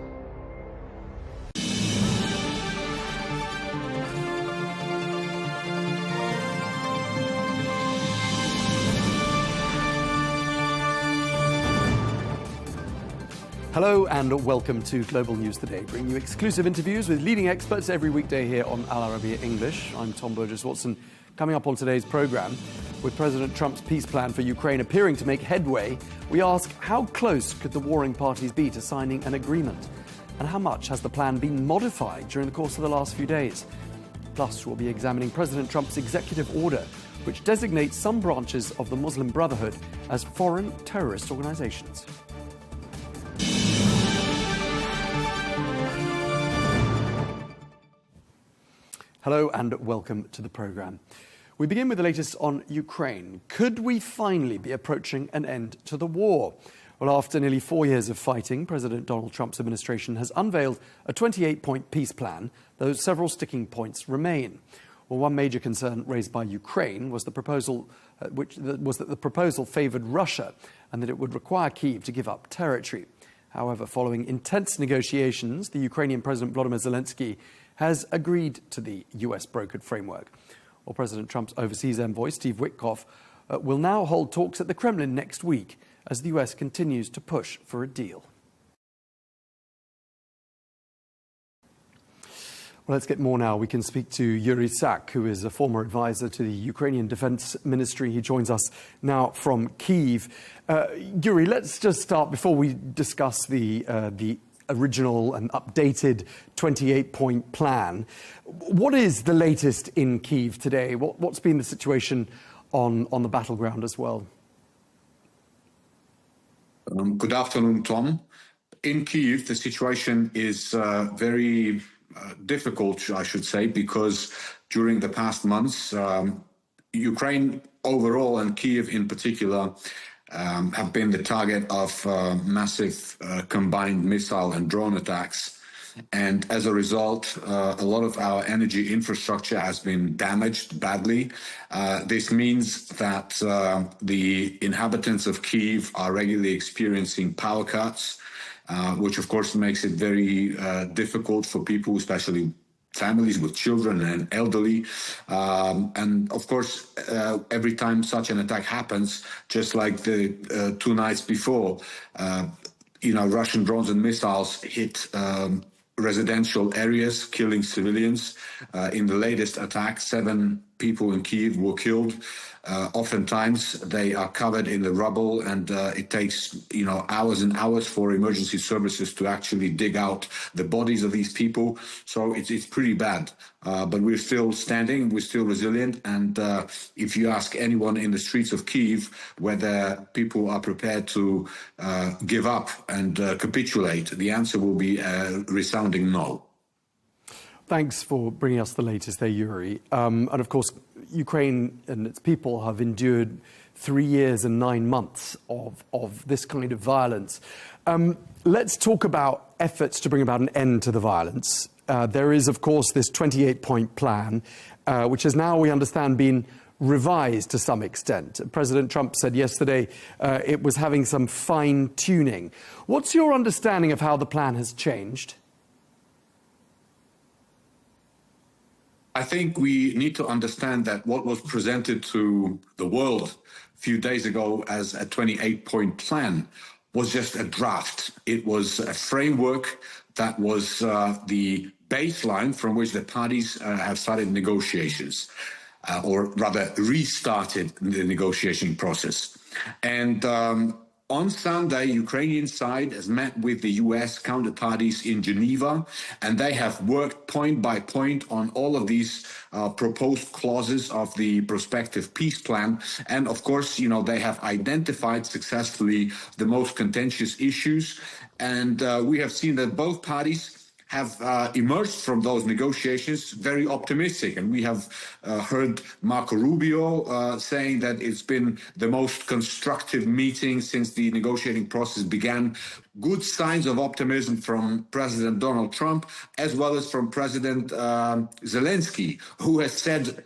Hello and welcome to Global News Today, bringing you exclusive interviews with leading experts every weekday here on Al Arabiya English. I'm Tom Burges Watson. Coming up on today's programme, with President Trump's peace plan for Ukraine appearing to make headway, we ask how close could the warring parties be to signing an agreement? And how much has the plan been modified during the course of the last few days? Plus, we'll be examining President Trump's executive order, which designates some branches of the Muslim Brotherhood as foreign terrorist organisations. Hello and welcome to the programme. We begin with the latest on Ukraine. Could we finally be approaching an end to the war? Well, after nearly 4 years of fighting, President Donald Trump's administration has unveiled a 28-point peace plan, though several sticking points remain. Well, one major concern raised by Ukraine was the proposal, was that the proposal favoured Russia and that it would require Kyiv to give up territory. However, following intense negotiations, the Ukrainian President Volodymyr Zelensky has agreed to the US-brokered framework. Well, President Trump's overseas envoy, Steve Witkoff, will now hold talks at the Kremlin next week as the US continues to push for a deal. Well, let's get more now. We can speak to Yuri Sak, who is a former advisor to the Ukrainian Defense Ministry. He joins us now from Kyiv. Yuri, let's just start before we discuss the original and updated 28-point plan. What is the latest in Kyiv today? What's been the situation on the battleground as well? Good afternoon, Tom. In Kyiv, the situation is very difficult, I should say, because during the past months, Ukraine overall and Kyiv in particular have been the target of massive combined missile and drone attacks. And as a result, a lot of our energy infrastructure has been damaged badly. This means that the inhabitants of Kyiv are regularly experiencing power cuts, which of course makes it very difficult for people, especially families with children and elderly. And of course, every time such an attack happens, just like the 2 nights before, Russian drones and missiles hit residential areas, killing civilians. In the latest attack, 7 people in Kyiv were killed. Oftentimes they are covered in the rubble, and it takes hours and hours for emergency services to actually dig out the bodies of these people. So it's pretty bad. But we're still standing, we're still resilient, and if you ask anyone in the streets of Kyiv whether people are prepared to give up and capitulate, the answer will be a resounding no. Thanks for bringing us the latest there, Yuri. And of course, Ukraine and its people have endured 3 years and 9 months of this kind of violence. Let's talk about efforts to bring about an end to the violence. There is, of course, this 28-point plan, which has now, we understand, been revised to some extent. President Trump said yesterday it was having some fine-tuning. What's your understanding of how the plan has changed? I think we need to understand that what was presented to the world a few days ago as a 28-point plan was just a draft. It was a framework that was the baseline from which the parties have started negotiations, or rather restarted the negotiation process. And on Sunday, Ukrainian side has met with the US counterparties in Geneva, and they have worked point by point on all of these proposed clauses of the prospective peace plan. And of course, you know, they have identified successfully the most contentious issues. And we have seen that both parties have emerged from those negotiations very optimistic. And we have heard Marco Rubio saying that it's been the most constructive meeting since the negotiating process began. Good signs of optimism from President Donald Trump, as well as from President Zelensky, who has said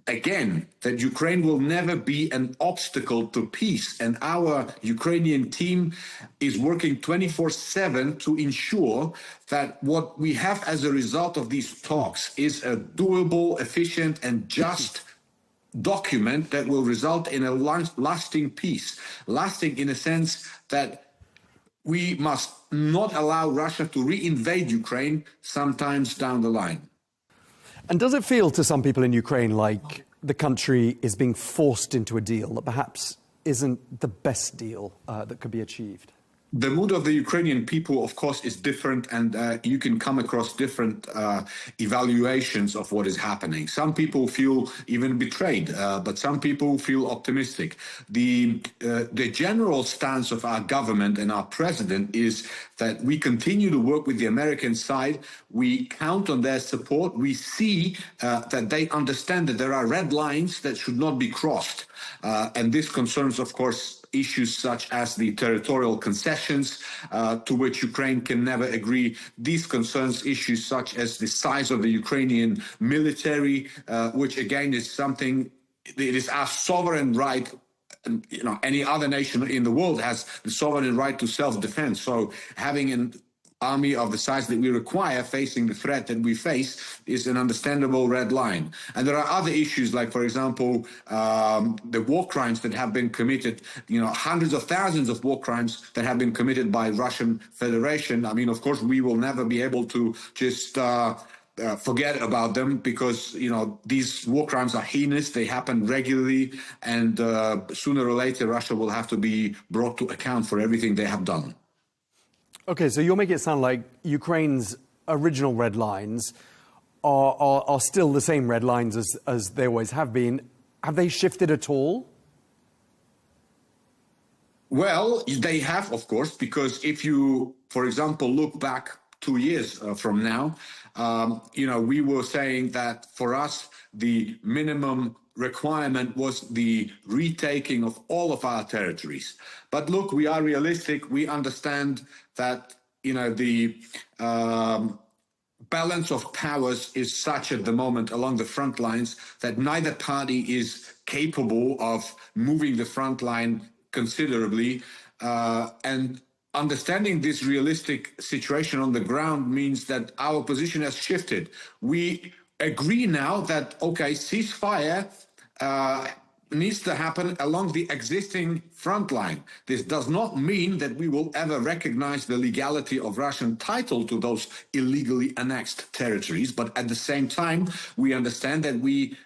again that Ukraine will never be an obstacle to peace, and our Ukrainian team is working 24/7 to ensure that what we have as a result of these talks is a doable, efficient and just document that will result in a lasting peace, lasting in a sense that we must not allow Russia to reinvade Ukraine sometimes down the line. And does it feel to some people in Ukraine like the country is being forced into a deal that perhaps isn't the best deal that could be achieved? The mood of the Ukrainian people, of course, is different, and you can come across different evaluations of what is happening. Some people feel even betrayed, but some people feel optimistic. The general stance of our government and our president is that we continue to work with the American side. We count on their support. We see that they understand that there are red lines that should not be crossed. And this concerns, of course, issues such as the territorial concessions to which Ukraine can never agree. These concerns issues such as the size of the Ukrainian military, which again is something, it is our sovereign right. And, you know, any other nation in the world has the sovereign right to self-defense. So having an army of the size that we require facing the threat that we face is an understandable red line. And there are other issues like, for example, the war crimes that have been committed, you know, hundreds of thousands of war crimes that have been committed by Russian Federation. I mean, of course, we will never be able to just forget about them because, you know, these war crimes are heinous. They happen regularly. And sooner or later, Russia will have to be brought to account for everything they have done. Okay, so you're making it sound like Ukraine's original red lines are still the same red lines as they always have been. Have they shifted at all? Well, they have, of course, because if you, for example, look back 2 years from now, you know, we were saying that for us, the minimum requirement was the retaking of all of our territories. But look, we are realistic. We understand that, you know, the balance of powers is such at the moment along the front lines that neither party is capable of moving the front line considerably. And understanding this realistic situation on the ground means that our position has shifted. We agree now that, okay, ceasefire needs to happen along the existing front line. This does not mean that we will ever recognize the legality of Russian title to those illegally annexed territories, but at the same time, we understand that we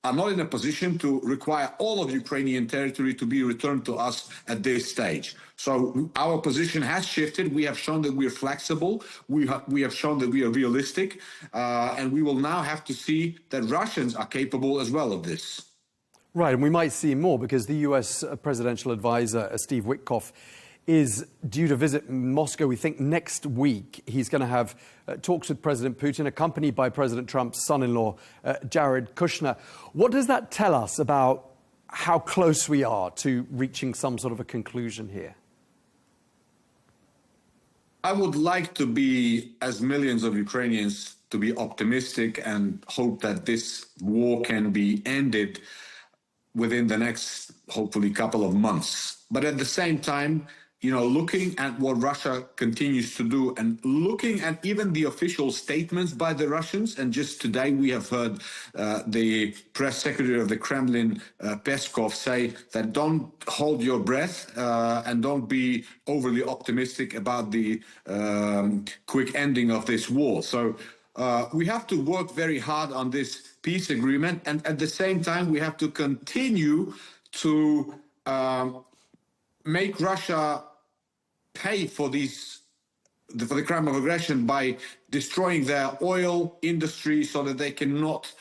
are not in a position to require all of Ukrainian territory to be returned to us at this stage. So our position has shifted. We have shown that we are flexible. We have shown that we are realistic. And we will now have to see that Russians are capable as well of this. Right, and we might see more because the US presidential advisor, Steve Witkoff, is due to visit Moscow, we think, next week. He's going to have talks with President Putin, accompanied by President Trump's son-in-law, Jared Kushner. What does that tell us about how close we are to reaching some sort of a conclusion here? I would like to be, as millions of Ukrainians to be optimistic and hope that this war can be ended within the next, hopefully, couple of months. But at the same time, looking at what Russia continues to do and looking at even the official statements by the Russians, and just today we have heard the press secretary of the Kremlin, Peskov, say that don't hold your breath and don't be overly optimistic about the quick ending of this war. So we have to work very hard on this peace agreement, and at the same time we have to continue to make Russia pay for the crime of aggression by destroying their oil industry so that they cannot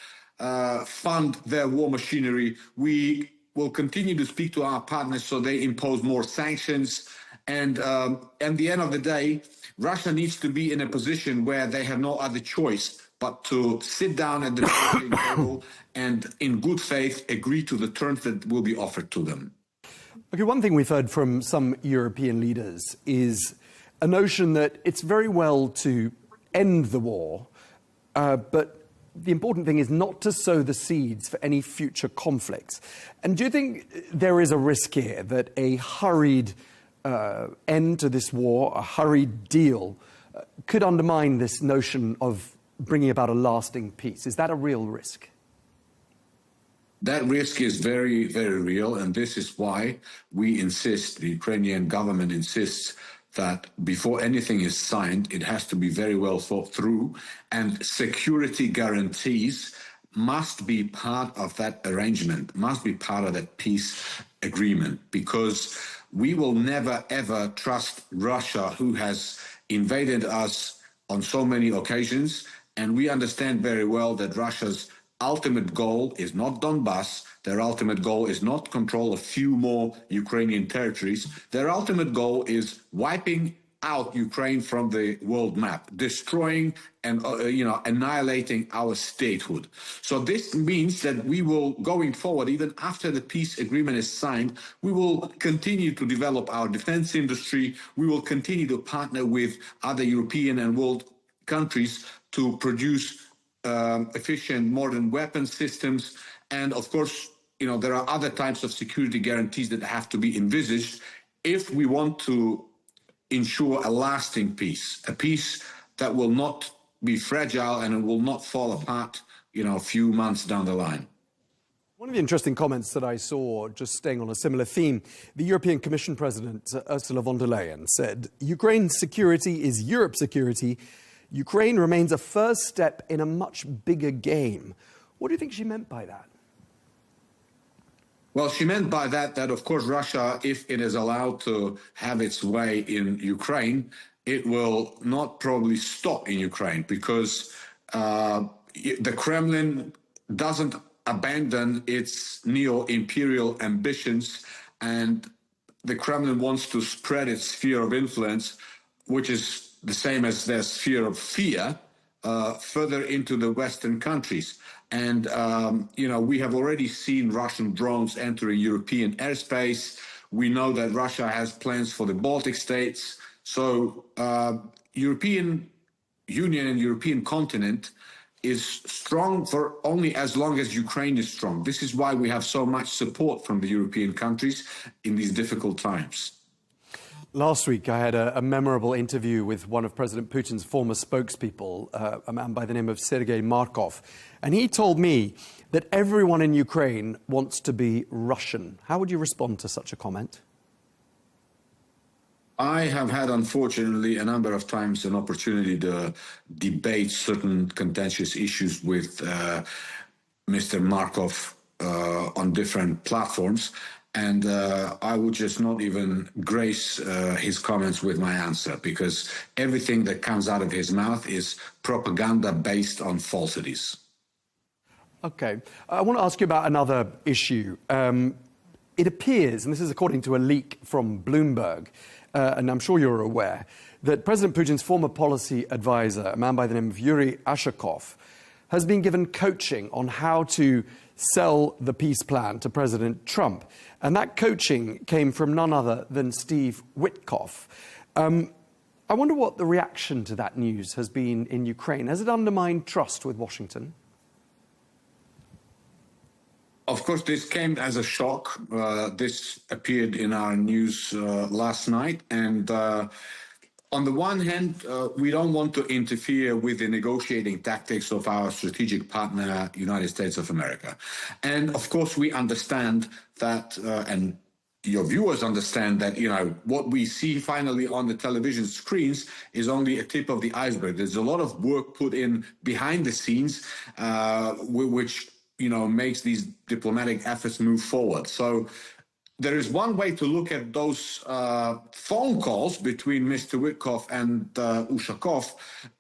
fund their war machinery. We will continue to speak to our partners so they impose more sanctions. And at the end of the day, Russia needs to be in a position where they have no other choice but to sit down at the negotiating table and in good faith agree to the terms that will be offered to them. Okay, one thing we've heard from some European leaders is a notion that it's very well to end the war, but the important thing is not to sow the seeds for any future conflicts. And do you think there is a risk here that a hurried end to this war, a hurried deal, could undermine this notion of bringing about a lasting peace? Is that a real risk? That risk is very, very real, and this is why we insist, the Ukrainian government insists, that before anything is signed, it has to be very well thought through, and security guarantees must be part of that arrangement, must be part of that peace agreement, because we will never, ever trust Russia, who has invaded us on so many occasions, and we understand very well that Russia's ultimate goal is not Donbass. Their ultimate goal is not control a few more Ukrainian territories. Their ultimate goal is wiping out Ukraine from the world map, destroying and annihilating our statehood. So this means that we will, going forward, even after the peace agreement is signed, we will continue to develop our defense industry. We will continue to partner with other European and world countries to produce efficient modern weapon systems. And of course, there are other types of security guarantees that have to be envisaged if we want to ensure a lasting peace, a peace that will not be fragile and it will not fall apart, a few months down the line. One of the interesting comments that I saw, just staying on a similar theme, the European Commission President, Ursula von der Leyen, said, Ukraine's security is Europe's security. Ukraine remains a first step in a much bigger game. What do you think she meant by that? Well, she meant by that, of course, Russia, if it is allowed to have its way in Ukraine, it will not probably stop in Ukraine, because the Kremlin doesn't abandon its neo-imperial ambitions, and the Kremlin wants to spread its sphere of influence, which is the same as their sphere of fear, further into the Western countries. And, we have already seen Russian drones entering European airspace. We know that Russia has plans for the Baltic states. So European Union and European continent is strong for only as long as Ukraine is strong. This is why we have so much support from the European countries in these difficult times. Last week, I had a memorable interview with one of President Putin's former spokespeople, a man by the name of Sergei Markov. And he told me that everyone in Ukraine wants to be Russian. How would you respond to such a comment? I have had, unfortunately, a number of times an opportunity to debate certain contentious issues with Mr. Markov on different platforms. And I would just not even grace his comments with my answer, because everything that comes out of his mouth is propaganda based on falsities. Okay. I want to ask you about another issue. It appears, and this is according to a leak from Bloomberg, and I'm sure you're aware, that President Putin's former policy advisor, a man by the name of Yuri Ashakov, has been given coaching on how to sell the peace plan to President Trump. And that coaching came from none other than Steve Witkoff. I wonder what the reaction to that news has been in Ukraine. Has it undermined trust with Washington? Of course, this came as a shock. This appeared in our news last night. And on the one hand, we don't want to interfere with the negotiating tactics of our strategic partner, United States of America. And of course, we understand that, and your viewers understand that, what we see finally on the television screens is only a tip of the iceberg. There's a lot of work put in behind the scenes, which, makes these diplomatic efforts move forward. So there is one way to look at those phone calls between Mr. Witkoff and Ushakov,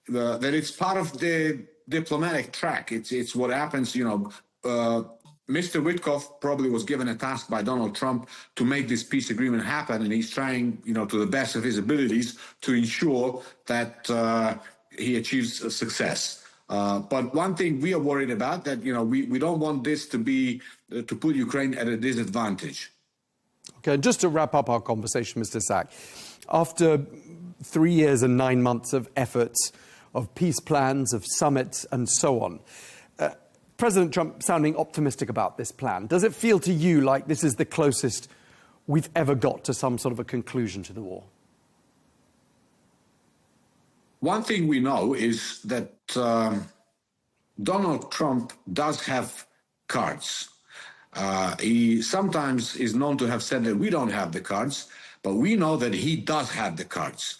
that it's part of the diplomatic track. It's what happens, Mr. Witkoff probably was given a task by Donald Trump to make this peace agreement happen, and he's trying, to the best of his abilities to ensure that he achieves success. But one thing we are worried about, that, we don't want this to be, to put Ukraine at a disadvantage. Okay, just to wrap up our conversation, Mr. Sack, after 3 years and 9 months of efforts, of peace plans, of summits, and so on, President Trump sounding optimistic about this plan. Does it feel to you like this is the closest we've ever got to some sort of a conclusion to the war? One thing we know is that Donald Trump does have cards. He sometimes is known to have said that we don't have the cards, but we know that he does have the cards.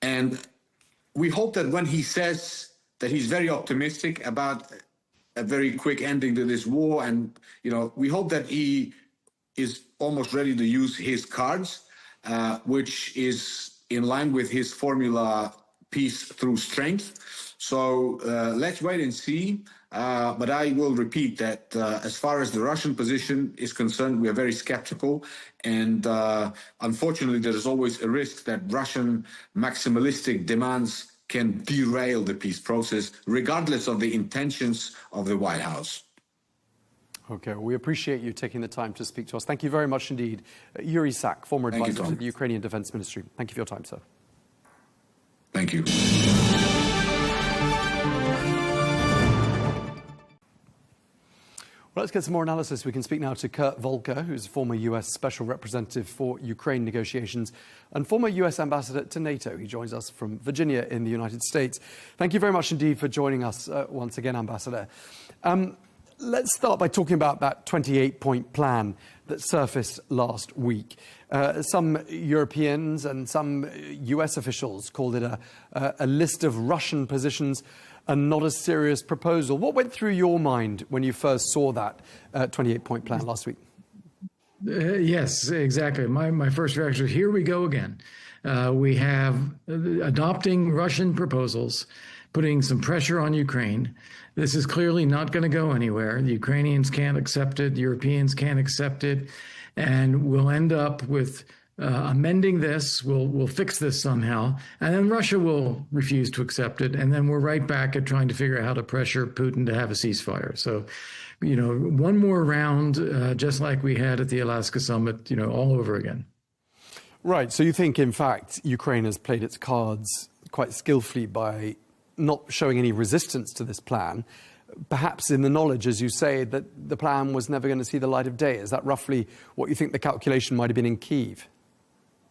And we hope that when he says that he's very optimistic about a very quick ending to this war, and we hope that he is almost ready to use his cards, which is in line with his formula, peace through strength. So let's wait and see. But I will repeat that as far as the Russian position is concerned, we are very skeptical. And unfortunately, there is always a risk that Russian maximalistic demands can derail the peace process, regardless of the intentions of the White House. Okay, well, we appreciate you taking the time to speak to us. Thank you very much indeed. Yuri Sak, former advisor to the Ukrainian Defense Ministry. Thank you for your time, sir. Thank you. Well, let's get some more analysis. We can speak now to Kurt Volker, who's former US Special Representative for Ukraine negotiations and former US Ambassador to NATO. He joins us from Virginia in the United States. Thank you very much indeed for joining us once again, Ambassador. Let's start by talking about that 28-point plan that surfaced last week. Some Europeans and some US officials called it a list of Russian positions and not a serious proposal. What went through your mind when you first saw that 28-point plan last week? Yes, exactly. My first reaction was, here we go again. We have adopting Russian proposals, putting some pressure on Ukraine. This is clearly not going to go anywhere. The Ukrainians can't accept it. The Europeans can't accept it. And we'll end up with amending this. We'll fix this somehow. And then Russia will refuse to accept it. And then we're right back at trying to figure out how to pressure Putin to have a ceasefire. So, one more round, just like we had at the Alaska summit, all over again. Right. So you think, in fact, Ukraine has played its cards quite skillfully by not showing any resistance to this plan, perhaps in the knowledge, as you say, that the plan was never going to see the light of day. Is that roughly what you think the calculation might have been in Kyiv?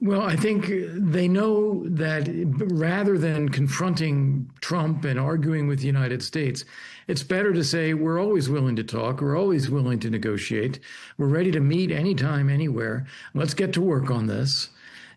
Well, I think they know that rather than confronting Trump and arguing with the United States, it's better to say we're always willing to talk, we're always willing to negotiate, we're ready to meet anytime, anywhere. Let's get to work on this.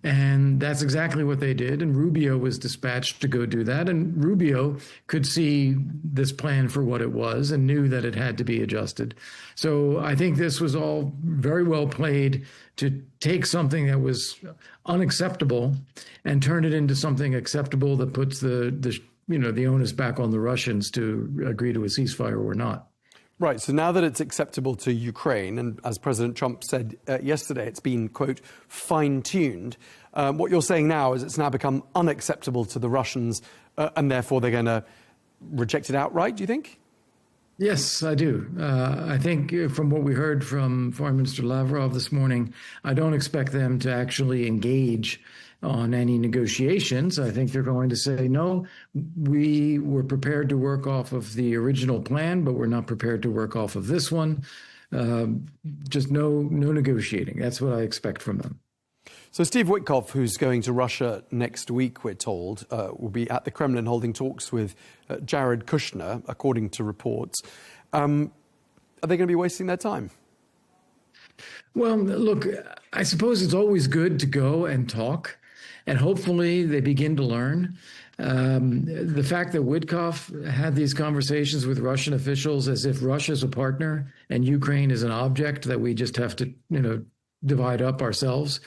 And that's exactly what they did. And Rubio was dispatched to go do that. And Rubio could see this plan for what it was and knew that it had to be adjusted. So I think this was all very well played to take something that was unacceptable and turn it into something acceptable that puts the onus back on the Russians to agree to a ceasefire or not. Right. So now that it's acceptable to Ukraine, and as President Trump said yesterday, it's been, quote, fine-tuned. What you're saying now is it's now become unacceptable to the Russians, and therefore they're going to reject it outright, do you think? Yes, I do. I think from what we heard from Foreign Minister Lavrov this morning, I don't expect them to actually engage on any negotiations. I think they're going to say, no, we were prepared to work off of the original plan, but we're not prepared to work off of this one. Just no negotiating. That's what I expect from them. So Steve Witkoff, who's going to Russia next week, we're told, will be at the Kremlin holding talks with Jared Kushner, according to reports. Are they going to be wasting their time? Well, look, I suppose it's always good to go and talk, and hopefully they begin to learn. The fact that Witkoff had these conversations with Russian officials as if Russia is a partner and Ukraine is an object that we just have to, divide up ourselves,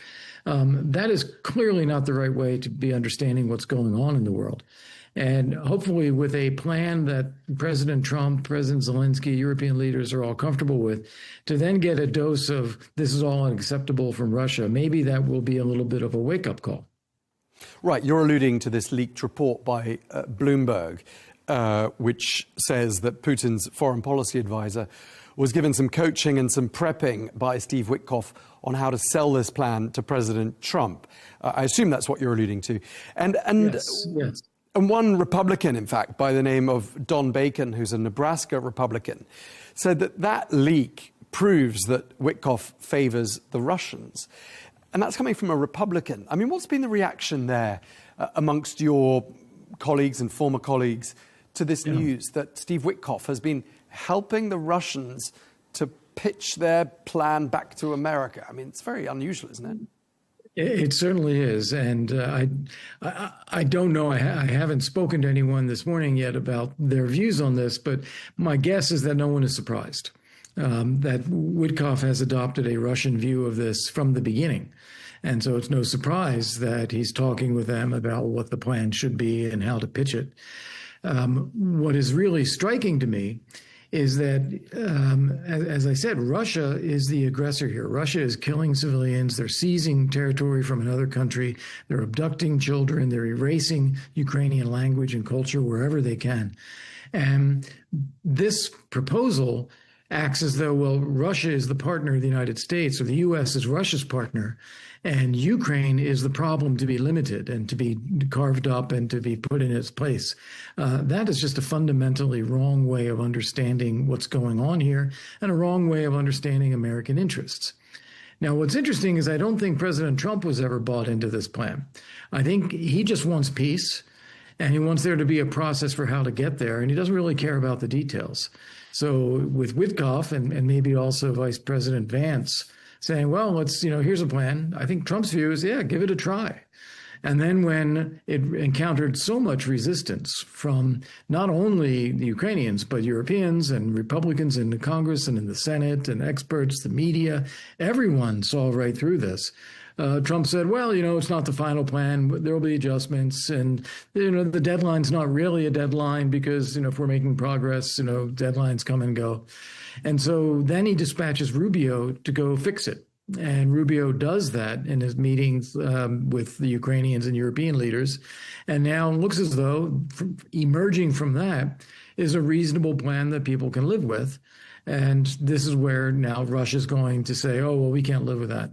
that is clearly not the right way to be understanding what's going on in the world. And hopefully with a plan that President Trump, President Zelensky, European leaders are all comfortable with, to then get a dose of this is all unacceptable from Russia, maybe that will be a little bit of a wake-up call. Right, you're alluding to this leaked report by Bloomberg, which says that Putin's foreign policy advisor was given some coaching and some prepping by Steve Witkoff on how to sell this plan to President Trump. I assume that's what you're alluding to. And yes. And one Republican, in fact, by the name of Don Bacon, who's a Nebraska Republican, said that that leak proves that Witkoff favors the Russians. And that's coming from a Republican. I mean, what's been the reaction there amongst your colleagues and former colleagues to this news that Steve Witkoff has been helping the Russians to pitch their plan back to America? I mean, it's very unusual, isn't it? It certainly is. And I don't know. I haven't spoken to anyone this morning yet about their views on this, but my guess is that no one is surprised that Witkoff has adopted a Russian view of this from the beginning. And so it's no surprise that he's talking with them about what the plan should be and how to pitch it. What is really striking to me is that, as I said, Russia is the aggressor here. Russia is killing civilians. They're seizing territory from another country. They're abducting children. They're erasing Ukrainian language and culture wherever they can. And this proposal acts as though, well, Russia is the partner of the United States, or the U.S. is Russia's partner, and Ukraine is the problem to be limited and to be carved up and to be put in its place. That is just a fundamentally wrong way of understanding what's going on here and a wrong way of understanding American interests. Now, what's interesting is I don't think President Trump was ever bought into this plan. I think he just wants peace, and he wants there to be a process for how to get there, and he doesn't really care about the details. So with Witkoff and maybe also Vice President Vance saying, well, let's, here's a plan. I think Trump's view is, yeah, give it a try. And then when it encountered so much resistance from not only the Ukrainians, but Europeans and Republicans in the Congress and in the Senate and experts, the media, everyone saw right through this. Trump said, well, it's not the final plan, but there will be adjustments. And, the deadline's not really a deadline because, if we're making progress, deadlines come and go. And so then he dispatches Rubio to go fix it. And Rubio does that in his meetings with the Ukrainians and European leaders. And now it looks as though emerging from that is a reasonable plan that people can live with. And this is where now Russia's going to say, oh, well, we can't live with that.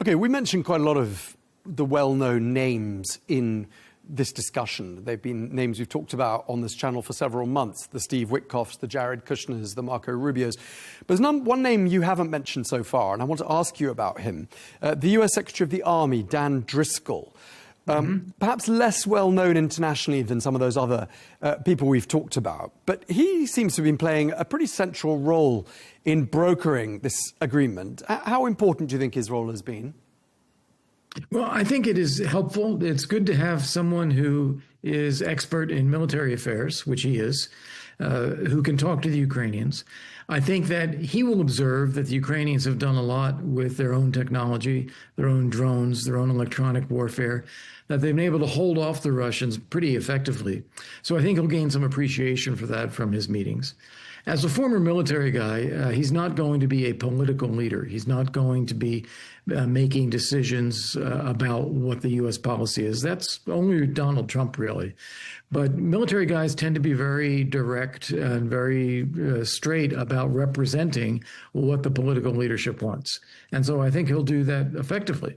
Okay, we mentioned quite a lot of the well-known names in this discussion. They've been names we've talked about on this channel for several months, the Steve Witkoffs, the Jared Kushners, the Marco Rubios. But there's one name you haven't mentioned so far, and I want to ask you about him. The US Secretary of the Army, Dan Driscoll. Perhaps less well-known internationally than some of those other people we've talked about. But he seems to have been playing a pretty central role in brokering this agreement. How important do you think his role has been? Well, I think it is helpful. It's good to have someone who is expert in military affairs, which he is, who can talk to the Ukrainians. I think that he will observe that the Ukrainians have done a lot with their own technology, their own drones, their own electronic warfare, that they've been able to hold off the Russians pretty effectively. So I think he'll gain some appreciation for that from his meetings. As a former military guy, he's not going to be a political leader. He's not going to be making decisions about what the U.S. policy is. That's only Donald Trump, really. silly. But military guys tend to be very direct and very straight about representing what the political leadership wants. And so I think he'll do that effectively.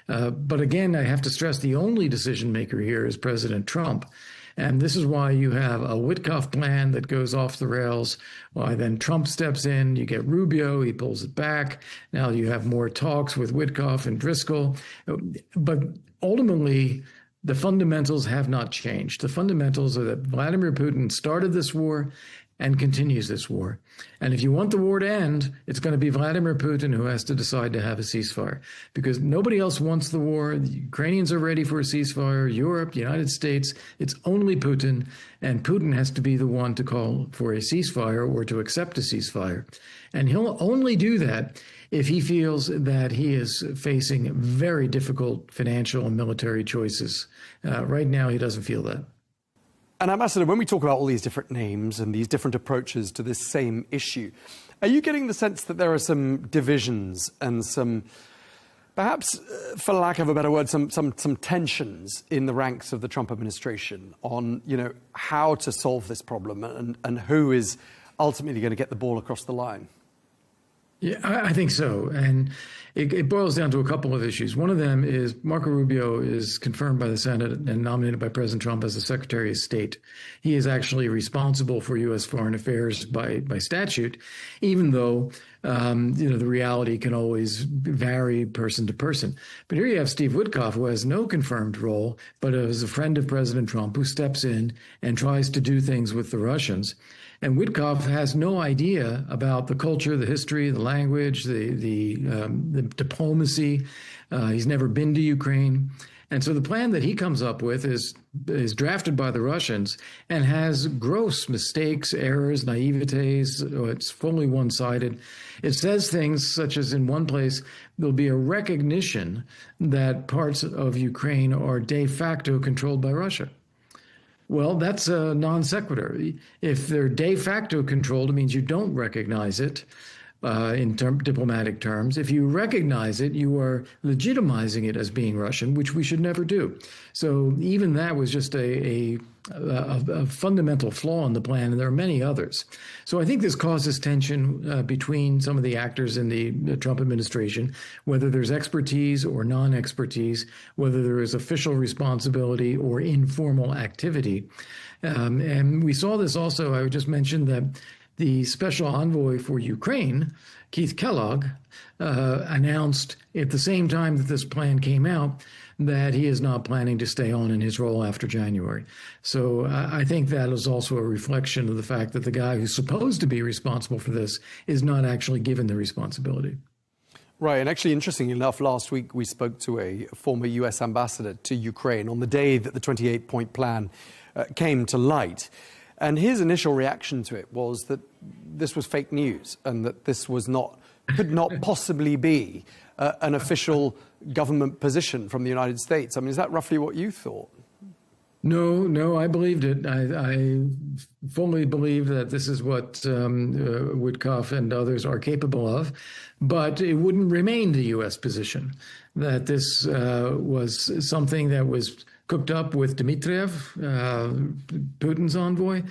But again, I have to stress the only decision maker here is President Trump. And this is why you have a Witkoff plan that goes off the rails. Why then Trump steps in, you get Rubio, he pulls it back. Now you have more talks with Witkoff and Driscoll. But ultimately, the fundamentals have not changed. The fundamentals are that Vladimir Putin started this war and continues this war. And if you want the war to end, it's going to be Vladimir Putin who has to decide to have a ceasefire, because nobody else wants the war. The Ukrainians are ready for a ceasefire, Europe, the United States. It's only Putin, and Putin has to be the one to call for a ceasefire or to accept a ceasefire. And he'll only do that if he feels that he is facing very difficult financial and military choices. Right now, he doesn't feel that. And Ambassador, when we talk about all these different names and these different approaches to this same issue, are you getting the sense that there are some divisions and some, perhaps, for lack of a better word, some tensions in the ranks of the Trump administration on, how to solve this problem and who is ultimately going to get the ball across the line? Yeah, I think so. And it boils down to a couple of issues. One of them is Marco Rubio is confirmed by the Senate and nominated by President Trump as the Secretary of State. He is actually responsible for U.S. foreign affairs by statute, even though, the reality can always vary person to person. But here you have Steve Witkoff, who has no confirmed role, but is a friend of President Trump, who steps in and tries to do things with the Russians. And Witkoff has no idea about the culture, the history, the language, the diplomacy. He's never been to Ukraine. And so the plan that he comes up with is drafted by the Russians and has gross mistakes, errors, naivetes. It's fully one-sided. It says things such as, in one place, there'll be a recognition that parts of Ukraine are de facto controlled by Russia. Well, that's a non sequitur. If they're de facto controlled, it means you don't recognize it in diplomatic terms. If you recognize it, you are legitimizing it as being Russian, which we should never do. So even that was just a fundamental flaw in the plan, and there are many others. So I think this causes tension between some of the actors in the Trump administration, whether there's expertise or non-expertise, whether there is official responsibility or informal activity. And we saw this also. I would just mention that the special envoy for Ukraine, Keith Kellogg, announced at the same time that this plan came out that he is not planning to stay on in his role after January. So I think that is also a reflection of the fact that the guy who's supposed to be responsible for this is not actually given the responsibility. Right. And actually, interestingly enough, last week we spoke to a former U.S. ambassador to Ukraine on the day that the 28-point plan came to light. And his initial reaction to it was that this was fake news and that this was could not possibly be an official government position from the United States. I mean, is that roughly what you thought? No, I believed it. I fully believe that this is what Witkoff and others are capable of, but it wouldn't remain the U.S. position, that this was something that was cooked up with Dmitriev, Putin's envoy,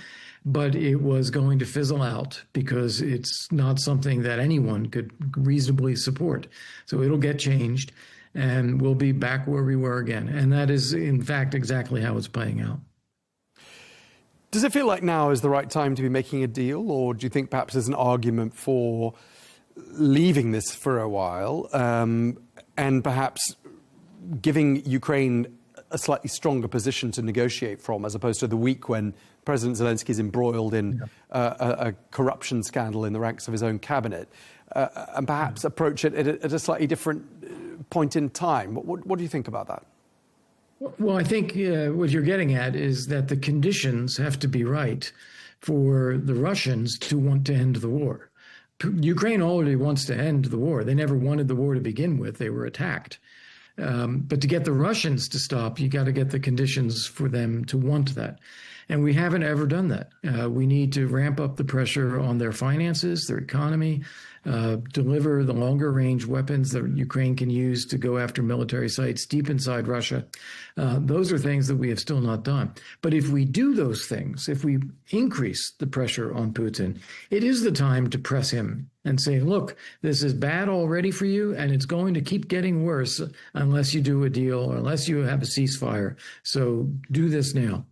but it was going to fizzle out because it's not something that anyone could reasonably support. So it'll get changed, and we'll be back where we were again. And that is, in fact, exactly how it's playing out. Does it feel like now is the right time to be making a deal, or do you think perhaps there's an argument for leaving this for a while and perhaps giving Ukraine a slightly stronger position to negotiate from, as opposed to the week when President Zelensky is embroiled in a corruption scandal in the ranks of his own cabinet, and perhaps approach it at a slightly different point in time? What do you think about that? Well, I think what you're getting at is that the conditions have to be right for the Russians to want to end the war. Ukraine already wants to end the war. They never wanted the war to begin with. They were attacked. But to get the Russians to stop, you got to get the conditions for them to want that. And we haven't ever done that. We need to ramp up the pressure on their finances, their economy, deliver the longer range weapons that Ukraine can use to go after military sites deep inside Russia. Those are things that we have still not done. But if we do those things, if we increase the pressure on Putin, it is the time to press him and say, look, this is bad already for you, and it's going to keep getting worse unless you do a deal or unless you have a ceasefire. So do this now.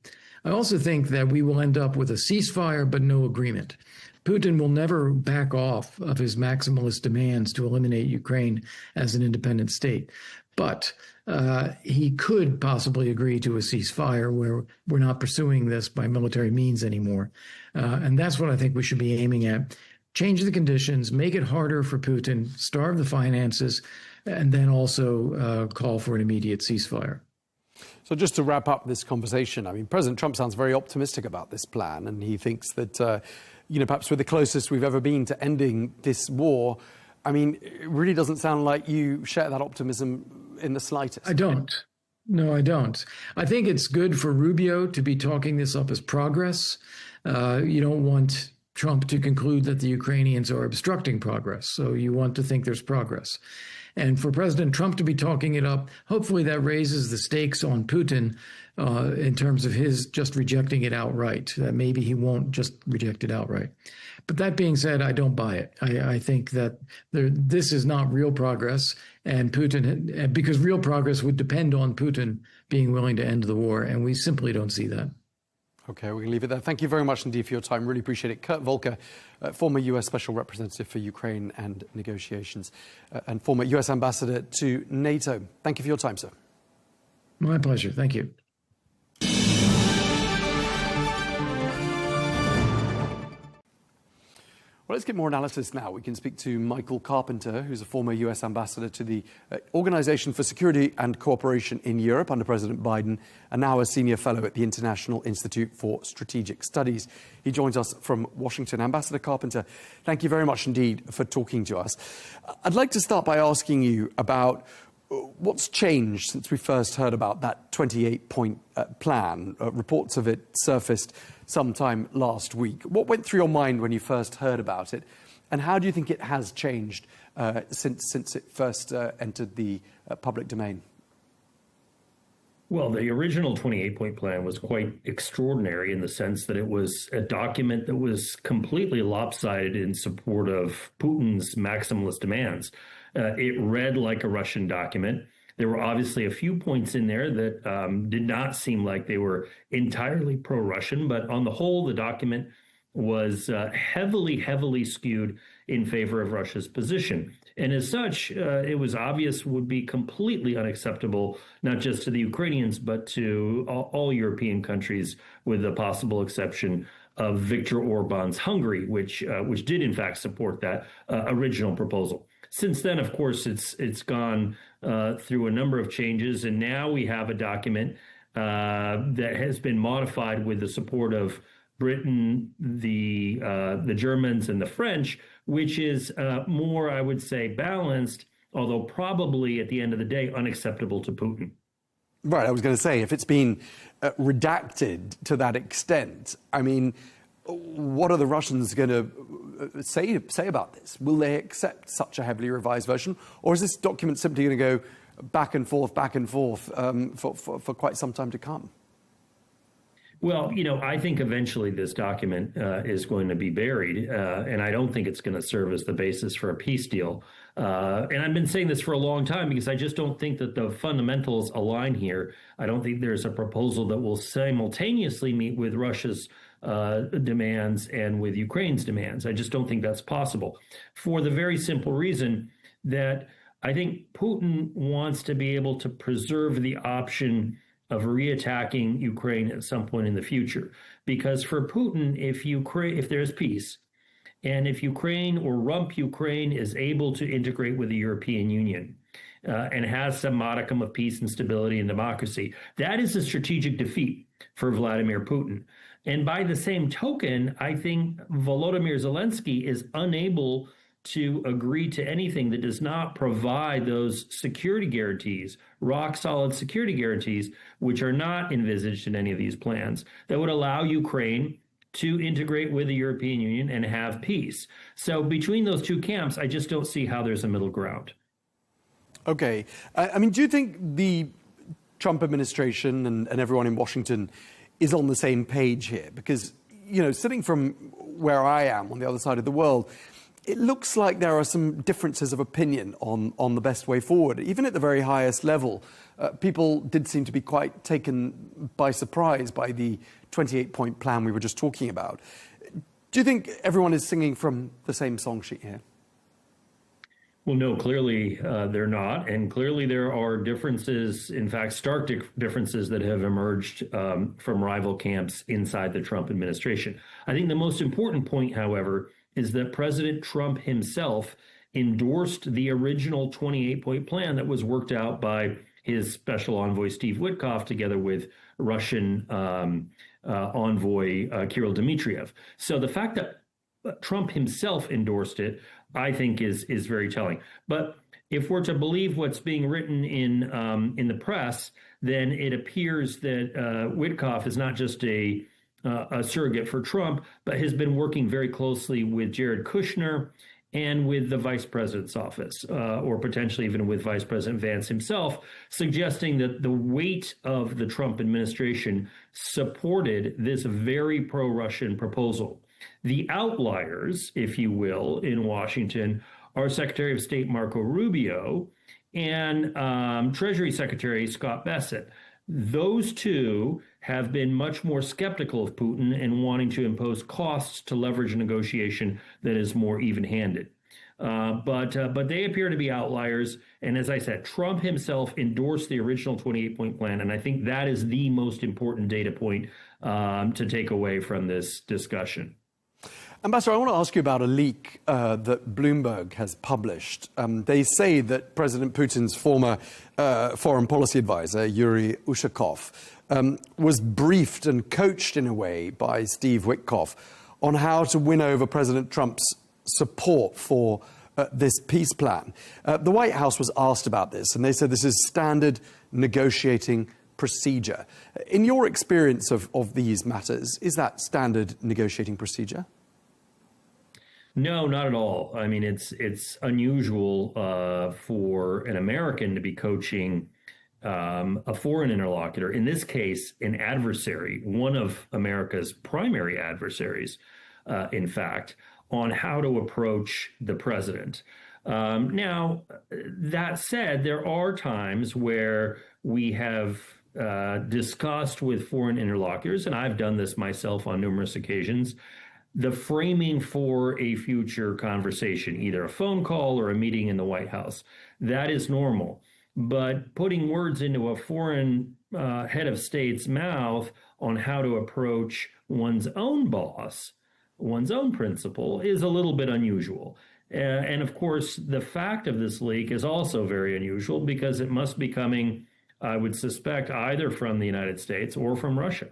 I also think that we will end up with a ceasefire but no agreement. Putin will never back off of his maximalist demands to eliminate Ukraine as an independent state. But he could possibly agree to a ceasefire where we're not pursuing this by military means anymore. And that's what I think we should be aiming at. Change the conditions, make it harder for Putin, starve the finances, and then also call for an immediate ceasefire. So just to wrap up this conversation, I mean, President Trump sounds very optimistic about this plan, and he thinks that, perhaps we're the closest we've ever been to ending this war. I mean, it really doesn't sound like you share that optimism in the slightest. I don't. No, I don't. I think it's good for Rubio to be talking this up as progress. You don't want Trump to conclude that the Ukrainians are obstructing progress. So you want to think there's progress. And for President Trump to be talking it up, hopefully that raises the stakes on Putin in terms of his just rejecting it outright. That maybe he won't just reject it outright. But that being said, I don't buy it. I think that this is not real progress, and Putin, because real progress would depend on Putin being willing to end the war, and we simply don't see that. Okay, we can leave it there. Thank you very much indeed for your time. Really appreciate it. Kurt Volker, former U.S. Special Representative for Ukraine and negotiations, and former U.S. Ambassador to NATO. Thank you for your time, sir. My pleasure. Thank you. Well, let's get more analysis now. We can speak to Michael Carpenter, who's a former U.S. ambassador to the Organization for Security and Cooperation in Europe under President Biden, and now a senior fellow at the International Institute for Strategic Studies. He joins us from Washington. Ambassador Carpenter, thank you very much indeed for talking to us. I'd like to start by asking you about what's changed since we first heard about that 28-point plan. Reports of it surfaced sometime last week. What went through your mind when you first heard about it, and how do you think it has changed since it first entered the public domain? Well, the original 28-point plan was quite extraordinary in the sense that it was a document that was completely lopsided in support of Putin's maximalist demands. It read like a Russian document. There were obviously a few points in there that did not seem like they were entirely pro-Russian, but on the whole, the document was heavily skewed in favor of Russia's position. And as such, it was obvious would be completely unacceptable, not just to the Ukrainians, but to all European countries, with the possible exception of Viktor Orban's Hungary, which did in fact support that original proposal. Since then, of course, it's gone through a number of changes, and now we have a document that has been modified with the support of Britain, the Germans, and the French, which is more, I would say, balanced, although probably at the end of the day unacceptable to Putin. Right, I was going to say, if it's been redacted to that extent, I mean, what are the Russians going to say about this? Will they accept such a heavily revised version? Or is this document simply going to go back and forth for quite some time to come? Well, I think eventually this document is going to be buried, and I don't think it's going to serve as the basis for a peace deal. And I've been saying this for a long time because I just don't think that the fundamentals align here. I don't think there's a proposal that will simultaneously meet with Russia's demands and with Ukraine's demands. I just don't think that's possible, for the very simple reason that I think Putin wants to be able to preserve the option of reattacking Ukraine at some point in the future. Because for Putin, if there's peace, and if Ukraine or rump Ukraine is able to integrate with the European Union and has some modicum of peace and stability and democracy, that is a strategic defeat for Vladimir Putin. And by the same token, I think Volodymyr Zelensky is unable to agree to anything that does not provide those security guarantees, rock solid security guarantees, which are not envisaged in any of these plans, that would allow Ukraine to integrate with the European Union and have peace. So between those two camps, I just don't see how there's a middle ground. Okay. I mean, do you think the Trump administration and everyone in Washington is on the same page here? Because, you know, sitting from where I am on the other side of the world, it looks like there are some differences of opinion on the best way forward. Even at the very highest level, people did seem to be quite taken by surprise by the 28-point plan we were just talking about. Do you think everyone is singing from the same song sheet here? Well, no, clearly they're not. And clearly there are differences, in fact, stark differences that have emerged from rival camps inside the Trump administration. I think the most important point, however, is that President Trump himself endorsed the original 28-point plan that was worked out by his special envoy, Steve Witkoff, together with Russian envoy Kirill Dmitriev. So the fact that Trump himself endorsed it, I think, is very telling. But if we're to believe what's being written in the press, then it appears that Witkoff is not just a surrogate for Trump, but has been working very closely with Jared Kushner and with the vice president's office, or potentially even with Vice President Vance himself, suggesting that the weight of the Trump administration supported this very pro-Russian proposal. The outliers, if you will, in Washington are Secretary of State Marco Rubio and Treasury Secretary Scott Bessent. Those two have been much more skeptical of Putin and wanting to impose costs to leverage a negotiation that is more even-handed. But they appear to be outliers. And as I said, Trump himself endorsed the original 28-point plan. And I think that is the most important data point to take away from this discussion. Ambassador, I want to ask you about a leak that Bloomberg has published. They say that President Putin's former foreign policy advisor, Yuri Ushakov, was briefed and coached in a way by Steve Witkoff on how to win over President Trump's support for this peace plan. The White House was asked about this, and they said this is standard negotiating procedure. In your experience of these matters, is that standard negotiating procedure? No, not at all. I mean, it's unusual for an American to be coaching a foreign interlocutor, in this case, an adversary, one of America's primary adversaries, in fact, on how to approach the president. Now, that said, there are times where we have discussed with foreign interlocutors, and I've done this myself on numerous occasions, the framing for a future conversation, either a phone call or a meeting in the White House. That is normal. But putting words into a foreign head of state's mouth on how to approach one's own boss, one's own principal, is a little bit unusual. And of course, the fact of this leak is also very unusual because it must be coming, I would suspect, either from the United States or from Russia.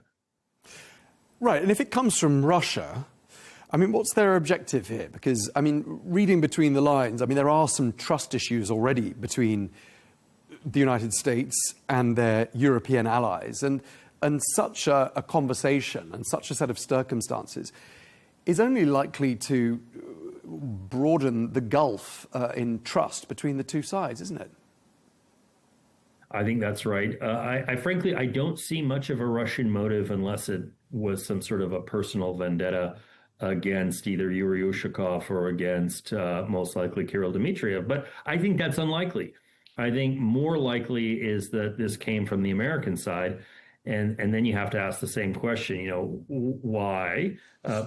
Right. And if it comes from Russia, I mean, what's their objective here? Because, I mean, reading between the lines, I mean, there are some trust issues already between the United States and their European allies. And such a conversation and such a set of circumstances is only likely to broaden the gulf in trust between the two sides, isn't it? I think that's right. I frankly, I don't see much of a Russian motive unless it was some sort of a personal vendetta against either Yuri Ushakov or against most likely Kirill Dmitriev. But I think that's unlikely. I think more likely is that this came from the American side. And then you have to ask the same question, you know, why?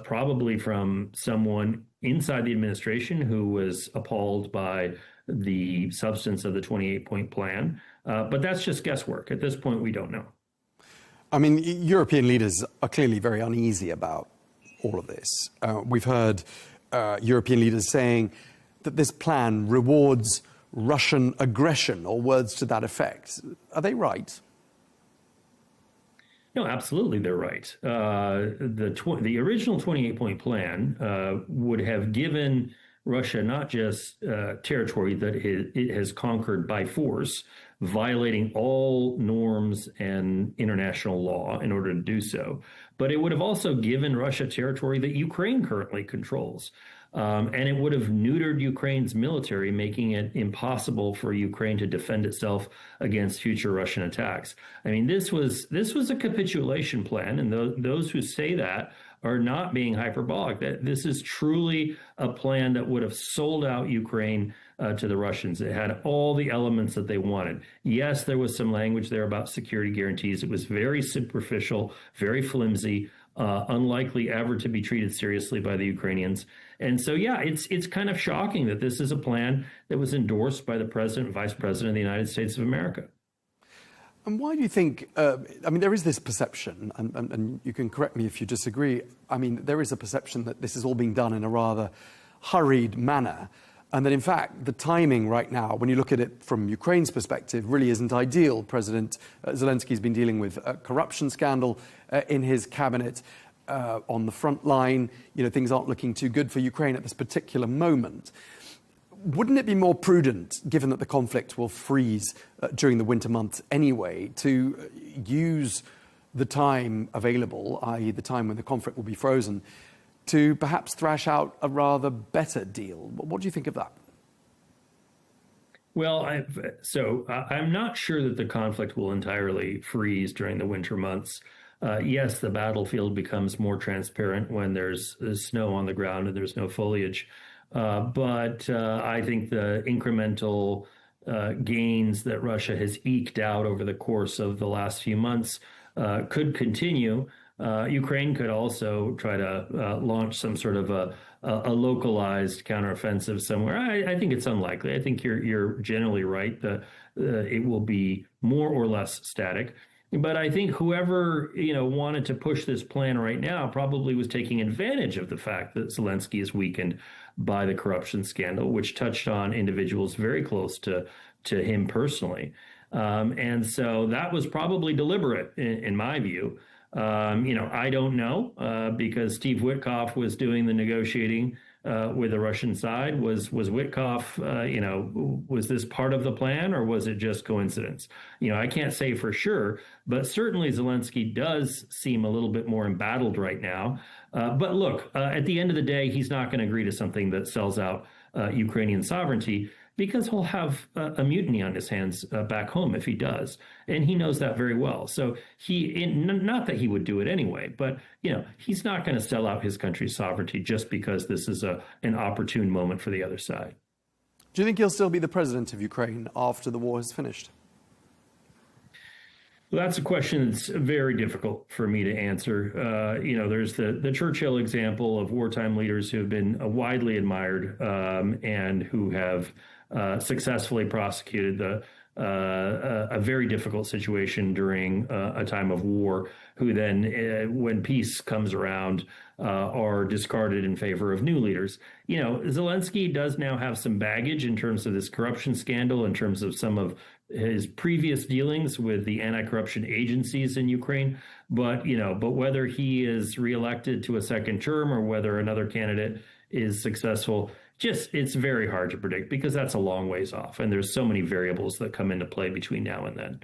Probably from someone inside the administration who was appalled by the substance of the 28-point plan. But that's just guesswork. At this point, we don't know. I mean, European leaders are clearly very uneasy about all of this. We've heard European leaders saying that this plan rewards Russian aggression, or words to that effect. Are they right? No, absolutely, they're right. The original 28-point plan would have given Russia not just territory that it has conquered by force, violating all norms and international law in order to do so, but it would have also given Russia territory that Ukraine currently controls. And it would have neutered Ukraine's military, making it impossible for Ukraine to defend itself against future Russian attacks. I mean, this was a capitulation plan, and those who say that are not being hyperbolic. That this is truly a plan that would have sold out Ukraine to the Russians. It had all the elements that they wanted. Yes, there was some language there about security guarantees. It was very superficial, very flimsy, unlikely ever to be treated seriously by the Ukrainians. And so, yeah, it's kind of shocking that this is a plan that was endorsed by the President and Vice President of the United States of America. And why do you think, I mean, there is this perception, and you can correct me if you disagree, I mean, there is a perception that this is all being done in a rather hurried manner, and that in fact, the timing right now, when you look at it from Ukraine's perspective, really isn't ideal. President Zelensky's been dealing with a corruption scandal in his cabinet on the front line. You know, things aren't looking too good for Ukraine at this particular moment. Wouldn't it be more prudent, given that the conflict will freeze during the winter months anyway, to use the time available, i.e. the time when the conflict will be frozen, to perhaps thrash out a rather better deal? What do you think of that? Well, I'm not sure that the conflict will entirely freeze during the winter months. Yes, the battlefield becomes more transparent when there's snow on the ground and there's no foliage. But I think the incremental gains that Russia has eked out over the course of the last few months could continue. Ukraine could also try to launch some sort of a localized counteroffensive somewhere. I think it's unlikely. I think you're generally right that it will be more or less static. But I think whoever wanted to push this plan right now probably was taking advantage of the fact that Zelensky is weakened by the corruption scandal, which touched on individuals very close to him personally. And so that was probably deliberate, in my view. I don't know because Steve Witkoff was doing the negotiating with the Russian side. Was Witkoff, was this part of the plan, or was it just coincidence? I can't say for sure, but certainly Zelensky does seem a little bit more embattled right now. But look, at the end of the day, he's not going to agree to something that sells out Ukrainian sovereignty, because he'll have a mutiny on his hands back home if he does. And he knows that very well. So not that he would do it anyway, but he's not going to sell out his country's sovereignty just because this is an opportune moment for the other side. Do you think he'll still be the president of Ukraine after the war has finished? Well, that's a question that's very difficult for me to answer. There's the Churchill example of wartime leaders who have been widely admired and who have successfully prosecuted a very difficult situation during a time of war, who then, when peace comes around, are discarded in favor of new leaders. Zelensky does now have some baggage in terms of this corruption scandal, in terms of some of his previous dealings with the anti-corruption agencies in Ukraine. But whether he is reelected to a second term or whether another candidate is successful, it's very hard to predict, because that's a long ways off. And there's so many variables that come into play between now and then.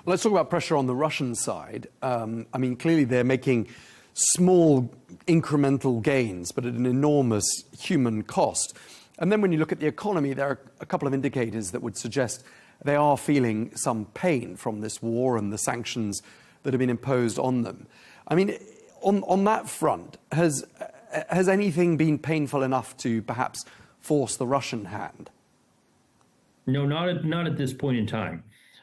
Well, let's talk about pressure on the Russian side. Clearly they're making small incremental gains, but at an enormous human cost. And then when you look at the economy, there are a couple of indicators that would suggest they are feeling some pain from this war and the sanctions that have been imposed on them. On that front, has anything been painful enough to perhaps force the Russian hand? No, not at this point in time.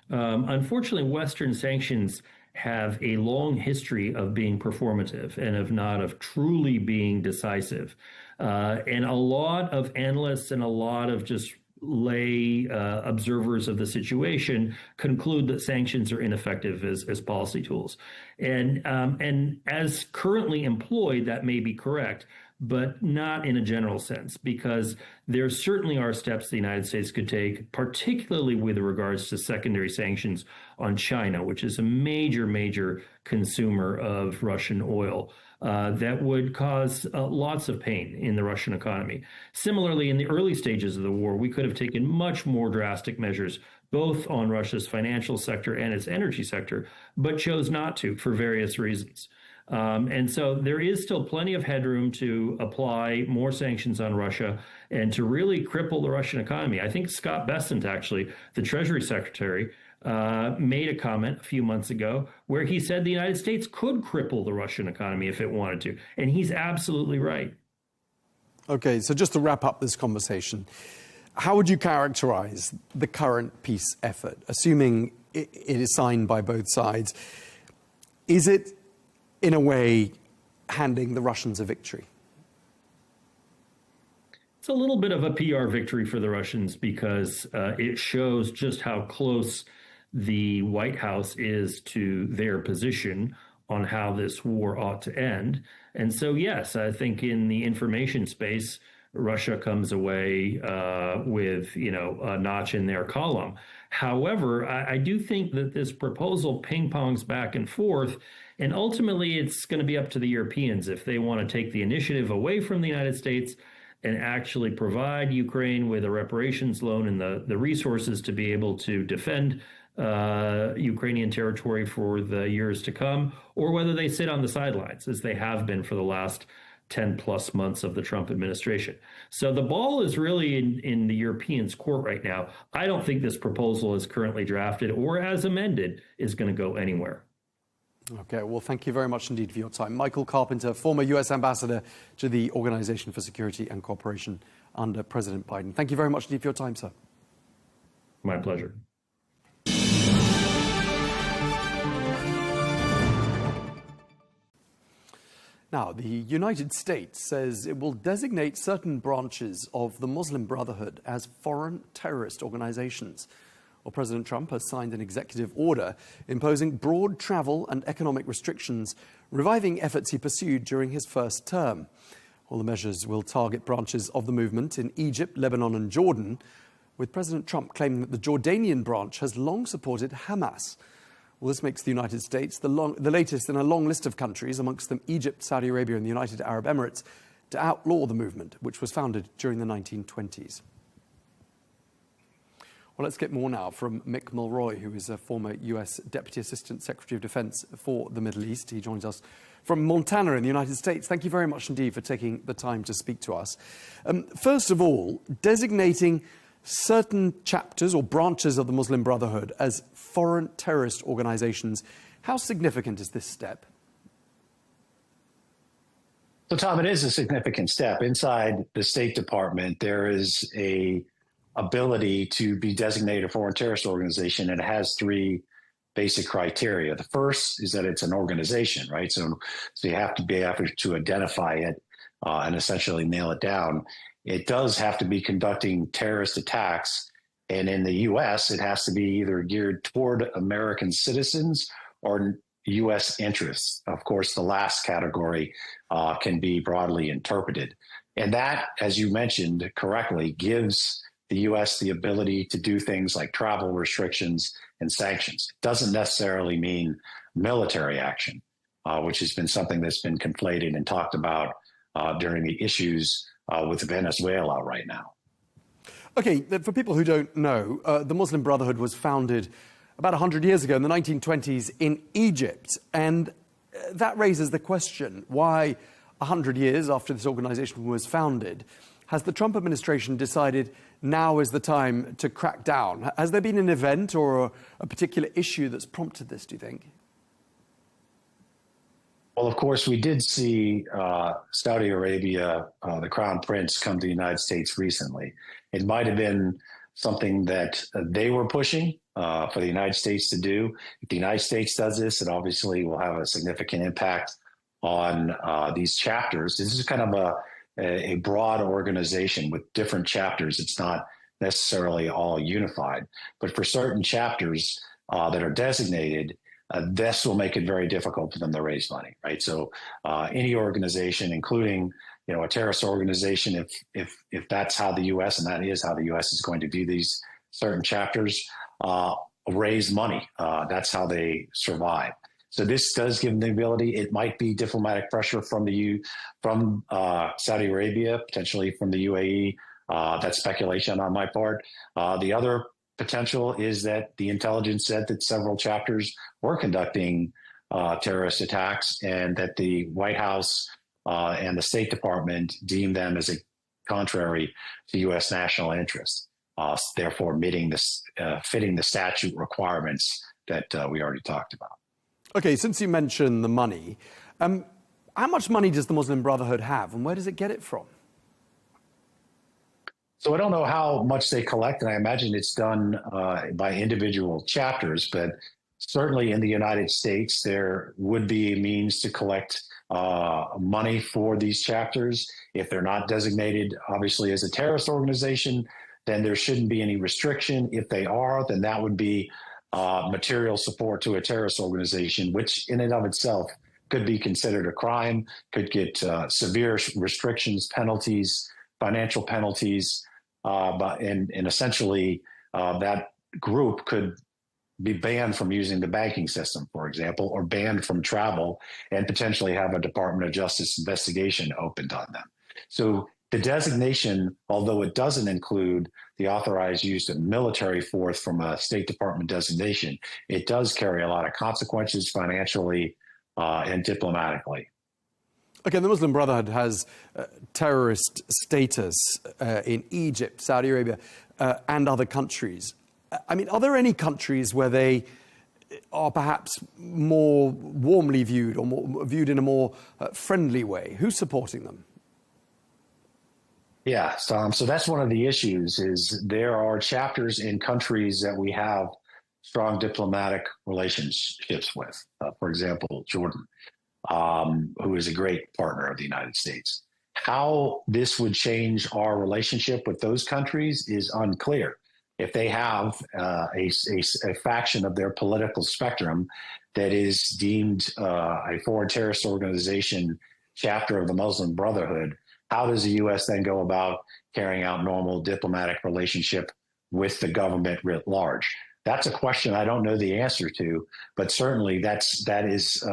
Unfortunately, Western sanctions have a long history of being performative and of truly being decisive. And a lot of analysts and a lot of just lay observers of the situation conclude that sanctions are ineffective as policy tools. And as currently employed, that may be correct, but not in a general sense, because there certainly are steps the United States could take, particularly with regards to secondary sanctions on China, which is a major consumer of Russian oil. that would cause lots of pain in the Russian economy. Similarly, in the early stages of the war, we could have taken much more drastic measures, both on Russia's financial sector and its energy sector, but chose not to for various reasons. And so there is still plenty of headroom to apply more sanctions on Russia and to really cripple the Russian economy. I think Scott Bessent, actually, the Treasury Secretary, made a comment a few months ago where he said the United States could cripple the Russian economy if it wanted to. And he's absolutely right. Okay, so just to wrap up this conversation, how would you characterize the current peace effort, assuming it is signed by both sides? Is it, in a way, handing the Russians a victory? It's a little bit of a PR victory for the Russians because it shows just how close the White House is to their position on how this war ought to end. And so, yes, I think in the information space, Russia comes away with, a notch in their column. However, I do think that this proposal ping-pongs back and forth, and ultimately it's going to be up to the Europeans if they want to take the initiative away from the United States and actually provide Ukraine with a reparations loan and the resources to be able to defend Ukrainian territory for the years to come, or whether they sit on the sidelines, as they have been for the last 10 plus months of the Trump administration. So the ball is really in the Europeans' court right now. I don't think this proposal as currently drafted or as amended is going to go anywhere. Okay, well, thank you very much indeed for your time. Michael Carpenter, former U.S. ambassador to the Organization for Security and Cooperation under President Biden. Thank you very much indeed for your time, sir. My pleasure. Now, the United States says it will designate certain branches of the Muslim Brotherhood as foreign terrorist organizations. Well, President Trump has signed an executive order imposing broad travel and economic restrictions, reviving efforts he pursued during his first term. Well, the measures will target branches of the movement in Egypt, Lebanon and Jordan, with President Trump claiming that the Jordanian branch has long supported Hamas. Well, this makes the United States the latest in a long list of countries, amongst them Egypt, Saudi Arabia and the United Arab Emirates, to outlaw the movement, which was founded during the 1920s. Well, let's get more now from Mick Mulroy, who is a former US Deputy Assistant Secretary of Defense for the Middle East. He joins us from Montana in the United States. Thank you very much indeed for taking the time to speak to us. First of all, designating certain chapters or branches of the Muslim Brotherhood as foreign terrorist organizations, how significant is this step? So, Tom, it is a significant step. Inside the State Department, there is a ability to be designated a foreign terrorist organization, and it has three basic criteria. The first is that it's an organization, right? So you have to be able to identify it and essentially nail it down. It does have to be conducting terrorist attacks, and in the U.S., it has to be either geared toward American citizens or U.S. interests. Of course, the last category can be broadly interpreted. And that, as you mentioned correctly, gives the U.S. the ability to do things like travel restrictions and sanctions. It doesn't necessarily mean military action, which has been something that's been conflated and talked about during the issues with Venezuela right now. Okay, for people who don't know, the Muslim Brotherhood was founded about 100 years ago in the 1920s in Egypt. And that raises the question, why 100 years after this organization was founded, has the Trump administration decided now is the time to crack down? Has there been an event or a particular issue that's prompted this, do you think? Well, of course, we did see Saudi Arabia, the Crown Prince, come to the United States recently. It might have been something that they were pushing for the United States to do. If the United States does this, it obviously will have a significant impact on these chapters. This is kind of a broad organization with different chapters. It's not necessarily all unified, but for certain chapters that are designated, this will make it very difficult for them to raise money, right? So any organization, including a terrorist organization, if that's how the U.S. and that is how the U.S. is going to view these certain chapters, raise money. That's how they survive. So this does give them the ability. It might be diplomatic pressure from Saudi Arabia, potentially from the UAE. That's speculation on my part. The other potential is that the intelligence said that several chapters were conducting terrorist attacks, and that the White House and the State Department deemed them as a contrary to U.S. national interest, therefore fitting the statute requirements that we already talked about. Okay, since you mentioned the money, how much money does the Muslim Brotherhood have, and where does it get it from? So I don't know how much they collect, and I imagine it's done by individual chapters, but certainly in the United States, there would be a means to collect money for these chapters. If they're not designated, obviously, as a terrorist organization, then there shouldn't be any restriction. If they are, then that would be material support to a terrorist organization, which in and of itself could be considered a crime, could get severe restrictions, penalties, financial penalties, and essentially that group could be banned from using the banking system, for example, or banned from travel, and potentially have a Department of Justice investigation opened on them. So the designation, although it doesn't include the authorized use of military force from a State Department designation, it does carry a lot of consequences financially and diplomatically. Okay, the Muslim Brotherhood has terrorist status in Egypt, Saudi Arabia, and other countries. I mean, are there any countries where they are perhaps more warmly viewed or more viewed in a more friendly way? Who's supporting them? Yeah, Tom. So that's one of the issues is there are chapters in countries that we have strong diplomatic relationships with. For example, Jordan, who is a great partner of the United States. How this would change our relationship with those countries is unclear. If they have a faction of their political spectrum that is deemed a foreign terrorist organization chapter of the Muslim Brotherhood, how does the U.S. then go about carrying out normal diplomatic relationship with the government writ large? That's a question I don't know the answer to, but certainly that is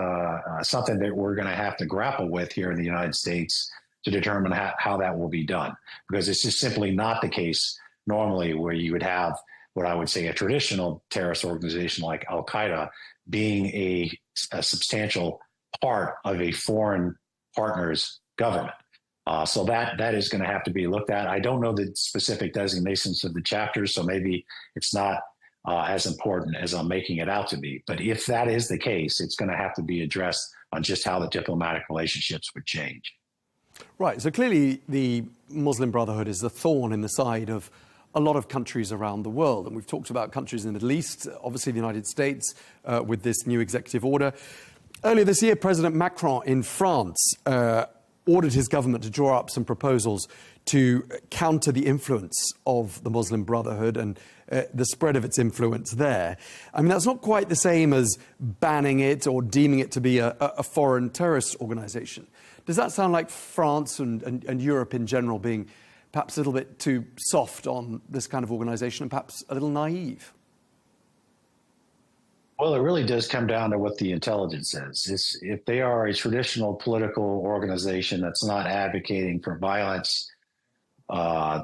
something that we're going to have to grapple with here in the United States to determine how that will be done, because it's just simply not the case normally where you would have what I would say a traditional terrorist organization like Al-Qaeda being a substantial part of a foreign partner's government. So that is going to have to be looked at. I don't know the specific designations of the chapters, so maybe it's not as important as I'm making it out to be. But if that is the case, it's going to have to be addressed on just how the diplomatic relationships would change. Right. So clearly the Muslim Brotherhood is the thorn in the side of a lot of countries around the world. And we've talked about countries in the Middle East, obviously the United States with this new executive order. Earlier this year, President Macron in France ordered his government to draw up some proposals to counter the influence of the Muslim Brotherhood and the spread of its influence there. I mean, that's not quite the same as banning it or deeming it to be a foreign terrorist organization. Does that sound like France and Europe in general being perhaps a little bit too soft on this kind of organization and perhaps a little naive? Well, it really does come down to what the intelligence says. If they are a traditional political organization that's not advocating for violence,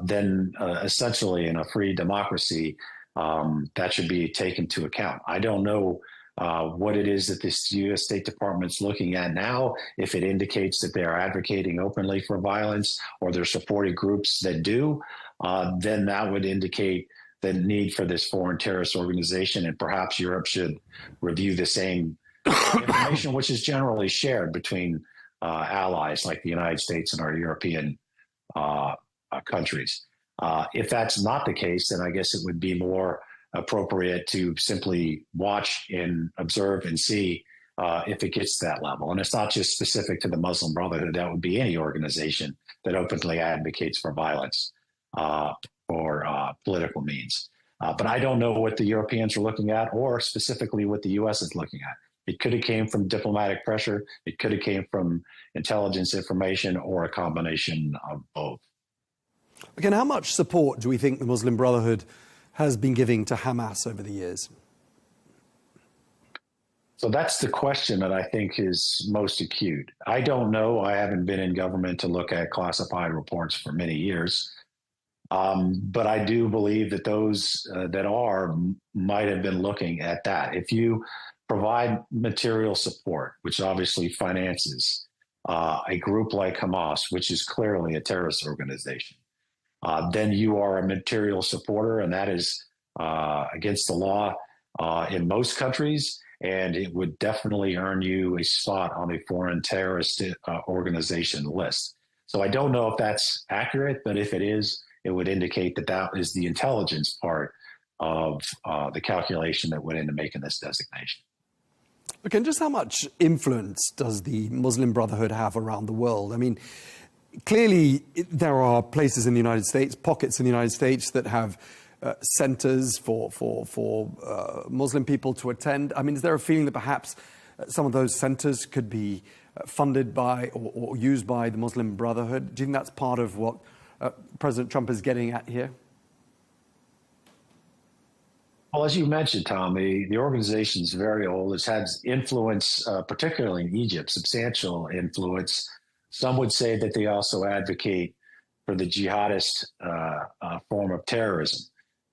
then essentially in a free democracy, that should be taken into account. I don't know what it is that this U.S. State Department's looking at now. If it indicates that they are advocating openly for violence or they're supporting groups that do, then that would indicate the need for this foreign terrorist organization, and perhaps Europe should review the same information, which is generally shared between allies like the United States and our European countries. If that's not the case, then I guess it would be more appropriate to simply watch and observe and see if it gets to that level. And it's not just specific to the Muslim Brotherhood. That would be any organization that openly advocates for violence or political means. But I don't know what the Europeans are looking at or specifically what the U.S. is looking at. It could have came from diplomatic pressure. It could have came from intelligence information or a combination of both. Again, how much support do we think the Muslim Brotherhood has been giving to Hamas over the years? So that's the question that I think is most acute. I don't know. I haven't been in government to look at classified reports for many years. But I do believe that those that are might have been looking at that. If you provide material support, which obviously finances a group like Hamas, which is clearly a terrorist organization, then you are a material supporter, and that is against the law in most countries, and it would definitely earn you a spot on a foreign terrorist organization list. So I don't know if that's accurate, but if it is, it would indicate that that is the intelligence part of the calculation that went into making this designation. Okay, and just how much influence does the Muslim Brotherhood have around the world? I mean, clearly there are places in the United States, pockets in the United States that have centers for Muslim people to attend. I mean, is there a feeling that perhaps some of those centers could be funded by or used by the Muslim Brotherhood? Do you think that's part of what President Trump is getting at here? Well, as you mentioned, Tom, the organization is very old. It's had influence, particularly in Egypt, substantial influence. Some would say that they also advocate for the jihadist form of terrorism.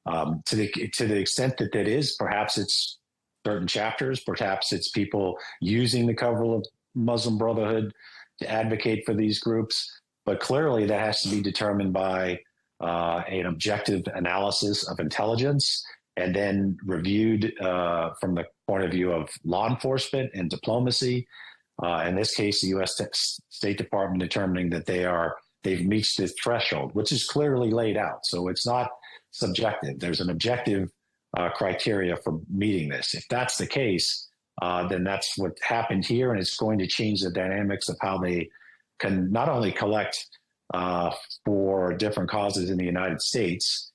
To the extent that that is, perhaps it's certain chapters, perhaps it's people using the cover of Muslim Brotherhood to advocate for these groups. But clearly that has to be determined by an objective analysis of intelligence and then reviewed from the point of view of law enforcement and diplomacy. In this case, the U.S. State Department determining that they've reached this threshold, which is clearly laid out. So it's not subjective. There's an objective criteria for meeting this. If that's the case, then that's what happened here, and it's going to change the dynamics of how they can not only collect for different causes in the United States.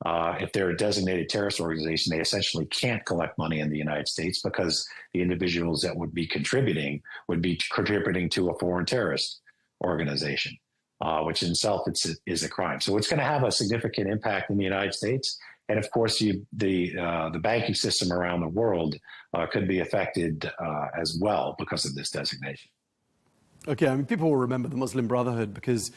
If they're a designated terrorist organization, they essentially can't collect money in the United States because the individuals that would be contributing to a foreign terrorist organization, which in itself is a crime. So it's going to have a significant impact in the United States. And of course, the banking system around the world could be affected as well because of this designation. Okay, I mean, people will remember the Muslim Brotherhood because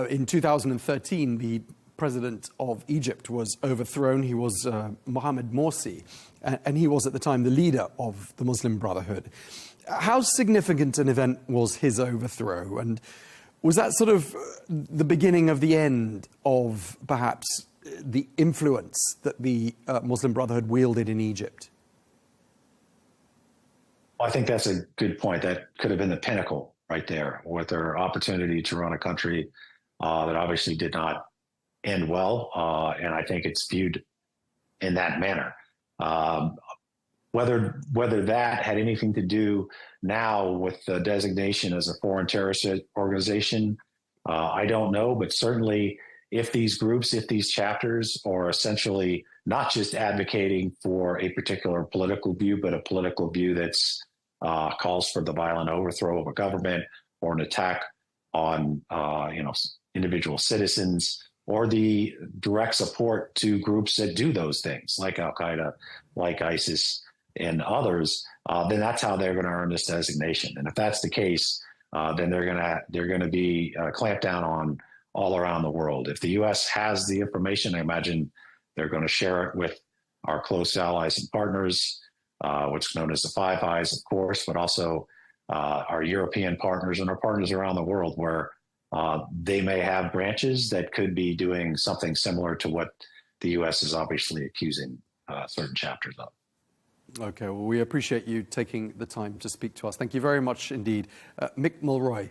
in 2013, the president of Egypt was overthrown. He was Mohamed Morsi, and he was at the time the leader of the Muslim Brotherhood. How significant an event was his overthrow? And was that sort of the beginning of the end of perhaps the influence that the Muslim Brotherhood wielded in Egypt? Well, I think that's a good point. That could have been the pinnacle right there with their opportunity to run a country that obviously did not end well. And I think it's viewed in that manner. Whether that had anything to do now with the designation as a foreign terrorist organization, I don't know. But certainly if these groups, if these chapters are essentially not just advocating for a particular political view, but a political view that's calls for the violent overthrow of a government or an attack on individual citizens, or the direct support to groups that do those things, like Al-Qaeda, like ISIS, and others, then that's how they're going to earn this designation. And if that's the case, then they're going to be clamped down on all around the world. If the U.S. has the information, I imagine they're going to share it with our close allies and partners, which is known as the Five Eyes, of course, but also our European partners and our partners around the world, where they may have branches that could be doing something similar to what the U.S. is obviously accusing certain chapters of. Okay, well, we appreciate you taking the time to speak to us. Thank you very much indeed. Mick Mulroy,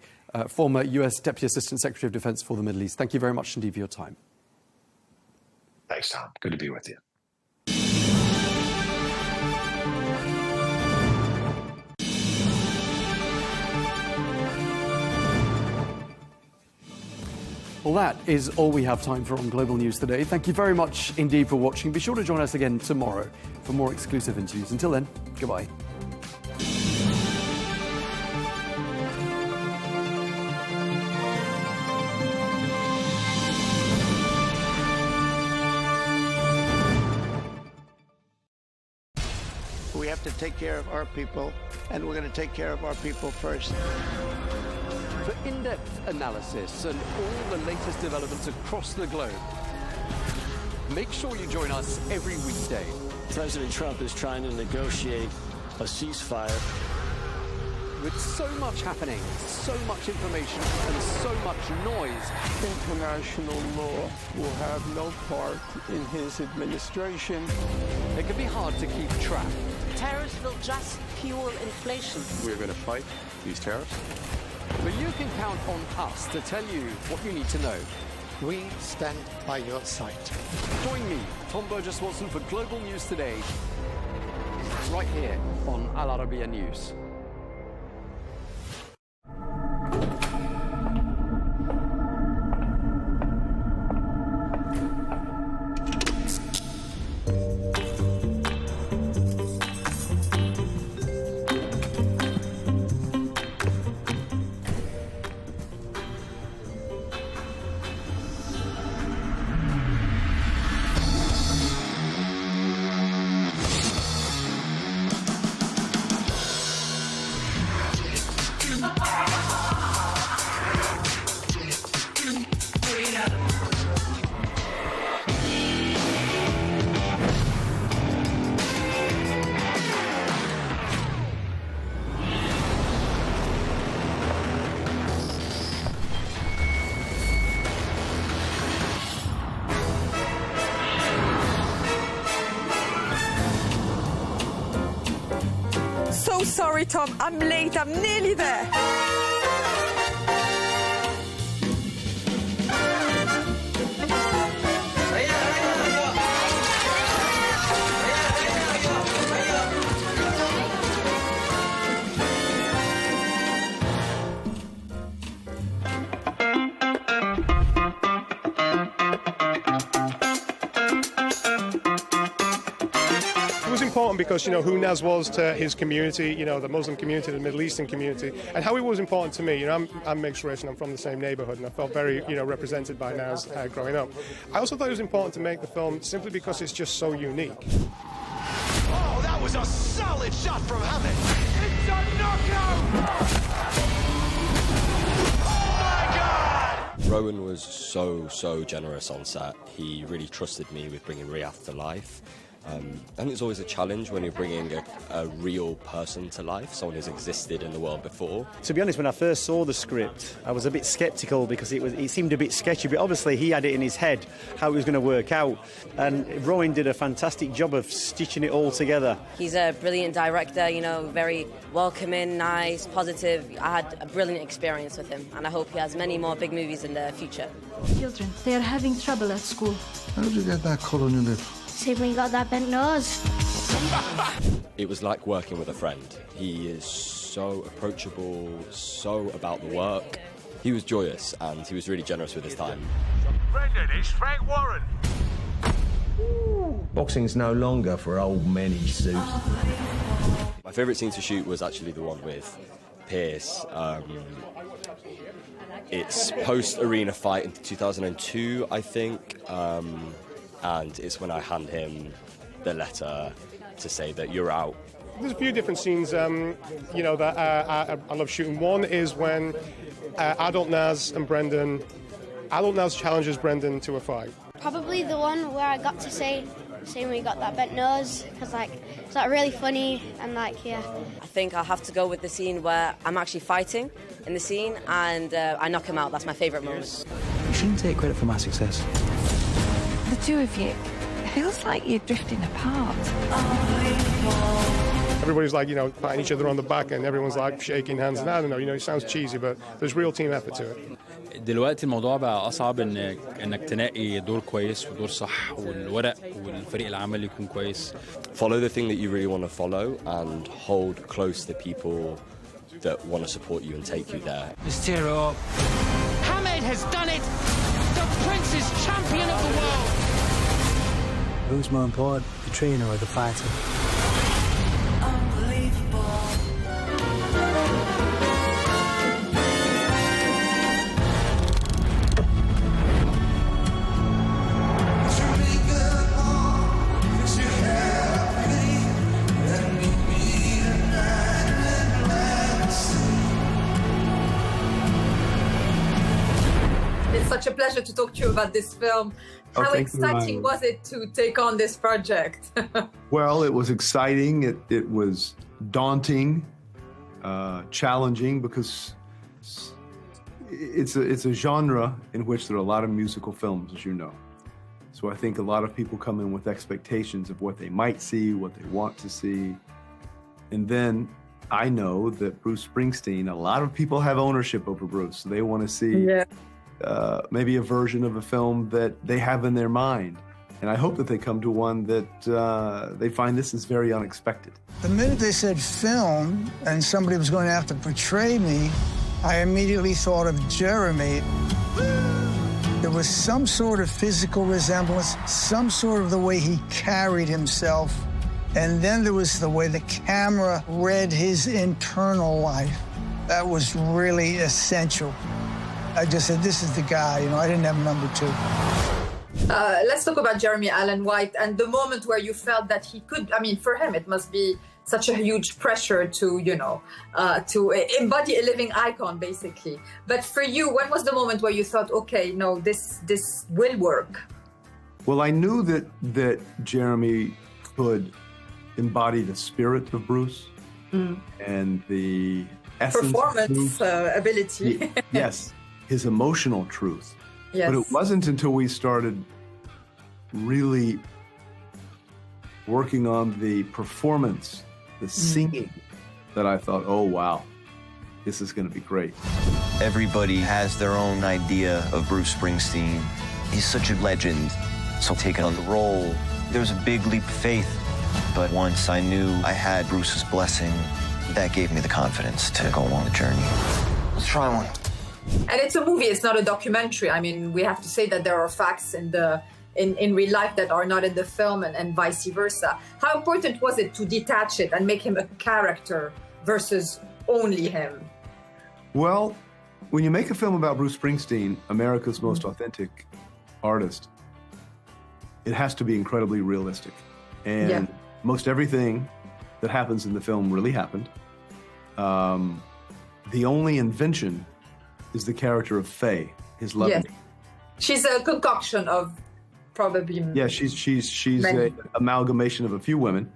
former U.S. Deputy Assistant Secretary of Defense for the Middle East. Thank you very much indeed for your time. Thanks, Tom. Good to be with you. Well, that is all we have time for on Global News today. Thank you very much indeed for watching. Be sure to join us again tomorrow for more exclusive interviews. Until then, goodbye. We have to take care of our people, and we're going to take care of our people first. For in-depth analysis and all the latest developments across the globe, make sure you join us every weekday. President Trump is trying to negotiate a ceasefire. With so much happening, so much information, and so much noise, International law will have no part in his administration. it can be hard to keep track. Tariffs will just fuel inflation. We're going to fight these tariffs. But you can count on us to tell you what you need to know. We stand by your side. Join me, Tom Burges Watson, for Global News Today, right here on Arabiya News. So sorry, Tom. I'm late. I'm nearly there. Important because, you know, who Naz was to his community, you know, the Muslim community, the Middle Eastern community, and how he was important to me. You know, I'm mixed race and I'm from the same neighborhood, and I felt very, you know, represented by Naz growing up. I also thought it was important to make the film simply because it's just so unique. Oh, that was a solid shot from heaven. It's a knockout! Rowan was so generous on set. He really trusted me with bringing Riyadh to life. I think it's always a challenge when you're bringing a real person to life, someone who's existed in the world before. To be honest, when I first saw the script, I was a bit sceptical because it seemed a bit sketchy, but obviously he had it in his head how it was going to work out, and Rowan did a fantastic job of stitching it all together. He's a brilliant director, you know, very welcoming, nice, positive. I had a brilliant experience with him, and I hope he has many more big movies in the future. Children, they are having trouble at school. How did you get that cut on your lip? See when you got that bent nose. It was like working with a friend. He is so approachable, so about the work. He was joyous and he was really generous with his time. Brendan, it's Frank Warren. Boxing's no longer for old men in suits. My favourite scene to shoot was actually the one with Pierce. It's post-arena fight in 2002, I think. And it's when I hand him the letter to say that you're out. There's a few different scenes, you know, that I love shooting. One is when Adult Naz challenges Brendan to a fight. Probably the one where I got to say when you got that bent nose, because it's really funny and yeah. I think I'll have to go with the scene where I'm actually fighting in the scene and I knock him out. That's my favourite moment. You shouldn't take credit for my success. The two of you, it feels like you're drifting apart. Everybody's like, you know, patting each other on the back and everyone's like shaking hands. And I don't know, you know, it sounds cheesy, but there's real team effort to it. دلوقتي الموضوع بقى أصعب إنك تنقي دور كويس ودور صح والورق والفريق العمل يكون كويس. Follow the thing that you really want to follow and hold close the people that want to support you and take you there. Let's tear it up. Hamed has done it! The Prince is champion of the world! Who's more important, the trainer or the fighter? It's such a pleasure to talk to you about this film. How exciting was it to take on this project? Well, it was exciting. It was daunting, challenging, because it's a genre in which there are a lot of musical films, as you know. So I think a lot of people come in with expectations of what they might see, what they want to see. And then I know that Bruce Springsteen, a lot of people have ownership over Bruce. So they want to see maybe a version of a film that they have in their mind. And I hope that they come to one that they find this is very unexpected. The minute they said film and somebody was going to have to portray me, I immediately thought of Jeremy. There was some sort of physical resemblance, some sort of the way he carried himself. And then there was the way the camera read his internal life. That was really essential. I just said, this is the guy, you know, I didn't have number two. Let's talk about Jeremy Allen White and the moment where you felt that he could, I mean, for him, it must be such a huge pressure to, you know, to embody a living icon, basically. But for you, when was the moment where you thought, okay, no, this will work? Well, I knew that Jeremy could embody the spirit of Bruce and the essence performance ability. Yes, his emotional truth. Yes. But it wasn't until we started really working on the performance, the singing, that I thought, oh, wow, this is going to be great. Everybody has their own idea of Bruce Springsteen. He's such a legend. So taking on the role, there was a big leap of faith. But once I knew I had Bruce's blessing, that gave me the confidence to go on the journey. Let's try one. And it's a movie, it's not a documentary. I mean, we have to say that there are facts in real life that are not in the film and vice versa. How important was it to detach it and make him a character versus only him? Well, when you make a film about Bruce Springsteen, America's most authentic artist, it has to be incredibly realistic. And most everything that happens in the film really happened. The only invention is the character of Faye, his love. Yes. She's a concoction of probably. Yeah, she's an amalgamation of a few women.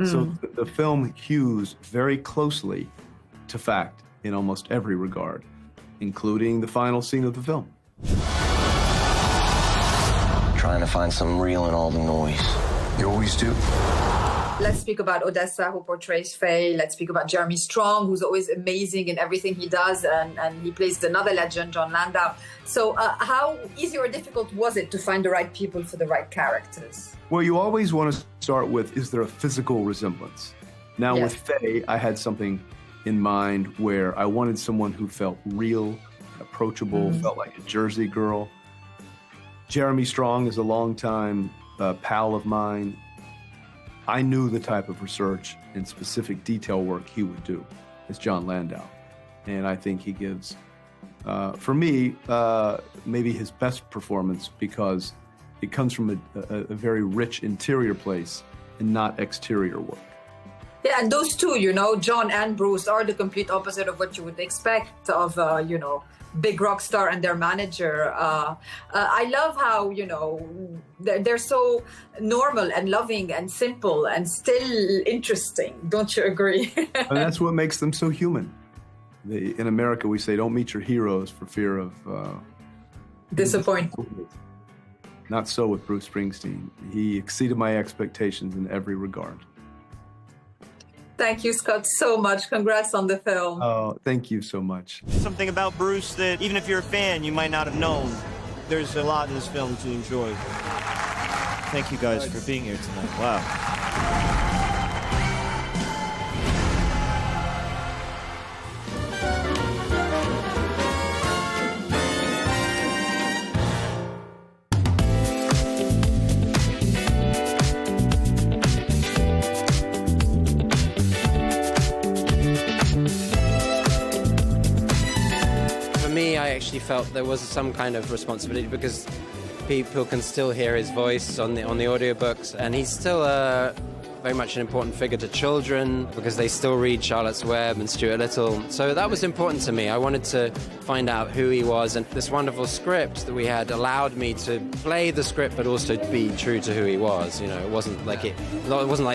So the film hews very closely to fact in almost every regard, including the final scene of the film. Trying to find something real in all the noise. You always do. Let's speak about Odessa, who portrays Faye. Let's speak about Jeremy Strong, who's always amazing in everything he does, and he plays another legend, John Landau. So how easy or difficult was it to find the right people for the right characters? Well, you always want to start with, is there a physical resemblance? Now, with Faye, I had something in mind where I wanted someone who felt real, approachable, felt like a Jersey girl. Jeremy Strong is a longtime pal of mine. I knew the type of research and specific detail work he would do as John Landau. And I think he gives, for me, maybe his best performance because it comes from a very rich interior place and not exterior work. Yeah, and those two, you know, John and Bruce, are the complete opposite of what you would expect of, you know, big rock star and their manager. I love how, you know, they're so normal and loving and simple and still interesting. Don't you agree? And that's what makes them so human. In America, we say, don't meet your heroes for fear of... disappointment. Not so with Bruce Springsteen. He exceeded my expectations in every regard. Thank you, Scott, so much. Congrats on the film. Oh, thank you so much. Something about Bruce that even if you're a fan, you might not have known. There's a lot in this film to enjoy. Thank you guys for being here tonight. Wow. I actually felt there was some kind of responsibility because people can still hear his voice on the audiobooks, and he's still very much an important figure to children because they still read Charlotte's Web and Stuart Little. So that was important to me. I wanted to find out who he was, and this wonderful script that we had allowed me to play the script but also be true to who he was. You know, it wasn't like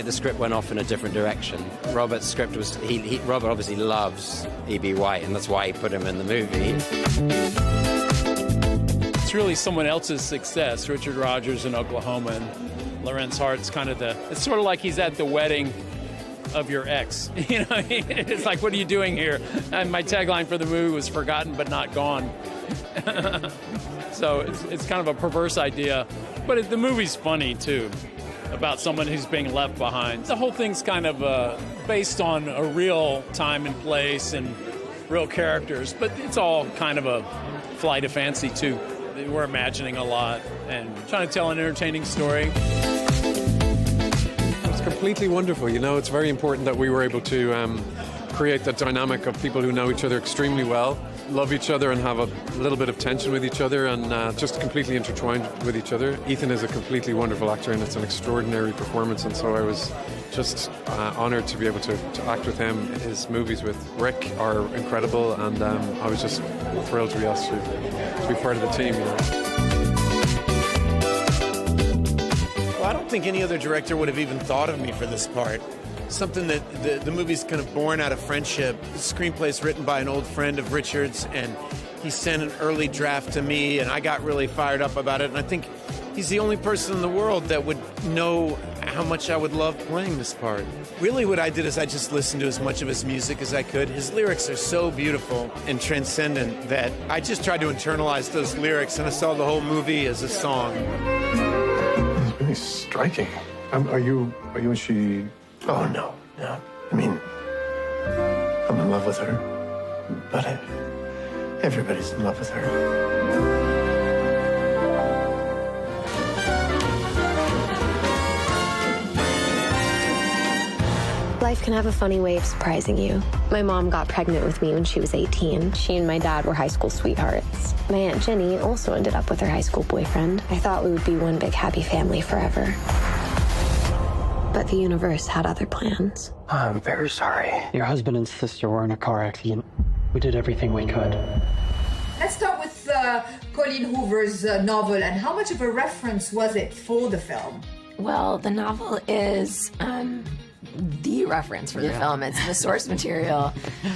the script went off in a different direction. Robert's script was Robert obviously loves E.B. White, and that's why he put him in the movie. It's really someone else's success. Richard Rodgers in Oklahoma, and Lorenz Hart's kind of it's sort of like he's at the wedding of your ex. You know, it's like, what are you doing here? And my tagline for the movie was forgotten but not gone. So it's kind of a perverse idea, but the movie's funny too, about someone who's being left behind. The whole thing's kind of based on a real time and place and real characters, but it's all kind of a flight of fancy too. We're imagining a lot and trying to tell an entertaining story. It's completely wonderful. You know, it's very important that we were able to create that dynamic of people who know each other extremely well, love each other and have a little bit of tension with each other, and just completely intertwined with each other. Ethan is a completely wonderful actor, and it's an extraordinary performance, and so I was just honoured to be able to act with him. His movies with Rick are incredible, and I was just thrilled to be asked to be part of the team. You know. Well, I don't think any other director would have even thought of me for this part. Something that the movie's kind of born out of friendship. The screenplay's written by an old friend of Richard's, and he sent an early draft to me, and I got really fired up about it. And I think he's the only person in the world that would know how much I would love playing this part. Really what I did is I just listened to as much of his music as I could. His lyrics are so beautiful and transcendent that I just tried to internalize those lyrics, and I saw the whole movie as a song. It's really striking. Are you and she... Oh, no. I mean, I'm in love with her, but everybody's in love with her. Life can have a funny way of surprising you. My mom got pregnant with me when she was 18. She and my dad were high school sweethearts. My Aunt Jenny also ended up with her high school boyfriend. I thought we would be one big happy family forever. But the universe had other plans. I'm very sorry. Your husband and sister were in a car accident. We did everything we could. Let's start with Colleen Hoover's novel, and how much of a reference was it for the film? Well, the novel is the reference for the film. It's the source material.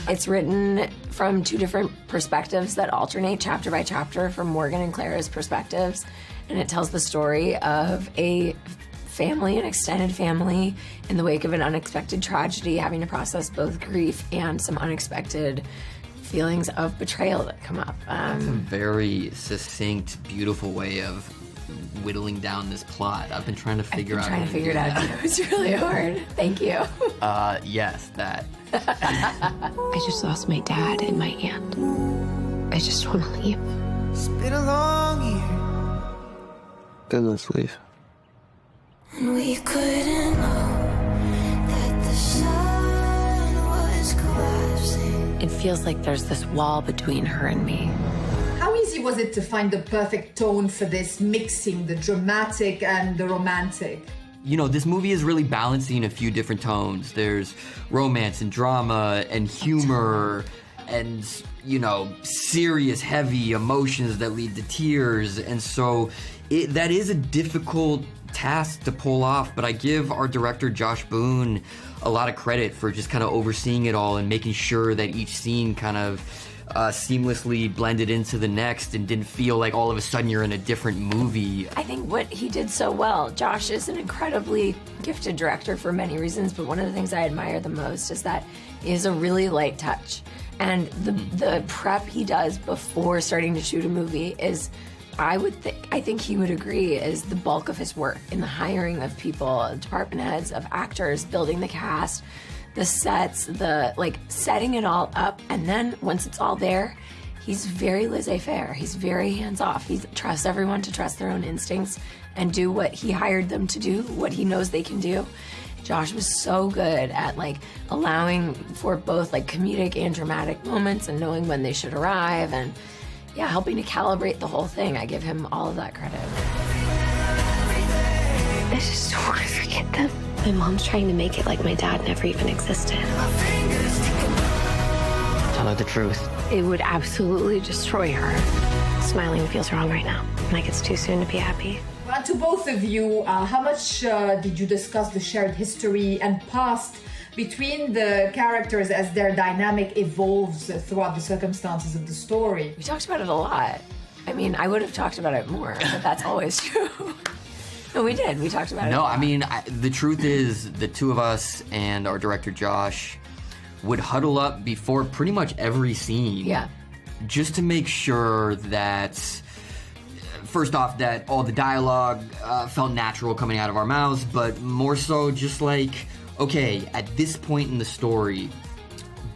It's written from two different perspectives that alternate chapter by chapter from Morgan and Clara's perspectives, and it tells the story of a family, an extended family, in the wake of an unexpected tragedy, having to process both grief and some unexpected feelings of betrayal that come up. That's a very succinct, beautiful way of whittling down this plot. I've been trying to figure out. It's really hard. Thank you. Yes, that. I just lost my dad and my aunt. I just want to leave. It's been a long year. Then let's leave. And we couldn't know that the sun was collapsing. It feels like there's this wall between her and me. How easy was it to find the perfect tone for this, mixing the dramatic and the romantic? You know, this movie is really balancing a few different tones. There's romance and drama and humor and, you know, serious, heavy emotions that lead to tears. And so that is a difficult task to pull off, but I give our director Josh Boone a lot of credit for just kind of overseeing it all and making sure that each scene kind of seamlessly blended into the next and didn't feel like all of a sudden you're in a different movie. I think what he did so well, Josh is an incredibly gifted director for many reasons, but one of the things I admire the most is that he has a really light touch. And the prep he does before starting to shoot a movie is, I think he would agree, is the bulk of his work in the hiring of people, department heads, of actors, building the cast, the sets, setting it all up. And then once it's all there, he's very laissez-faire. He's very hands-off. He trusts everyone to trust their own instincts and do what he hired them to do, what he knows they can do. Josh was so good at allowing for both comedic and dramatic moments and knowing when they should arrive and helping to calibrate the whole thing. I give him all of that credit. I just don't want to forget them. My mom's trying to make it like my dad never even existed. Tell her the truth. It would absolutely destroy her. Smiling feels wrong right now. Like it's too soon to be happy. To both of you, how much did you discuss the shared history and past between the characters as their dynamic evolves throughout the circumstances of the story? We talked about it a lot. I mean, I would have talked about it more, but that's always true. No, we did. We talked about it. No, I mean, the truth is, the two of us and our director Josh would huddle up before pretty much every scene. Yeah. Just to make sure that, first off, that all the dialogue felt natural coming out of our mouths, but more so just like, okay, at this point in the story,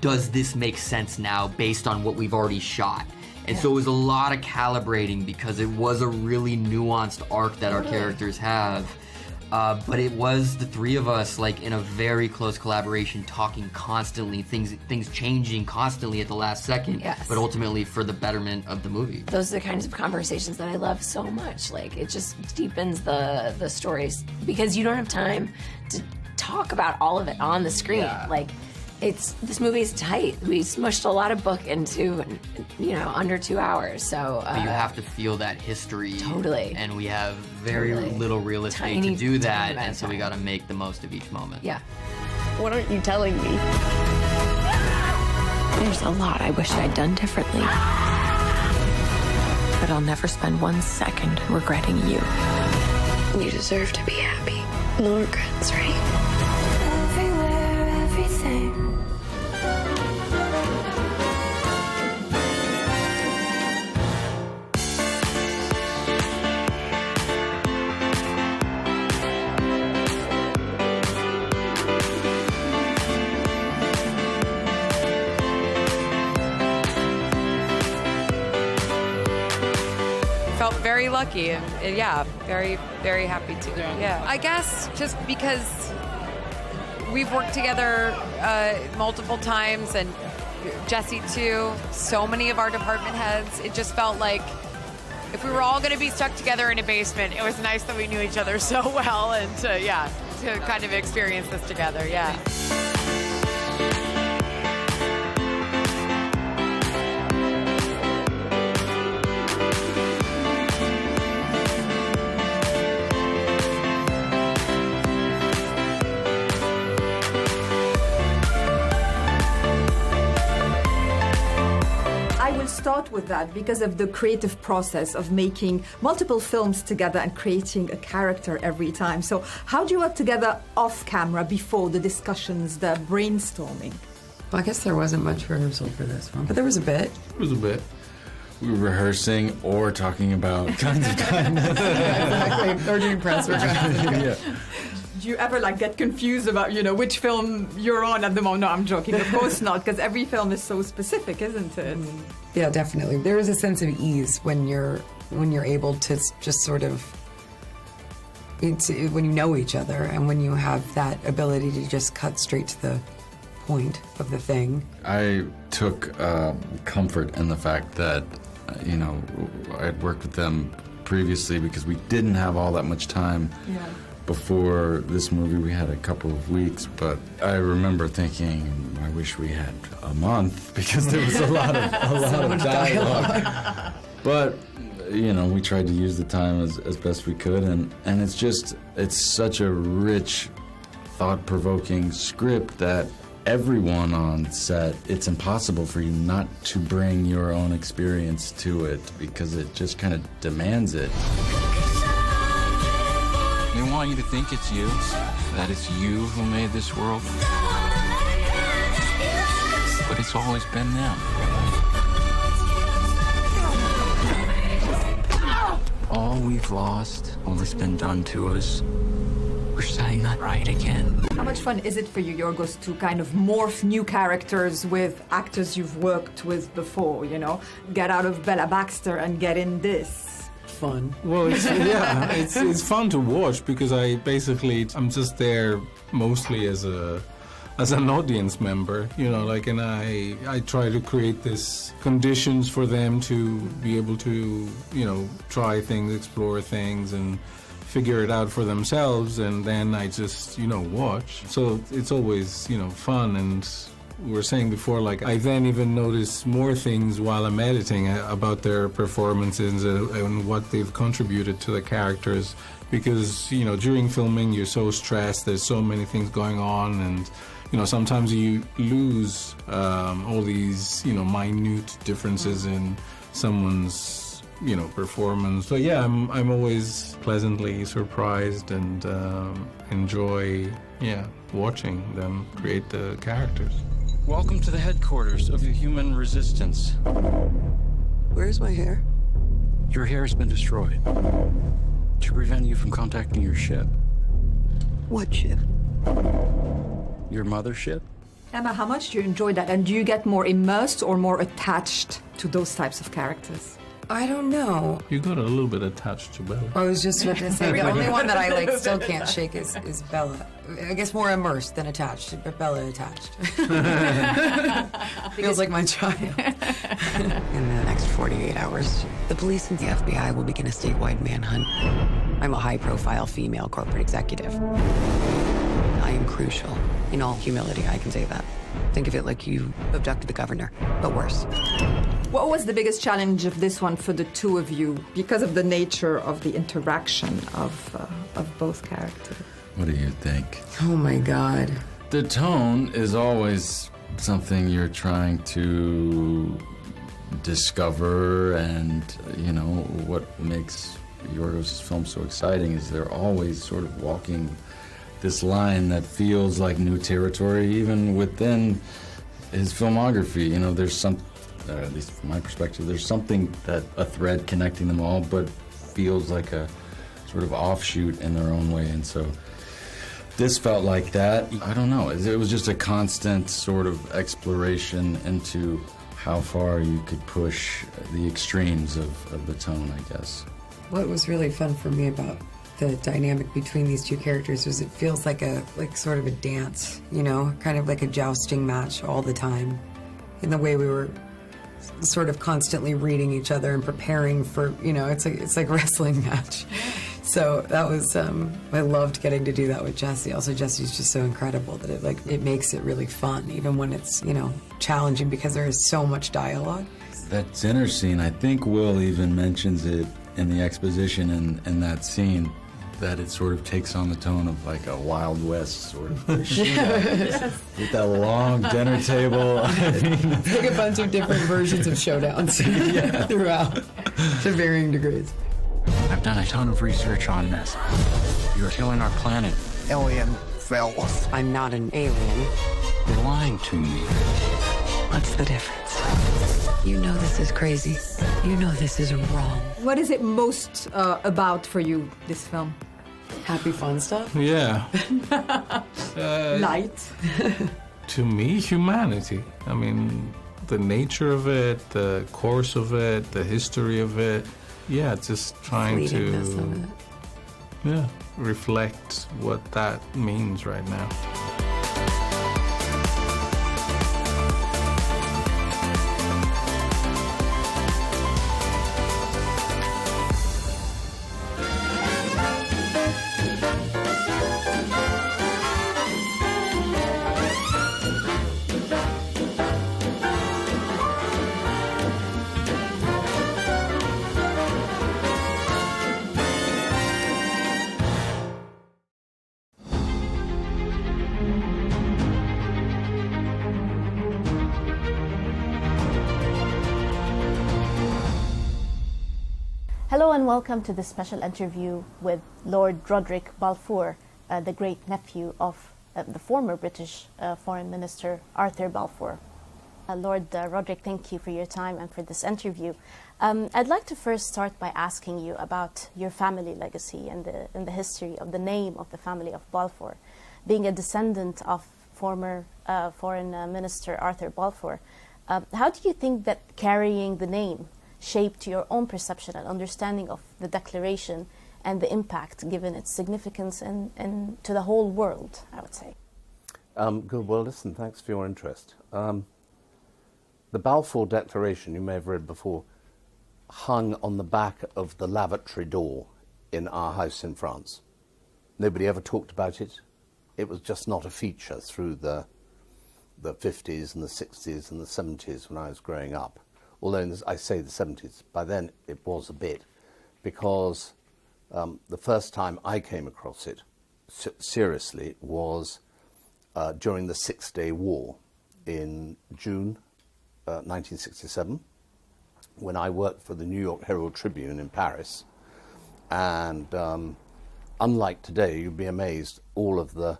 does this make sense now based on what we've already shot? And so it was a lot of calibrating because it was a really nuanced arc that our characters have. But it was the three of us, like, in a very close collaboration, talking constantly, things changing constantly at the last second, but ultimately for the betterment of the movie. Those are the kinds of conversations that I love so much. Like, it just deepens the stories because you don't have time to talk about all of it on the screen. Yeah. Like, this movie is tight. We smushed a lot of book into, under 2 hours. So but you have to feel that history. Totally. And we have very little real estate to do that, and so we got to make the most of each moment. Yeah. What aren't you telling me? There's a lot I wish I'd done differently. But I'll never spend 1 second regretting you. You deserve to be happy. No regrets, right? Everywhere, everything. Felt very lucky. Yeah, very, very happy to. Yeah. I guess just because we've worked together multiple times, and Jesse too, so many of our department heads, it just felt like if we were all going to be stuck together in a basement, it was nice that we knew each other so well and to kind of experience this together. Yeah. Start with that because of the creative process of making multiple films together and creating a character every time. So how do you work together off camera before the discussions, the brainstorming? Well, I guess there wasn't much rehearsal for this one, but there was a bit. There was a bit. We were rehearsing or talking about kinds of kindness. Exactly, or doing press. Yeah. Do you ever get confused about, which film you're on at the moment? No, I'm joking. Of course not, because every film is so specific, isn't it? Yeah, definitely. There is a sense of ease when you're able to just sort of, when you know each other and when you have that ability to just cut straight to the point of the thing. I took comfort in the fact that, I had worked with them previously because we didn't have all that much time. Yeah. Before this movie, we had a couple of weeks, but I remember thinking, I wish we had a month because there was a lot of dialogue. But, we tried to use the time as best we could, and it's such a rich, thought-provoking script that everyone on set, it's impossible for you not to bring your own experience to it because it just kind of demands it. They want you to think it's you, that it's you who made this world. But it's always been them. All we've lost, all that's been done to us, we're setting that right again. How much fun is it for you, Yorgos, to kind of morph new characters with actors you've worked with before, Get out of Bella Baxter and get in this? Fun. Well, it's fun to watch because I'm just there mostly as an audience member, and I try to create this conditions for them to be able to, try things, explore things, and figure it out for themselves, and then I just, watch. So it's always, fun. And we were saying before, like, I then even notice more things while I'm editing about their performances and what they've contributed to the characters. Because, during filming, you're so stressed, there's so many things going on, and sometimes you lose all these, minute differences in someone's, performance. So yeah, I'm always pleasantly surprised and enjoy, watching them create the characters. Welcome to the headquarters of the human resistance. Where's my hair? Your hair has been destroyed to prevent you from contacting your ship. What ship? Your mothership? Emma, how much do you enjoy that? And do you get more immersed or more attached to those types of characters? I don't know. You got a little bit attached to Bella. I was just about to say, the only one that I still can't shake is Bella. I guess more immersed than attached, but Bella attached. Feels like my child. In the next 48 hours, the police and the FBI will begin a statewide manhunt. I'm a high-profile female corporate executive. I am crucial. In all humility, I can say that. Think of it like you abducted the governor, but worse. What was the biggest challenge of this one for the two of you because of the nature of the interaction of both characters? What do you think? Oh my God. The tone is always something you're trying to discover, and what makes Yorgos' film so exciting is they're always sort of walking this line that feels like new territory, even within his filmography. There's some, at least from my perspective, there's something that a thread connecting them all, but feels like a sort of offshoot in their own way. And so this felt like that. I don't know. It was just a constant sort of exploration into how far you could push the extremes of the tone, I guess. What was really fun for me about the dynamic between these two characters was it feels like sort of a dance, kind of like a jousting match all the time. In the way we were sort of constantly reading each other and preparing for, it's like a wrestling match. So that was, I loved getting to do that with Jesse. Also, Jesse's just so incredible that it makes it really fun, even when it's, challenging because there is so much dialogue. That dinner scene, I think Will even mentions it in the exposition in that scene, that it sort of takes on the tone of like a Wild West sort of with that long dinner table. It's like a bunch of different versions of showdowns throughout to varying degrees. I've done a ton of research on this. You're killing our planet. Alien fell. I'm not an alien. You're lying to me. What's the difference? You know this is crazy. You know this is wrong. What is it most about for you, this film? Happy, fun stuff? Yeah. Light? To me, humanity. I mean, the nature of it, the course of it, the history of it. Yeah, just trying to reflect what that means right now. Hello and welcome to this special interview with Lord Roderick Balfour, the great-nephew of the former British Foreign Minister Arthur Balfour. Lord Roderick, thank you for your time and for this interview. I'd like to first start by asking you about your family legacy and the history of the name of the family of Balfour. Being a descendant of former Foreign Minister Arthur Balfour, how do you think that carrying the name shaped your own perception and understanding of the declaration and the impact given its significance and to the whole world, I would say? Good. Well, listen, thanks for your interest. The Balfour Declaration, you may have read before, hung on the back of the lavatory door in our house in France. Nobody ever talked about it. It was just not a feature through the 50s and the 60s and the 70s when I was growing up. Although I say the 70s, by then it was a bit, because the first time I came across it seriously was during the Six-Day War in June 1967, when I worked for the New York Herald Tribune in Paris. And unlike today, you'd be amazed, all of the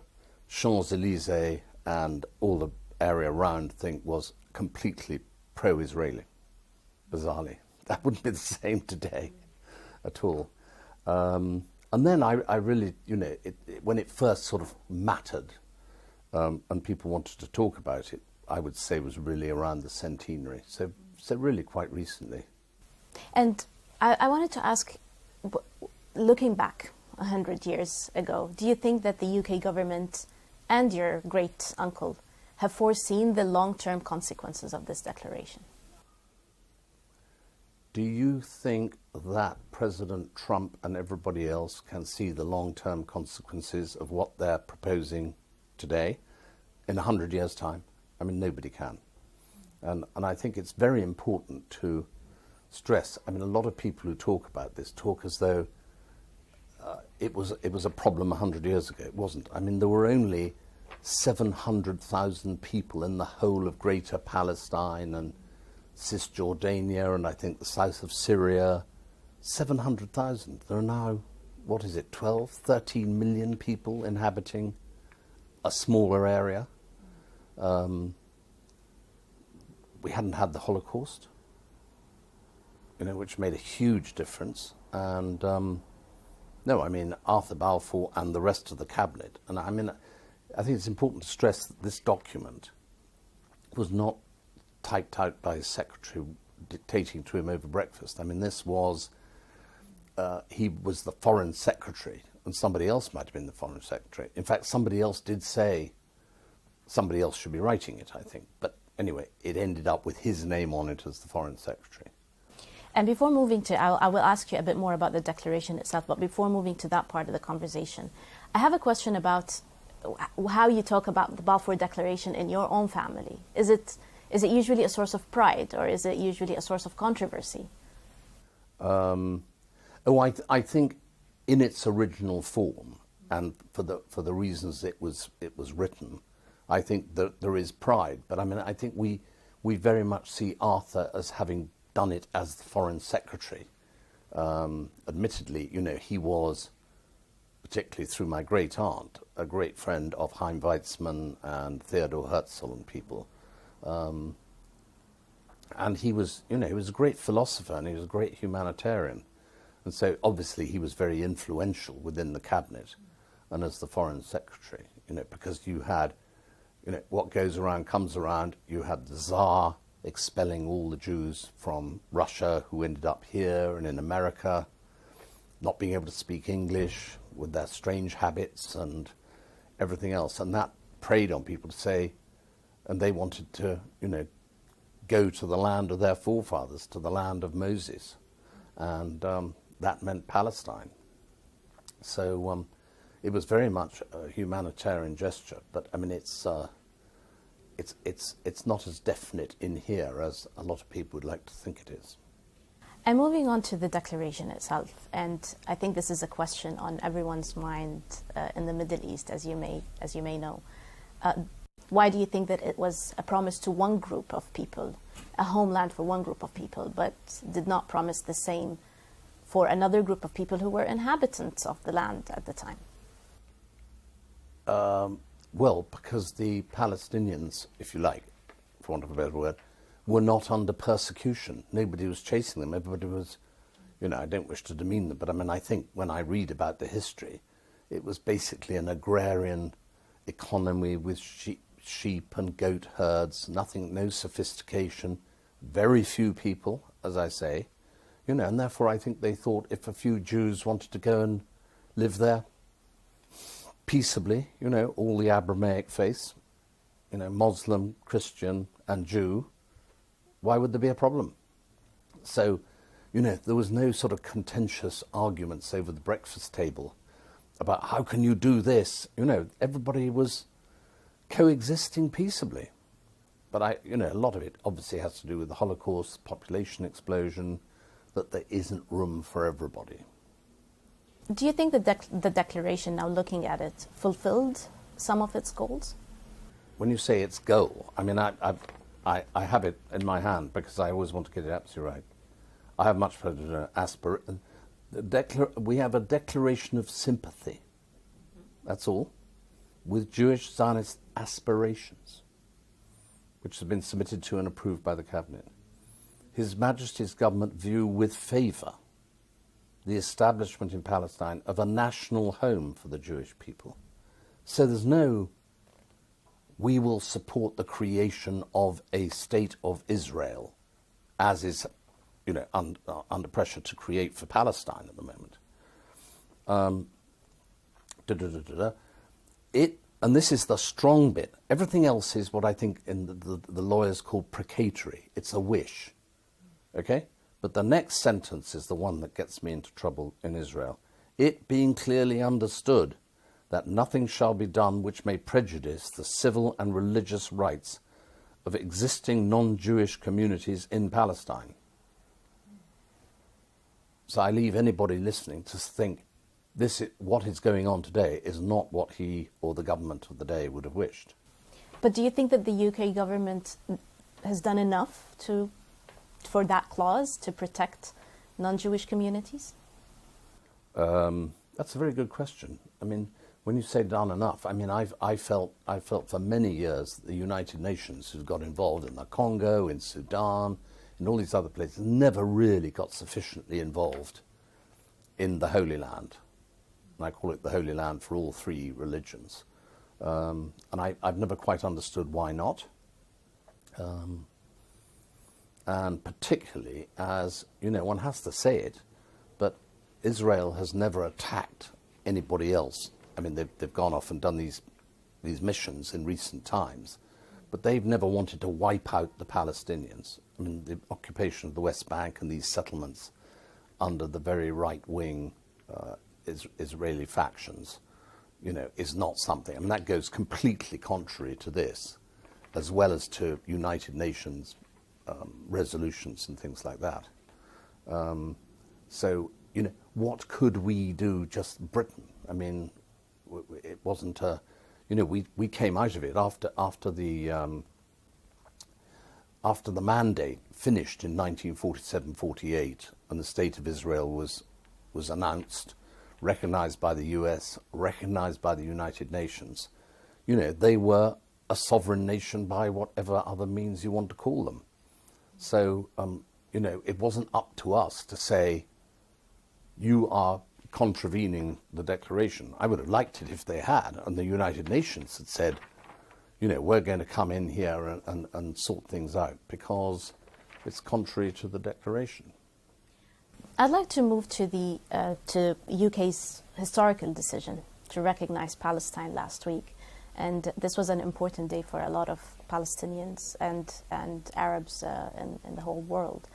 Champs-Élysées and all the area around was completely pro-Israeli, bizarrely. That wouldn't be the same today at all. And then I really, when it first sort of mattered and people wanted to talk about it, I would say was really around the centenary. So really quite recently. And I wanted to ask, looking back 100 years ago, do you think that the UK government and your great uncle have foreseen the long-term consequences of this declaration? Do you think that President Trump and everybody else can see the long-term consequences of what they're proposing today in 100 years' time? I mean, nobody can. And I think it's very important to stress, I mean, a lot of people who talk about this talk as though it was a problem 100 years ago. It wasn't. I mean, there were only 700,000 people in the whole of Greater Palestine and Cisjordania and I think the south of Syria. 700,000. There are now, 12, 13 million people inhabiting a smaller area. We hadn't had the Holocaust, which made a huge difference. And no, I mean, Arthur Balfour and the rest of the cabinet. And I mean, I think it's important to stress that this document was not typed out by his secretary dictating to him over breakfast. I mean, this was, he was the foreign secretary, and somebody else might have been the foreign secretary. In fact, somebody else did say somebody else should be writing it, I think. But anyway, it ended up with his name on it as the foreign secretary. And before moving to, I will ask you a bit more about the declaration itself, but before moving to that part of the conversation, I have a question about how you talk about the Balfour Declaration in your own family. Is it usually a source of pride, or is it usually a source of controversy? I think in its original form, and for the reasons it was written, I think that there is pride. But I mean, I think we very much see Arthur as having done it as the foreign secretary. Admittedly, he was, particularly through my great aunt, a great friend of Chaim Weizmann and Theodor Herzl and people. And he was, he was a great philosopher and he was a great humanitarian. And so obviously he was very influential within the cabinet and as the foreign secretary, because you had, what goes around comes around. You had the Tsar expelling all the Jews from Russia who ended up here and in America, not being able to speak English with their strange habits and everything else. And that preyed on people to say, and they wanted to, go to the land of their forefathers, to the land of Moses. And that meant Palestine. So it was very much a humanitarian gesture, but I mean, it's not as definite in here as a lot of people would like to think it is. And moving on to the declaration itself, and I think this is a question on everyone's mind in the Middle East, as you may know. Why do you think that it was a promise to one group of people, a homeland for one group of people, but did not promise the same for another group of people who were inhabitants of the land at the time? Well, because the Palestinians, if you like, for want of a better word, were not under persecution. Nobody was chasing them. Everybody was, I don't wish to demean them, but I mean, I think when I read about the history, it was basically an agrarian economy with sheep and goat herds, no sophistication, very few people, as I say, and therefore I think they thought if a few Jews wanted to go and live there peaceably, all the Abrahamic faiths, Muslim, Christian and Jew, why would there be a problem? So, there was no sort of contentious arguments over the breakfast table about how can you do this. Everybody was coexisting peaceably. But a lot of it obviously has to do with the Holocaust, population explosion, that there isn't room for everybody. Do you think the declaration, now looking at it, fulfilled some of its goals? When you say its goal, I mean, I have it in my hand because I always want to get it absolutely right. I have much further we have a declaration of sympathy. That's all, with Jewish Zionist aspirations, which has been submitted to and approved by the Cabinet. His Majesty's government view with favour the establishment in Palestine of a national home for the Jewish people. So there's no, we will support the creation of a state of Israel, as is, under pressure to create for Palestine at the moment. And this is the strong bit. Everything else is what I think in the lawyers call precatory. It's a wish, okay? But the next sentence is the one that gets me into trouble in Israel. It being clearly understood that nothing shall be done which may prejudice the civil and religious rights of existing non-Jewish communities in Palestine. So I leave anybody listening to think what is going on today is not what he or the government of the day would have wished. But do you think that the UK government has done enough for that clause to protect non-Jewish communities? That's a very good question. I mean, when you say done enough, I mean, I felt for many years that the United Nations, who got involved in the Congo, in Sudan, in all these other places, never really got sufficiently involved in the Holy Land. And I call it the Holy Land for all three religions. And I've never quite understood why not. And particularly as, one has to say it, but Israel has never attacked anybody else. I mean, they've gone off and done these missions in recent times, but they've never wanted to wipe out the Palestinians. I mean, the occupation of the West Bank and these settlements under the very right-wing Israeli factions, is not something. I mean, that goes completely contrary to this, as well as to United Nations resolutions and things like that. So, what could we do, just Britain? I mean, it wasn't a, we came out of it after the mandate finished in 1947-48, and the State of Israel was announced, recognized by the US, recognized by the United Nations. They were a sovereign nation by whatever other means you want to call them. So, it wasn't up to us to say, you are contravening the declaration. I would have liked it if they had, and the United Nations had said, we're going to come in here and sort things out, because it's contrary to the declaration. I'd like to move to the to UK's historical decision to recognize Palestine last week. And this was an important day for a lot of Palestinians and Arabs in the whole world.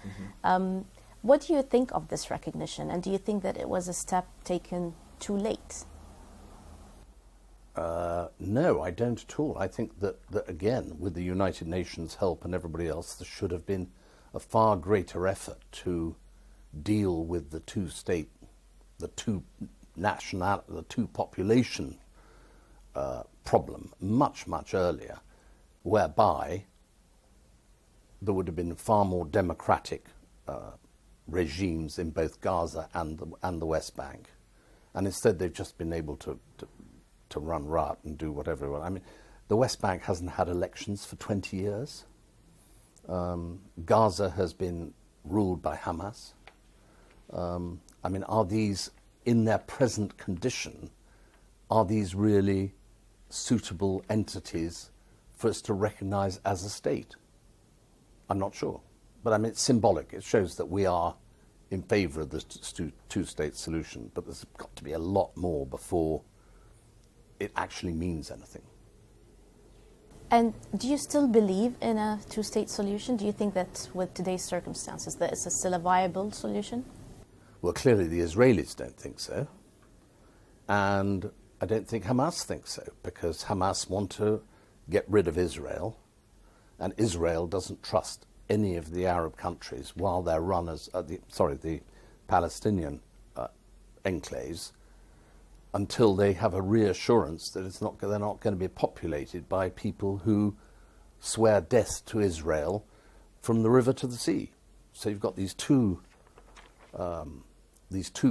Mm-hmm. What do you think of this recognition? And do you think that it was a step taken too late? No, I don't at all. I think that again, with the United Nations help and everybody else, there should have been a far greater effort to deal with the two population problem much, much earlier, whereby there would have been far more democratic regimes in both Gaza and the West Bank. And instead they've just been able to run riot and do whatever. I mean, the West Bank hasn't had elections for 20 years. Gaza has been ruled by Hamas. I mean, are these, in their present condition, are these really suitable entities for us to recognize as a state? I'm not sure. But I mean, it's symbolic. It shows that we are in favor of the two-state solution, but there's got to be a lot more before it actually means anything. And do you still believe in a two-state solution? Do you think that with today's circumstances that it's still a viable solution? Well, clearly the Israelis don't think so. And I don't think Hamas thinks so, because Hamas want to get rid of Israel, and Israel doesn't trust any of the Arab countries while they're run as, the Palestinian enclaves, until they have a reassurance that they're not going to be populated by people who swear death to Israel from the river to the sea. So you've got these two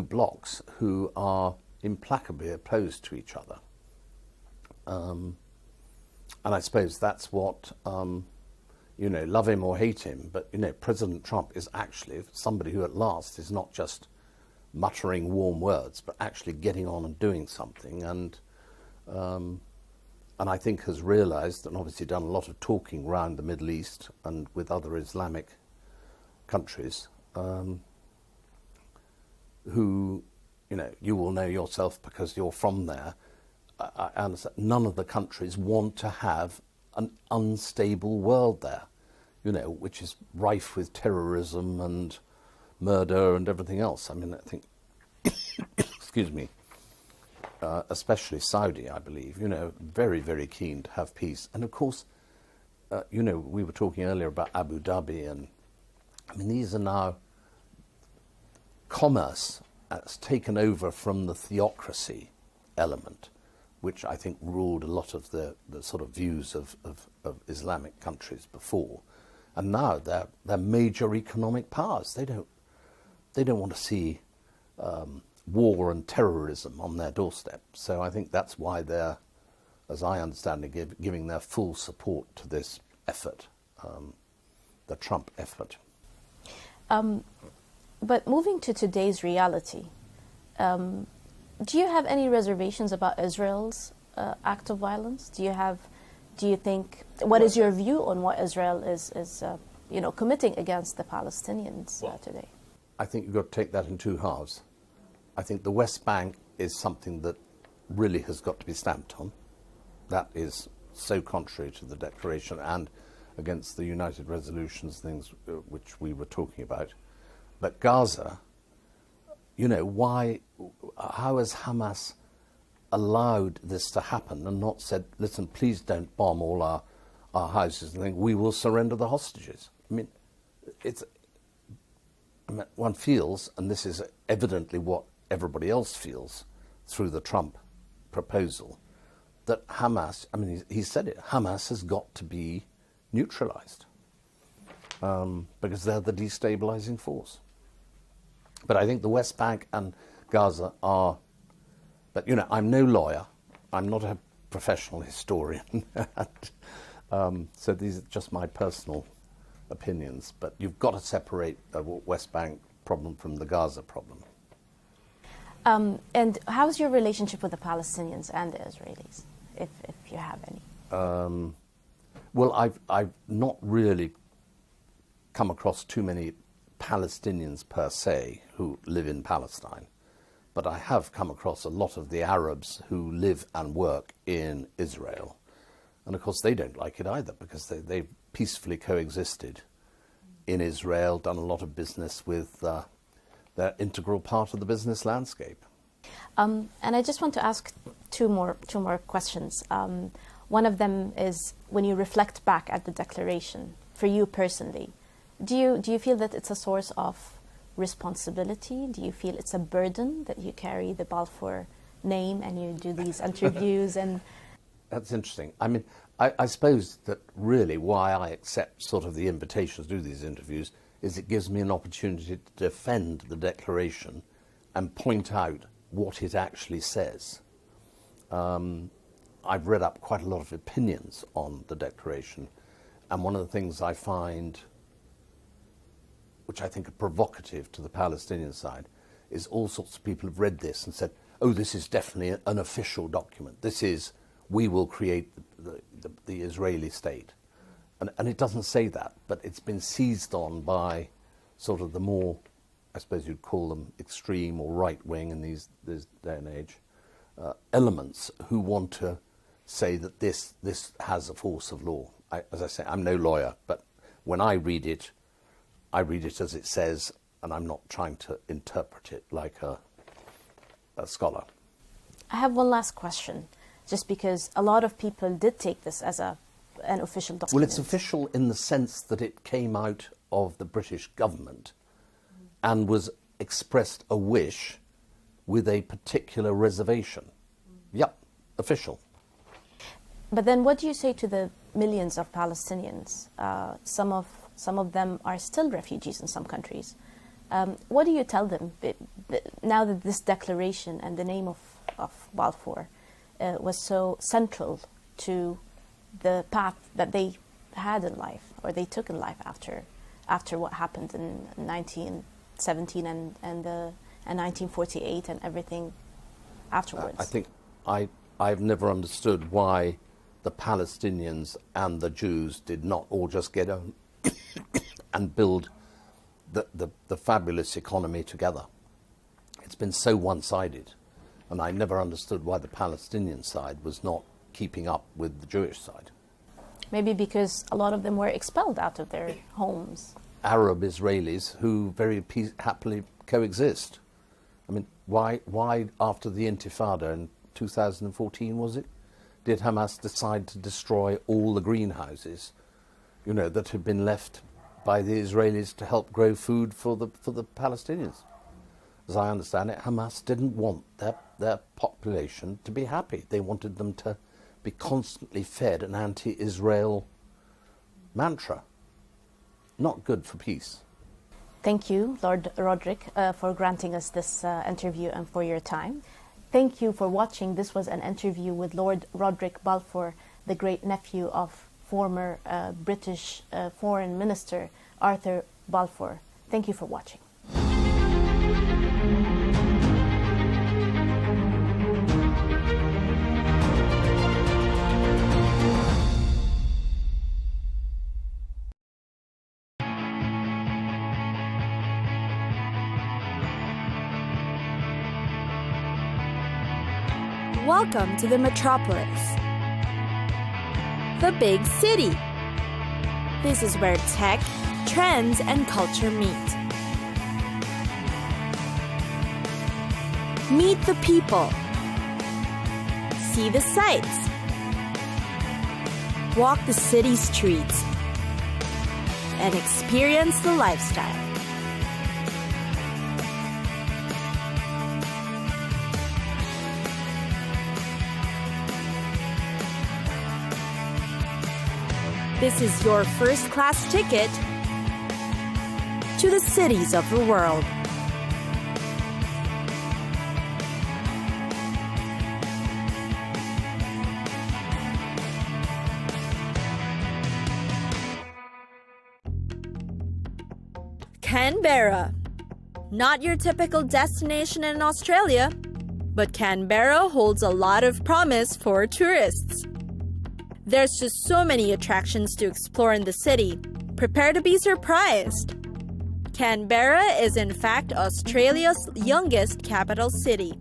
blocks who are implacably opposed to each other. And I suppose that's what, love him or hate him, but, President Trump is actually somebody who at last is not just muttering warm words, but actually getting on and doing something, and I think has realised and obviously done a lot of talking around the Middle East and with other Islamic countries, who, you will know yourself because you're from there. I understand none of the countries want to have an unstable world there, which is rife with terrorism and murder and everything else. I mean, I think, excuse me, especially Saudi, I believe, very, very keen to have peace. And of course, we were talking earlier about Abu Dhabi, and I mean, these are now commerce has taken over from the theocracy element, which I think ruled a lot of the sort of views of Islamic countries before. And now they're major economic powers. They don't want to see war and terrorism on their doorstep. So I think that's why they're, as I understand it, giving their full support to this effort, the Trump effort. But moving to today's reality, do you have any reservations about Israel's act of violence? Do you think, what is your view on what Israel is committing against the Palestinians today? I think you've got to take that in two halves. I think the West Bank is something that really has got to be stamped on. That is so contrary to the declaration and against the United Resolutions things which we were talking about. But Gaza, how has Hamas allowed this to happen and not said, listen, please don't bomb all our houses and think we will surrender the hostages? I mean, one feels, and this is evidently what everybody else feels through the Trump proposal, that Hamas, I mean, he said it, Hamas has got to be neutralized because they're the destabilizing force. But I think the West Bank and Gaza are, but I'm no lawyer, I'm not a professional historian, so these are just my personal opinions, but you've got to separate the West Bank problem from the Gaza problem. And how's your relationship with the Palestinians and the Israelis, if you have any? Well, I've not really come across too many Palestinians per se who live in Palestine, but I have come across a lot of the Arabs who live and work in Israel. And of course they don't like it either, because they've peacefully coexisted in Israel, done a lot of business with, they're integral part of the business landscape. And I just want to ask two more questions. One of them is, when you reflect back at the declaration, for you personally, do you feel that it's a source of responsibility? Do you feel it's a burden that you carry the Balfour name and you do these interviews? And that's interesting. I mean, I suppose that really why I accept sort of the invitation to do these interviews is it gives me an opportunity to defend the declaration and point out what it actually says. I've read up quite a lot of opinions on the declaration, and one of the things I find, which I think are provocative to the Palestinian side, is all sorts of people have read this and said, oh, this is definitely an official document. This is, we will create the Israeli state. And it doesn't say that, but it's been seized on by sort of the more, I suppose you'd call them extreme or right-wing in this day and age, elements who want to say that this has a force of law. As I say, I'm no lawyer, but when I read it as it says, and I'm not trying to interpret it like a scholar. I have one last question, just because a lot of people did take this as an official document. Well, it's official in the sense that it came out of the British government and was expressed a wish with a particular reservation. Yep, official. But then what do you say to the millions of Palestinians? Some of them are still refugees in some countries. What do you tell them now that this declaration and the name of Balfour was so central to the path that they had in life, or they took in life after what happened in 1917 and 1948 and everything afterwards? I think I've never understood why the Palestinians and the Jews did not all just get on and build the fabulous economy together. It's been so one-sided, and I never understood why the Palestinian side was not keeping up with the Jewish side. Maybe because a lot of them were expelled out of their homes. Arab Israelis who very happily coexist. I mean, why after the Intifada in 2014, was it, did Hamas decide to destroy all the greenhouses, that had been left by the Israelis to help grow food for the Palestinians? As I understand it, Hamas didn't want their population to be happy. They wanted them to be constantly fed an anti-Israel mantra. Not good for peace. Thank you, Lord Roderick, for granting us this interview and for your time. Thank you for watching. This was an interview with Lord Roderick Balfour, the great nephew of former British Foreign Minister Arthur Balfour. Thank you for watching. Welcome to the metropolis, the big city. This is where tech, trends, and culture meet. Meet the people. See the sights. Walk the city streets. And experience the lifestyle. This is your first-class ticket to the cities of the world. Canberra. Not your typical destination in Australia, but Canberra holds a lot of promise for tourists. There's just so many attractions to explore in the city. Prepare to be surprised. Canberra is in fact Australia's youngest capital city.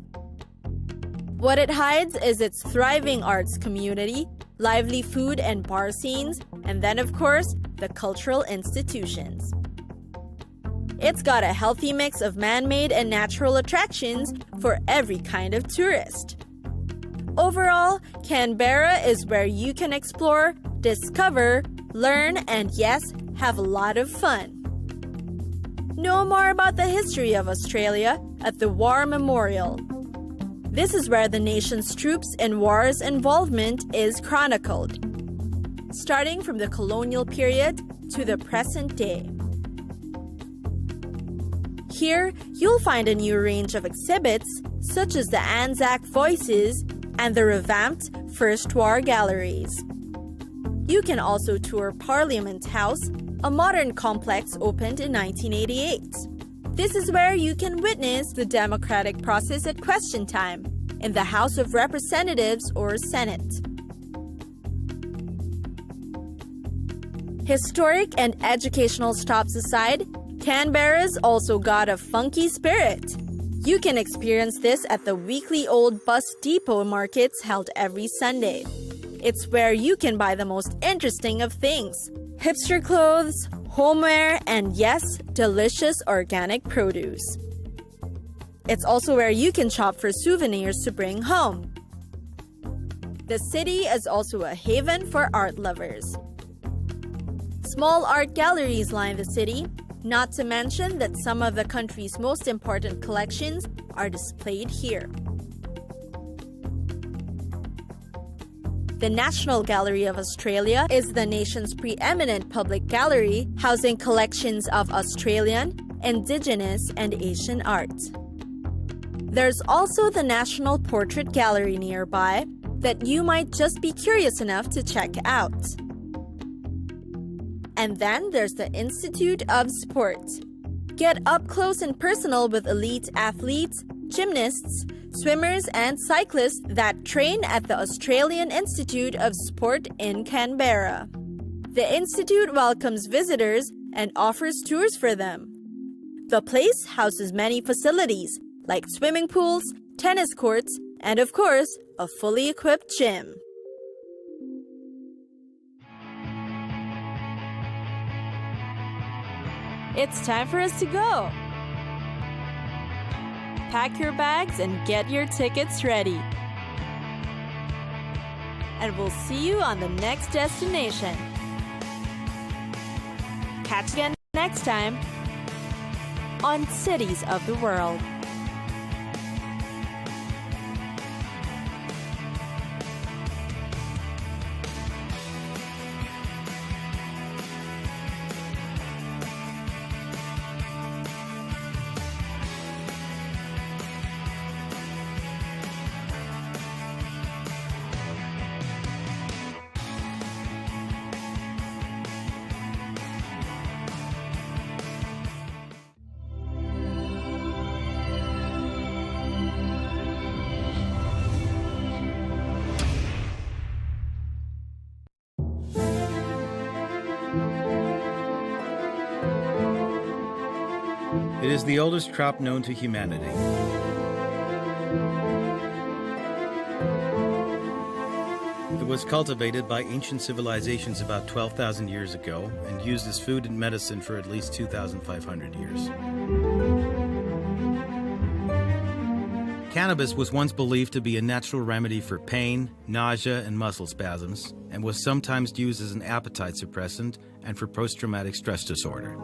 What it hides is its thriving arts community, lively food and bar scenes, and then of course, the cultural institutions. It's got a healthy mix of man-made and natural attractions for every kind of tourist. Overall, Canberra is where you can explore, discover, learn, and yes, have a lot of fun. Know more about the history of Australia at the War Memorial. This is where the nation's troops and war's involvement is chronicled, starting from the colonial period to the present day. Here, you'll find a new range of exhibits, such as the Anzac Voices and the revamped First War Galleries. You can also tour Parliament House, a modern complex opened in 1988. This is where you can witness the democratic process at question time in the House of Representatives or Senate. Historic and educational stops aside, Canberra's also got a funky spirit. You can experience this at the weekly Old Bus Depot markets held every Sunday. It's where you can buy the most interesting of things: hipster clothes, homeware, and yes, delicious organic produce. It's also where you can shop for souvenirs to bring home. The city is also a haven for art lovers. Small art galleries line the city, not to mention that some of the country's most important collections are displayed here. The National Gallery of Australia is the nation's preeminent public gallery, housing collections of Australian, Indigenous, and Asian art. There's also the National Portrait Gallery nearby that you might just be curious enough to check out. And then there's the Institute of Sport. Get up close and personal with elite athletes, gymnasts, swimmers, and cyclists that train at the Australian Institute of Sport in Canberra. The Institute welcomes visitors and offers tours for them. The place houses many facilities like swimming pools, tennis courts, and of course, a fully equipped gym. It's time for us to go. Pack your bags and get your tickets ready. And we'll see you on the next destination. Catch again next time on Cities of the World. It is the oldest crop known to humanity. It was cultivated by ancient civilizations about 12,000 years ago and used as food and medicine for at least 2,500 years. Cannabis was once believed to be a natural remedy for pain, nausea, and muscle spasms, and was sometimes used as an appetite suppressant and for post-traumatic stress disorder.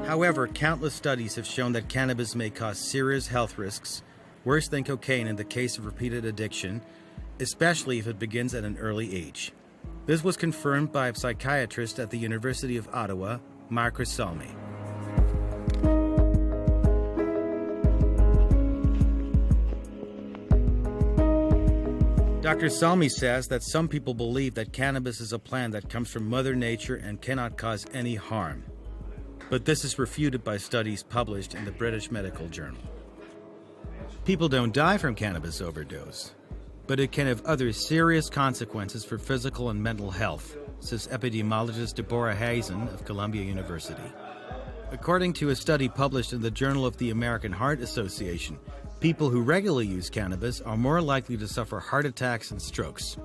However, countless studies have shown that cannabis may cause serious health risks, worse than cocaine in the case of repeated addiction, especially if it begins at an early age. This was confirmed by a psychiatrist at the University of Ottawa, Marcus Salmi. Dr. Salmi says that some people believe that cannabis is a plant that comes from Mother Nature and cannot cause any harm. But this is refuted by studies published in the British Medical Journal. People don't die from cannabis overdose, but it can have other serious consequences for physical and mental health, says epidemiologist Deborah Hazen of Columbia University. According to a study published in the Journal of the American Heart Association, people who regularly use cannabis are more likely to suffer heart attacks and strokes.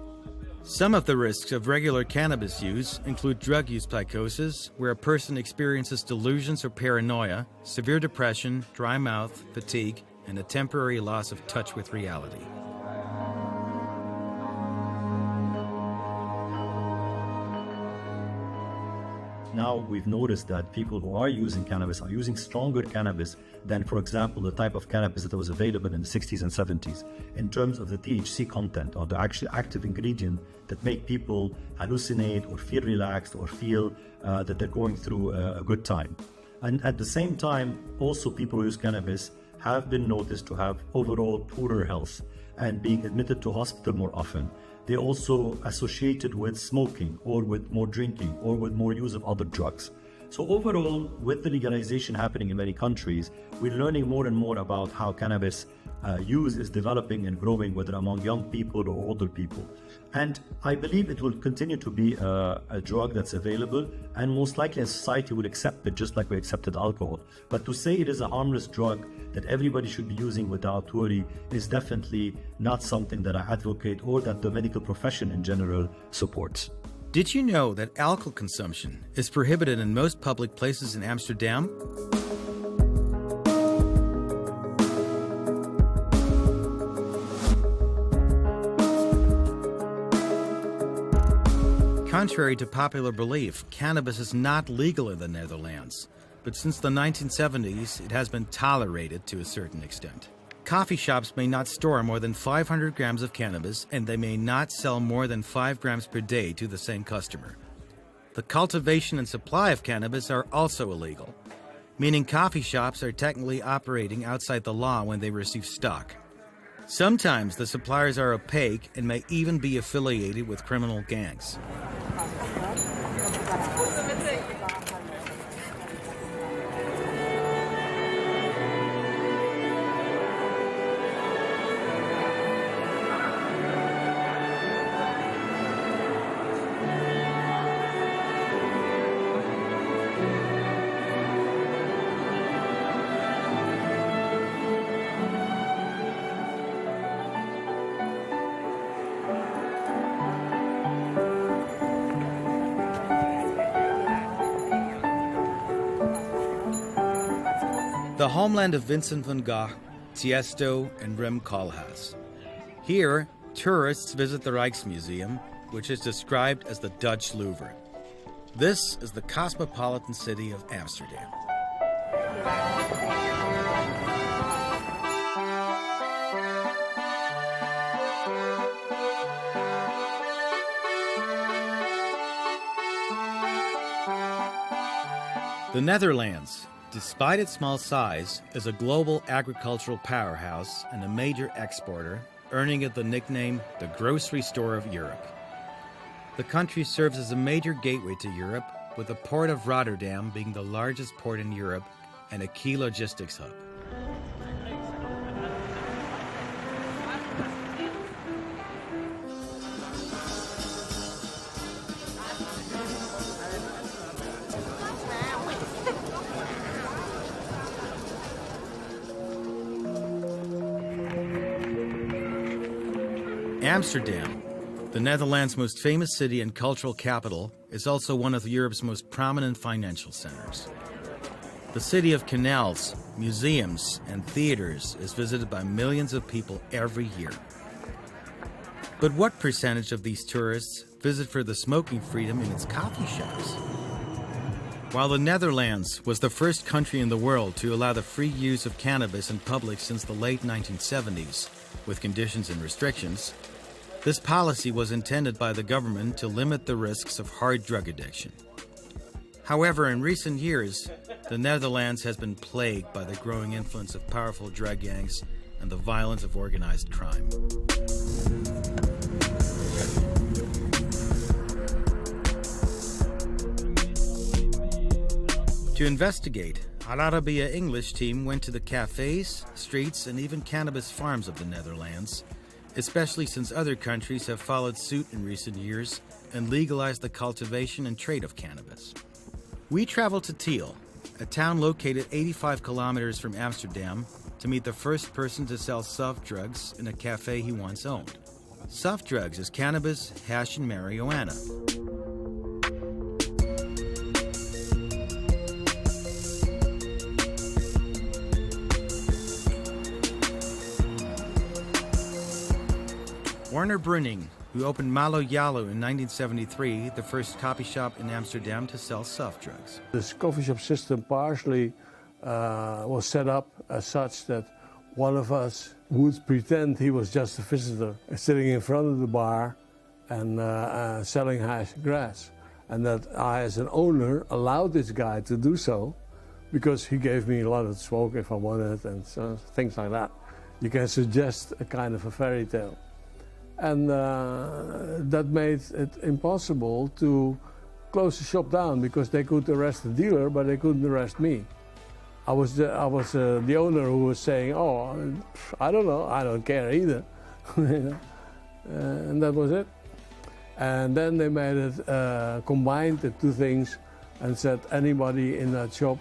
Some of the risks of regular cannabis use include drug use psychosis, where a person experiences delusions or paranoia, severe depression, dry mouth, fatigue, and a temporary loss of touch with reality. Now we've noticed that people who are using cannabis are using stronger cannabis than, for example, the type of cannabis that was available in the 60s and 70s in terms of the THC content, or the actual active ingredient that make people hallucinate or feel relaxed or feel that they're going through a good time. And at the same time, also people who use cannabis have been noticed to have overall poorer health and being admitted to hospital more often. They're also associated with smoking or with more drinking or with more use of other drugs. So overall, with the legalization happening in many countries, we're learning more and more about how cannabis use is developing and growing, whether among young people or older people. And I believe it will continue to be a drug that's available, and most likely a society will accept it just like we accepted alcohol. But to say it is a harmless drug that everybody should be using without worry is definitely not something that I advocate or that the medical profession in general supports. Did you know that alcohol consumption is prohibited in most public places in Amsterdam? Contrary to popular belief, cannabis is not legal in the Netherlands, but since the 1970s, it has been tolerated to a certain extent. Coffee shops may not store more than 500 grams of cannabis, and they may not sell more than 5 grams per day to the same customer. The cultivation and supply of cannabis are also illegal, meaning coffee shops are technically operating outside the law when they receive stock. Sometimes the suppliers are opaque and may even be affiliated with criminal gangs. The homeland of Vincent van Gogh, Tiesto, and Rem Koolhaas. Here, tourists visit the Rijksmuseum, which is described as the Dutch Louvre. This is the cosmopolitan city of Amsterdam. The Netherlands, despite its small size, is a global agricultural powerhouse and a major exporter, earning it the nickname the grocery store of Europe. The country serves as a major gateway to Europe, with the port of Rotterdam being the largest port in Europe and a key logistics hub. Amsterdam, the Netherlands' most famous city and cultural capital, is also one of Europe's most prominent financial centers. The city of canals, museums, and theaters is visited by millions of people every year. But what percentage of these tourists visit for the smoking freedom in its coffee shops? While the Netherlands was the first country in the world to allow the free use of cannabis in public since the late 1970s, with conditions and restrictions, this policy was intended by the government to limit the risks of hard drug addiction. However, in recent years, the Netherlands has been plagued by the growing influence of powerful drug gangs and the violence of organized crime. To investigate, our Arabiya English team went to the cafes, streets, and even cannabis farms of the Netherlands, especially since other countries have followed suit in recent years and legalized the cultivation and trade of cannabis. We traveled to Tiel, a town located 85 kilometers from Amsterdam, to meet the first person to sell soft drugs in a cafe he once owned. Soft drugs is cannabis, hash, and marijuana. Werner Bruning, who opened Malo Yalo in 1973, the first coffee shop in Amsterdam to sell soft drugs. This coffee shop system partially was set up as such that one of us would pretend he was just a visitor sitting in front of the bar and selling hash grass. And that I, as an owner, allowed this guy to do so because he gave me a lot of smoke if I wanted and so, things like that. You can suggest a kind of a fairy tale. And that made it impossible to close the shop down because they could arrest the dealer, but they couldn't arrest me. I was the owner who was saying, "Oh, I don't know, I don't care either," and that was it. And then they made it, combined the two things, and said anybody in that shop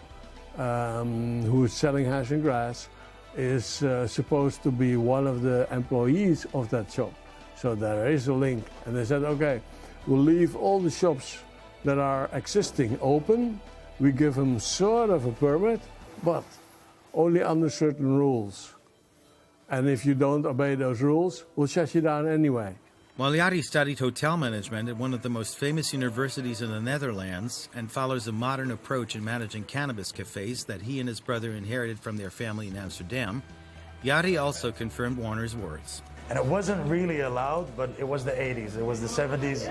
who is selling hash and grass is supposed to be one of the employees of that shop. So there is a link. And they said, okay, we'll leave all the shops that are existing open. We give them sort of a permit, but only under certain rules. And if you don't obey those rules, we'll shut you down anyway. Jari studied hotel management at one of the most famous universities in the Netherlands and follows a modern approach in managing cannabis cafes that he and his brother inherited from their family in Amsterdam. Jari also confirmed Warner's words. And it wasn't really allowed, but it was the 80s, it was the 70s,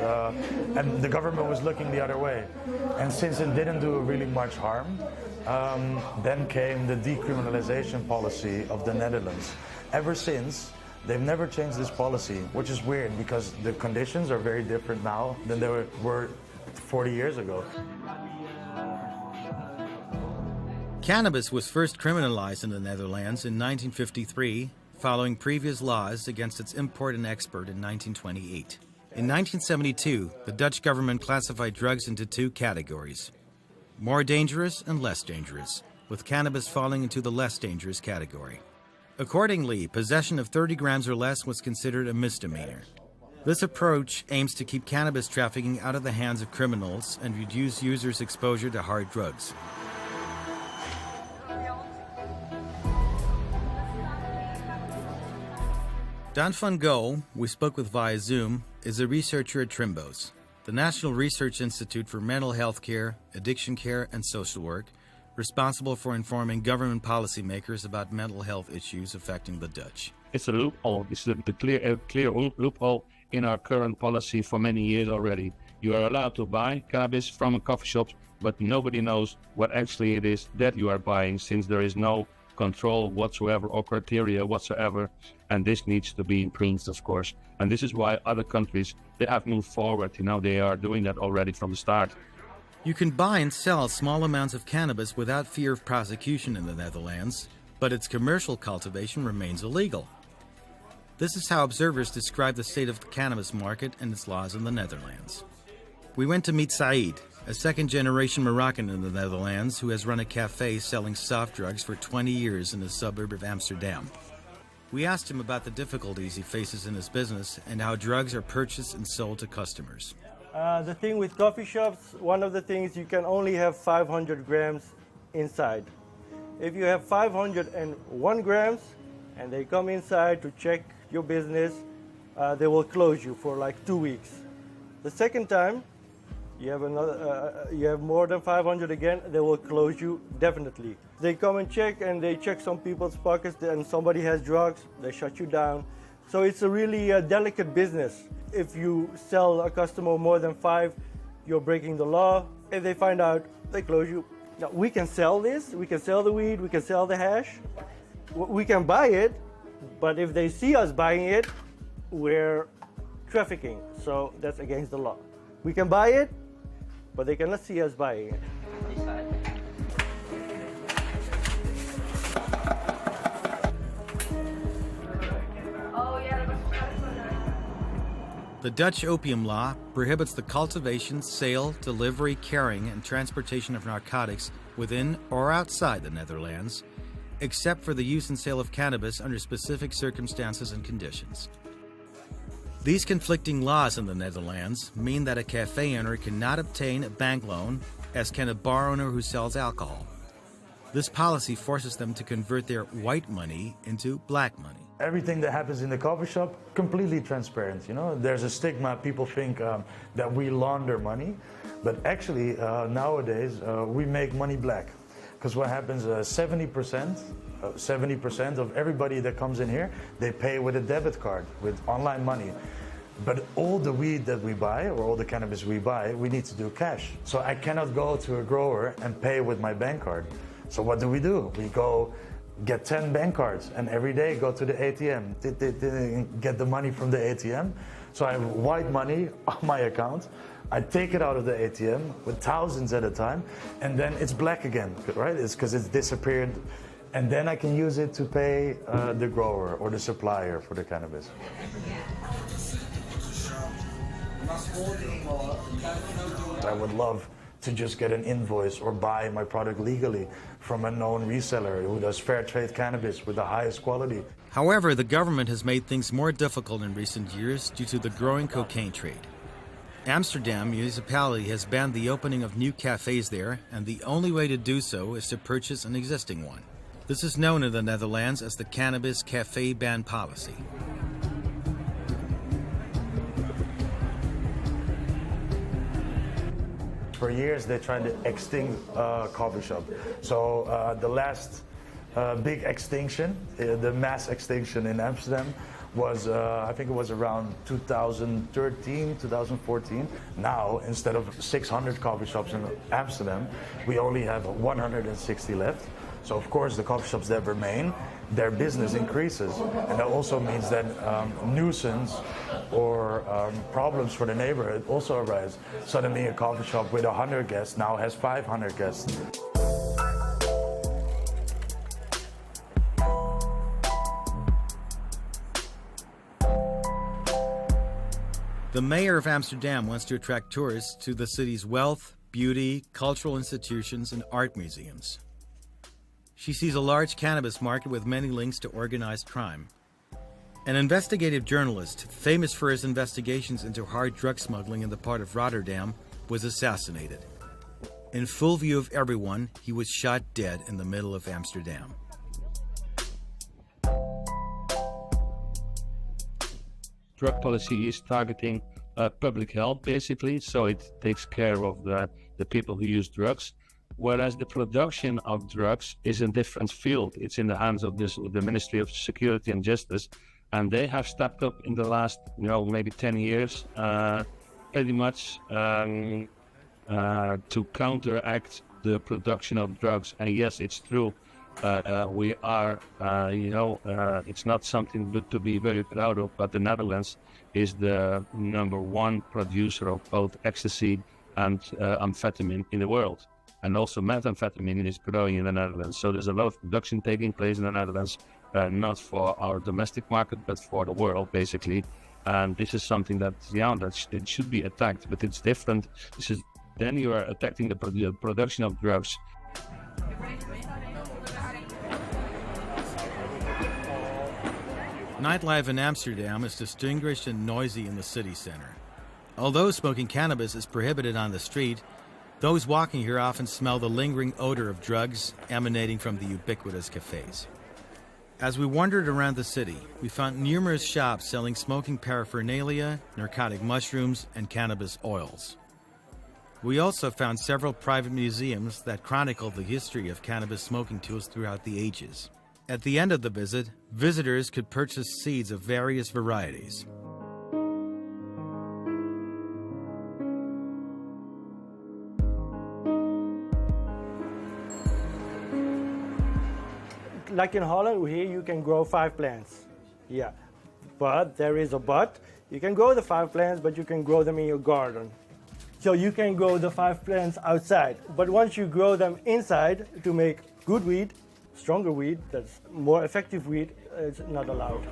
and the government was looking the other way. And since it didn't do really much harm, then came the decriminalization policy of the Netherlands. Ever since, they've never changed this policy, which is weird because the conditions are very different now than they were 40 years ago. Cannabis was first criminalized in the Netherlands in 1953, following previous laws against its import and export in 1928. In 1972, the Dutch government classified drugs into two categories: more dangerous and less dangerous, with cannabis falling into the less dangerous category. Accordingly, possession of 30 grams or less was considered a misdemeanor. This approach aims to keep cannabis trafficking out of the hands of criminals and reduce users' exposure to hard drugs. Dan van Gogh, we spoke with via Zoom, is a researcher at Trimbos, the National Research Institute for Mental Health Care, Addiction Care and Social Work, responsible for informing government policymakers about mental health issues affecting the Dutch. It's a loophole. It's a clear loophole in our current policy for many years already. You are allowed to buy cannabis from a coffee shop, but nobody knows what actually it is that you are buying, since there is no control whatsoever or criteria whatsoever, and this needs to be improved, of course. And this is why other countries, they have moved forward. They are doing that already from the start. You can buy and sell small amounts of cannabis without fear of prosecution in the Netherlands, but its commercial cultivation remains illegal. This is how observers describe the state of the cannabis market and its laws in the Netherlands. We went to meet Saeed, a second-generation Moroccan in the Netherlands who has run a cafe selling soft drugs for 20 years in a suburb of Amsterdam. We asked him about the difficulties he faces in his business and how drugs are purchased and sold to customers. The thing with coffee shops, one of the things, you can only have 500 grams inside. If you have 501 grams and they come inside to check your business, they will close you for like 2 weeks. The second time, you have more than 500 again, they will close you definitely. They come and check, and they check some people's pockets, and somebody has drugs, they shut you down. So it's a really delicate business. If you sell a customer more than 5, you're breaking the law. If they find out, they close you. Now, we can sell this, we can sell the weed, we can sell the hash, we can buy it, but if they see us buying it, we're trafficking, so that's against the law. We can buy it, but they cannot see us buying it. The Dutch opium law prohibits the cultivation, sale, delivery, carrying, and transportation of narcotics within or outside the Netherlands, except for the use and sale of cannabis under specific circumstances and conditions. These conflicting laws in the Netherlands mean that a cafe owner cannot obtain a bank loan, as can a bar owner who sells alcohol. This policy forces them to convert their white money into black money. Everything that happens in the coffee shop, completely transparent. There's a stigma. People think that we launder money, but actually nowadays we make money black. Because what happens, 70% of everybody that comes in here, they pay with a debit card, with online money. But all the weed that we buy, or all the cannabis we buy, we need to do cash. So I cannot go to a grower and pay with my bank card. So what do? We go get 10 bank cards, and every day go to the ATM, get the money from the ATM. So I have white money on my account, I take it out of the ATM with thousands at a time, and then it's black again, right? It's because it's disappeared, and then I can use it to pay the grower or the supplier for the cannabis. I would love to just get an invoice or buy my product legally from a known reseller who does fair trade cannabis with the highest quality. However, the government has made things more difficult in recent years due to the growing cocaine trade. Amsterdam municipality has banned the opening of new cafes there, and the only way to do so is to purchase an existing one. This is known in the Netherlands as the Cannabis Cafe Ban Policy. For years, they tried to extinct coffee shop. So the last big extinction, the mass extinction in Amsterdam, was I think it was around 2013, 2014. Now, instead of 600 coffee shops in Amsterdam, we only have 160 left. So of course, the coffee shops that remain, their business increases, and that also means that nuisance or problems for the neighborhood also arise. Suddenly, a coffee shop with 100 guests now has 500 guests. The mayor of Amsterdam wants to attract tourists to the city's wealth, beauty, cultural institutions, and art museums. She sees a large cannabis market with many links to organized crime. An investigative journalist, famous for his investigations into hard drug smuggling in the port of Rotterdam, was assassinated. In full view of everyone, he was shot dead in the middle of Amsterdam. Drug policy is targeting public health, basically, so it takes care of the people who use drugs. Whereas the production of drugs is a different field. It's in the hands of the Ministry of Security and Justice, and they have stepped up in the last, maybe 10 years, pretty much to counteract the production of drugs. And yes, it's true. We are, it's not something good to be very proud of, but the Netherlands is the #1 producer of both ecstasy and amphetamine in the world. And also methamphetamine is growing in the Netherlands. So there's a lot of production taking place in the Netherlands, not for our domestic market, but for the world, basically. And this is something that it should be attacked, but it's different. Then you are attacking the production of drugs. Nightlife in Amsterdam is distinguished and noisy in the city center. Although smoking cannabis is prohibited on the street, those walking here often smell the lingering odor of drugs emanating from the ubiquitous cafes. As we wandered around the city, we found numerous shops selling smoking paraphernalia, narcotic mushrooms, and cannabis oils. We also found several private museums that chronicle the history of cannabis smoking tools throughout the ages. At the end of the visit, visitors could purchase seeds of various varieties. Like in Holland, here you can grow 5 plants. Yeah, but there is a but. You can grow the 5 plants, but you can grow them in your garden. So you can grow the 5 plants outside. But once you grow them inside to make good weed, stronger weed, that's more effective weed, it's not allowed.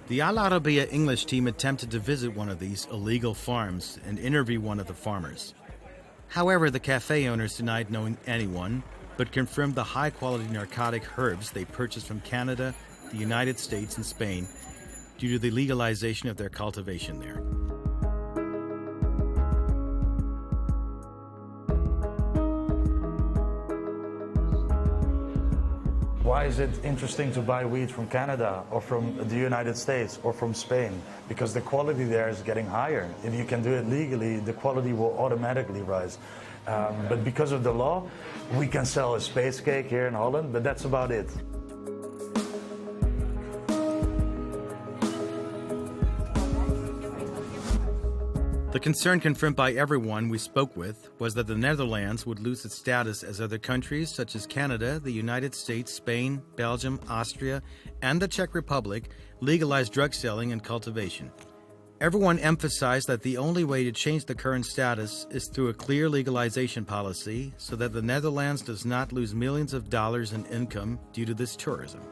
The Al Arabiya English team attempted to visit one of these illegal farms and interview one of the farmers. However, the cafe owners denied knowing anyone, but confirmed the high-quality narcotic herbs they purchased from Canada, the United States, and Spain due to the legalization of their cultivation there. Why is it interesting to buy weed from Canada or from the United States or from Spain? Because the quality there is getting higher. If you can do it legally, the quality will automatically rise. But because of the law, we can sell a space cake here in Holland, but that's about it. The concern confirmed by everyone we spoke with was that the Netherlands would lose its status as other countries such as Canada, the United States, Spain, Belgium, Austria, and the Czech Republic legalized drug selling and cultivation. Everyone emphasized that the only way to change the current status is through a clear legalization policy so that the Netherlands does not lose millions of dollars in income due to this tourism.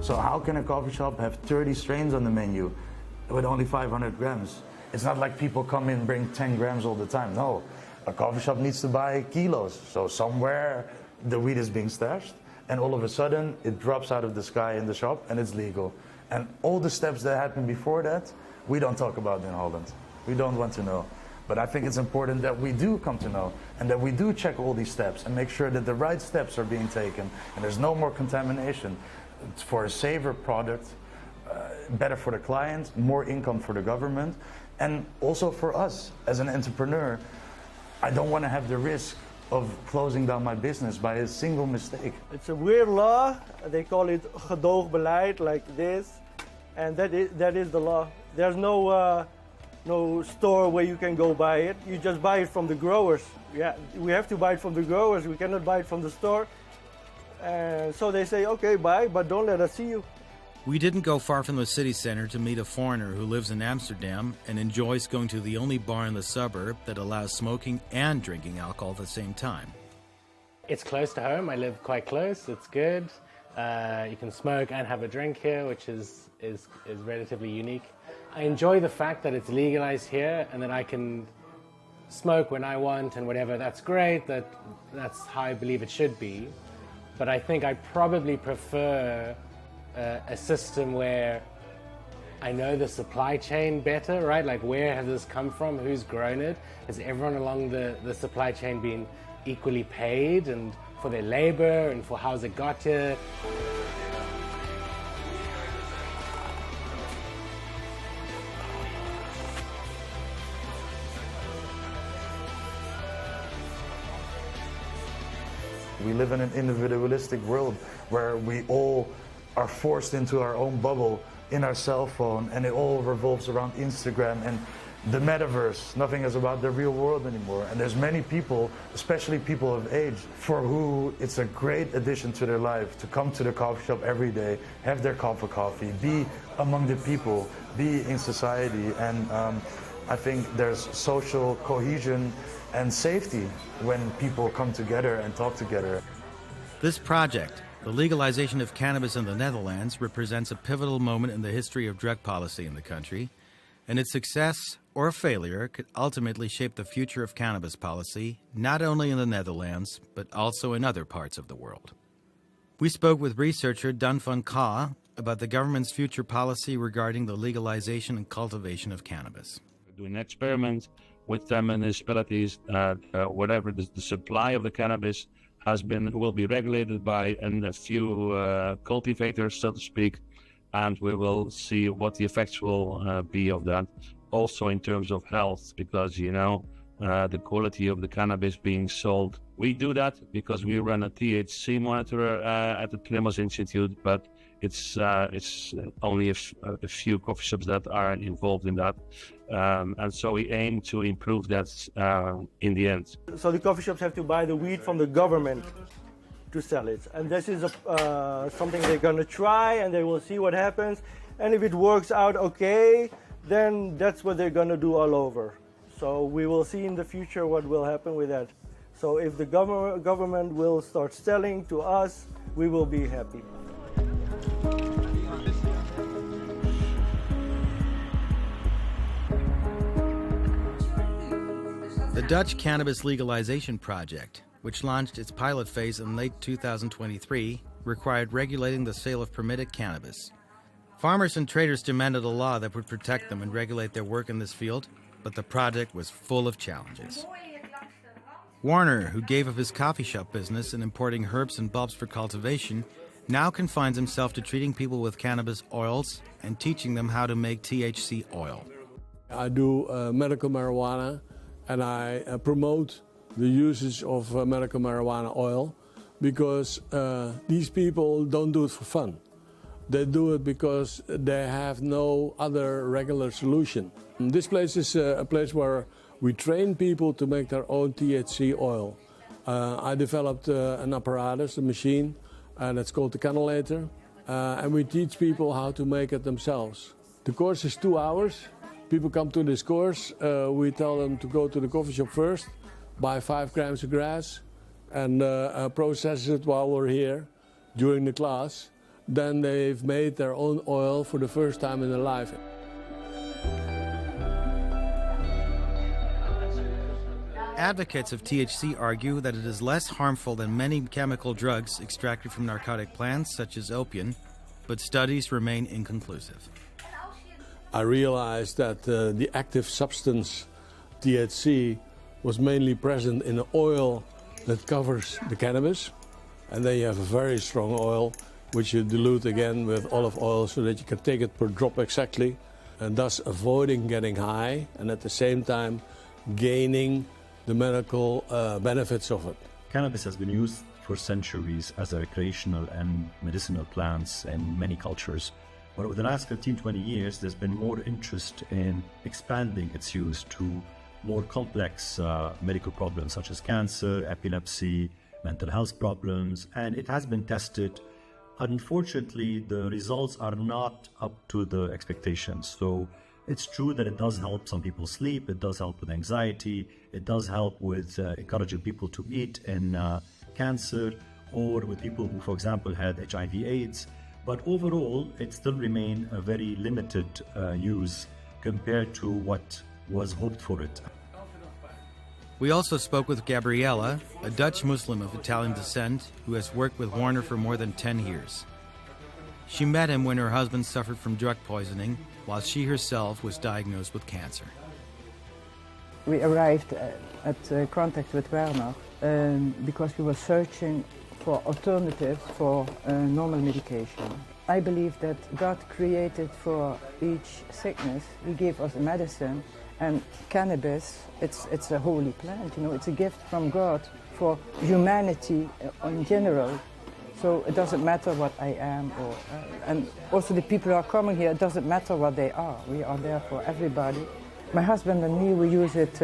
So how can a coffee shop have 30 strains on the menu with only 500 grams? It's not like people come in and bring 10 grams all the time. No, a coffee shop needs to buy kilos. So somewhere the weed is being stashed, and all of a sudden it drops out of the sky in the shop and it's legal. And all the steps that happened before that, we don't talk about in Holland. We don't want to know. But I think it's important that we do come to know and that we do check all these steps and make sure that the right steps are being taken and there's no more contamination. It's for a safer product, better for the client, more income for the government, and also for us as an entrepreneur. I don't want to have the risk of closing down my business by a single mistake. It's a weird law. They call it gedoogbeleid, like this, and that is the law. There's no store where you can go buy it. You just buy it from the growers. Yeah, we have to buy it from the growers. We cannot buy it from the store. And so they say, okay, buy, but don't let us see you. We didn't go far from the city center to meet a foreigner who lives in Amsterdam and enjoys going to the only bar in the suburb that allows smoking and drinking alcohol at the same time. It's close to home. I live quite close. It's good. You can smoke and have a drink here, which is relatively unique. I enjoy the fact that it's legalized here and that I can smoke when I want and whatever. That's great. That's how I believe it should be. But I think I probably prefer a system where I know the supply chain better, right? Like, where has this come from? Who's grown it? Has everyone along the supply chain been equally paid and for their labor and for how's it got here? We live in an individualistic world where we all are forced into our own bubble in our cell phone, and it all revolves around Instagram and the metaverse. Nothing is about the real world anymore. And there's many people, especially people of age, for who it's a great addition to their life to come to the coffee shop every day, have their cup of coffee, be among the people, be in society. And I think there's social cohesion and safety when people come together and talk together. This project, the legalization of cannabis in the Netherlands, represents a pivotal moment in the history of drug policy in the country, and its success or failure could ultimately shape the future of cannabis policy, not only in the Netherlands, but also in other parts of the world. We spoke with researcher Dan van Ka about the government's future policy regarding the legalization and cultivation of cannabis. We're doing experiments with the municipalities, whatever the supply of the cannabis will be regulated by a few cultivators, so to speak, and we will see what the effects will be of that. Also in terms of health, because, the quality of the cannabis being sold. We do that because we run a THC monitor at the Kremlin Institute, but it's only a few coffee shops that are involved in that. And so we aim to improve that in the end. So the coffee shops have to buy the weed from the government to sell it. And this is something they're going to try, and they will see what happens. And if it works out okay, then that's what they're going to do all over. So we will see in the future what will happen with that. So if the government will start selling to us, we will be happy. The Dutch Cannabis Legalization Project, which launched its pilot phase in late 2023, required regulating the sale of permitted cannabis. Farmers and traders demanded a law that would protect them and regulate their work in this field, but the project was full of challenges. Warner, who gave up his coffee shop business and importing herbs and bulbs for cultivation, now confines himself to treating people with cannabis oils and teaching them how to make THC oil. I do medical marijuana, and I promote the usage of medical marijuana oil because these people don't do it for fun. They do it because they have no other regular solution. This place is a place where we train people to make their own THC oil. I developed an apparatus, a machine, that's called the cannulator, and we teach people how to make it themselves. The course is 2 hours. People come to this course. We tell them to go to the coffee shop first, buy 5 grams of grass, and process it while we're here during the class. Then they've made their own oil for the first time in their life. Advocates of THC argue that it is less harmful than many chemical drugs extracted from narcotic plants, such as opium, but studies remain inconclusive. I realized that the active substance, THC, was mainly present in the oil that covers the cannabis. And then you have a very strong oil, which you dilute again with olive oil so that you can take it per drop exactly, and thus avoiding getting high and at the same time gaining the medical benefits of it. Cannabis has been used for centuries as a recreational and medicinal plants in many cultures. But over the last 15, 20 years, there's been more interest in expanding its use to more complex medical problems such as cancer, epilepsy, mental health problems, and it has been tested. Unfortunately, the results are not up to the expectations. So it's true that it does help some people sleep, it does help with anxiety, it does help with encouraging people to eat in cancer, or with people who, for example, had HIV/AIDS. But overall, it still remains a very limited use compared to what was hoped for it. We also spoke with Gabriella, a Dutch Muslim of Italian descent who has worked with Warner for more than 10 years. She met him when her husband suffered from drug poisoning, while she herself was diagnosed with cancer. We arrived at contact with Werner because we were searching for alternatives for normal medication. I believe that God created for each sickness, He gave us a medicine, and cannabis, it's a holy plant, you know, it's a gift from God for humanity in general. So it doesn't matter what I am, and also the people who are coming here, it doesn't matter what they are. We are there for everybody. My husband and me, we use it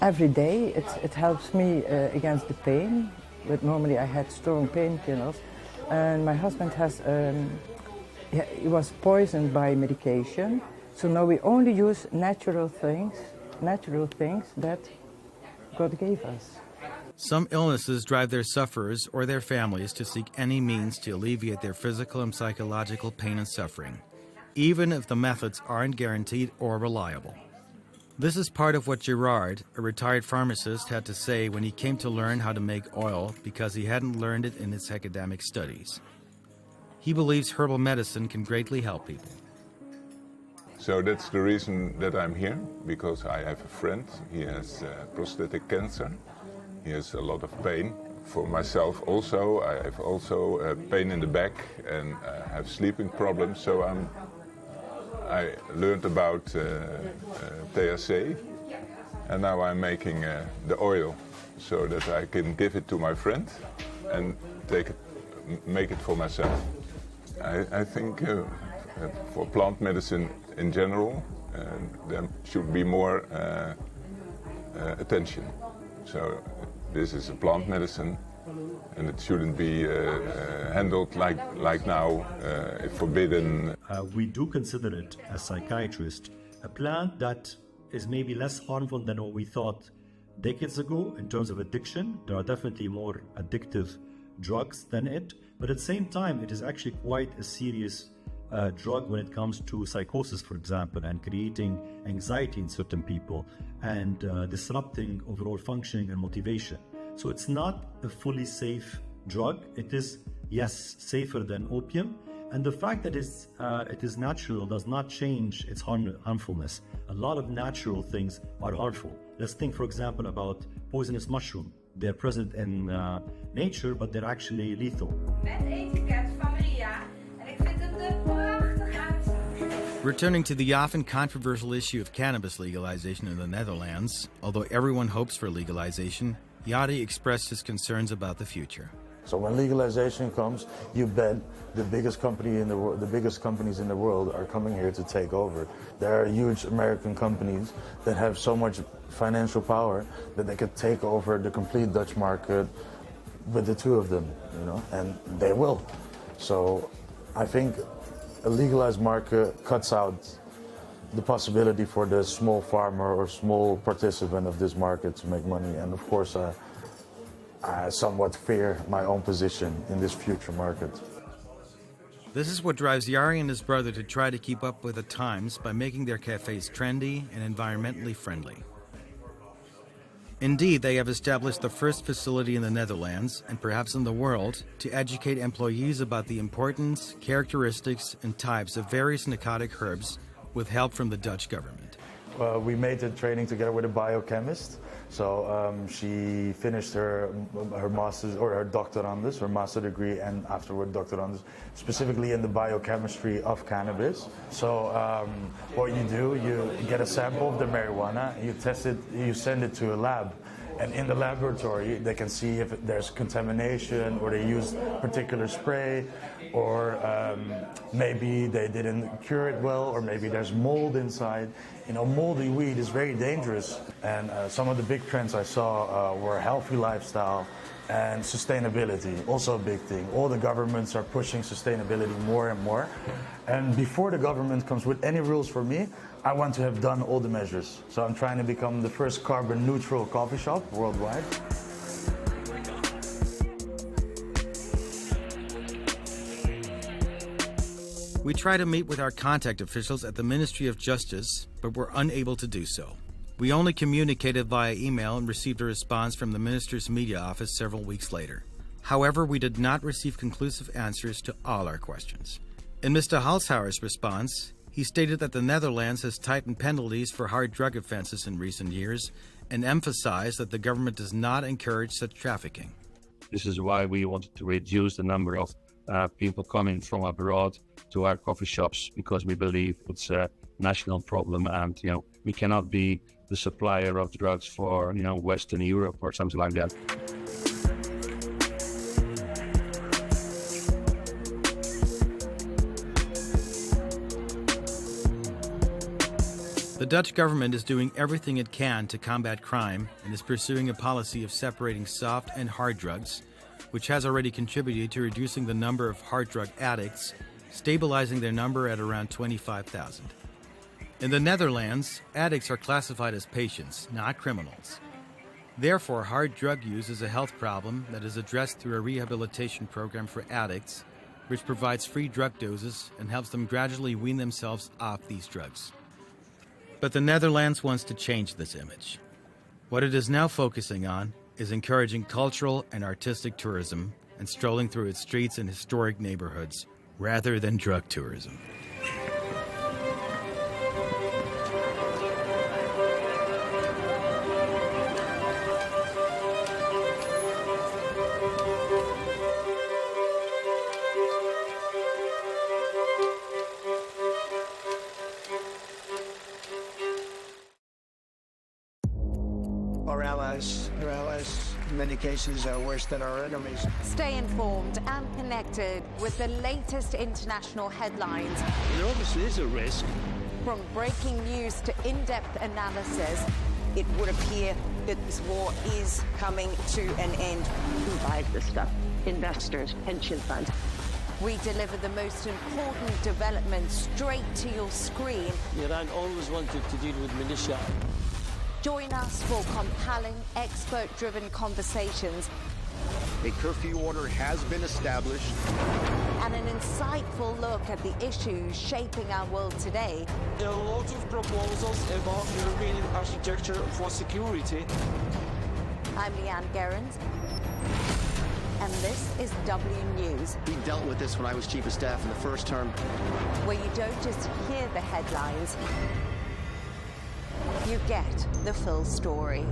every day. It helps me against the pain, but normally I had strong painkillers. And my husband he was poisoned by medication. So now we only use natural things that God gave us. Some illnesses drive their sufferers or their families to seek any means to alleviate their physical and psychological pain and suffering, even if the methods aren't guaranteed or reliable. This is part of what Gerard, a retired pharmacist, had to say when he came to learn how to make oil because he hadn't learned it in his academic studies. He believes herbal medicine can greatly help people. So that's the reason that I'm here, because I have a friend. He has prostate cancer. He has a lot of pain. For myself also, I have also pain in the back and have sleeping problems. So I learned about THC, and now I'm making the oil so that I can give it to my friend and make it for myself. I think for plant medicine in general, there should be more attention. So this is a plant medicine, and it shouldn't be handled like now, forbidden. We do consider it, as psychiatrists, a plant that is maybe less harmful than what we thought decades ago in terms of addiction. There are definitely more addictive drugs than it, but at the same time, it is actually quite a serious drug when it comes to psychosis, for example, and creating anxiety in certain people and disrupting overall functioning and motivation. So it's not a fully safe drug. It is, yes, safer than opium. And the fact that it is natural does not change its harmfulness. A lot of natural things are harmful. Let's think, for example, about poisonous mushroom. They're present in nature, but they're actually lethal. Returning to the often controversial issue of cannabis legalization in the Netherlands, although everyone hopes for legalization, Yadi expressed his concerns about the future. So when legalization comes, you bet the biggest company in the world, the biggest companies in the world are coming here to take over. There are huge American companies that have so much financial power that they could take over the complete Dutch market with the two of them, you know, and they will. So I think a legalized market cuts out the possibility for the small farmer or small participant of this market to make money. And of course, I somewhat fear my own position in this future market. This is what drives Jari and his brother to try to keep up with the times by making their cafes trendy and environmentally friendly. Indeed, they have established the first facility in the Netherlands, and perhaps in the world, to educate employees about the importance, characteristics, and types of various narcotic herbs with help from the Dutch government. We made the training together with a biochemist. So she finished her master's or her doctorandus, her master degree, and afterward doctorandus, specifically in the biochemistry of cannabis. So what you do, you get a sample of the marijuana, you test it, you send it to a lab. And in the laboratory, they can see if there's contamination, or they use particular spray, or maybe they didn't cure it well, or maybe there's mold inside. You know, moldy weed is very dangerous. And some of the big trends I saw were healthy lifestyle and sustainability, also a big thing. All the governments are pushing sustainability more and more. And before the government comes with any rules for me, I want to have done all the measures. So I'm trying to become the first carbon neutral coffee shop worldwide. We try to meet with our contact officials at the Ministry of Justice, but were unable to do so. We only communicated via email and received a response from the Minister's media office several weeks later. However, we did not receive conclusive answers to all our questions. In Mr. Halshauer's response, he stated that the Netherlands has tightened penalties for hard drug offenses in recent years and emphasized that the government does not encourage such trafficking. This is why we wanted to reduce the number of people coming from abroad to our coffee shops, because we believe it's a national problem, and we cannot be the supplier of drugs for Western Europe or something like that. The Dutch government is doing everything it can to combat crime and is pursuing a policy of separating soft and hard drugs, which has already contributed to reducing the number of hard drug addicts, stabilizing their number at around 25,000. In the Netherlands, addicts are classified as patients, not criminals. Therefore, hard drug use is a health problem that is addressed through a rehabilitation program for addicts, which provides free drug doses and helps them gradually wean themselves off these drugs. But the Netherlands wants to change this image. What it is now focusing on is encouraging cultural and artistic tourism and strolling through its streets and historic neighborhoods, rather than drug tourism. Our allies, in many cases, are worse than our enemies. Stay informed and connected with the latest international headlines. There obviously is a risk. From breaking news to in-depth analysis, it would appear that this war is coming to an end. Who buys this stuff? Investors, pension funds. We deliver the most important developments straight to your screen. Iran always wanted to deal with militia. Join us for compelling, expert-driven conversations. A curfew order has been established. And an insightful look at the issues shaping our world today. There are a lot of proposals about European architecture for security. I'm Leigh Ann Gerrans, and this is W News. We dealt with this when I was Chief of Staff in the first term. Where you don't just hear the headlines, you get the full story.